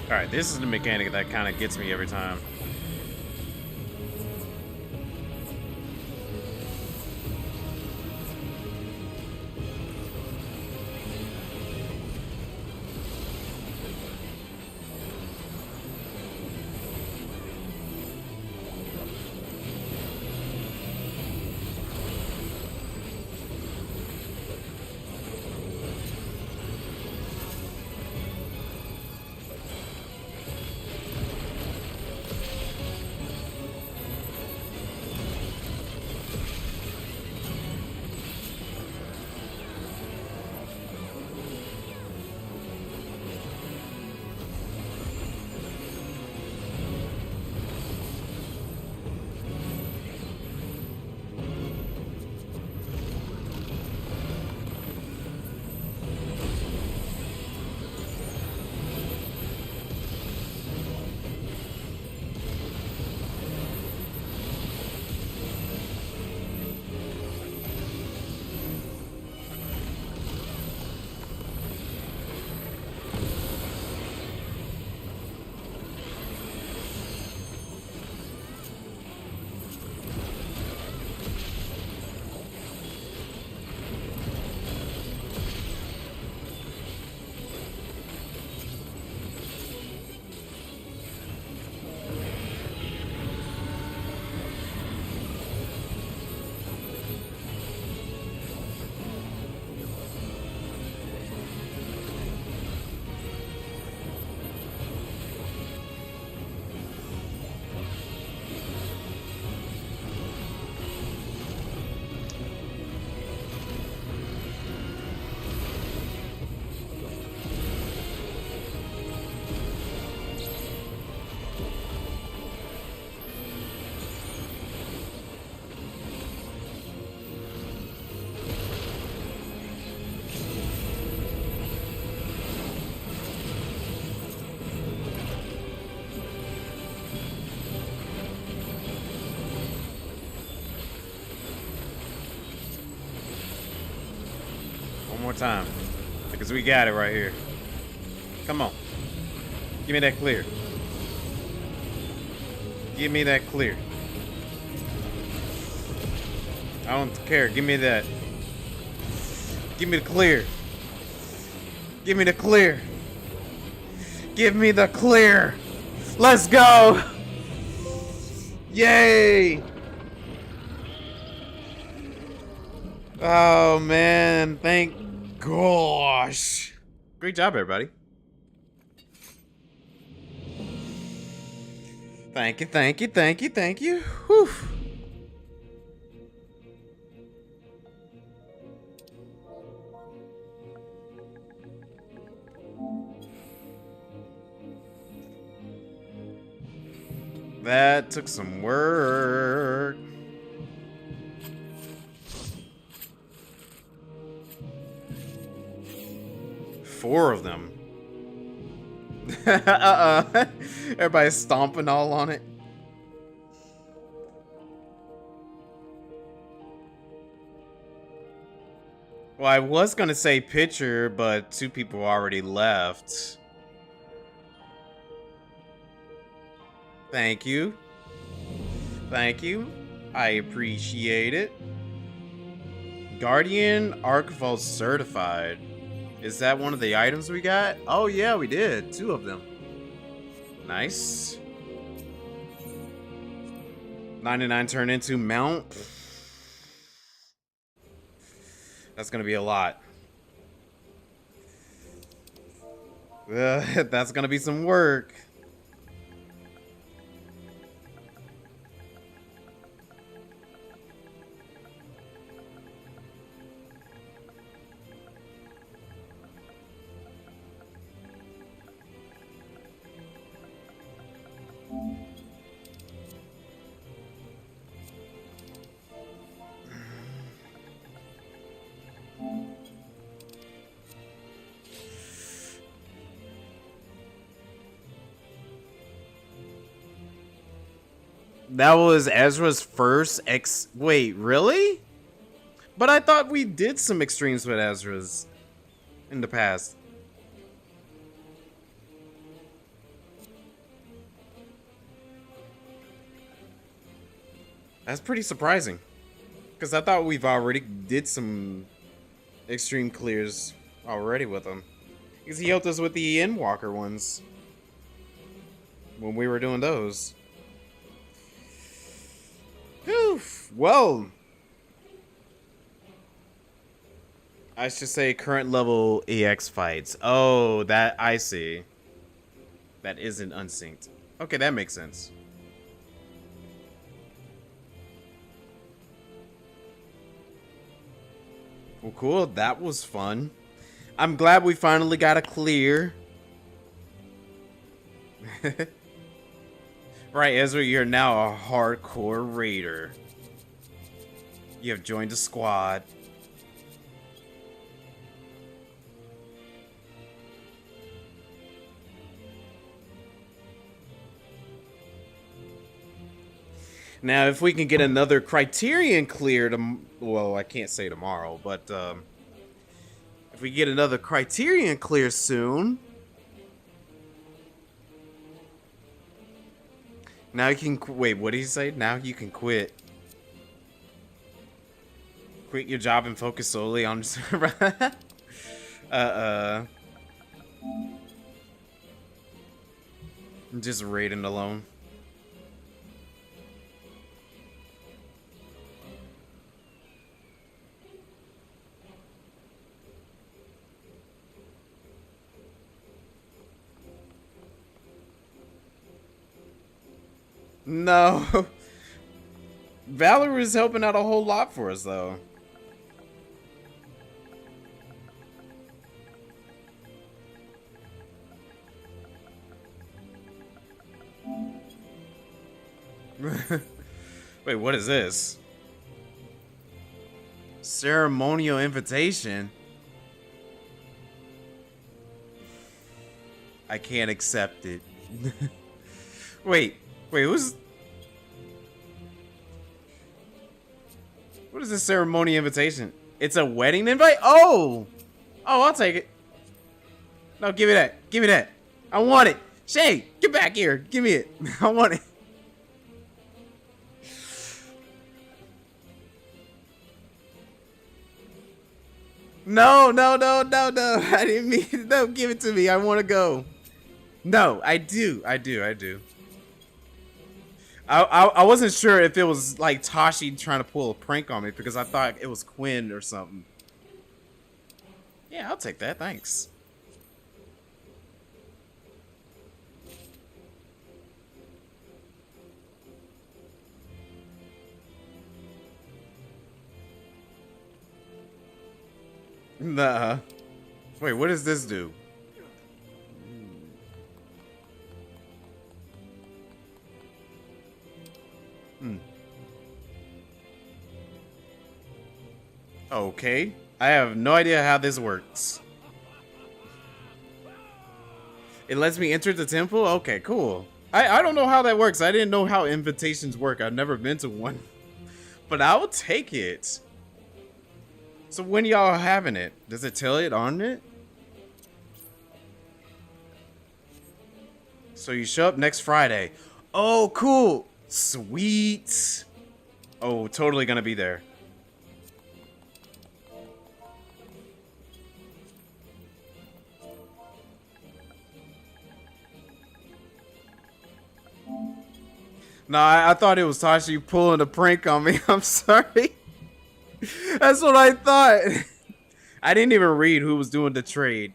Alright, this is the mechanic that kind of gets me every time. One more time. Because we got it right here. Come on. Give me that clear. Give me that clear. I don't care. Give me that. Give me the clear. Give me the clear. Give me the clear. Let's go. Yay. Oh man, thank gosh. Great job, everybody. Thank you, thank you, thank you, thank you. Whew. That took some work. Four of them. Everybody's stomping all on it. Well, I was gonna say pitcher, but two people already left. Thank you. Thank you. I appreciate it. Guardian Archivist Certified. Is that one of the items we got? Oh yeah, we did. Two of them. Nice. 99 turn into mount. That's gonna be a lot. That's gonna be some work. That was Ezra's first Wait, really? But I thought we did some extremes with Ezra's in the past. That's pretty surprising. Because I thought we've already did some extreme clears already with him. Because he helped us with the Endwalker ones. When we were doing those. Whew. Well. I should say current level EX fights. Oh, that I see. That isn't unsynced. Okay, that makes sense. Well, cool. That was fun. I'm glad we finally got a clear. Right, Ezra, you're now a hardcore raider. You have joined the squad. Now, if we can get another Criterion clear, well, I can't say tomorrow, but if we get another Criterion clear soon, now you can wait. What did he say? Now you can quit. Quit your job and focus solely on just raiding alone. No. Valor is helping out a whole lot for us, though. Wait, what is this? Ceremonial invitation? I can't accept it. Wait, who's... What is this ceremony invitation? It's a wedding invite? Oh! Oh, I'll take it. No, give me that. Give me that. I want it. Shay, get back here. Give me it. I want it. No. I didn't mean it. No, give it to me. I want to go. No, I do. I wasn't sure if it was like Tashi trying to pull a prank on me because I thought it was Quinn or something. Yeah, I'll take that. Thanks. Nah. Wait, what does this do? Okay. I have no idea how this works. It lets me enter the temple? Okay, cool. I don't know how that works. I didn't know how invitations work. I've never been to one. But I will take it. So when y'all having it? Does it tell it on it? So you show up next Friday. Oh, cool. Sweet. Oh, totally gonna be there. No, I thought it was Tashi pulling a prank on me. I'm sorry. That's what I thought. I didn't even read who was doing the trade.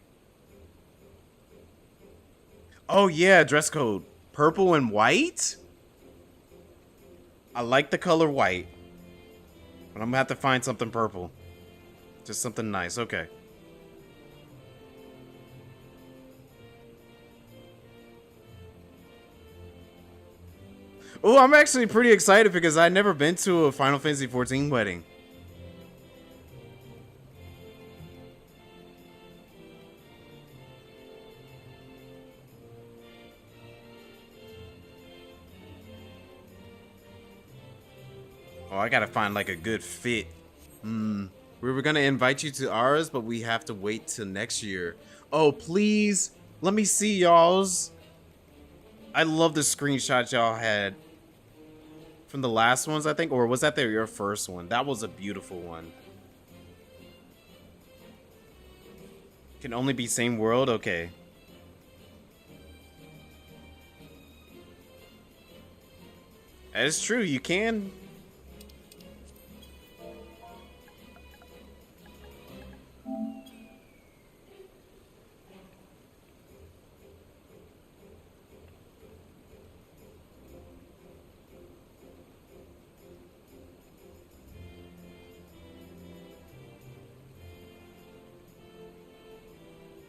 Oh yeah, dress code. Purple and white? I like the color white. But I'm gonna have to find something purple. Just something nice, okay. Oh, I'm actually pretty excited because I've never been to a Final Fantasy XIV wedding. Oh, I gotta find like a good fit. We were gonna invite you to ours, but we have to wait till next year. Oh, please, let me see y'all's. I love the screenshot y'all had from the last ones, I think, or was that your first one? That was a beautiful one. Can only be same world? Okay. That is true, you can.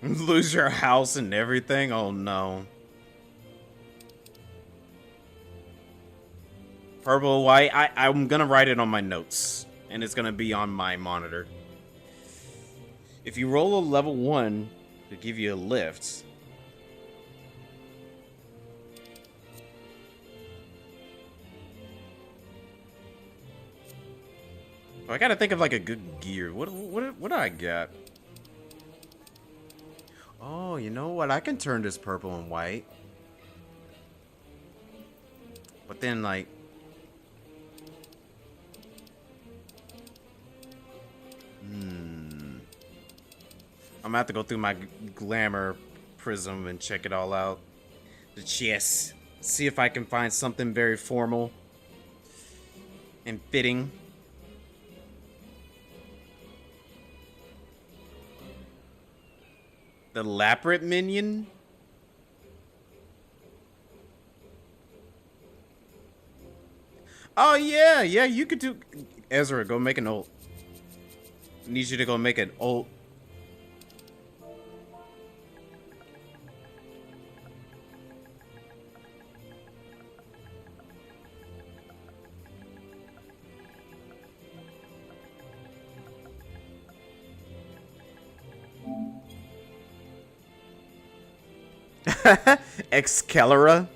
Lose your house and everything? Oh no. Purple, white. I'm gonna write it on my notes. And it's gonna be on my monitor. If you roll a level 1 to give you a lift. Oh, I gotta think of like a good gear. What do I got? Oh, you know what? I can turn this purple and white. But then, like... I'm gonna have to go through my glamour prism and check it all out. The chest. See if I can find something very formal and fitting. The Lapret minion? Oh, yeah, you could do... Ezra, go make an ult. Need you to go make an ult. Excalibur.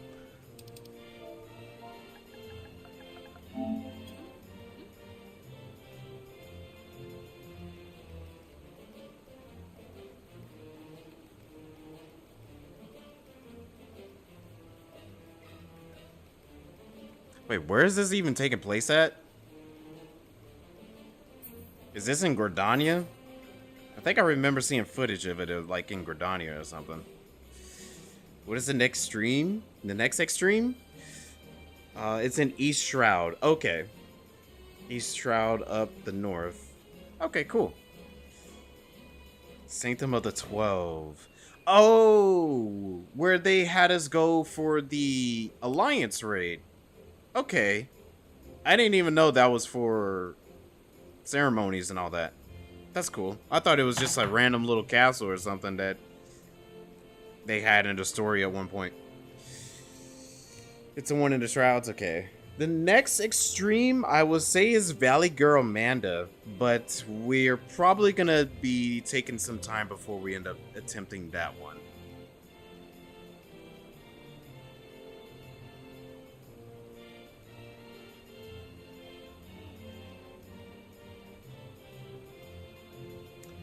Wait, where is this even taking place at? Is this in Gordania? I think I remember seeing footage of it, like in Gordania or something. What is the next stream? The next extreme? It's in East Shroud. Okay. East Shroud up the north. Okay, cool. Sanctum of the 12. Oh! Where they had us go for the Alliance raid. Okay. I didn't even know that was for ceremonies and all that. That's cool. I thought it was just a random little castle or something that they had in the story at one point. It's the one in the Shrouds? Okay. The next extreme, I would say, is Valley Girl Manda, but we're probably gonna be taking some time before we end up attempting that one.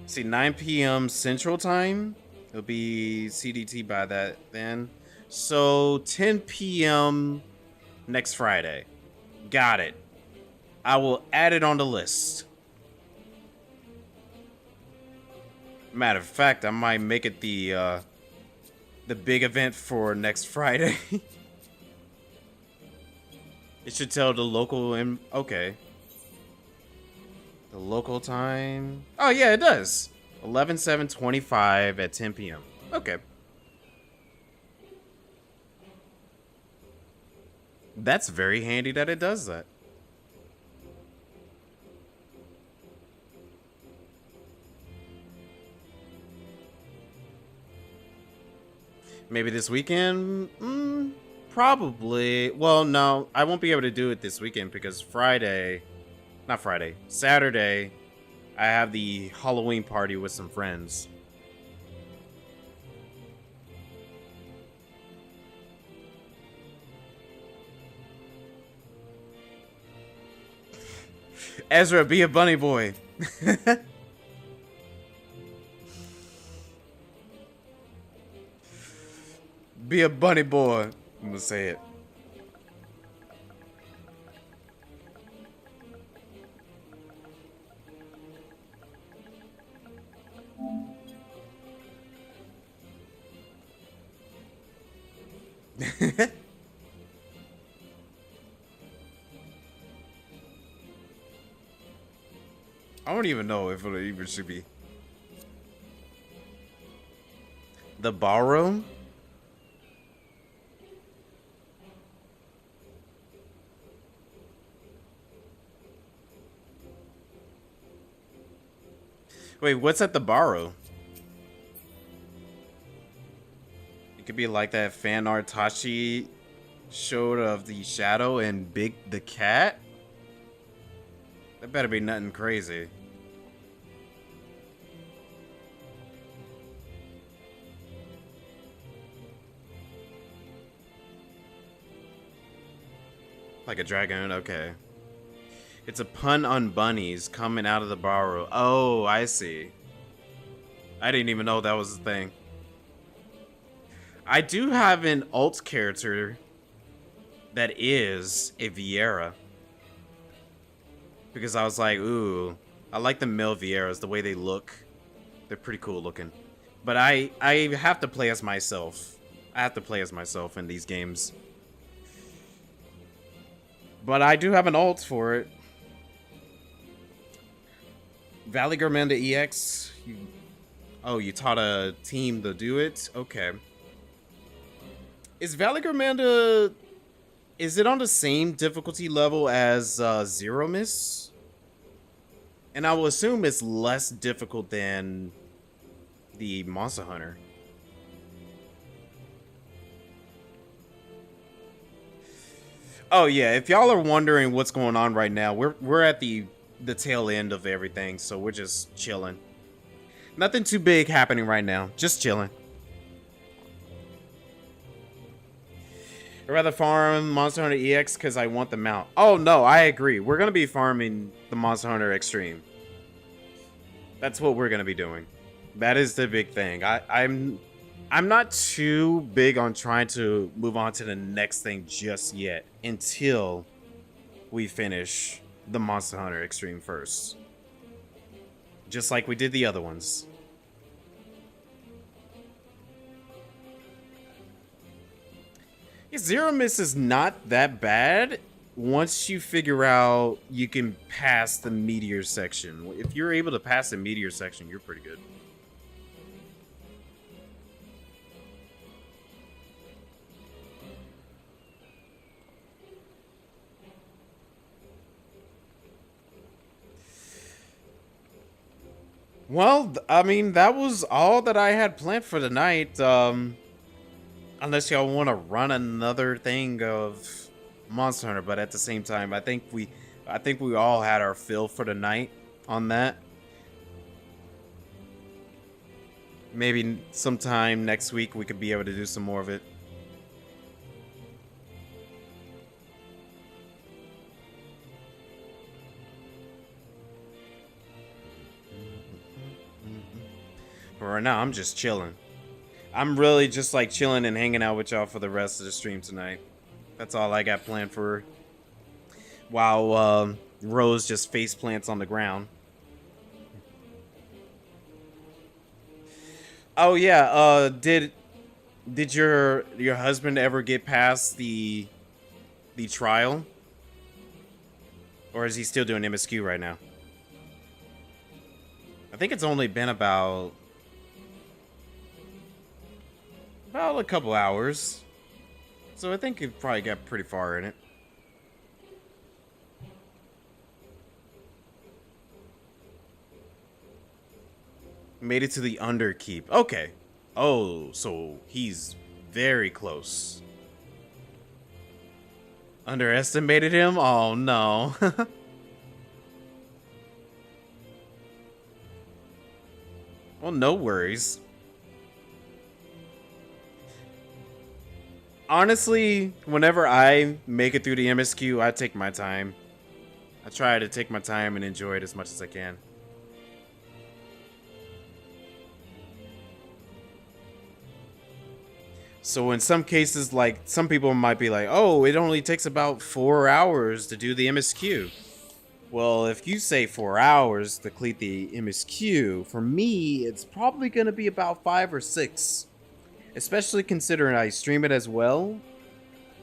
See, 9 p.m. Central Time. It'll be CDT by that then. So 10 p.m. next Friday. Got it. I will add it on the list. Matter of fact, I might make it the big event for next Friday. It should tell the local okay. The local time. Oh yeah, it does. 11/7/25 at 10 p.m. Okay. That's very handy that it does that. Maybe this weekend? Probably. Well, no, I won't be able to do it this weekend because Saturday, I have the Halloween party with some friends. Ezra, be a bunny boy. Be a bunny boy. I'm gonna say it. I don't even know if it even should be. The ballroom? Wait, what's at the ballroom? It could be like that fan art Tachi showed of the shadow and Big the cat. That better be nothing crazy. Like a dragon, okay. It's a pun on bunnies coming out of the ballroom. Oh, I see. I didn't even know that was a thing. I do have an alt character that is a Vieira. Because I was like, ooh, I like the male Vieiras, the way they look. They're pretty cool looking. But I have to play as myself. I have to play as myself in these games. But I do have an alt for it. Valley Garmanda EX. You taught a team to do it? Okay. Is Valley Garmanda... Is it on the same difficulty level as Zero Miss? And I will assume it's less difficult than the Monster Hunter. Oh yeah, if y'all are wondering what's going on right now, we're at the tail end of everything, so we're just chilling. Nothing too big happening right now, just chilling. I'd rather farm Monster Hunter EX because I want the mount. Oh no, I agree. We're gonna be farming the Monster Hunter Extreme. That's what we're gonna be doing. That is the big thing. I'm not too big on trying to move on to the next thing just yet until we finish the Monster Hunter Extreme first. Just like we did the other ones. Yeah, Zero Miss is not that bad once you figure out you can pass the meteor section. If you're able to pass the meteor section, you're pretty good. Well, I mean, that was all that I had planned for the night. Unless y'all want to run another thing of Monster Hunter, but at the same time, I think we all had our fill for the night on that. Maybe sometime next week we could be able to do some more of it. But right now, I'm just chilling. I'm really just like chilling and hanging out with y'all for the rest of the stream tonight. That's all I got planned for. While Rose just face plants on the ground. Oh yeah, did your husband ever get past the trial? Or is he still doing MSQ right now? I think it's only been about a couple hours. So I think it probably got pretty far in it. Made it to the Underkeep. Okay. Oh, so he's very close. Underestimated him? Oh, no. Well, no worries. Honestly, whenever I make it through the MSQ, I take my time. I try to take my time and enjoy it as much as I can. So in some cases, like, some people might be like, oh, it only takes about 4 hours to do the MSQ. Well, if you say 4 hours to complete the MSQ, for me, it's probably going to be about 5 or 6. especially considering I stream it as well,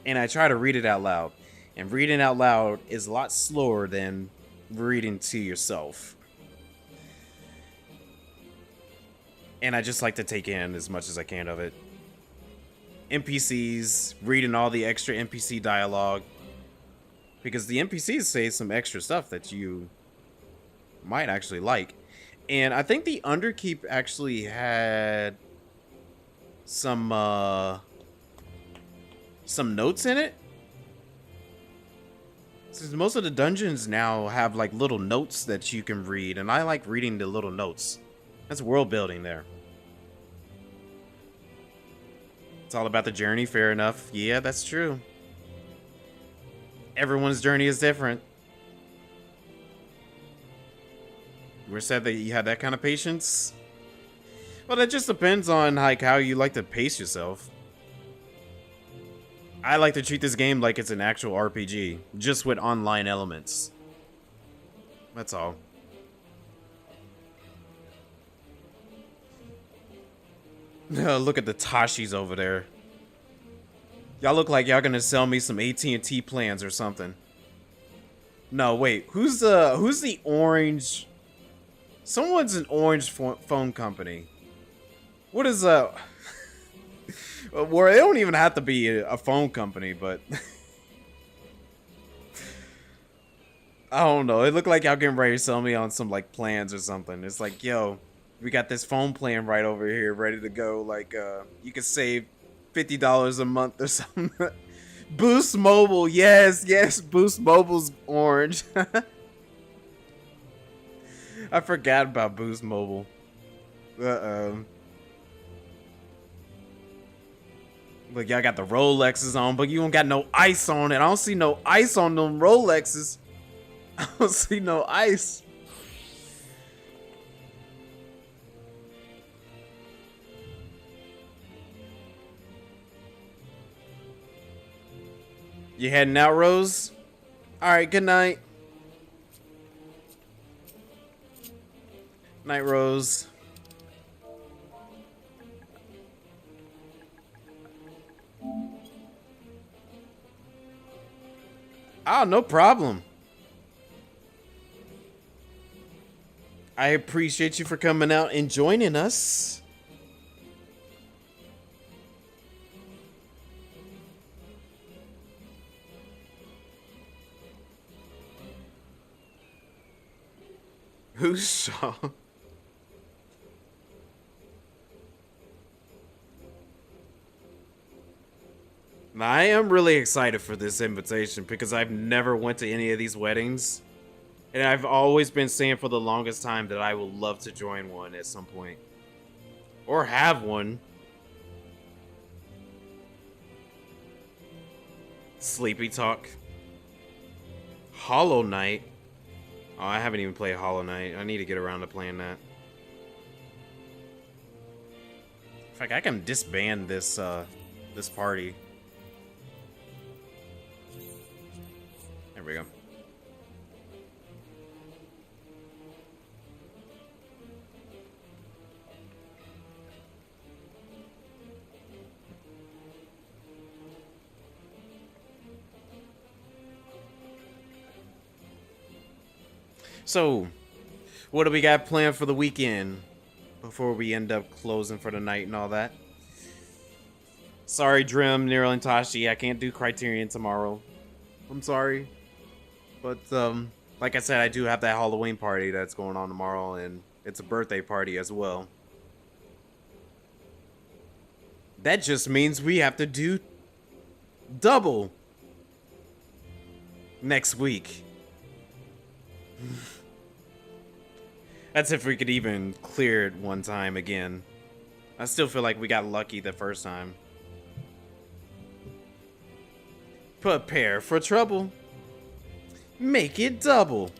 and I try to read it out loud. And reading out loud is a lot slower than reading to yourself. And I just like to take in as much as I can of it. NPCs, reading all the extra NPC dialogue. Because the NPCs say some extra stuff that you might actually like. And I think the Underkeep actually had some notes in it. Since most of the dungeons now have like little notes that you can read, and I like reading the little notes. That's world building there. It's all about the journey, fair enough. Yeah, that's true. Everyone's journey is different. You were said that you had that kind of patience? Well, that just depends on like how you like to pace yourself. I like to treat this game like it's an actual RPG, just with online elements. That's all. Look at the Tashis over there. Y'all look like y'all gonna sell me some AT&T plans or something. No, wait. Who's the orange? Someone's an orange phone company. What is Well, they don't even have to be a phone company, but I don't know. It looked like y'all getting ready to sell me on some like plans or something. It's like, yo, we got this phone plan right over here, ready to go. Like, you can save $50 a month or something. Boost Mobile, yes, Boost Mobile's orange. I forgot about Boost Mobile. Look, y'all got the Rolexes on, but you don't got no ice on it. I don't see no ice on them Rolexes. I don't see no ice. You heading out, Rose? Alright, good night. Night, Rose. Oh, no problem. I appreciate you for coming out and joining us. Who's Shaw? Now, I am really excited for this invitation because I've never went to any of these weddings. And I've always been saying for the longest time that I would love to join one at some point. Or have one. Sleepy Talk. Hollow Knight. Oh, I haven't even played Hollow Knight. I need to get around to playing that. In fact, I can disband this this party. There we go. So, what do we got planned for the weekend before we end up closing for the night and all that? Sorry, Drim, Nero, and Tashi, I can't do Criterion tomorrow. I'm sorry. But, like I said, I do have that Halloween party that's going on tomorrow, and it's a birthday party as well. That just means we have to do double next week. That's if we could even clear it one time again. I still feel like we got lucky the first time. Prepare for trouble. Make it double.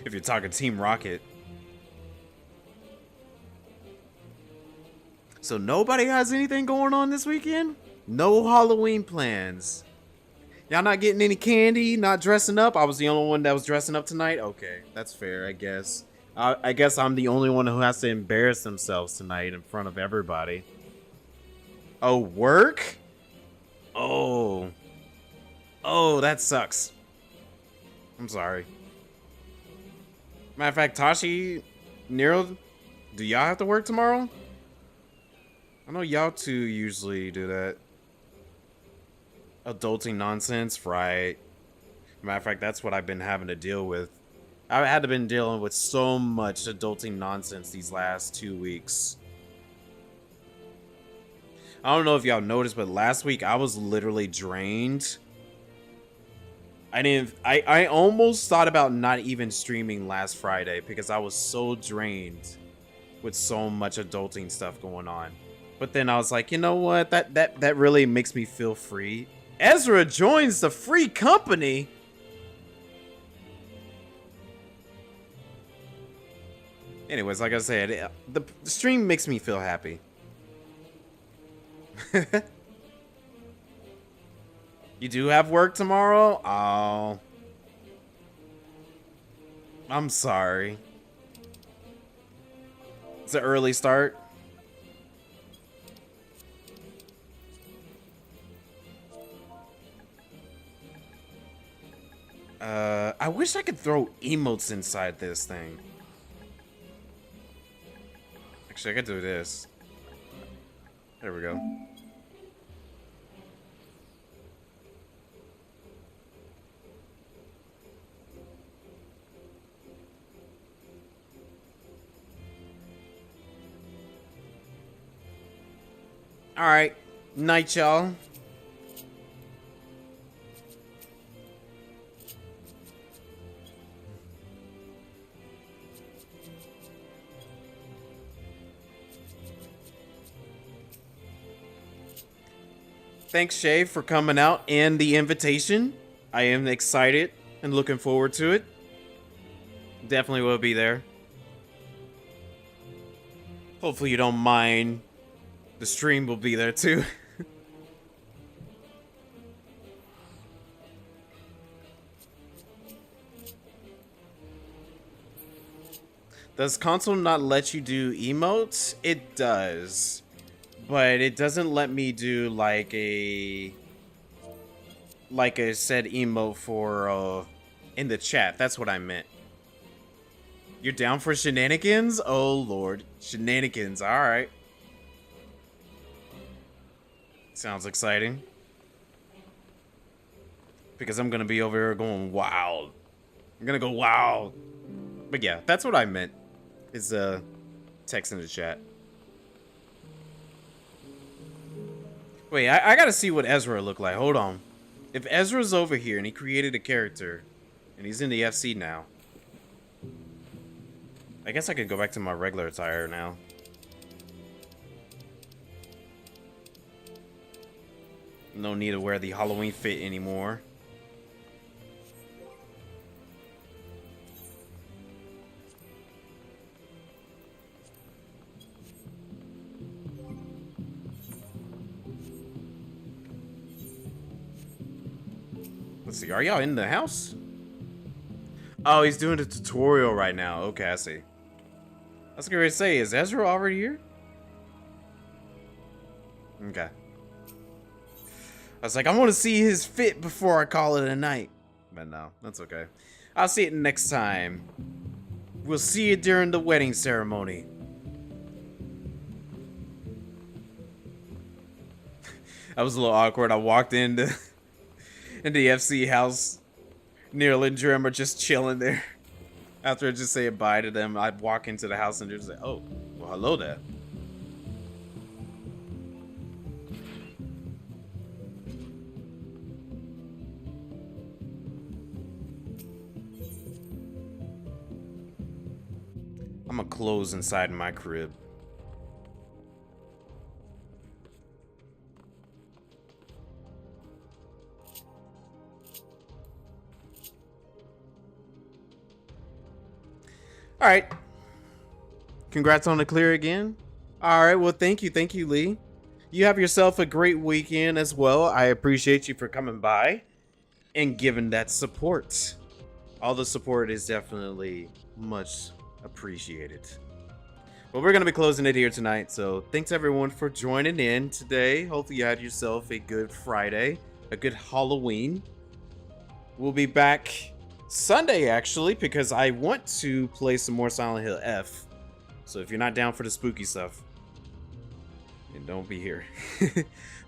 If you're talking Team Rocket. So nobody has anything going on this weekend? No Halloween plans. Y'all not getting any candy? Not dressing up? I was the only one that was dressing up tonight? Okay, that's fair, I guess. I guess I'm the only one who has to embarrass themselves tonight in front of everybody. Oh, work? Oh. Oh, that sucks. I'm sorry. Matter of fact, Tashi, Nero, do y'all have to work tomorrow? I know y'all two usually do that. Adulting nonsense, right? Matter of fact, that's what I've been having to deal with. I've had to been dealing with so much adulting nonsense these last 2 weeks. I don't know if y'all noticed, but last week I was literally drained. I almost thought about not even streaming last Friday because I was so drained with so much adulting stuff going on. But then I was like, you know what? That really makes me feel free. Ezra joins the free company. Anyways, like I said, the stream makes me feel happy. You do have work tomorrow? Oh. I'm sorry. It's an early start. I wish I could throw emotes inside this thing. Actually, I could do this. There we go. Alright. Night, y'all. Thanks, Shay, for coming out and the invitation. I am excited and looking forward to it. Definitely will be there. Hopefully you don't mind. The stream will be there too. Does console not let you do emotes? It does. But it doesn't let me do like a said emote for in the chat. That's what I meant. You're down for shenanigans? Oh lord. Shenanigans, alright. Sounds exciting. Because I'm gonna be over here going wild. I'm gonna go wild. But yeah, that's what I meant. Is text in the chat. Wait, I gotta see what Ezra looked like. Hold on. If Ezra's over here and he created a character, and he's in the FC now, I guess I could go back to my regular attire now. No need to wear the Halloween fit anymore. Let's see, are y'all in the house? Oh, he's doing a tutorial right now. Okay, I see. I was gonna say, is Ezra already here? Okay. I was like, I want to see his fit before I call it a night. But no, that's okay. I'll see it next time. We'll see it during the wedding ceremony. That was a little awkward. I walked into the FC house. Neil and Drim are just chilling there. After I just say bye to them, I walk into the house and they're just like, oh, well, hello there. I'm gonna close inside my crib. All right. Congrats on the clear again. All right. Well, thank you, Lee. You have yourself a great weekend as well. I appreciate you for coming by and giving that support. All the support is definitely much appreciated. But we're going to be closing it here tonight. So thanks everyone for joining in today. Hopefully you had yourself a good Friday, a good Halloween. We'll be back Sunday actually, because I want to play some more Silent Hill F. So if you're not down for the spooky stuff, then don't be here.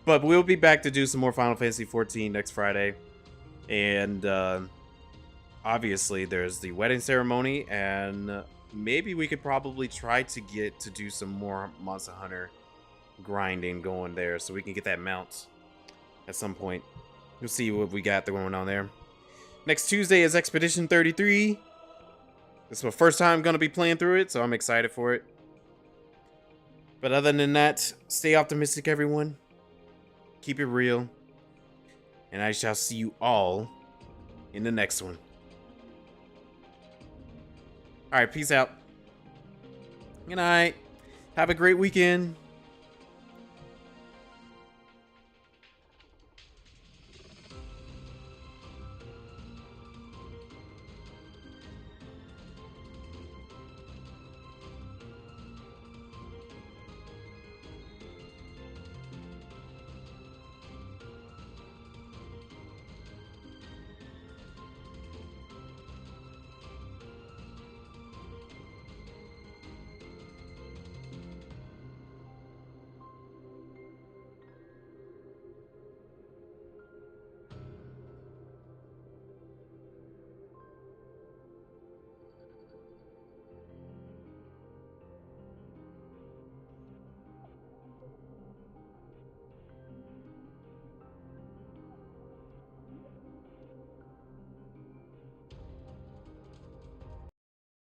But we'll be back to do some more Final Fantasy XIV next Friday. And obviously there's the wedding ceremony, and maybe we could probably try to get to do some more Monster Hunter grinding going there, so we can get that mount at some point. We'll see what we got going on there. Next Tuesday is Expedition 33. This is my first time going to be playing through it, so I'm excited for it. But other than that, stay optimistic, everyone. Keep it real. And I shall see you all in the next one. Alright, peace out. Good night. Have a great weekend.